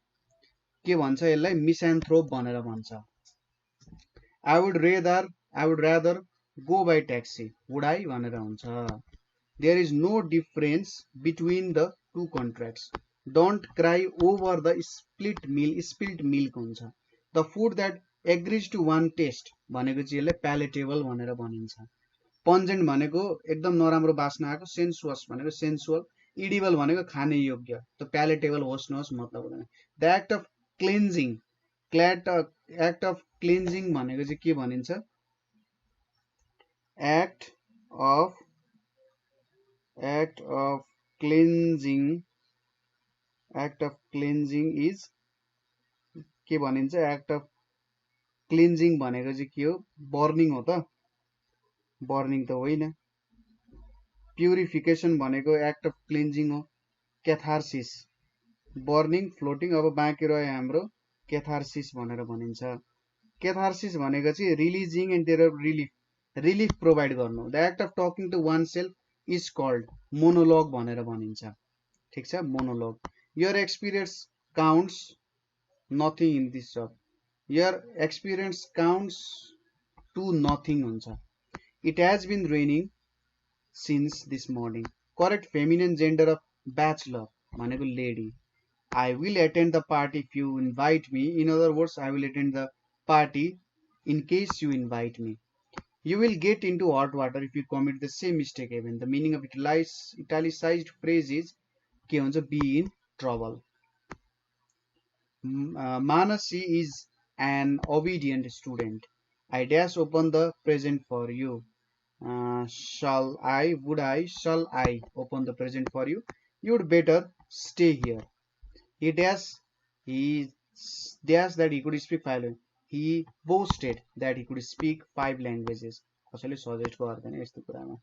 के भन्छ यसलाई, मिसएन्थ्रोप भनेर भन्छ। I would rather go by taxi। would I भनेर हुन्छ। there is no difference between the two contracts। don't cry over the spilt milk हुन्छ। the food that agrees to one taste भनेको चाहिँ यसलाई palatable भनेर भनिन्छ। pungent भनेको एकदम नराम्रो बास्ना आएको, sensuous भनेको sensual, edible भनेको खाने योग्य। त palatable होस् नहोस् मतलब हुँदैन। the act of cleansing भनेको चाहिँ के भनिन्छ, act of cleansing is के भनिन्छ, act of cleansing भनेको चाहिँ के हो, burning हो त, burning त होइन। प्युरिफिकेसन भनेको एक्ट अफ क्लिन्जिङ हो। क्याथार्सिस बर्निङ फ्लोटिङ। अब बाँकी रह्यो हाम्रो क्याथार्सिस भनेर भनिन्छ। क्याथार्सिस भनेको चाहिँ releasing and their relief provide गर्नु। The act of talking to one self is called monologue भनेर भनिन्छ। ठिक छ, monologue. Your experience counts nothing in this job. Your experience counts to nothing हुन्छ। It has been raining since this morning. Correct feminine gender of bachelor भनेको lady. I will attend the party if you invite me. In other words, I will attend the party in case you invite me. You will get into hot water if you commit the same mistake again. The meaning of italicized phrase is के हुन्छ, be in trouble. Manasi is an obedient student. I dash open the present for you. Shall I open the present for you? You would better stay here. He dash that he could speak 5 languages. He boasted that he could speak 5 languages. कसैले suggest गर्दैन यस्तो कुरामा।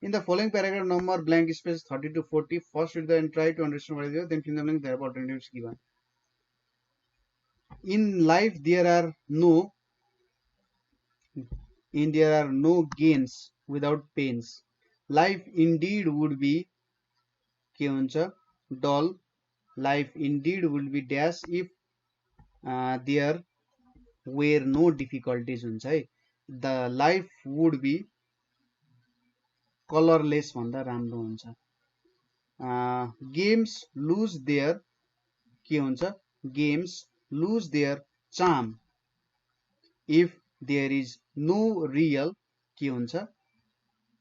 In the following paragraph, number blank space 30 to 40. First read and try to understand what is there. Then fill the blank. There are alternatives given. In life, there are no gains without pains. Life indeed would be के हुन्छ, dull. Life indeed would be dash if there were no difficulties हुन्छ है। The life would be colorless भन्दा राम्रो हुन्छ। Games lose their के हुन्छ, games lose their charm if there is no real के हुन्छ,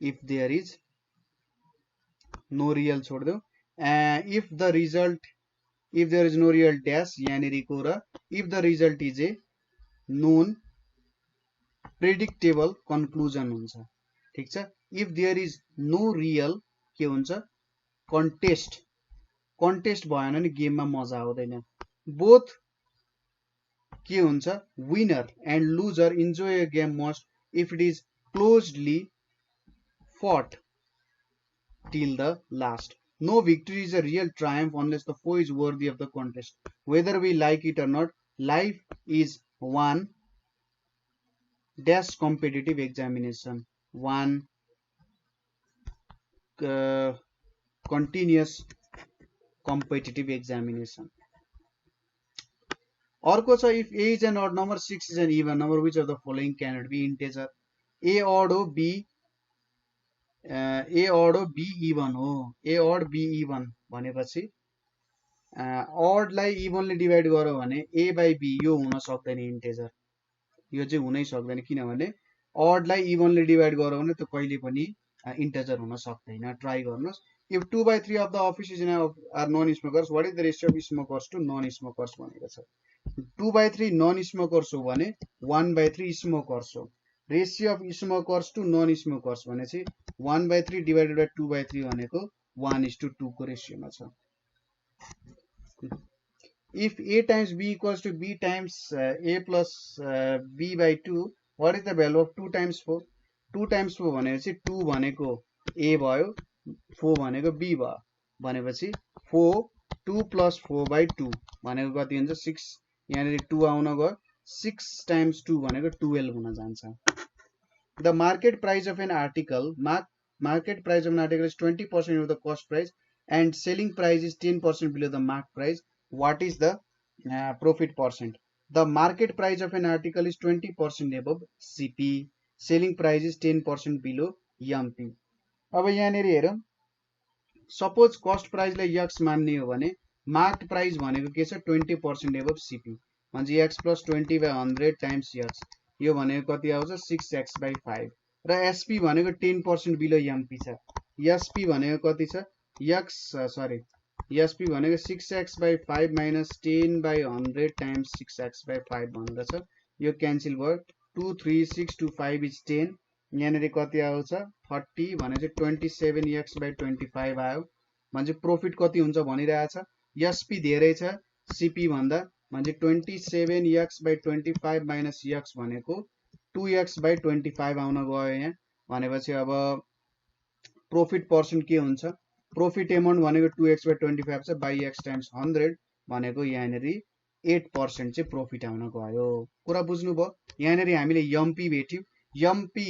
if there is no real छोड्देऊ। if there is no real dash यहाँनिरको र if the result is a known predictable conclusion हुन्छ। ठीक छ। if there is no real के हुन्छ, contest भएन नि गेममा मजा आउँदैन। both के हुन्छ, winner and loser enjoy a game most if it is closely fought till the last. No victory is a real triumph unless the foe is worthy of the contest. Whether we like it or not, life is one dash competitive examination, one continuous competitive examination. अर्को छ if a is an odd number, 6 is an even number, which of the following cannot be integer? a odd हो, b even हो। a odd b even भनेपछि odd लाई इभनले divide गर्यो भने a by b यो हुन सक्दैन इन्टेजर, यो चाहिँ हुनै सक्दैन। किनभने odd लाई इभनले डिभाइड गर्यो भने त्यो कहिले पनि इन्टेजर हुन सक्दैन। ट्राई गर्नुस्। if 2/3 of the office is are non-smokers, what is the ratio of smokers to non-smokers भनेको छ। 2/3 non-smokers हो भने 1/3 smokers हो। Ratio of smokers to non smokers भने चाहिँ 1/3 डिवाइडेड बाई 2/3 भनेको 1:2 को रेसियोमा छ। If a times b equals to b times a plus b by 2, what is the value of 2 times 4? 2 times 4 भनेपछि 2 भनेको a भयो, 4 भनेको b भयो। भनेपछि 2 plus 4/2 भनेको कति हुन्छ, 6। यहाँनिर 2 आउन गयो, 6 times 2 भनेको 12 हुन जान्छ। The market price of an article, market price of an article is 20% of the cost price and selling price is 10% below the market price. What is the profit percent? The market price of an article is 20% above CP. Selling price is 10% below MP. अब यहाँनिर हेरौँ, suppose cost प्राइसलाई x मान्ने हो भने market price भनेको के छ, 20% above CP म्हणजे x plus 20/100 times x, यो भनेको कति आउँछ, 6x/5 र SP भनेको 10% बिलो MP छ। SP भनेको कति छ, SP भनेको 6x/5 minus 10/100 times 6x/5 भनेको छ। यो क्यान्सल भयो, 2 3 6 2 5 is 10। यहाँनिर कति आउँछ, 30 भने चाहिँ 27x/25 आयो। भने प्रोफिट कति हुन्छ भनिरहेछ, SP धेरै छ CP भन्दा, म्हणजे 27x/25 minus x भनेको 2x/25 आउन गयो यहाँ। भनेपछि अब प्रॉफिट पर्सेन्ट के हुन्छ प्रॉफिट अमाउन्ट भनेको 2x/25 छ बाइ x टाइम्स 100 भनेको यहाँनेरि 8% चाहिँ प्रॉफिट आउन गयो कुरा बुझ्नुभयो यहाँनेरि हामीले एमपी भेट्यौ एमपी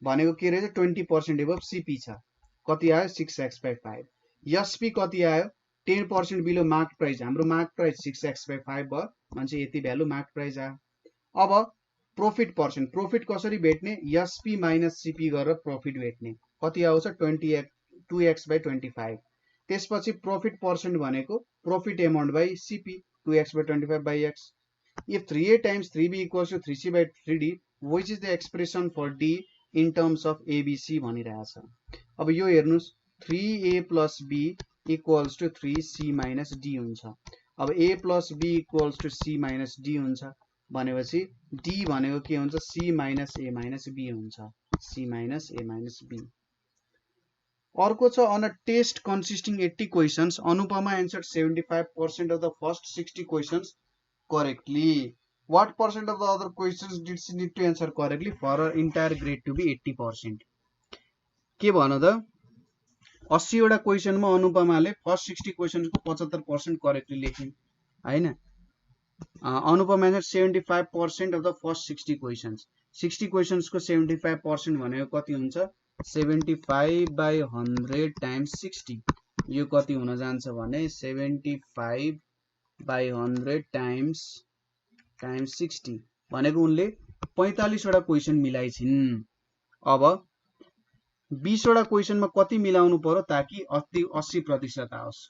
भनेको के रहेछ 20% एबभ सीपी छ कति आयो 6x/5 एसपी कति आयो 10% बिलो मार्क प्राइस हाम्रो मार्क प्राइस 6x/5 भयो मान्छे यति भ्यालु मार्क प्राइस आयो अब प्रॉफिट पर्सेन्ट प्रॉफिट कसरी भेट्ने एसपी माइनस सीपी गरेर प्रॉफिट भेट्ने कति आउँछ 2x/25 त्यसपछि प्रॉफिट पर्सेन्ट भनेको profit amount by CP 2x/25 by x if 3a times 3b equals to 3c/3d which is the expression for d in terms of abc भनिरहेछ अब यो हेर्नुस् 3a plus b equals to 3c minus d हुन्छ अब a plus b equals to c minus d हुन्छ भनेपछि d भनेको के हुन्छ c minus a minus b हुन्छ c minus a minus b अर्को छ on a test consisting 80 questions Anupama answered 75% of the first 60 questions correctly what percent of the other questions did she need to answer correctly for her entire grade to be 80% के भन त 80 वटा question मा अनुपमाले first 60 questions को 75% correctly लेखिन् हैन Anupama answered 75% of the first 60 questions 60 questions को 75% भनेको कति हुन्छ 75 by 100 times 60 यो कति हुन जान्छ भने 75 by 100 times 60 भनेको उनले 45 वटा क्वेशन मिलाइछिन् अब 20 वटा क्वेशनमा कति मिलाउनु पर्यो ताकि 80% आओस्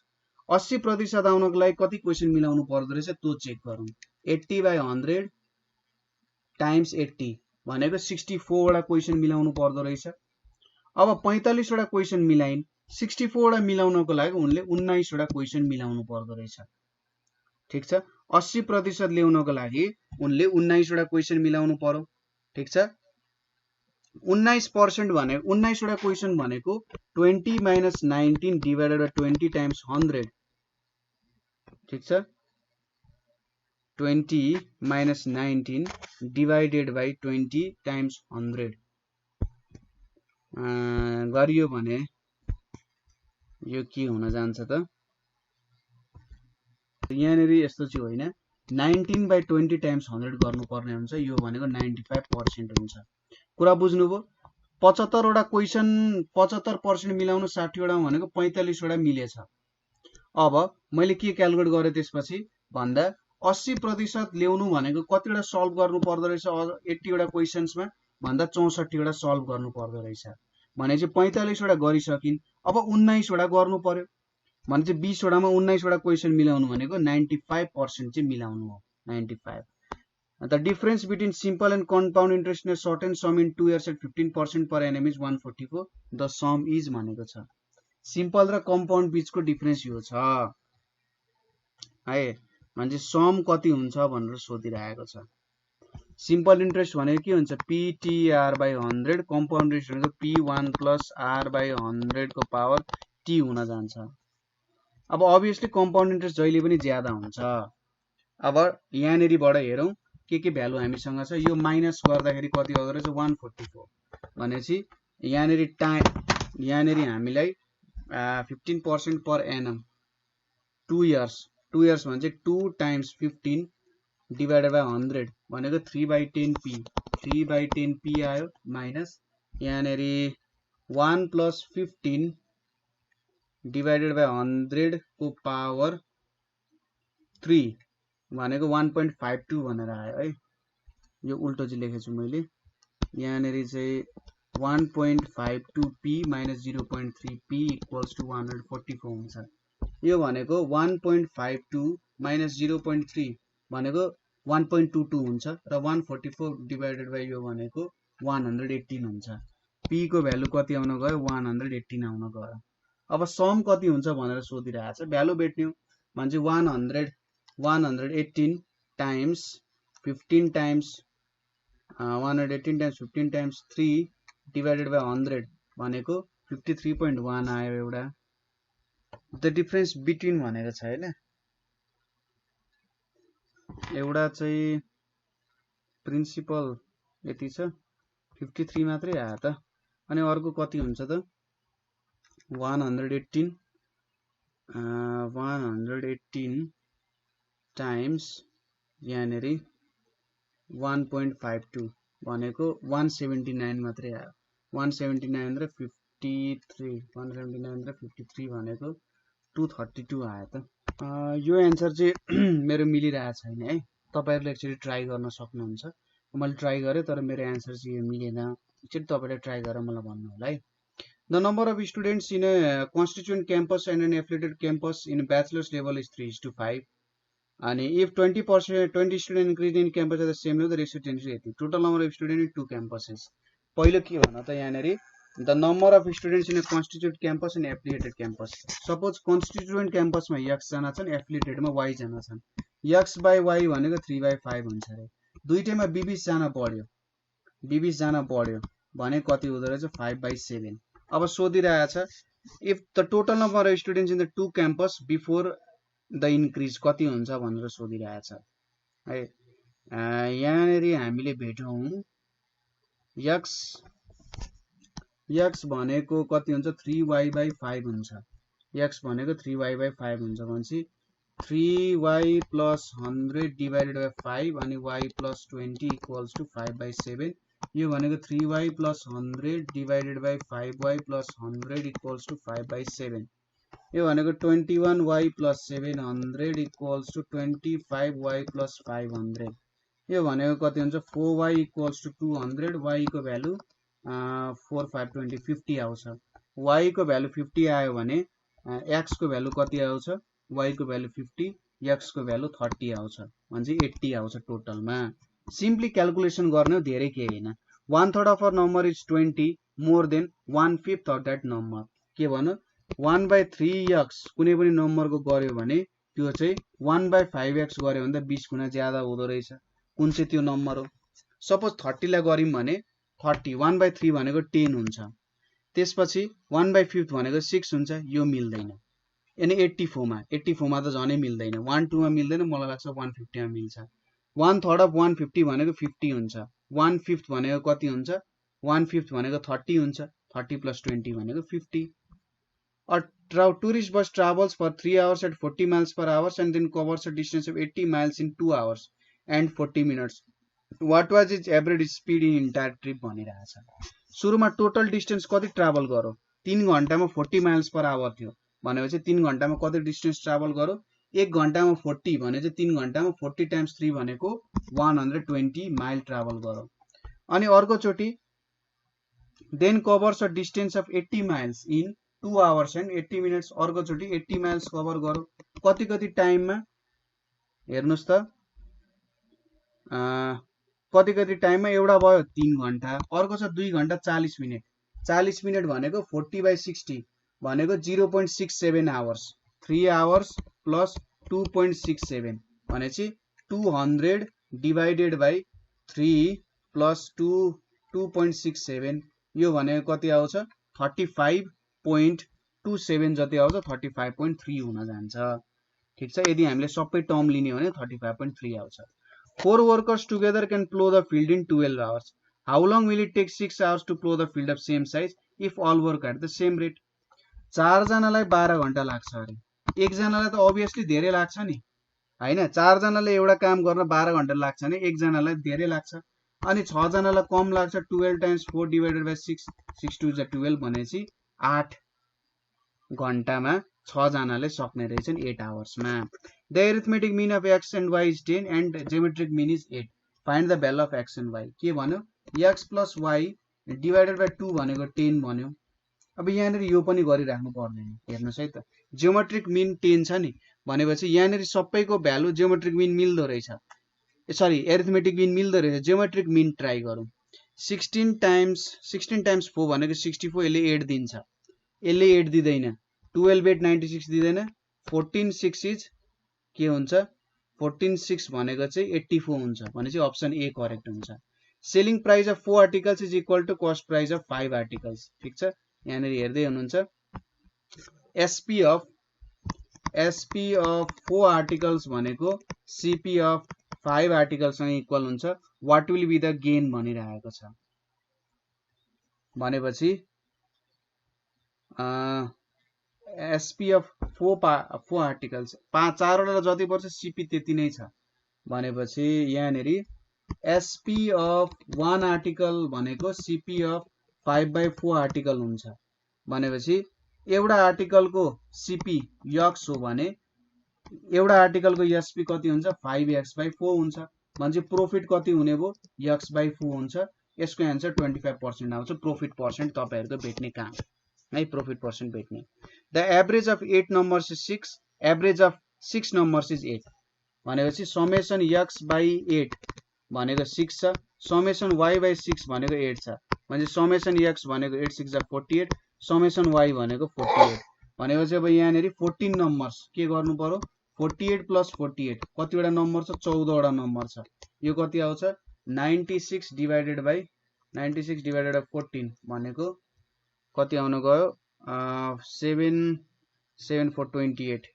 80% आउनको लागि कति क्वेशन मिलाउनु पर्दो रहेछ त्यो चेक गरौँ 80 by 100 times 80 भनेको 64 वटा क्वेशन मिलाउनु पर्दो रहेछ अब 45 वटा क्वेशन मिलाइन 64 वटा मिलाउनको लागि उनले 19 वटा क्वेशन मिलाउनु पर्दो रहेछ ठीक छ 80% ल्याउनको लागि उनले 19 वटा क्वेशन मिलाउनु पर्यो ठीक छ 19% भने 19 वटा क्वेशन भनेको 20 minus 19 divided by 20 times 100 ठीक छ 20 minus 19 divided by 20 times 100 गरियो भने यो के हुन जान्छ त यहाँनेरि यस्तो चाहिँ होइन 19 by 20 times 100 गर्नुपर्ने हुन्छ यो भनेको 95% हुन्छ कुरा बुझ्नुभयो 75 वटा क्वेशन 75% मिलाउनु 60 वटा भनेको 45 वटा मिलेछ अब मैले के क्याल्कुलेट गरे त्यसपछि भन्दा 80% ल्याउनु भनेको कति वटा सल्भ गर्नु पर्दो रहेछ 80 वटा क्वेशन्समा भन्दा 64 वटा सल्भ गर्नु पर्दो रहेछ भने चाहिँ 45 वटा गरिसकिन अब 19 वटा गर्नु पर्यो भने चाहिँ 20 वटामा 19 वटा क्वेशन मिलाउनु भनेको 95% चाहिँ मिलाउनु हो 95 The difference between simple and compound interest in a certain sum in 2 years at 15% per annum is 144 the sum is भनेको छ सिम्पल र कम्पाउन्ड बीचको डिफरेन्स यो छ है मान्छे सम कति हुन्छ भनेर सोधिरहेको छ सिम्पल इन्ट्रेस्ट भनेको के हुन्छ PTR by 100 कम्पाउन्ड इन्ट्रेस्ट भनेको P1 plus R by 100 को पावर T हुन जान्छ अब obviously कम्पाउन्ड इन्ट्रेस्ट जहिले पनि ज्यादा हुन्छ अब यहाँनेरिबाट हेरौं के भ्यालु हामीसँग छ यो माइनस गर्दाखेरि कति आउँदो रहेछ 144 भनेपछि यहाँनेरि हामीलाई 15% per annum 2 years भने चाहिँ 2 times 15 divided by 100 भनेको 3/10p 3/10p आयो माइनस यहाँनेरि 1 plus 15 divided by 100 को पावर 3 भनेको 1.52 भनेर आयो है यो उल्टो चाहिँ लेखेछु मैले यहाँनेरि चाहिँ 1.52p minus 0.3p equals to 144 हुन्छ यो भनेको 1.52 minus 0.3 भनेको 1.22 हुन्छ र 144 divided by यो भनेको 118 हुन्छ p को भ्यालु कति आउन गयो 118 आउन गयो अब सम कति हुन्छ भनेर सोधिरहेको छ भ्यालु भेट्नु भने चाहिँ 118 times 15 times 118 times 15 times 3 divided by 100 भनेको 53.1 आयो एउटा द डिफरेन्स बिट्विन भनेको छ हैन एउटा चाहिँ प्रिन्सिपल यति छ 53 मात्रै आयो त अनि अर्को कति हुन्छ त 118 टाइम्स यहाँनेरि 1.52 भनेको 179 मात्रै आयो 179 र 53 179 र 53 भनेको 232 आयो त यो एन्सर चाहिँ मेरो मिलिरहेको छैन है तपाईहरुले एकचोटी ट्राई गर्न सक्नुहुन्छ मैले ट्राई गरे तर मेरो एन्सर चाहिँ यो मिलेन एकचोटी तपाईले ट्राई गरेर मलाई भन्नु होला है The number of students in a constituent campus and an affiliated campus in bachelor's level is 3:5 and if 20 students increase in campus at the same level the ratio tends to 80 total number of students in two campuses पहिलो के भन्न त यहाँनेरि the number of students in a constituent campus and affiliated campus suppose constituent campus मा x जना छन् affiliated मा y जना छन् x by y भनेको 3/5 हुन्छ रे दुईटैमा b20 जना बढ्यो भने कति हुँदो रहेछ 5/7 अब सोधिरहेछ if the total number of students in the two campus before the increase कति हुन्छ भनेर सोधिरहेछ है यहाँनेरि हामीले भेटौं x भनेको कति हुन्छ 3y/5 हुन्छ x भनेको 3y/5 हुन्छ भनेपछि 3y plus 100 divided by 5 अनि y plus 20 equals to 5/7 यो भनेको 3y plus 100 divided by 5y plus 100 equals to 5/7 यो भनेको 21y plus 700 equals to 25y plus 500 यो भनेको कति हुन्छ 4y equals to 200 y को भ्यालु 4 5 20 50 आउँछ y को भ्यालु 50 आयो भने x को भ्यालु कति आउँछ y को भ्यालु 50 x को भ्यालु 30 आउँछ भनेपछि 80 आउँछ टोटलमा सिम्पली क्याल्कुलेसन गर्ने धेरै के हैन 1/3 of our number is 20 more than 1/5 of that number के भन्नु 1/3x कुनै पनि नम्बरको गर्यो भने त्यो चाहिँ 1/5x गर्यो भने त 20 गुणा ज्यादा हुँदो रहेछ कुन चाहिँ त्यो नम्बर हो सपोज 30 लाई गरिम भने 30 1/3 भनेको 10 हुन्छ त्यसपछि 1/5 भनेको 6 हुन्छ यो मिल्दैन अनि 84 मा त झनै मिल्दैन 1 2 मा मिल्दैन मलाई लाग्छ 150 मा मिल्छ 1/3 of 150 भनेको 50 हुन्छ 1/5 भनेको कति हुन्छ 1/5 भनेको 30 हुन्छ 30 plus 20 भनेको 50 A tourist bus travels for 3 hours at 40 miles per hour and then covers a distance of 80 miles in 2 hours and 40 minutes. What was its average speed in entire trip भनिरहेछ सुरुमा total distance कति travel गर्यो 3 घण्टामा 40 miles per hour थियो भनेपछि 3 घण्टामा कति distance travel गर्यो 1 घण्टामा 40 भने चाहिँ 3 घण्टामा 40 times 3 भनेको 120 माइल ट्राभल गर्यो अनि अर्को चोटी then covers a distance of 80 miles in 2 hours and 80 minutes अर्को चोटी 80 miles कभर गर्यो कति टाइममा हेर्नुस् त कति टाइममा एउटा भयो 3 घण्टा अर्को छ 2 घण्टा 40 मिनेट भनेको 40/60 भनेको 0.67 hours 3 hours plus 2.67 भनेपछि 200 divided by 3 plus 2.67 यो भनेको कति आउँछ 35.27 जति आउँछ 35.3 हुन जान्छ ठीक छ यदि हामीले सबै टर्म लिने हो भने 35.3 आउँछ 4 workers together can plow the field in 12 hours how long will it take 6 hours to plow the field of same size if all work at the same rate 4 जनालाई 12 घण्टा लाग्छ अरे एक जनालाई त obviously धेरै लाग्छ नि हैन 4 जनाले एउटा काम गर्न 12 घण्टा लाग्छ नि एक जनालाई धेरै लाग्छ अनि 6 जनालाई कम लाग्छ 12 times 4 divided by 6 6 2 is 12 भनेपछि 8 घण्टामा 6 जनाले सक्ने रहेछन् 8 hours मा the arithmetic mean of x and y is 10 and geometric mean is 8 find the value of x and y के भन्यो x plus y divided by 2 भनेको 10 भन्यो अब यहाँनेरि यो पनि गरिराख्नु पर्दैन हेर्नुस् है त जियोमेट्रिक मिन 10 छ नि भनेपछि यहाँनेरि सबैको भ्यालु जियोमेट्रिक मिन मिल्दो रहेछ सरी एरिथमेटिक मिन मिल्दो रहेछ जियोमेट्रिक मिन ट्राई गरौँ 16 times 4 भनेको 64 यसले 8 दिन्छ यसले 8 दिदैन 12 8 96 दिदैन 14 6 इज के हुन्छ 14 6 भनेको चाहिँ 84 हुन्छ भनेपछि अप्सन ए करेक्ट हुन्छ selling price of 4 articles is equal to cost price of 5 articles ठीक छ यहाँनेरि हेर्दै हुनुहुन्छ एसपी अफ 4 आर्टिकल्स भनेको सीपी अफ 5 आर्टिकल्स सँग इक्वल हुन्छ what will be the gain भनिरहेको छ भनेपछि एसपी अफ 4 आर्टिकल्स 4वटा जति पर्छ सीपी त्यति नै छ भनेपछि यहाँनेरि एसपी अफ 1 आर्टिकल भनेको सीपी अफ 5/4 आर्टिकल हुन्छ भनेपछि एउटा आर्टिकलको सीपी यक्स हो भने एउटा आर्टिकलको एसपी कति हुन्छ 5x/4 हुन्छ भनेपछि प्रॉफिट कति हुने भो x/4 हुन्छ यसको आन्सर 25% आउँछ प्रॉफिट पर्सेन्ट तपाईहरुको भेट्ने काम है प्रॉफिट पर्सेन्ट भेट्ने the average of 8 numbers is 6 average of 6 numbers is 8 भनेपछि समेसन x/8 भनेको 6 छ समेसन y/6 भनेको 8 छ भनेपछि समेसन x भनेको 8 6 48 समेसन y भनेको 48 भनेपछि अब यहाँनेरि 14 नम्बर्स के गर्नु पर्यो 48 + 48 कतिवटा नम्बर छ 14 वटा नम्बर छ यो कति आउँछ 96 डिवाइडेड बाइ 14 भनेको कति आउन गयो 7 7 4 28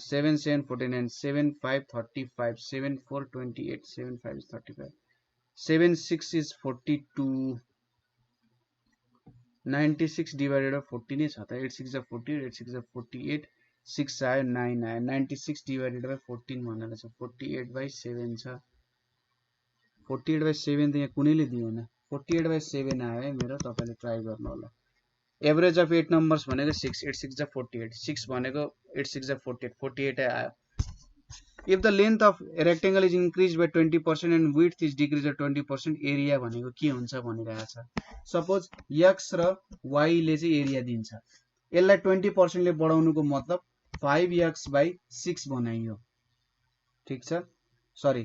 7 7 49 7 5 35 7 4 28 7 5 is 35 7 6 is 42 96 divided by 14 is 8 6 is 48 8 6 is 48 6 आयो 9 आयो 96 divided by 14 भनेर छ 48/7 छ 48/7 त यहाँ कुनैले दिएन 48/7 आयो है मेरो तपाईले ट्राई गर्नु होला एभरेज अफ 8 नम्बर्स भनेको 6 8 6 is 48 6 भनेको 8 6 is 48 48 आयो if the length of a rectangle is increased by 20% and width is decreased by 20% area भनेको के हुन्छ भनिरहेको छ सपोज x र y ले चाहिँ एरिया दिन्छ यसलाई 20% ले बढाउनुको मतलब 5x/6 बनाइयो ठीक छ सरी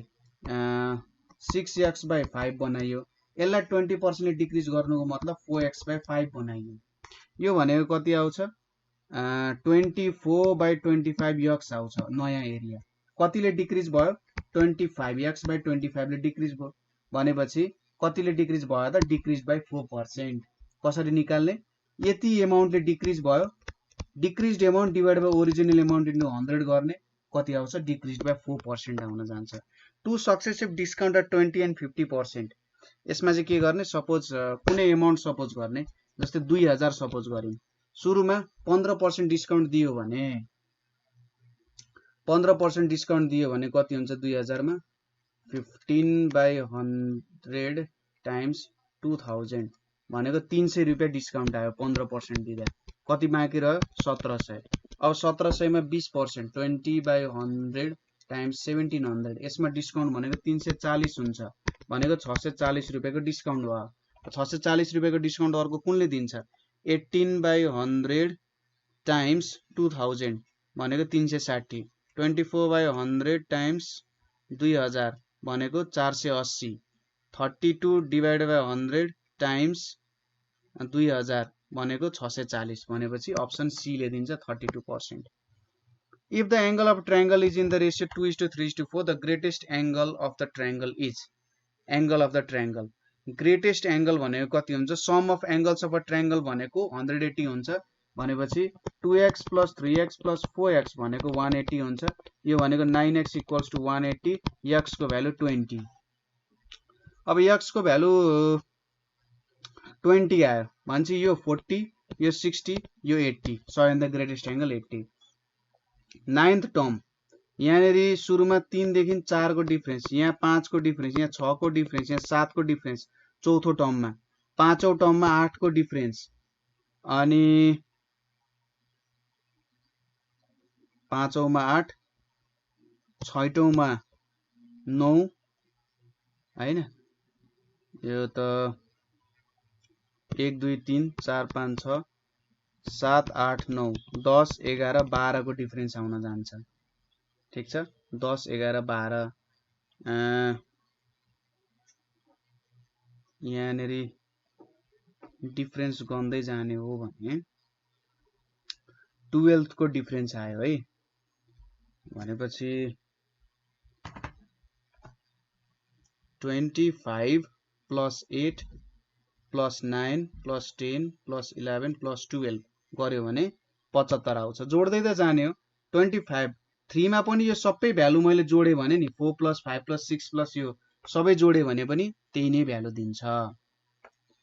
6x/5 बनाइयो यसलाई 20% ले डिक्रिज गर्नुको मतलब 4x/5 बनाइयो यो भनेको कति आउँछ 24/25 x आउँछ नयाँ एरिया कतिले डिक्रिज भयो 25x/25 ले डिक्रिज भयो भनेपछि कतिले डिक्रिज भयो त डिक्रिज बाइ 4% कसरी निकाल्ने यति अमाउन्टले डिक्रिज भयो decreased amount divide by original amount into 100 गर्ने कति आउँछ डिक्रिज्ड बाइ 4% आउन जान्छ two successive discount at 20 and 50% यसमा चाहिँ के गर्ने सपोज कुनै अमाउन्ट सपोज गर्ने जस्तै 2000 सपोज गरिन् सुरुमा 15% डिस्काउन्ट दियो भने 15% डिस्काउन्ट दियो भने कति हुन्छ 2000 मा 15/100 टाइम्स 2000 भनेको 300 रुपैयाँ डिस्काउन्ट आयो 15% दिँदा कति बाँकी रह्यो 1700 अब 1700 मा 20% 20/100 टाइम्स 1700 यसमा डिस्काउन्ट भनेको 340 हुन्छ भनेको 640 रुपैयाँको डिस्काउन्ट भयो 640 रुपैयाँको डिस्काउन्ट अर्को कुनले दिन्छ 18/100 टाइम्स 2000 भनेको 360 24/100 टाइम्स 2000 भनेको 480 32 डिवाइडेड बाइ 100 टाइम्स 2000 भनेको 640 भनेपछि अप्सन सी ले दिन्छ 32%. If the angle of a triangle is in the ratio 2:3:4, the greatest angle of the triangle is angle of the triangle. Greatest angle भनेको कति हुन्छ sum of angles of a triangle भनेको 180 हुन्छ भनेपछि 2x plus 3x plus 4x भनेको 180 हुन्छ यो भनेको 9x equals to 180 x को भ्यालु 20 अब x को भ्यालु 20 आयो भन्छ यो 40 यो 60 यो 80 so in the greatest angle 80 9th term यहाँनेरि सुरुमा 3 देखि 4 को डिफरेन्स यहाँ 5 को डिफरेन्स यहाँ 6 को डिफरेन्स यहाँ 7 को डिफरेन्स चौथो टर्ममा पाँचौं टर्ममा 8 को डिफरेन्स अनि पाँचौंमा 8 छैटौंमा 9 हैन यो त 1 2 3 4 5 6 7 8 9 10 11 12 को डिफरेन्स आउन जान्छ ठीक छ 10 11 12 यहाँनेरि डिफरेन्स गर्दै जाने हो भने 12th को डिफरेन्स आयो है भनेपछि 25 plus 8 plus 9 plus 10 plus 11 plus 12 गर्यो भने 75 आउँछ जोड्दै त जाने हो 25 3 मा पनि यो सबै भ्यालु मैले जोडे भने नि 4 plus 5 plus 6 plus यो सबै जोडे भने पनि त्यही नै भ्यालु दिन्छ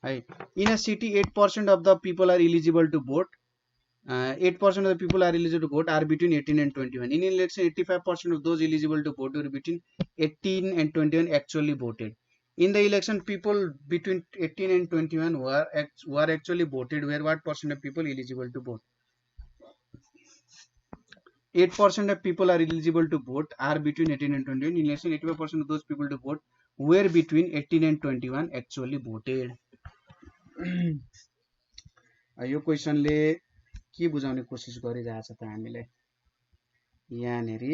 है in a city 8% of the people are eligible to vote 8% of the people are eligible to vote are between 18 and 21. In election, 85% of those eligible to vote were between 18 and 21 actually voted. In the election, people between 18 and 21 were actually voted. Where what percent of people eligible to vote? 8% of people are eligible to vote are between 18 and 21. In election, 85% of those people to vote were between 18 and 21 actually voted. यो क्वेशनले के बुझाउने कोसिस गरिरहेछ त हामीलाई यहाँनेरि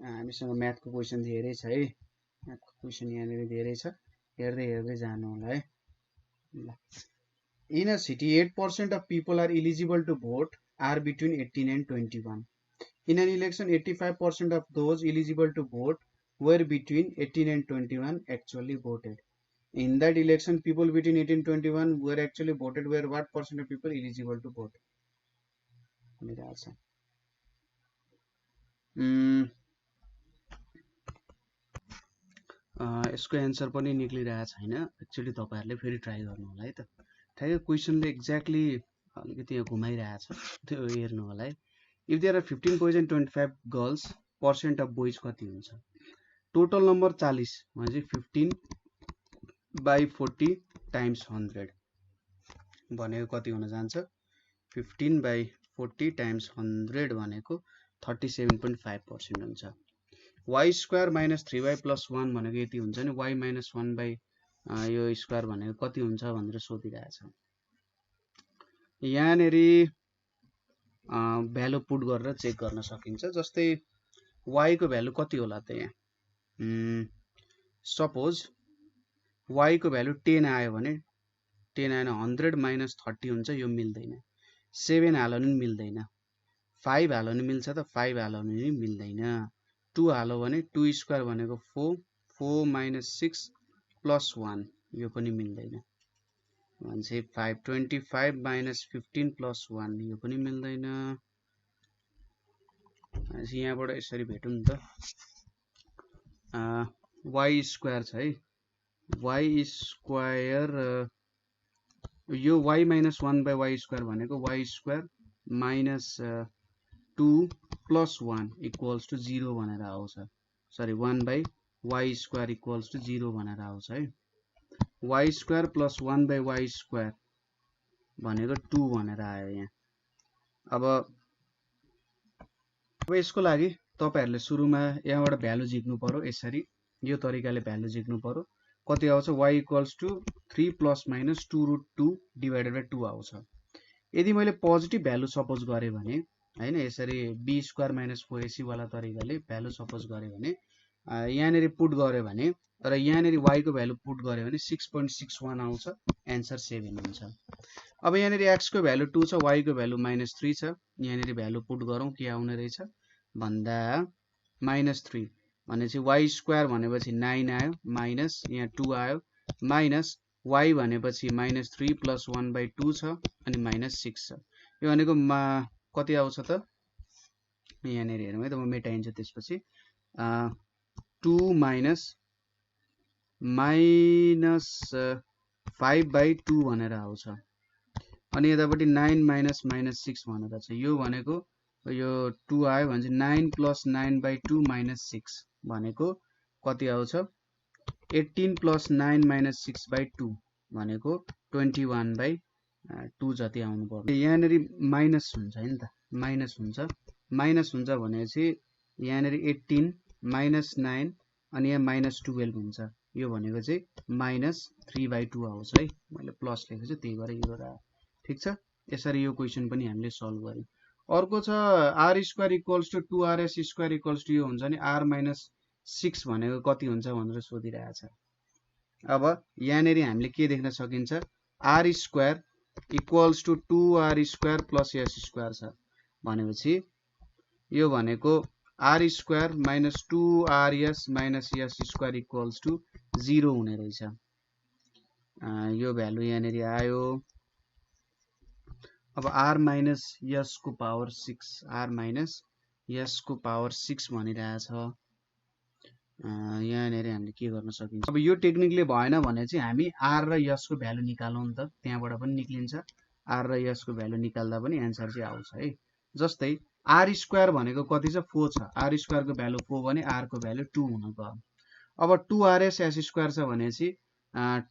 हामीसँग म्याथको question धेरै छ है म्याथको क्वेशन यहाँनेरि धेरै छ हेर्दै हेर्दै जानु होला है ल In a city 8% of people are eligible to vote are between 18 and 21. In an election 85% of those eligible to vote were between 18 and 21 actually voted. In that election, people between 18 and 21 were actually voted. Where what percent of people eligible to vote? यसको answer पनि निक्लिरहेको छैन actually तपाईहरुले फेरि try गर्नु होला है त ठ्याक्कै क्वेशनले एक्ज्याक्टली अलिकति यहाँ घुमाइरहेछ त्यो हेर्नु होला है if there are 15 boys and 25 girls percent of boys कति हुन्छ टोटल नम्बर 40 भनेपछि 15/40 times 100 भनेको कति हुन जान्छ 15/40 times 100 भनेको 37.5% हुन्छ y square minus 3y plus 1 भनेको यति हुन्छ नि y minus 1 by यो स्क्वायर भनेको कति हुन्छ भनेर सोधिरहेछ यहाँनेरि भ्यालु पुट गरेर चेक गर्न सकिन्छ जस्तै y को भ्यालु कति होला त यहाँ सपोज y को भ्यालु 10 आयो भने 10 आएन 100 minus 30 हुन्छ यो मिल्दैन 7 हाल्नु नि मिल्दैन 5 हाल्नु नि मिल्छ त 5 हाल्नु नि मिल्दैन 2 हाल्यो भने 2 स्क्वायर भनेको 4 4 minus 6 plus 1 यो पनि मिल्दैन भन्छ 525 minus 15 plus 1 यो पनि मिल्दैन यहाँबाट यसरी भेटौं नि त y स्क्वायर छ है y स्क्वायर यो y minus 1 by y square भनेको y square minus 2 plus 1 equals to 0 भनेर आउँछ sorry 1 by y square equals to 0 भनेर आउँछ है y square plus 1 by y square भनेको 2 भनेर आयो यहाँ अब यसको लागि तपाईहरुले सुरुमा यहाँबाट भ्यालु झिक्नु पर्यो यसरी यो तरिकाले भ्यालु झिक्नु पर्यो कति आउँछ y equals to 3 plus minus 2 root 2 divided by 2 आउँछ यदि मैले पोजिटिभ भ्यालु सपोज गरे भने हैन यसरी b square minus 4ac वाला तरिकाले भ्यालु सपोज गरे भने यहाँनेरि पुट गर्यो भने र यहाँनेरि y को भ्यालु पुट गर्यो भने 6.61 आउँछ आन्सर 7 हुन्छ अब यहाँनेरि x को भ्यालु 2 छ y को भ्यालु -3 छ यहाँनेरि भ्यालु पुट गरौँ के आउने रहेछ भन्दा -3 भनेपछि y स्क्वायर भनेपछि 9 आयो माइनस यहाँ 2 आयो माइनस y भनेपछि -3 plus 1/2 छ अनि -6 छ यो भनेको कति आउँछ त यहाँनेरि हेरौँ है त म मेटाइन्छ त्यसपछि 2 minus 5/2 भनेर आउँछ अनि यतापटि 9 minus -6 भनेर छ यो भनेको यो 2 आयो भने 9 plus 9/2 minus 6 भनेको कति आउँछ 18 plus 9 minus 6/2 भनेको 21/2 जति आउनु पर्यो यहाँनेरि माइनस हुन्छ हैन त माइनस हुन्छ भनेपछि यहाँनेरि 18 minus 9 अनि यहाँ -12 हुन्छ यो भनेको चाहिँ -3/2 आउँछ है मैले प्लस लेखेको छु त्यही भएर यो रह्यो ठीक छ यसरी यो क्वेशन पनि हामीले सल्भ गर्यौं अर्को छ r square equals to 2rs square equals to यो हुन्छ नि r - 6 भनेको कति हुन्छ भनेर सोधिरहेछ अब यहाँनेरि हामीले के देख्न सकिन्छ r square equals to 2r square plus s square छ भनेपछि यो भनेको r square minus 2rs minus s square equals to 0 हुने रहेछ यो भ्यालु यहाँनेरि आयो अब r minus s को पावर 6 r minus s को पावर 6 भनिरहेछ यहाँनेरि हामीले के गर्न सकिन्छ अब यो टेक्निकले भएन भने चाहिँ हामी r र s को भ्यालु निकालौं नि त त्यहाँबाट पनि निक्लिन्छ r र s को भ्यालु निकाल्दा पनि एन्सर चाहिँ आउँछ है। जस्तै r स्क्वायर भनेको कति छ 4 छ, r स्क्वायर को भ्यालु 4 भने r को भ्यालु 2 हुन गयो। अब 2rs s स्क्वायर छ भनेपछि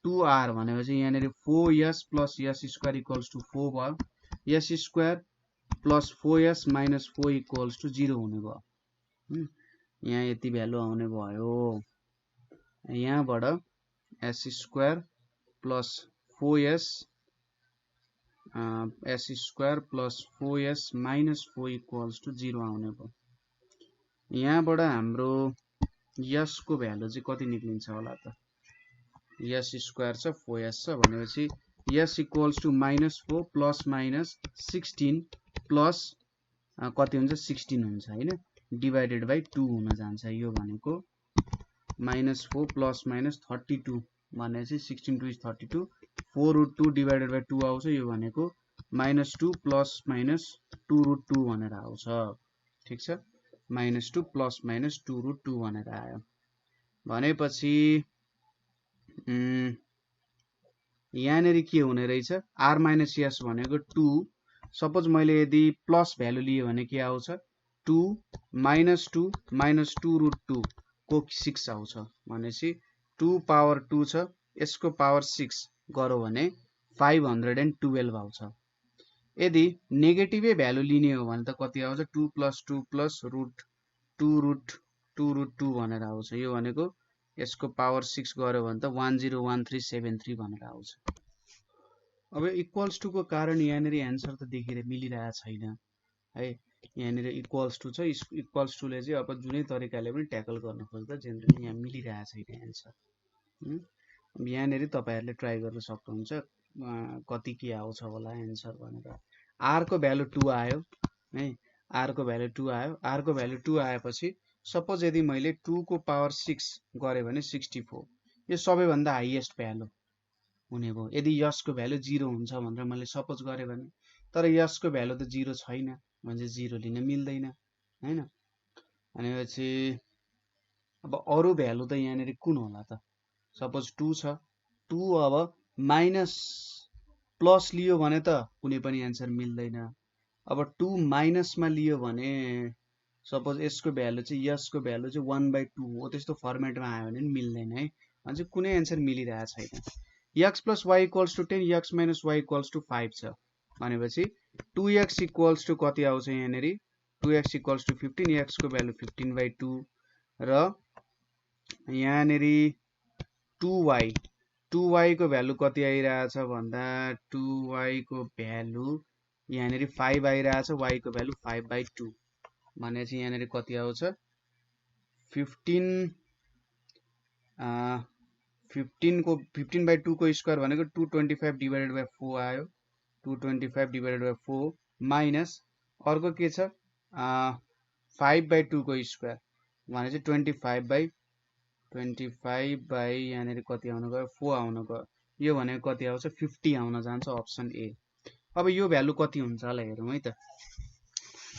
2r भनेपछि यहाँनेरि 4s plus s square equals to 4 भयो, s square plus 4s minus 4 equals to 0 हुने भयो। यहाँ यति भ्यालु आउने भयो। यहाँबाट s square plus 4s s square plus 4s minus 4 equals to 0 आउने भयो। यहाँबाट हाम्रो s को भ्यालु चाहिँ कति निक्लिन्छ होला त? s स्क्वायर छ 4s छ भनेपछि s equals to minus 4 plus minus 16 plus कति हुन्छ 16 हुन्छ हैन, डिभाइडेड बाइ 2 हुन जान्छ। यो भनेको माइनस 4 प्लस माइनस 32 भनेपछि 16 2 इज 32, 4√2 डिभाइडेड बाइ 2 आउँछ। यो भनेको माइनस 2 प्लस माइनस 2√2 भनेर आउँछ। ठिक छ, माइनस 2 प्लस माइनस 2√2 भनेर आयो। भनेपछि यहाँनेरि के हुने रहेछ, r माइनस s भनेको 2, सपोज मैले यदि प्लस भ्यालु लिए भने के आउँछ 2 माइनस 2√2 को 6 आउँछ। भनेपछि 2 पावर 2 छ, यसको पावर 6 गरौ भने 512 आउँछ। यदि नेगेटिभै भ्यालु लिने हो भने त कति आउँछ 2 प्लस √2 भनेर आउँछ। यो भनेको यसको पावर 6 गर्यो भने त 101373 भनेर आउँछ। अब इक्वल्स टु को कारण यहाँनेरि एन्सर त देखिएर मिलिरहेको छैन है। यहाँनेरि इक्वल्स टु छ, इक्वल्स टुले चाहिँ अब जुनै तरिकाले पनि ट्याकल गर्न खोज्दा जेनरली यहाँ मिलिरहेको छैन एन्सर। यहाँनेरि तपाईहरुले ट्राई गर्न सक्नुहुन्छ कति के आउँछ होला एन्सर भनेर। r को भ्यालु 2 आयो है, r को भ्यालु 2 आयो। r को भ्यालु 2 आएपछि सपोज यदि मैले 2 को पावर 6 गरे भने 64, यो सबैभन्दा हाईएस्ट भ्यालु हुने भयो। यदि s को भ्यालु 0 हुन्छ भनेर मैले सपोज गरे भने, तर s को भ्यालु त 0 छैन भने 0 लिन मिल्दैन हैन। भनेपछि अब अरु भ्यालु त यहाँनेरि कुन होला त? सपोज 2 छ, 2 अब माइनस प्लस लियो भने त कुनै पनि एन्सर मिल्दैन। अब 2 माइनस मा लियो भने सपोज यसको भ्यालु चाहिँ s को भ्यालु चाहिँ 1/2 हो, त्यस्तो फर्मेटमा आयो भने पनि मिल्दैन है। अनि कुनै एन्सर मिलिरहेको छैन। x + y = 10, x - y = 5 छ भनेपछि 2x = कति आउँछ यहाँनेरि 2x = 15, x को भ्यालु 15/2 र यहाँनेरि 2y को भ्यालु कति आइरहेछ भन्दा 2y को भ्यालु यहाँनेरि 5 आइरहेछ, y को भ्यालु 5/2 भनेपछि यहाँनेरि कति आउँछ 15/2 को स्क्वायर भनेको 225/4 आयो, 225/4 माइनस अर्को के छ 5/2 को स्क्वायर भनेपछि 25/25 यहाँनेरि कति आउन गयो 4 आउन गयो। यो भनेको कति आउँछ 50 आउन जान्छ, अप्सन ए। अब यो भ्यालु कति हुन्छ होला हेरौँ है त।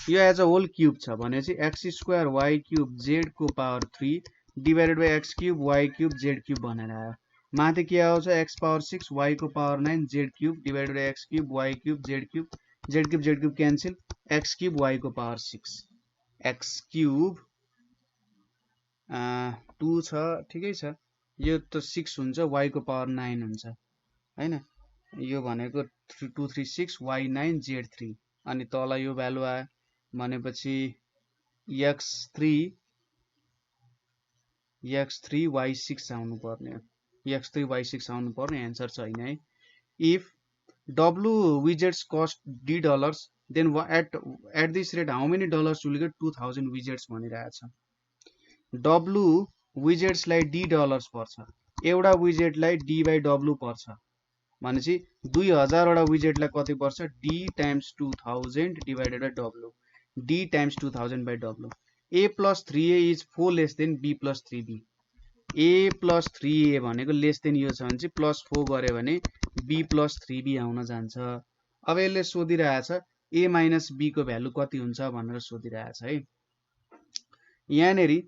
यो एज अ होल क्यूब छ भनेपछि x² y³ z को power 3 divided by x³ y³ z³ भनेर आयो। माथि के आउँछ x पावर 6 y को power 9 z³ divided by x³ y³ z³ cancel, x³ y को पावर 6 x³ 2 छ ठिकै छ, यो त 6 हुन्छ, y को पावर 9 हुन्छ हैन। यो भनेको 2 3 6 y9 z3 अनि तल यो भ्यालु आयो भनेपछि x3 y6 आउनु पर्ने हो, x3 y6 आउनु पर्ने, एन्सर छैन है। If w widgets cost $d, then at this rate how many dollars will get 2000 widgets भनिरहेछ। w widgets लाई $d पर्छ, एउटा widget लाई d/w पर्छ भनेपछि 2000 वटा widget लाई कति पर्छ d times 2000 divided by w, d times 2000 by w। a plus 3a is 4 less than b plus 3b, a plus 3a भनेको लेस देन यो छ भने चाहिँ प्लस 4 गरे भने b plus 3b आउन जान्छ। अब यसले सोधिरहेछ a minus b को भ्यालु कति हुन्छ भनेर सोधिरहेछ है। यहाँनेरि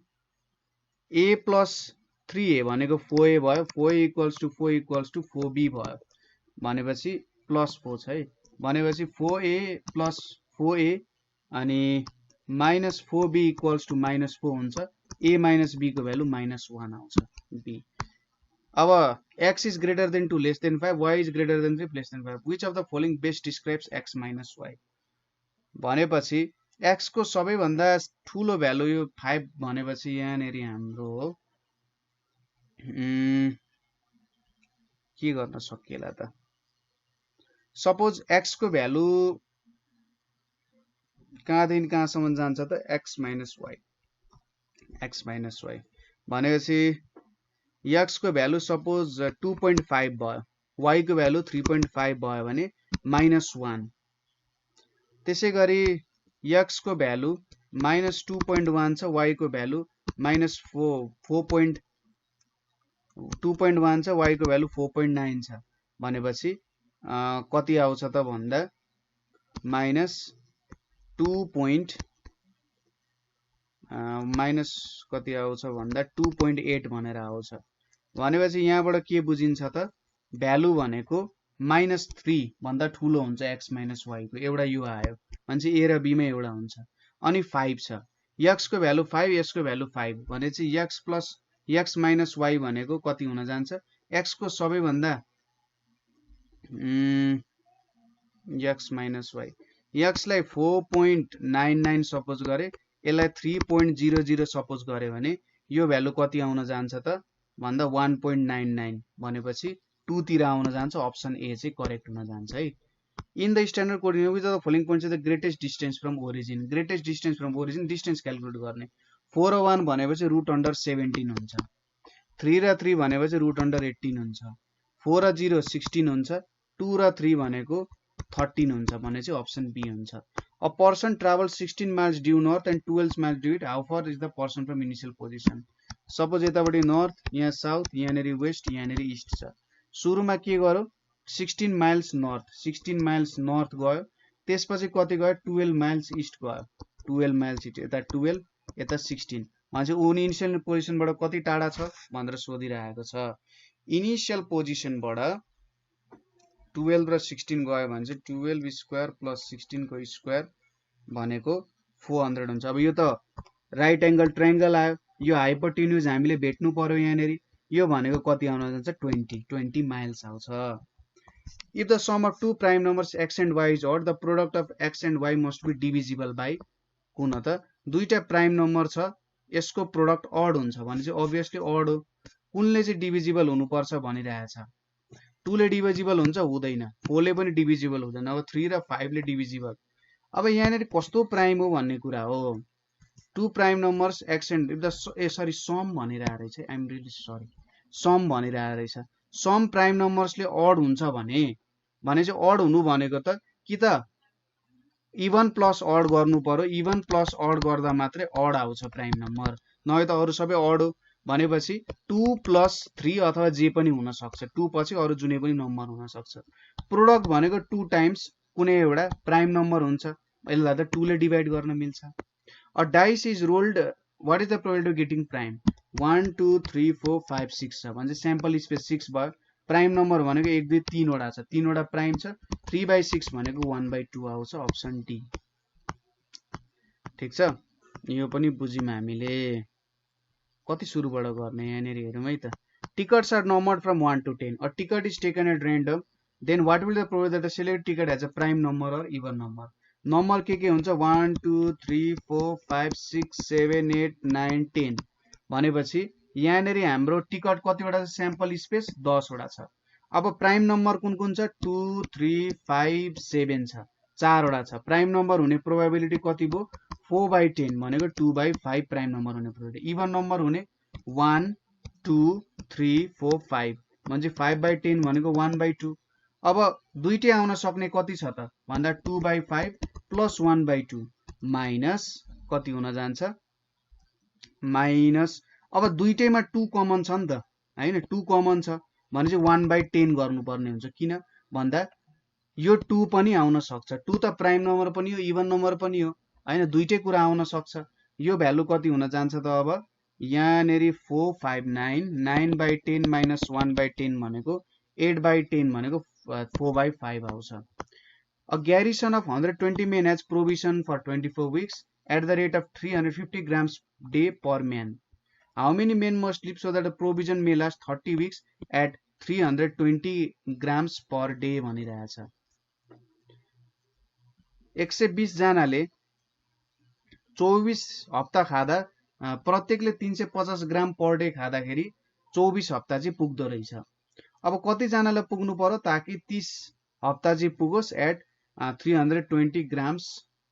a plus 3a भनेको 4a भयो, 4a = 4 = 4b भयो भनेपछि प्लस 4 छ है। भनेपछि 4a प्लस 4a अनि minus 4b equals to minus 4 हुन्छ। a माइनस b को भ्यालु माइनस 1 आउँछ b। अब x is greater than 2 less than 5, y is greater than 3 less than 5, which of the following best describes x minus y। भनेपछि x को सबैभन्दा ठुलो value यो 5 भनेपछि यहाँनेरि हाम्रो के गर्न सकिएला त। सपोज x को भ्यालु कहाँदेखि कहाँसम्म जान्छ त x minus y। x minus y भनेपछि x को भ्यालु सपोज 2.5 भयो, y को भ्यालु 3.5 भयो भने माइनस 1। त्यसै गरी x को भ्यालु माइनस 2.1 छ, y को भ्यालु माइनस 2.1 छ, y को भ्यालु 4.9 छ भनेपछि कति आउँछ त भन्दा माइनस 2.8 भनेर आउँछ। भनेपछि यहाँबाट के बुझिन्छ त भ्यालु भनेको माइनस 3 भन्दा ठुलो हुन्छ x माइनस y को। एउटा यो आयो भनेपछि a र b मा एउटा हुन्छ। अनि 5 छ, x को भ्यालु 5, s को भ्यालु 5 भनेपछि x plus x minus y भनेको कति हुन जान्छ, x को सबैभन्दा x माइनस y, x लाई 4.99 सपोज गरे, यसलाई 3.00 सपोज गरे भने यो भ्यालु कति आउन जान्छ त भन्दा 1.99 भनेपछि 2 तिर आउन जान्छ। अप्सन ए चाहिँ करेक्ट हुन जान्छ है। In the standard coordinate which the following points is the greatest distance from origin. Greatest distance from origin distance calculate गर्ने। 4 र 1 भनेपछि रुट अन्डर 17 हुन्छ, 3 र 3 भनेपछि रुट अन्डर 18 हुन्छ, 4 र 0 16 हुन्छ, 2 र 3 भनेको 13 हुन्छ भनेपछि अप्सन बी हुन्छ। A person travel 16 miles due north and 12 miles due it, how far is the person from initial position. Suppose यतापट्टि नर्थ, यहाँ साउथ, यहाँनेरि वेस्ट, यहाँनेरि इस्ट छ। सुरुमा के गर्यो 16 माइल्स नर्थ गयो, त्यसपछि कति गयो 12 माइल्स इस्ट गयो, 12 माइल्स इस्ट, यता 12 यता 16 भनेपछि ऊ इनिशियल पोजिसनबाट कति टाढा छ भनेर सोधिरहेको छ। इनिशियल पोजिसनबाट 12 र 16 गयो भने चाहिँ 12 स्क्वायर प्लस 16 को स्क्वायर भनेको 400 हुन्छ। अब यो त राइट एंगल ट्रायंगल आयो, यो हाइपोटेन्युज हामीले भेट्नु पर्यो यहाँनेरि, यो भनेको कति आउन जान्छ 20 माइल्स आउँछ। If the sum of two prime numbers x and y is odd, the product of x and y must be divisible by. कुन त दुईटा प्राइम नम्बर छ, यसको प्रोडक्ट ऑड हुन्छ भने चाहिँ अभियसली ऑड हो। कुनले चाहिँ डिभिजिबल हुनुपर्छ भनिरहेछ। 2 ले डिभिजिबल हुन्छ हुँदैन, 4 ले पनि डिभिजिबल हुँदैन, अब 3 र 5 ले डिभिजिबल। अब यहाँनेरि कस्तो प्राइम हो भन्ने कुरा हो। Two prime numbers x and sorry sum भनिरहेको रहेछ, I am really sorry, sum भनिरहेको रहेछ। सम प्राइम नम्बर्सले ऑड हुन्छ भने चाहिँ ऑड हुनु भनेको त कि त इवन प्लस ऑड गर्नु पर्यो, इवन प्लस ऑड गर्दा मात्रै ऑड आउँछ प्राइम नम्बर, नभए त अरु सबै ऑड हो। भनेपछि 2 प्लस 3 अथवा जे पनि हुन सक्छ, 2 पछि अरु जुनै पनि नम्बर हुन सक्छ। प्रोडक्ट भनेको 2 टाइम्स कुनै एउटा प्राइम नम्बर हुन्छ, यसलाई त 2 ले डिभाइड गर्न मिल्छ। A dice is rolled, what is the probability of getting prime, 1 2 3 4 5 6 छ भने स्याम्पल स्पेस 6 भयो। प्राइम नम्बर भनेको 1 2 3 वटा छ, 3 वटा प्राइम छ, 3/6 भनेको 1/2 आउँछ, अप्सन डी। ठीक छ, यो पनि बुझ्यौं हामीले। कति सुरुबाट गर्ने यहाँनेरि हेरौँ है त। Tickets are numbered from 1 to 10, a ticket is taken at random, then what will the probability that the selected ticket has a prime number or even number. Number के हुन्छ 1 2 3 4 5 6 7 8 9 10 भनेपछि यहाँनेरि हाम्रो टिकट कतिवटा छ, स्याम्पल स्पेस 10 वटा छ। अब प्राइम नम्बर कुन कुन छ 2 3 5 7 छ, 4 वटा छ। प्राइम नम्बर हुने प्रोबेबिलिटी कति भयो 4/10 भनेको 2/5 प्राइम नम्बर हुने प्रोबेबिलिटी। इवन नम्बर हुने 1 2 3 4 5 भने 5/10 भनेको 1/2। अब दुईटै आउन सक्ने कति छ त भन्दा 2/5 प्लस 1/2 माइनस कति हुन जान्छ माइनस, अब दुईटैमा 2 कमन छ नि त हैन, 2 कमन छ भने चाहिँ 1/10 गर्नुपर्ने हुन्छ। किन भन्दा यो 2 पनि आउन सक्छ, 2 त प्राइम नम्बर पनि हो इवन नम्बर पनि हो हैन, दुईटै कुरा आउन सक्छ। यो भ्यालु कति हुन जान्छ त अब यहाँनेरि 459, 9/10 माइनस 1/10 भनेको 8/10 भनेको 4/5 आउँछ। A garrison of 120 men has provision for 24 weeks at the rate of 350 grams day per man. How many men must sleep so that the provision may last 30 weeks at 320 grams per day भनिरहेछ। 120 जनाले 24 हप्ता खादा प्रत्येकले 350 ग्राम per day खादाखेरि 24 हप्ता चाहिँ पुग्दो रहेछ। अब कति जनालाई पुग्नु पर्यो ताकि 30 हप्ता चाहिँ पुगोस् एट 320 ग्राम्स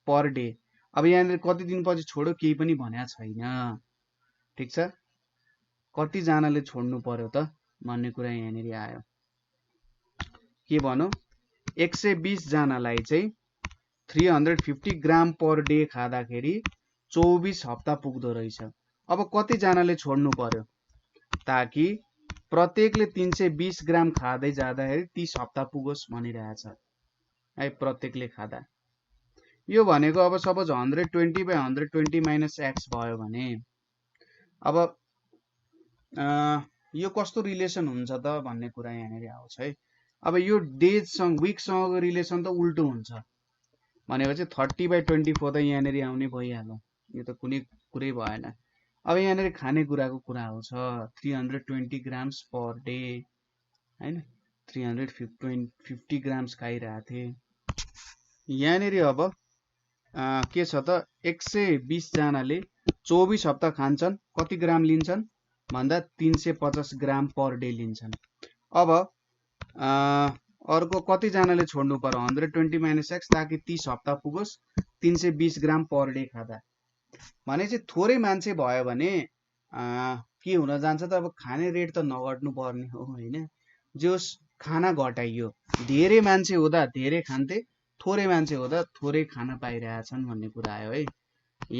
पर डे। अब यहाँनिर कति दिनपछि छोड्यो केही पनि भनेको छैन। ठीक छ, कति जनाले छोड्नु पर्यो त भन्ने कुरा यहाँनिर आयो। के भनौं 120 जनालाई चाहिँ 350 ग्राम पर डे खाँदाखेरि 24 हप्ता पुग्दो रहेछ। अब कति जनाले छोड्नु पर्यो ताकि प्रत्येकले 320 ग्राम खाँदै जाँदाखेरि 30 हप्ता पुगोस् भनिरहेछ है प्रत्येकले खाँदा। यो भनेको अब सपोज 120 by 120 minus x भयो भने अब यो कस्तो रिलेसन हुन्छ त भन्ने कुरा यहाँनिर आउँछ है। अब यो डेज सँग वीक सँगको रिलेसन त उल्टो हुन्छ भनेपछि 30 by 24 त यहाँनिर आउने भइहाल्यो। यो त कुनै कुरै भएन। अब यहाँनिर खाने कुराको कुरा आउँछ 320 ग्राम्स पर डे हैन 350 ग्राम्स खाइरहेको थिए। यहाँनिर अब के छ त 120 जनाले 24 हप्ता खान्छन् कति ग्राम लिन्छन् भन्दा 350 ग्राम पर डे लिन्छन्। अब अर्को कति जनाले छोड्नु पर्यो 120 minus x ताकि 30 हप्ता पुगोस् 320 ग्राम पर डे खाँदा। भने चाहिँ थोरै मान्छे भयो भने के हुन जान्छ त अब खाने रेट त नघट्नु पर्ने हो हैन। जोस खाना घटाइयो, धेरै मान्छे हुँदा धेरै खान्थे, थोरै मान्छे हुँदा थोरै खाना पाइरहेछन् भन्ने कुरा आयो है।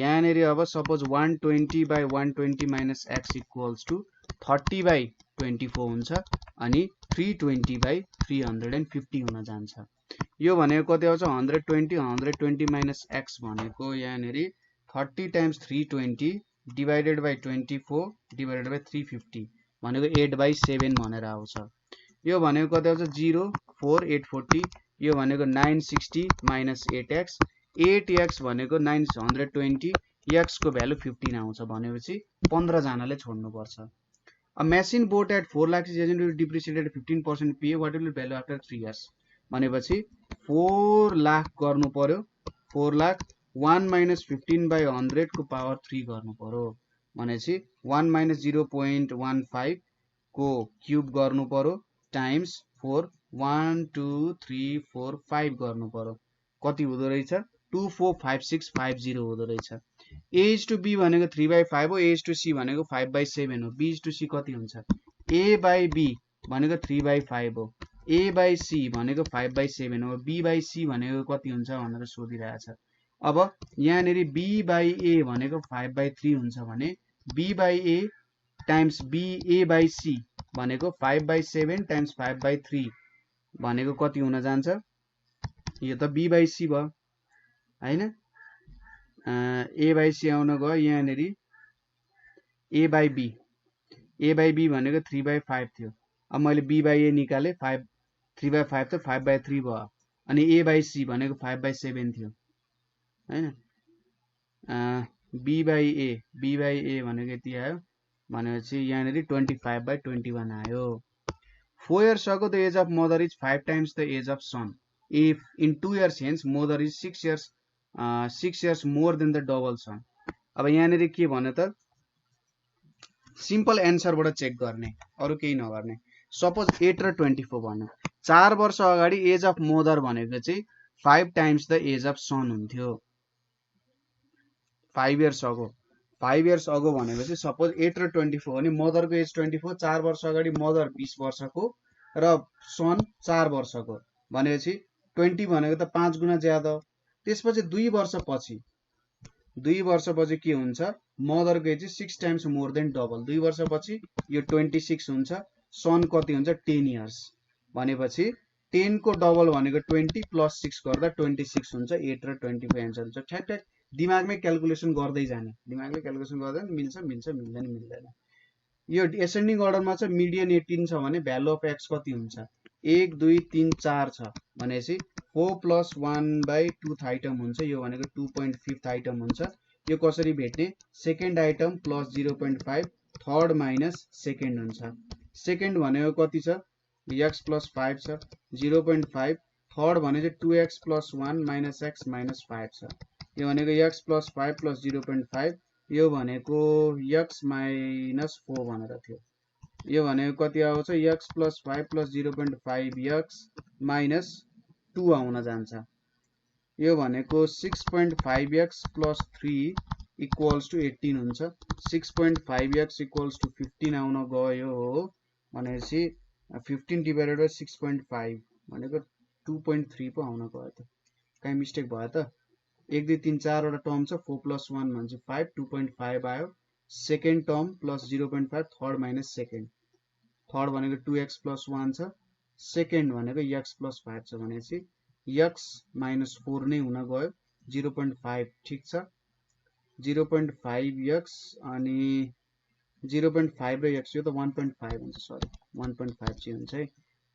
यहाँनिर अब suppose 120 by 120 minus x equals to 30 by 24 हुन्छ अनि 320 by 350 हुन जान्छ। यो भनेको कति आउँछ 120 minus x भनेको यहाँनिर 30 times 320 divided by 24 divided by 350 भनेको 8 by 7 भनेर आउँछ। यो भनेको कति आउँछ 0 4 840 यो भनेको 960 minus 8x 8x भनेको 920 x को भ्यालु 15 आउँछ भनेपछि 15 जनाले छोड्नु पर्छ। A machine bought at 4 lakhs is going to be depreciated at 15% PA. What will be value after 3 years? भनेपछि 4 लाख गर्नु पर्यो 4 लाख 1 minus 15 by 100 को पावर 3 गर्नु पर्यो भनेपछि 1 minus 0.15 को क्यूब गर्नु पर्यो टाइम्स 4 1 2 3 4 5 गर्नु पर्यो कति हुँदो रहेछ 245650 हुँदो रहेछ। A is to B भनेको 3 by 5 हो, A is to C भनेको 5 by 7 हो, B is to C कति हुन्छ A by B भनेको 3 by 5 हो, A by C भनेको 5 by 7 हो, B by C भनेको कति हुन्छ भनेर सोधिरहेछ। अब यहाँनिर B by A भनेको 5 by 3 हुन्छ भने B by A times B A by C भनेको 5 by 7 times 5 by 3 भनेको कति हुन जान्छ यो त B by C भयो हैन। A by C आउन गयो यहाँनिर A by B भनेको 3 by 5 थियो। अब मैले B by A निकाले 3 by 5 त 5 by 3 भयो अनि A by C भनेको 5 by 7 थियो हैन। B by A भनेको यति आयो भनेपछि यहाँनिर 25 by 21 आयो। 4 years ago the age of mother is 5 times the age of son. If in 2 years hence mother is 6 years more than the double son. अब यहाँनिर के भन्यो त सिम्पल एन्सर बाट चेक गर्ने अरु केही नगर्ने। सपोज 8 र 24 भन्यो 4 वर्ष अगाडि एज अफ मदर भनेको चाहिँ 5 टाइम्स द एज अफ सन हुन्थ्यो 5 years अगो भनेको चाहिँ सपोज 8 र 24 भने मदर को एज 24 4 वर्ष अगाडि मदर 20 वर्षको र सन 4 वर्षको भनेपछि 20 भनेको त 5 गुणा ज्यादा। त्यसपछि 2 वर्षपछि के हुन्छ मदर को age 6 times more than double 2 वर्षपछि यो 26 हुन्छ सन कति हुन्छ 10 इयर्स भनेपछि 10 को डबल भनेको 20 प्लस 6 गर्दा 26 हुन्छ 8 र 24 एन्सर हुन्छ। ठ्याक ठ्याक दिमागमै क्याल्कुलेसन गर्दै जाने मिल्छ मिल्दैन। यो एसेन्डिङ अर्डरमा छ मिडियन 18 छ भने भ्यालु अफ एक्स कति हुन्छ 1 2 3 4 छ भनेपछि 4 + 1/2th आइटम हुन्छ, यो भनेको 2.5th आइटम हुन्छ। यो कसरी भेट्ने, second item plus 0.5 third minus second हुन्छ। सेकेन्ड भनेको कति छ, x + 5 छ, 0.5 थर्ड भने चाहिँ 2x + 1 - x - 5 छ। यो भनेको x + 5 + 0.5, यो भनेको x - 4 भनेर थियो। यो भनेको कति आउँछ, x + 5 + 0.5 x - 2 आउन जान्छ। यो भनेको 6.5x + 3 = 18 हुन्छ। 6.5x = 15 आउन गयो हो भनेपछि 15 / 6.5 भनेको 2.3 पो आउन गयो त, कहीँ मिस्टेक भयो त। 1 2 3 4 वटा टर्म छ, 4 + 1 भनेपछि 5, 2.5 आयो। Second term plus 0.5 third minus second, third भनेको 2x + 1 छ, सेकेन्ड भनेको x + 5 छ भनेपछि x - 4 नै हुन गयो। 0.5 ठिक छ, 0.5x अनि 0.5 र x, यो त 1.5 हुन्छ, सरी 1.5 चाहिँ हुन्छ है।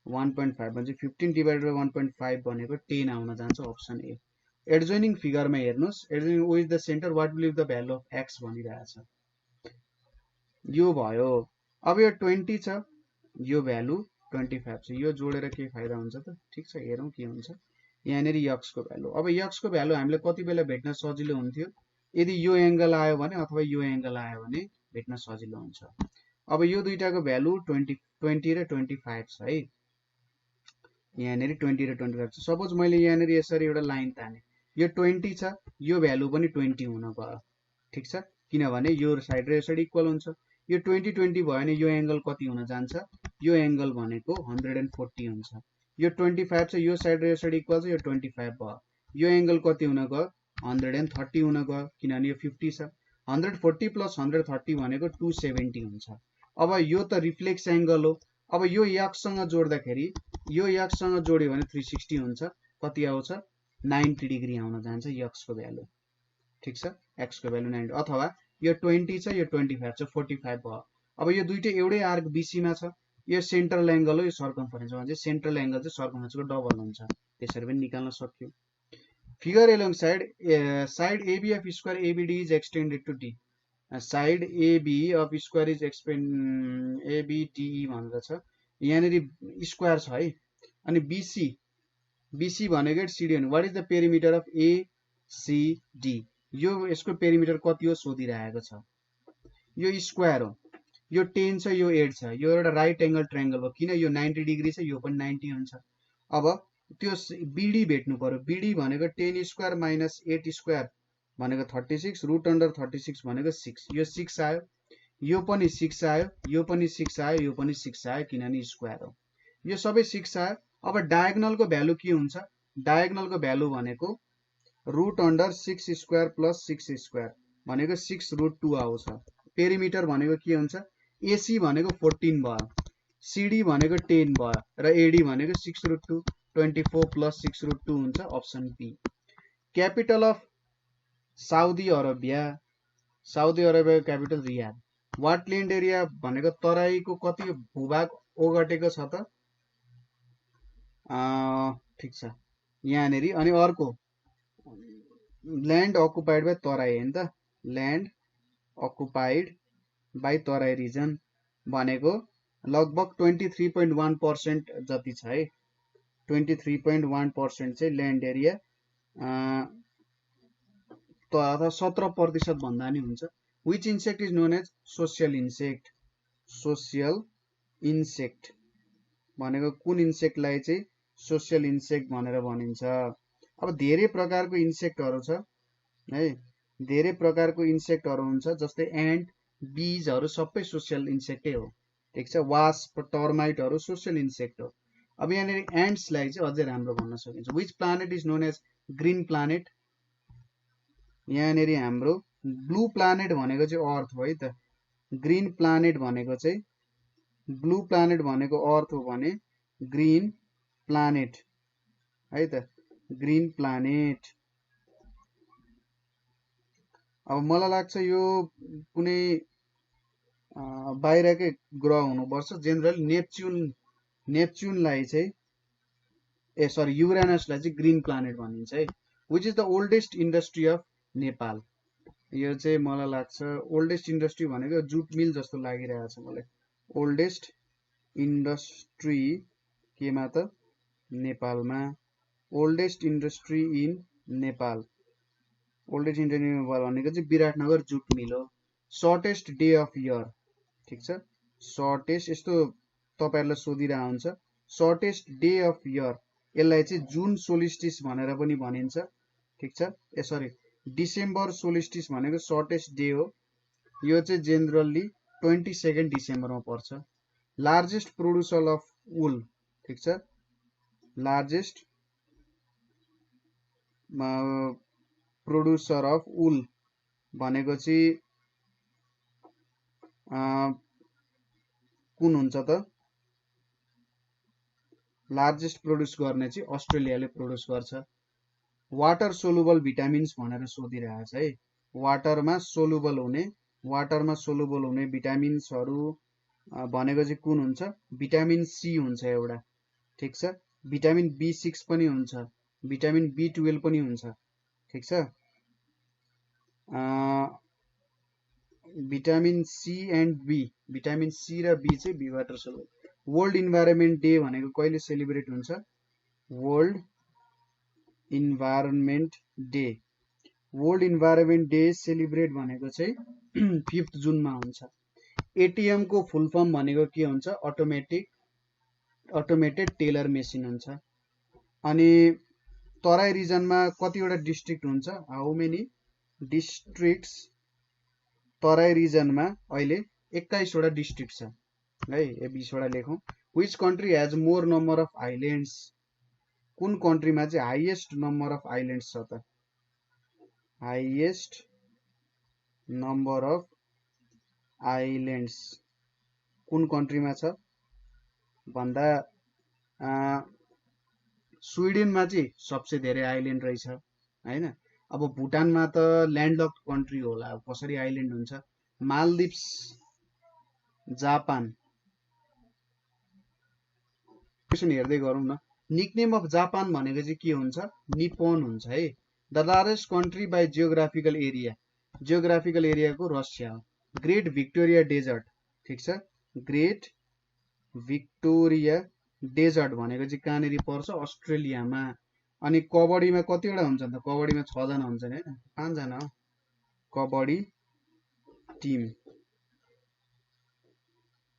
1.5 भने 15 / 1.5 भनेको 10 आउन जान्छ, अप्सन ए। एडजोइनिङ फिगरमा हेर्नुहोस्, adjoining O is the centre, what will be the value of x भनिरहेछ, यो भयो। अब यो 20 छ, यो भ्यालु 25 छ, यो जोडेर के फाइदा हुन्छ त, ठिक छ, हेरौँ के हुन्छ। यहाँनिर x को भ्यालु, अब x को भ्यालु हामीले कति बेला भेट्न सजिलो हुन्थ्यो, यदि यो एंगल आयो भने अथवा यो एंगल आयो भने भेट्न सजिलो हुन्छ। अब यो दुईटाको भ्यालु 20 र 25 छ है, यहाँनिर 20 र 25 छ। सपोज मैले यहाँनिर यसरी एउटा लाइन ताने, यो 20 छ, यो भ्यालु पनि 20 हुन गयो, ठिक छ, किनभने यो साइड र यो साइड इक्वल हुन्छ। यो 20 20 भयो भने यो एंगल कति हुन जान्छ, यो एंगल भनेको 140 हुन्छ। यो 25 छ, यो साइड र यो साइड इक्वल छ, यो 25 भयो, यो एंगल कति हुन गयो, 130 हुन गयो, किनभने यो 50 छ। 140 + 130 भनेको 270 हुन्छ। अब यो त रिफ्लेक्स एंगल हो, अब यो x सँग जोड्दाखेरि, यो x सँग जोड्यो भने 360 हुन्छ, कति आउँछ, 90 डिग्री आउन जान्छ x को भ्यालु, ठिक छ, x को भ्यालु 90। अथवा यो 20 छ, यो 25 छ, 45 भयो। अब यो दुईटै एउटै आर्क बीसी मा छ, यो सेन्ट्रल एंगल हो, यो सर्कमफरेन्स हो भने सेन्ट्रल एंगल चाहिँ सर्कमफरेन्स को डबल हुन्छ, त्यसरी पनि निकाल्न सक्यो। Figure along side AB of square ABD is extended to D, side AB of square is ABDE भनेर छ, यहाँनिर स्क्वायर छ है, अनि BC भनेको CD हो। What is the perimeter of ACD, यो यसको पेरिमिटर कति हो सोधिरहेको छ, यो स्क्वायर हो, यो 10 छ, यो 8 छ, यो एउटा राइट एंगल ट्रायंगल हो, किन यो 90 डिग्री छ, यो पनि 90 हुन्छ। अब त्यो BD भेट्नु पर्यो, BD भनेको 10 स्क्वायर माइनस 8 स्क्वायर भनेको 36, √36 भनेको 6, यो 6 आयो, यो पनि 6 आयो, यो पनि 6 आयो, यो पनि 6 आयो, किनभने स्क्वायर हो, यो सबै 6 आयो। अब डायगोनल को भ्यालु के हुन्छ, डायगोनल को भ्यालु भनेको √6 स्क्वायर प्लस 6 स्क्वायर भनेको 6√2 आउँछ। पेरिमिटर भनेको के हुन्छ, AC भनेको 14 भयो, CD भनेको 10 भयो र AD भनेको 6√2, 24 + 6√2 हुन्छ, option B. Capital of Saudi Arabia, Saudi अरेबियाको capital Riyadh. What land area भनेको तराईको कति भूभाग ओगटेको छ त, ठिक छ, यहाँनिर। अनि अर्को ल्यान्ड अकुपाइड बाई तराई हैन त, land occupied by Terai region भनेको लगभग 23.1% जति छ है, 23.1% चाहिँ ल्यान्ड एरिया, अथवा 17% भन्दा नि हुन्छ। Which insect is known as social insect, social insect भनेको कुन इन्सेक्टलाई चाहिँ सोसियल इन्सेक्ट भनेर भनिन्छ। अब धेरै प्रकारको इन्सेक्टहरु छ है, धेरै प्रकारको इन्सेक्टहरु हुन्छ, जस्तै एन्ट, बीजहरु सबै सोसियल इन्सेक्टै हो, ठीक छ। वास्प, टर्माइटहरु सोसियल इन्सेक्ट हो। अब यहाँनिर एन्ट्सलाई चाहिँ अझै राम्रो भन्न सकिन्छ। Which planet is known as green planet, यहाँनिर हाम्रो ब्लू प्लानेट भनेको चाहिँ अर्थ हो है त, ग्रीन प्लानेट भनेको चाहिँ, ब्लू प्लानेट भनेको अर्थ हो भने ग्रीन प्लानेट है त, ग्रीन प्लानेट। अब मलाई लाग्छ यो कुनै बाहिरकै ग्रह हुनुपर्छ, जेनरली नेप्च्युनलाई चाहिँ युरेनसलाई चाहिँ ग्रीन प्लानेट भनिन्छ है। Which is the oldest industry of Nepal? यो चाहिँ मलाई लाग्छ ओल्डेस्ट इन्डस्ट्री भनेको जुट मिल जस्तो लागिरहेको छ मलाई। ओल्डेस्ट इन्डस्ट्री केमा त? नेपालमा। Oldest industry in Nepal, oldest industry in Nepal भनेको चाहिँ विराटनगर जुट मिल हो। सर्टेस्ट डे अफ इयर, ठिक छ, सर्टेस्ट, यस्तो तपाईहरुलाई सोधिरहेको हुन्छ, सर्टेस्ट डे अफ इयर, यसलाई चाहिँ जुन सोलिस्टिस भनेर पनि भनिन्छ, ठिक छ। डिसेम्बर सोलिस्टिस भनेको सर्टेस्ट डे हो। यो चाहिँ जेनरली 22 डिसेम्बरमा पर्छ। लार्जेस्ट प्रोड्युसर अफ वुल, ठिक छ, लार्जेस्ट प्रोड्युसर अफ वुल भनेको चाहिँ कुन हुन्छ त? लार्जेस्ट प्रोड्युस गर्ने चाहिँ अस्ट्रेलियाले प्रोड्युस गर्छ। वाटर सोलुबल भिटामिन्स भनेर सोधिरहेको छ है। वाटरमा सोलुबल हुने भिटामिन्सहरू भनेको चाहिँ कुन हुन्छ? भिटामिन सी हुन्छ एउटा, ठिक छ। भिटामिन B6 पनि हुन्छ, भिटामिन B12 पनि हुन्छ, ठिक छ। Vitamin C and B, vitamin C र बी चाहिँ B water soluble. World environment day भनेको कहिले सेलिब्रेट हुन्छ? World environment day, world environment day celebrate भनेको चाहिँ 5 जुनमा हुन्छ। एटीएम को फुल फर्म भनेको के हुन्छ? अटोमेटेड टेलर मेसिन हुन्छ। अनि तराई रिजनमा कतिवटा डिस्ट्रिक्ट हुन्छ? How many districts? तराई रिजनमा अहिले 21 वटा डिस्ट्रिक्ट छ है। यो 20 वटा लेखौं। Which country has more number of islands? कुन कन्ट्रीमा चाहिँ हाईएस्ट नम्बर अफ आइल्यान्ड्स छ त? हाईएस्ट नम्बर अफ आइल्यान्ड्स कुन कन्ट्रीमा छ भन्दा स्विडेनमा चाहिँ सबसे धेरै आइल्यान्ड रहेछ हैन। अब भुटानमा त ल्यान्डलक्ड कन्ट्री होला, अब कसरी आइल्यान्ड हुन्छ? मालदिप्स, जापान, क्वेशन हेर्दै गरौँ न। निकनेम अफ जापान भनेको चाहिँ के हुन्छ? निप्पोन हुन्छ है। The largest country by geographical area, geographical एरियाको रसिया हो। ग्रेट भिक्टोरिया डेजर्ट, ठिक छ, ग्रेट भिक्टोरिया डेजर्ट भनेको चाहिँ कहाँनिर पर्छ? अस्ट्रेलियामा। अनि कबड्डीमा कतिवटा हुन्छ त? कबड्डीमा 6 जना हुन्छन् हैन, 5 जना हो कबड्डी टिम।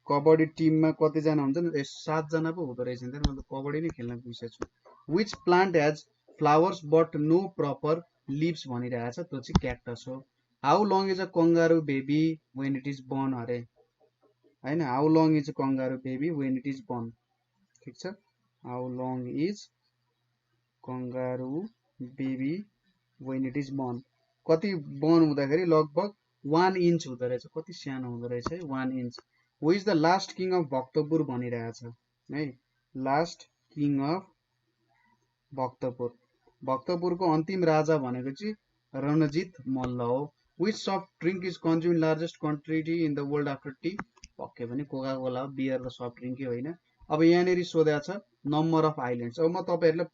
कबड्डी टिममा कति जना हुन्छन्? 7 जना पो हुँदो रहेछ नि त, म त कबड्डी नै खेल्न बिर्सेछु। Which plant has flowers but no proper leaves भनिरहेको छ, त्यो चाहिँ क्याक्टस हो। How long is a kangaroo baby when it is born अरे हैन। How long is a kangaroo baby when it is born, ठिक छ। How long is kangaroo baby when it is born, कति born हुँदाखेरि लगभग 1 inch हुँदो रहेछ, कति सानो हुँदो रहेछ है, 1 inch. Who is the last king of Bhaktapur भनिरहेको छ है। लास्ट किङ अफ भक्तपुर, भक्तपुरको अन्तिम राजा भनेको चाहिँ रणजित मल्ल हो। Which soft drink is consume largest quantity in the world after T? पक्कै पनि कोका कोला हो, बियर र सफ्ट ड्रिंकै होइन। अब यहाँनिर सोधेको छ नम्बर अफ आइल्यान्ड्स। अब म तपाईहरुलाई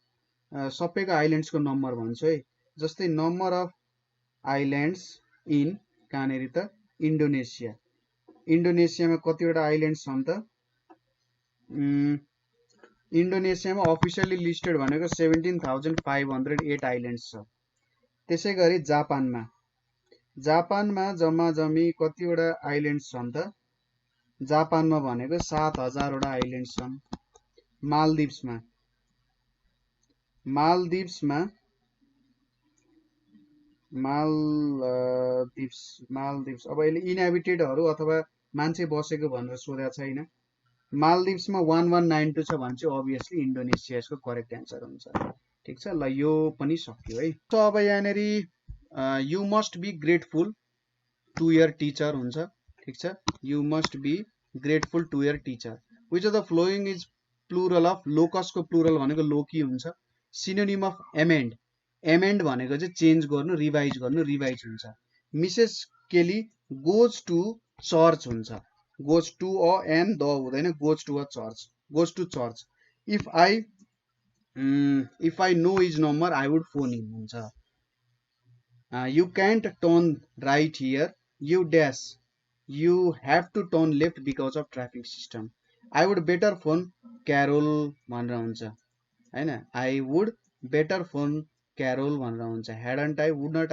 सबैको आइल्यान्ड्सको नम्बर भन्छु है। जस्तै नम्बर अफ आइल्यान्ड्स इन कहाँनिर त? इन्डोनेसिया। इन्डोनेसियामा कतिवटा आइल्यान्ड्स छन् त? इन्डोनेसियामा अफिसियली लिस्टेड भनेको 17,508 आइल्यान्ड्स छ। त्यसै गरी जापानमा, जापानमा जम्मा जम्मी कतिवटा आइल्यान्ड्स छन् त? जापानमा भनेको 7,000 वटा आइल्यान्ड्स छन्। मालदिप्समा, मालदिप्समा मालदिप्स अब अहिले इनहेबिटेडहरु अथवा मान्छे बसेको भनेर सोधेको छैन। मालदिप्समा 1192 छ भने चाहिँ अभियसली इन्डोनेसिया यसको करेक्ट एन्सर हुन्छ, ठिक छ। ल यो पनि सक्यो है। त अब यहाँनेर you must be grateful to your teacher हुन्छ, ठिक छ। You must be grateful to your teacher. Which of the following is plural of? लोकसको प्लुरल भनेको लोकी हुन्छ। सिनोनिम अफ एमेन्ड, एमेन्ड भनेको चाहिँ चेन्ज गर्नु, रिभाइज गर्नु, रिभाइज हुन्छ। Mrs Kelly goes to church हुन्छ। Goes to a an the हुँदैन, goes to a church, goes to church. If I if I know is number I would phone him हुन्छ you can't turn right here you dash you have to turn left because of traffic system I would better phone Carol भनेर हुन्छ हैन I would better phone Carol भनेर हुन्छ hadn't I would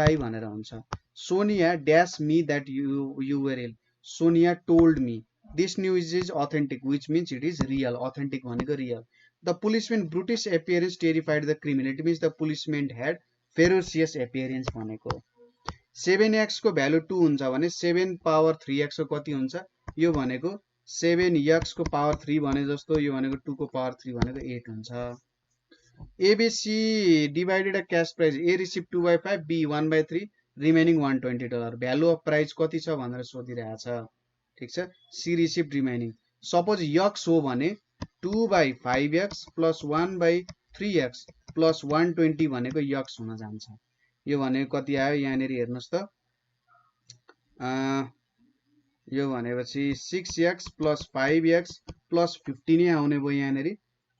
I भनेर हुन्छ Sonia dash me that you were ill Sonia told me this news is authentic which means it is real authentic भनेको real The policeman brutish appearance terrified the criminal. It means the policeman had ferocious appearance भनेको 7x को value 2 हुन्छ भने 7 power 3x को कति हुन्छ यो भनेको 7x को पावर 3 भने जस्तो यो भनेको 2 को पावर 3 भनेको 8 हुन्छ ABC divided a cash price A received 2/5 B 1/3 remaining $120 value of price कति छ भनेर सोधिरहेछ ठीक छ C received remaining suppose x हो भने 2/5x plus 1/3x plus 120 भनेको x हुन जान्छ यो भनेको कति आयो यहाँनेरि हेर्नुस् त यो भनेपछि 6x plus 5x plus 15 आउने भयो यहाँनेरि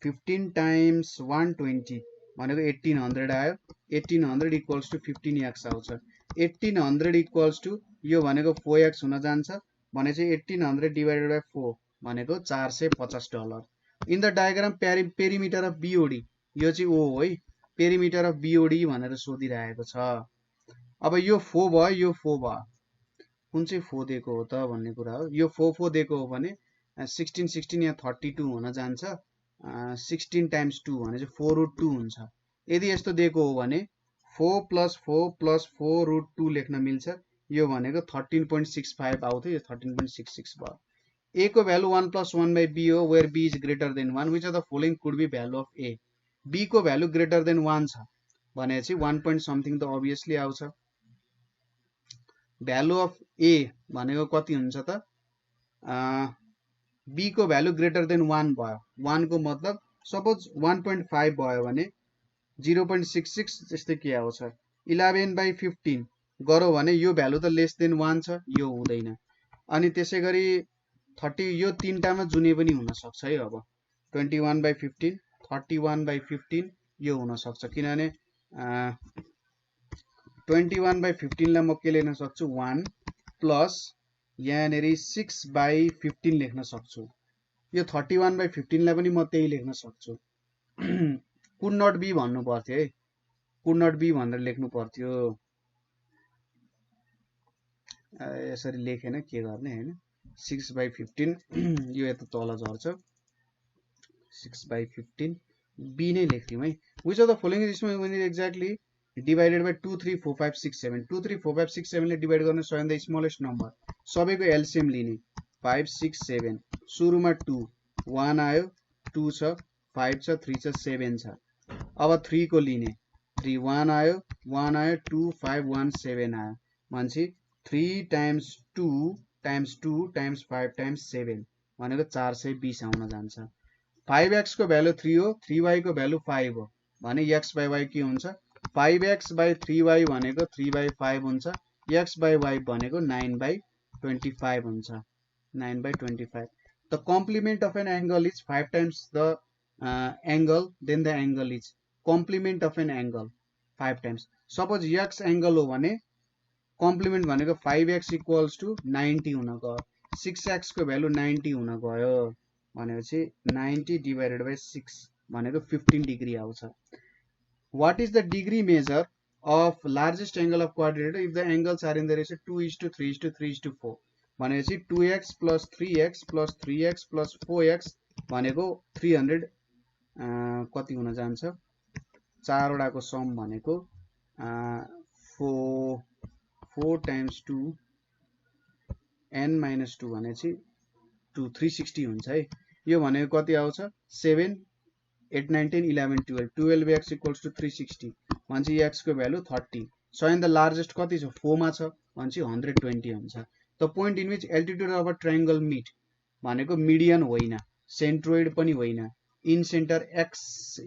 15 times 120 भनेको 1800 आयो 1800 equals to 15x आउँछ 1800 equals to यो भनेको 4x हुन जान्छ भने चाहिँ 1800 divided by 4 भनेको $450 in the diagram perimeter of BOD यो चाहिँ O हो है पेरिमिटर अफ BOD भनेर सोधिरहेको छ अब यो 4 भयो यो 4 भयो कुन चाहिँ 4 दिएको हो त भन्ने कुरा हो यो 4 दिएको हो भने 16 या 32 हुन जान्छ 16 times 2 भने चाहिँ 4√2 हुन्छ यदि यस्तो दिएको हो भने 4 plus 4 plus 4√2 लेख्न मिल्छ यो भनेको 13.65 आउँथ्यो यो 13.66 भयो A को भ्यालु 1 plus 1 by B हो where B is greater than 1 which of the following could be value of A B को भ्यालु greater than 1 छ भनेपछि 1 point something त obviously आउँछ भ्यालु अफ A भनेको कति हुन्छ त B को भ्यालु greater than 1 भयो 1 को मतलब सपोज 1.5 भयो भने 0.66 त्यस्तै के आउँछ 11/15 गरौ भने यो भ्यालु त लेस देन 1 छ यो हुँदैन अनि त्यसैगरी 30 यो तीनटामा जुनै पनि हुन सक्छ है अब 21/15 31/15 यो हुन सक्छ किनभने 21/15 लाई म के लेख्न सक्छु 1 प्लस यहाँनेरि 6/15 लेख्न सक्छु यो 31/15 लाई पनि म त्यही लेख्न सक्छु कुड नट बी भन्नु पर्थ्यो है कुड नट बी भनेर लेख्नु पर्थ्यो यसरी लेखेन के गर्ने हैन 6/15 यो यता तल झर्छ 6/15 B नै लेख्दियौ है which of the following is exactly divided by 2 3 4 5 6 7 2 3 4 5 6 7 ले डिवाइड गर्न सकिन्छ स्मलेस्ट नम्बर सबैको एलसीएम लिने 5 6 7 सुरुमा 2 1 आयो 2 छ 5 छ 3 छ 7 छ अब 3 को लिने 3 1 आयो 2 5 1 7 आयो मान्छे 3 times 2 times 2 times 5 times 7 भनेको 420 आउन जान्छ 5x को भ्यालु 3 हो 3y को भ्यालु 5 हो भने x by y के हुन्छ 5x by 3y भनेको 3/5 हुन्छ x by y भनेको 9/25 हुन्छ 9/25 the complement of an angle is 5 times the angle then the angle is complement of an angle 5 times suppose x angle हो भने complement भनेको 5x equals to 90 हुन गयो 6x को भ्यालु 90 हुन गयो भनेपछि 90 divided by 6 भनेको 15 डिग्री आउँछ what is the degree measure of largest angle of quadrilateral if the angles are in the ratio 2:3:3:4 भनेपछि 2x plus 3x plus 3x plus 4x भनेको 300 कति हुन जान्छ चारवटाको सम भनेको 4 times 2 n minus 2 भनेपछि 360 हुन्छ है यो भनेको कति आउँछ 7 8 9 10 11 12 12x equals to 360 भनेपछि x को value 30 so in the largest कति छ 4 मा छ भनेपछि 120 हुन्छ the point in which altitude of a triangle meet भनेको मिडियन होइन सेन्ट्रोइड पनि होइन in centre x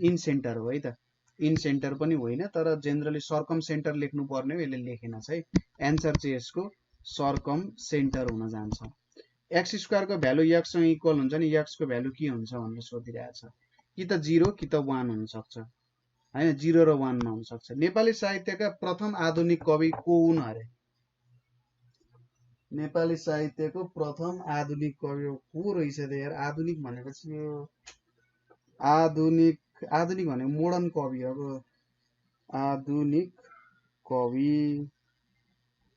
in centre हो है त इन सेन्टर पनि होइन तर जनरली सर्कम सेन्टर लेख्नु पर्ने हो यसले लेखेन छ है आन्सर चाहिँ यसको सर्कम सेन्टर हुन जान्छ x स्क्वायर को भ्यालु x सँग इक्वल हुन्छ नि x को भ्यालु के हुन्छ भनेर सोधिरहेछ कि त 0 कि त 1 हुन सक्छ हैन 0 र 1 मा हुन सक्छ नेपाली साहित्यका प्रथम आधुनिक कवि को हुन् अरे नेपाली साहित्यको प्रथम आधुनिक कवि को रहेछ त यार आधुनिक भनेपछि यो आधुनिक भनेको मोडर्न कवि अब आधुनिक कवि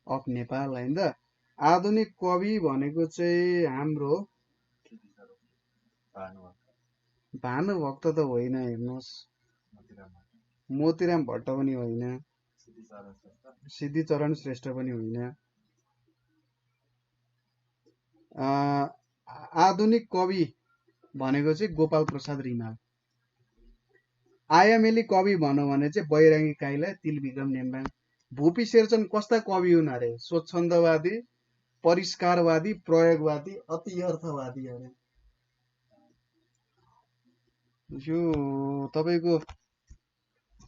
अफ नेपाल हैन त आधुनिक कवि भनेको चाहिँ हाम्रो भानुभक्त त होइन हेर्नुस् मोतीराम भट्ट पनि होइन सिद्धिचरण श्रेष्ठ पनि होइन आधुनिक कवि भनेको चाहिँ गोपाल प्रसाद रिमाल आयामेली कवि भनौं भने चाहिँ बैरागी काइला तिलविक्रम नेम्बाङ भूपी शेरचन कस्ता कवि हुन् अरे स्वच्छन्दवादी परिष्कारवादी प्रयोगवादी अति अर्थवादी अरे यो तपाईको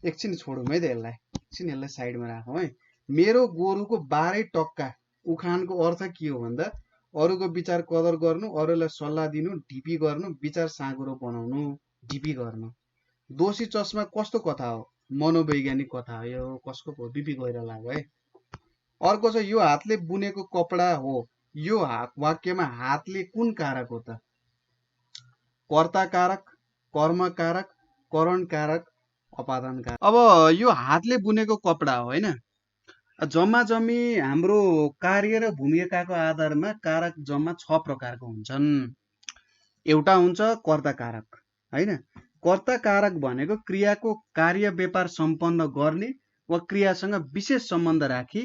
एकछिन छोडौं है त यसलाई एकछिन यसलाई साइडमा राखौं है मेरो गोरुको 12 टक्का उखानको अर्थ के हो भन्दा अरूको विचार कदर गर्नु अरूलाई सल्लाह दिनु ढिपी गर्नु विचार साँगुरो बनाउनु ढिपी गर्नु दोषी चस्मा कस्तो कथा हो मनोवैज्ञानिक कथा हो यो कसको हो बिपी गएर लाग्यो है अर्को छ यो हातले बुनेको कपडा हो यो वाक्यमा हातले कुन कारक हो त कर्ता कारक कर्म कारक करण कारक अपादान कारक अब यो हातले बुनेको कपडा हो हैन जम्मा जम्मी हाम्रो कार्य र भूमिकाको आधारमा कारक जम्मा 6 प्रकारको हुन्छन् एउटा हुन्छ कर्ता कारक हैन कर्ता कारक भनेको क्रियाको कार्य व्यापार सम्पन्न गर्ने वा क्रियासँग विशेष सम्बन्ध राखी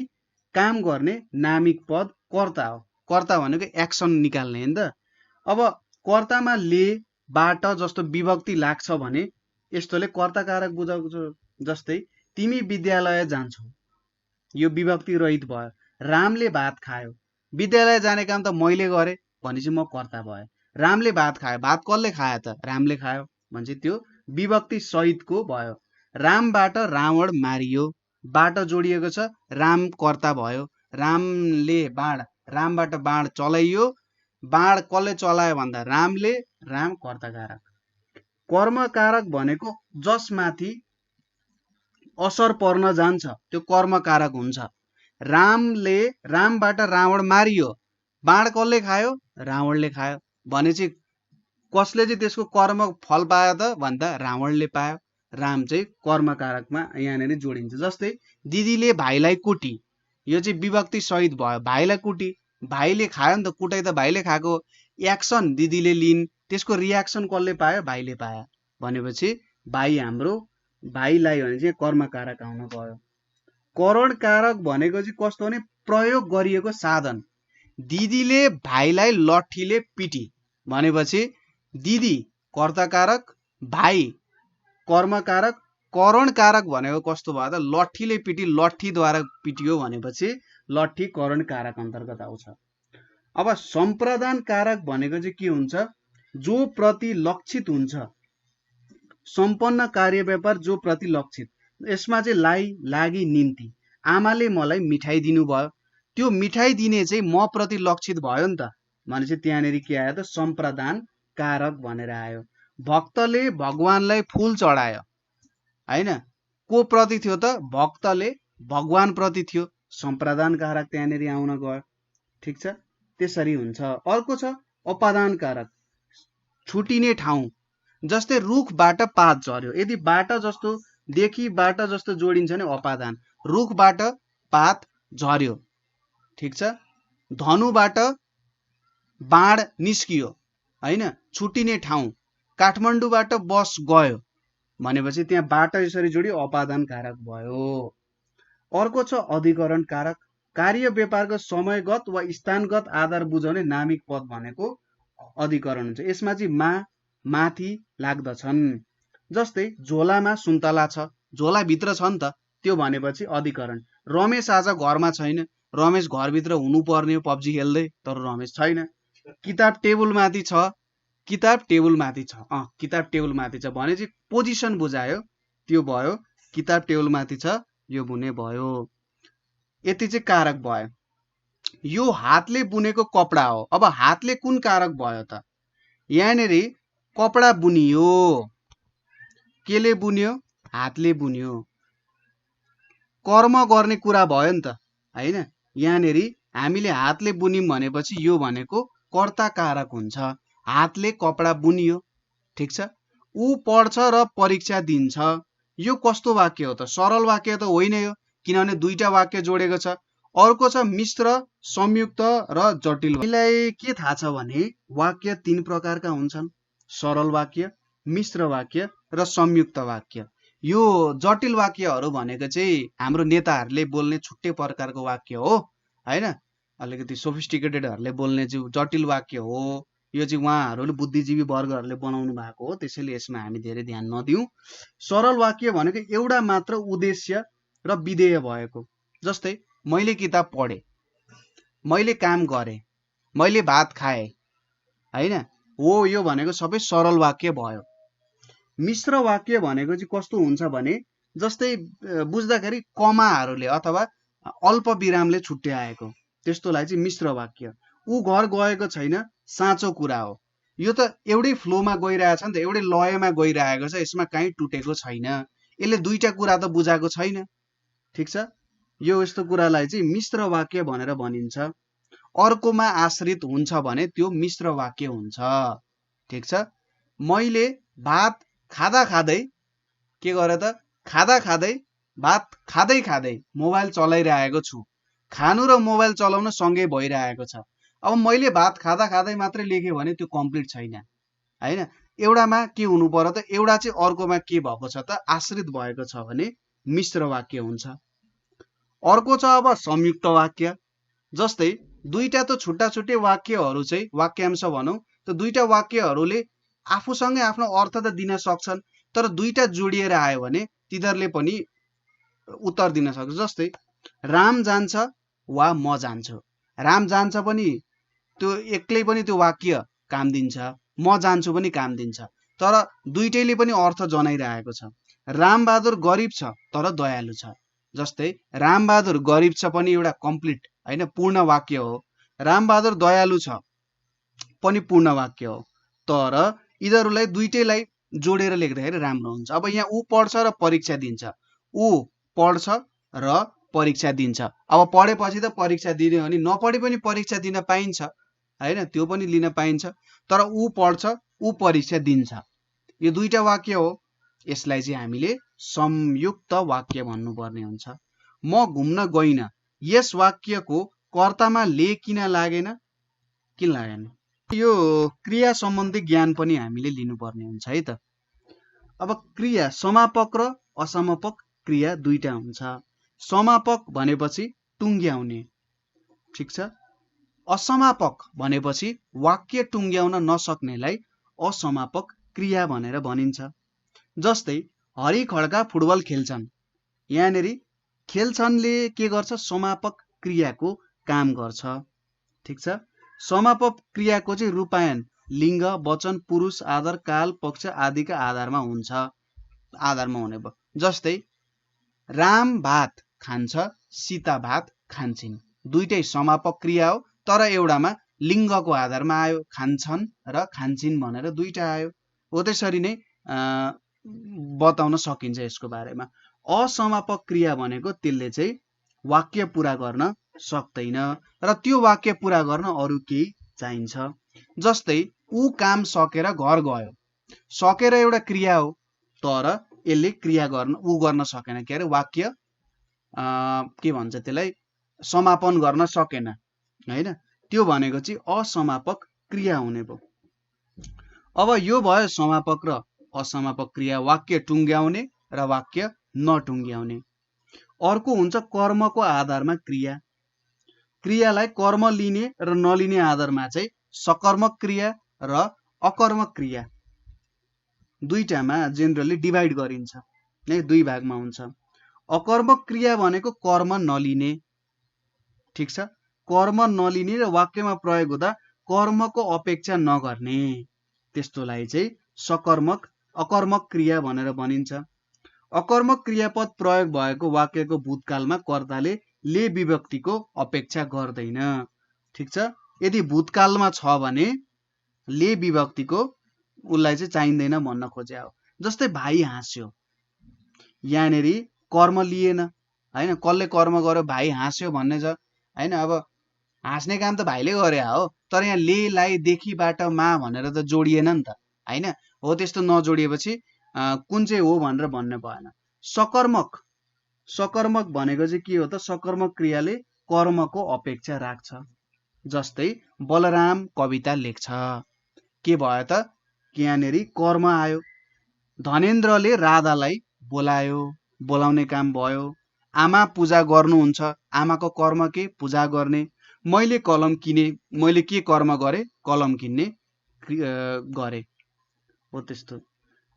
काम गर्ने नामिक पद कर्ता हो कर्ता भनेको एक्सन निकाल्ने हैन त अब कर्तामा ले बाट जस्तो विभक्ति लाग्छ भने यस्तोले कर्ता कारक बुझाउँछ जस्तै तिमी विद्यालय जान्छौ यो विभक्ति रहित भयो रामले भात खायो विद्यालय जाने काम त मैले गरे भनेपछि म कर्ता भए रामले भात खायो भात कसले खायो त रामले खायो भन्छ त्यो विभक्ति सहितको भयो रामबाट रावण मारियो बाट जोडिएको छ राम कर्ता भयो रामले रामबाट बाण चलाइयो बाण कसले चलायो भन्दा रामले राम कर्ता कारक कर्म कारक भनेको जसमाथि असर पर्न जान्छ त्यो कर्म कारक हुन्छ रामबाट रावण मारियो बाण कसले खायो रावणले खायो भनेपछि कसले चाहिँ त्यसको कर्म फल पायो त भन्दा रावणले पायो राम चाहिँ कर्म कारकमा यहाँनेरि जोडिन्छ जस्तै दिदीले भाइलाई कुटी यो चाहिँ विभक्ति सहित भयो भाइलाई कुटी भाइले खायो नि त कुटाइ त भाइले खाएको एक्सन दिदीले लिन त्यसको रियाक्सन कसले पायो भाइले पायो भनेपछि भाइ हाम्रो भाइलाई भने चाहिँ कर्म कारक आउन गयो करण कारक भनेको चाहिँ कस्तो भने प्रयोग गरिएको साधन दिदीले भाइलाई लट्ठीले पिटी भनेपछि दिदी कर्ता कारक भाइ कर्म कारक करण कारक भनेको कस्तो भयो त लट्ठीले पिटी लट्ठीद्वारा पिटियो भनेपछि लट्ठी करण कारक अन्तर्गत आउँछ अब सम्प्रदान कारक भनेको चाहिँ के हुन्छ जो प्रति लक्षित हुन्छ सम्पन्न कार्य व्यापार जो प्रति लक्षित यसमा चाहिँ लागि निम्ति आमाले मलाई मिठाई दिनु भयो त्यो मिठाई दिने चाहिँ म प्रति लक्षित भयो नि त भनेपछि त्यहाँनेरि के आयो त सम्प्रदान कारक भनेर आयो भक्तले भगवानलाई फूल चढायो हैन को प्रति थियो त भक्तले भगवान प्रति थियो सम्प्रदान कारक त्यहाँनेरि आउन गयो ठीक छ त्यसरी हुन्छ अर्को छ अपादान कारक छुटिने ठाउँ जस्तै रुखबाट पात झर्यो यदि बाट जस्तो देखि बाट जस्तो जोडिन्छ नि अपादान रुखबाट पात झर्यो ठीक छ धनुबाट बाण निस्कियो हैन छुटिने ठाउँ काठमाडौँबाट बस गयो भनेपछि त्यहाँ बाट यसरी जोडियो अपादान कारक भयो अर्को छ अधिकरण कारक कार्य व्यापारको समयगत वा स्थानगत आधार बुझाउने नामिक पद भनेको अधिकरण हुन्छ यसमा चाहिँ माथि लाग्दछन् जस्तै झोलामा सुन्तला छ झोला भित्र छ नि त त्यो भनेपछि अधिकरण रमेश आज घरमा छैन रमेश घरभित्र हुनुपर्ने हो पब्जी खेल्दै तर रमेश छैन किताब टेबलमाथि छ किताब टेबलमाथि छ किताब टेबलमाथि छ भने चाहिँ पोजिसन बुझायो त्यो भयो किताब टेबलमाथि छ यो बुने भयो यति चाहिँ कारक भयो यो हातले बुनेको कपडा हो। अब हातले कुन कारक भयो त? यहाँनेरि कपडा बुनियो, केले बुन्यो? हातले बुन्यो। कर्म गर्ने कुरा भयो नि त, हैन? यहाँनेरि हामीले हातले बुन्यौं भनेपछि यो भनेको कर्ता कारक हुन्छ। हातले कपडा बुनियो, ठीक छ? ऊ पढ्छ र परीक्षा दिन्छ। यो कस्तो वाक्य हो त? सरल वाक्य त होइन यो, किनभने दुईटा वाक्य जोडेको छ। अर्को छ मिश्र, संयुक्त र जटिल। यसलाई के थाहा छ भने वाक्य 3 प्रकारका हुन्छन्। सरल वाक्य, मिश्र वाक्य र संयुक्त वाक्य। यो जटिल वाक्यहरू भनेको चाहिँ हाम्रो नेताहरूले बोल्ने छुट्टै प्रकारको वाक्य हो, हैन? अलिकति सोफिस्टिकेटेडहरूले बोल्ने चाहिँ जटिल वाक्य हो। यो चाहिँ उहाँहरूले बुद्धिजीवी वर्गहरूले बनाउनु भएको हो, त्यसैले यसमा हामी धेरै ध्यान नदिउँ। सरल वाक्य भनेको एउटा मात्र उद्देश्य र विधेय भएको। जस्तै मैले किताब पढेँ, मैले काम गरेँ, मैले भात खाएँ, हैन? हो, यो भनेको सबै सरल वाक्य भयो। मिश्र वाक्य भनेको चाहिँ कस्तो हुन्छ भने जस्तै बुझ्दाखेरि कमाहरूले अथवा अल्प विरामले छुट्याएको, त्यस्तोलाई चाहिँ मिश्र वाक्य। ऊ घर गएको छैन, साँचो कुरा हो। यो त एउटै फ्लोमा गइरहेछ नि त, एउटै लयमा गइरहेको छ, यसमा कहीँ टुटेको छैन। यसले दुईटा कुरा त बुझाएको छैन, ठीक छ? यो यस्तो कुरालाई चाहिँ मिश्र वाक्य भनेर भनिन्छ। अर्कोमा आश्रित हुन्छ भने त्यो मिश्र वाक्य हुन्छ, ठीक छ? मैले भात खाँदा खाँदै के गरे त? खाँदा खाँदै भात खाँदै खाँदै मोबाइल चलाइरहेको छु। खानु र मोबाइल चलाउन सँगै भइरहेको छ। अब मैले भात खाँदा खाँदै मात्रै लेखेँ भने त्यो कम्प्लिट छैन, हैन? एउटामा के हुनु पर्यो त? एउटा चाहिँ अर्कोमा के भएको छ त? आश्रित भएको छ भने मिश्र वाक्य हुन्छ। अर्को छ अब संयुक्त वाक्य। जस्तै दुईटा त छुट्टा छुट्टै वाक्यहरू चाहिँ वाक्यांश भनौँ, त दुईटा वाक्यहरूले आफूसँगै आफ्नो अर्थ त दिन सक्छन्, तर दुईटा जोडिएर आयो भने तिनीहरूले पनि उत्तर दिन सक्छ। जस्तै राम जान्छ वा म जान्छु। राम जान्छ पनि त्यो एक्लै पनि त्यो वाक्य काम दिन्छ, म जान्छु पनि काम दिन्छ, तर दुईटैले पनि अर्थ जनाइरहेको छ। रामबहादुर गरिब छ तर दयालु छ। जस्तै रामबहादुर गरिब छ पनि एउटा कम्प्लिट, हैन, पूर्ण वाक्य हो। रामबहादुर दयालु छ पनि पूर्ण वाक्य हो, तर यिनीहरूलाई दुईटैलाई जोडेर लेख्दाखेरि राम्रो हुन्छ। अब यहाँ ऊ पढ्छ र परीक्षा दिन्छ। ऊ पढ्छ र परीक्षा दिन्छ। अब पढेपछि त परीक्षा दिने हो नि, नपढे पनि परीक्षा दिन पाइन्छ, हैन? त्यो पनि लिन पाइन्छ, तर ऊ पढ्छ, ऊ परीक्षा दिन्छ। यो दुईटा वाक्य हो। यसलाई चाहिँ हामीले संयुक्त वाक्य भन्नुपर्ने हुन्छ। म घुम्न गइन, यस वाक्यको कर्तामा ले किन लागेन? किन लागेन? यो क्रिया सम्बन्धी ज्ञान पनि हामीले लिनुपर्ने हुन्छ है त। अब क्रिया समापक र असमापक क्रिया दुईटा हुन्छ। समापक भनेपछि टुङ्ग्याउने, ठीक छ? असमापक भनेपछि वाक्य टुङ्ग्याउन नसक्नेलाई असमापक क्रिया भनेर भनिन्छ। जस्तै हरि खड्का फुटबल खेल्छन्। यहाँनेरि खेल्छन्ले के गर्छ? समापक क्रियाको काम गर्छ, ठीक छ? समापक क्रियाको चाहिँ रूपायन लिङ्ग, वचन, पुरुष, आधार, काल, पक्ष आदिका आधारमा हुन्छ, आधारमा हुने भयो। जस्तै राम भात खान्छ, सीता भात खान्छन्। दुईटै समापक क्रिया हो, तर एउटामा लिङ्गको आधारमा आयो, खान्छन् र खान्छन् भनेर दुईटा आयो। हो त्यसरी नै बताउन सकिन्छ यसको बारेमा। असमापक क्रिया भनेको त्यसले चाहिँ वाक्य पूरा गर्न सक्दैन र त्यो वाक्य पूरा गर्न अरू केही चाहिन्छ। जस्तै ऊ काम सकेर घर गयो। सकेर एउटा क्रिया हो, तर यसले क्रिया गर्न सकेन, के अरे वाक्य के भन्छ त्यसलाई, समापन गर्न सकेन, हैन? त्यो भनेको चाहिँ असमापक क्रिया हुने भयो। अब यो भयो समापक र असमापक क्रिया, वाक्य टुङ्ग्याउने र वाक्य नटुङ्ग्याउने। अर्को हुन्छ कर्मको आधारमा क्रिया। क्रियालाई कर्म लिने र नलिने आधारमा चाहिँ सकर्मक क्रिया र अकर्मक क्रिया दुईटामा जेनरली डिभाइड गरिन्छ, है, दुई भागमा हुन्छ। अकर्मक क्रिया भनेको कर्म नलिने, ठीक छ? कर्म नलिने र वाक्यमा प्रयोग हुँदा कर्मको अपेक्षा नगर्ने, त्यस्तोलाई चाहिँ अकर्मक क्रिया भनेर भनिन्छ। अकर्मक क्रियापद प्रयोग भएको वाक्यको भूतकालमा कर्ताले ले विभक्तिको अपेक्षा गर्दैन। ठीक छ। यदि भूतकालमा छ भने ले विभक्तिको उसलाई चाहिँ चाहिँदैन भन्न खोजे हो। जस्तै भाइ हाँस्यो, यहाँनेरि कर्म लिएन हैन, कसले कर्म गर्यो, भाइ हाँस्यो भन्ने छ हैन। अब हाँस्ने काम त भाइले गरे हो, तर यहाँ ले लाई देखिबाट मा भनेर त जोडिएन नि त हैन। हो त्यस्तो नजोडिएपछि कुन चाहिँ हो भनेर भन्ने भएन। सकर्मक, सकर्मक भनेको चाहिँ के हो त, सकर्मक क्रियाले कर्मको अपेक्षा राख्छ। जस्तै बलराम कविता लेख्छ, के भयो त, यहाँनेरि कर्म आयो। धनेन्द्रले राधालाई बोलायो, बोलाउने काम भयो। आमा पूजा गर्नुहुन्छ, आमाको कर्म के, पूजा गर्ने। मैले कलम किने, मैले के कर्म गरे, कलम किन्ने गरे। हो त्यस्तो।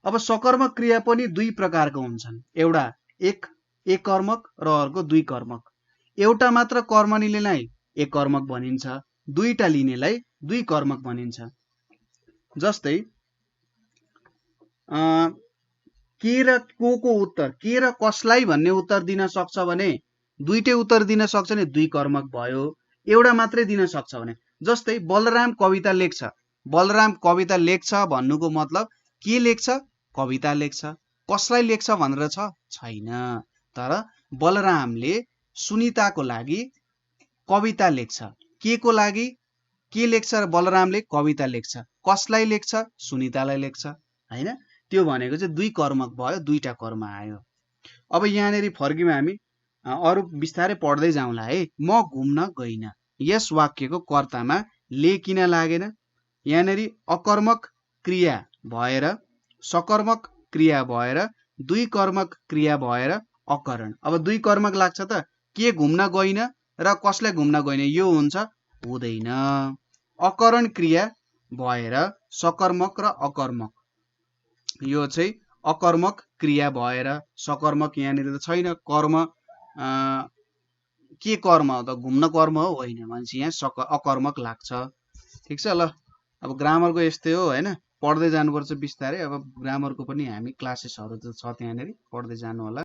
अब सकर्मक क्रिया पनि दुई प्रकारको हुन्छन्, एउटा एक कर्मक र अर्को दुई कर्मक। एउटा मात्र कर्म लिनेलाई एक कर्मक भनिन्छ, दुईटा लिनेलाई दुई कर्मक भनिन्छ। जस्तै के र को उत्तर, के र कसलाई भन्ने उत्तर दिन सक्छ भने दुईटै उत्तर दिन सक्छ भने दुई कर्मक भयो। एउटा मात्रै दिन सक्छ भने, जस्तै बलराम कविता लेख्छ, बलराम कविता लेख्छ भन्नुको मतलब के लेख्छ, कविता लेख्छ। कसलाई लेख्छ भनेर छैन, तर बलरामले सुनिताको लागि कविता लेख्छ। के को लागि, के लेख्छ, बलरामले कविता लेख्छ। कसलाई लेख्छ, सुनितालाई लेख्छ हैन। त्यो भनेको चाहिँ दुई कर्मक भयो, दुईटा कर्म आयो। अब यहाँनेरि फर्किमा हामी अरु बिस्तारै पढ्दै जाउँला है। म घुम्न गइन, यस वाक्यको कर्तामा ले किन लागेन। यहाँनेरि अकर्मक क्रिया भएर, सकर्मक क्रिया भएर, दुई कर्मक क्रिया भएर अकरण। अब दुई कर्मक लाग्छ त, के घुम्न गइन र कसले घुम्न गइन, यो हुन्छ, हुँदैन। अकरण क्रिया भएर सकर्मक र अकर्मक, यो चाहिँ अकर्मक क्रिया भएर सकर्मक यहाँनिर त छैन। कर्म के कर्म हो त, घुम्न कर्म हो, होइन भनेपछि यहाँ अकर्मक लाग्छ। ठिक छ ल। अब ग्रामरको यस्तै हो हैन, पढ्दै जानुपर्छ बिस्तारै। अब ग्रामरको पनि हामी क्लासेसहरु छ त्यहाँनेरि, पढ्दै जानु होला।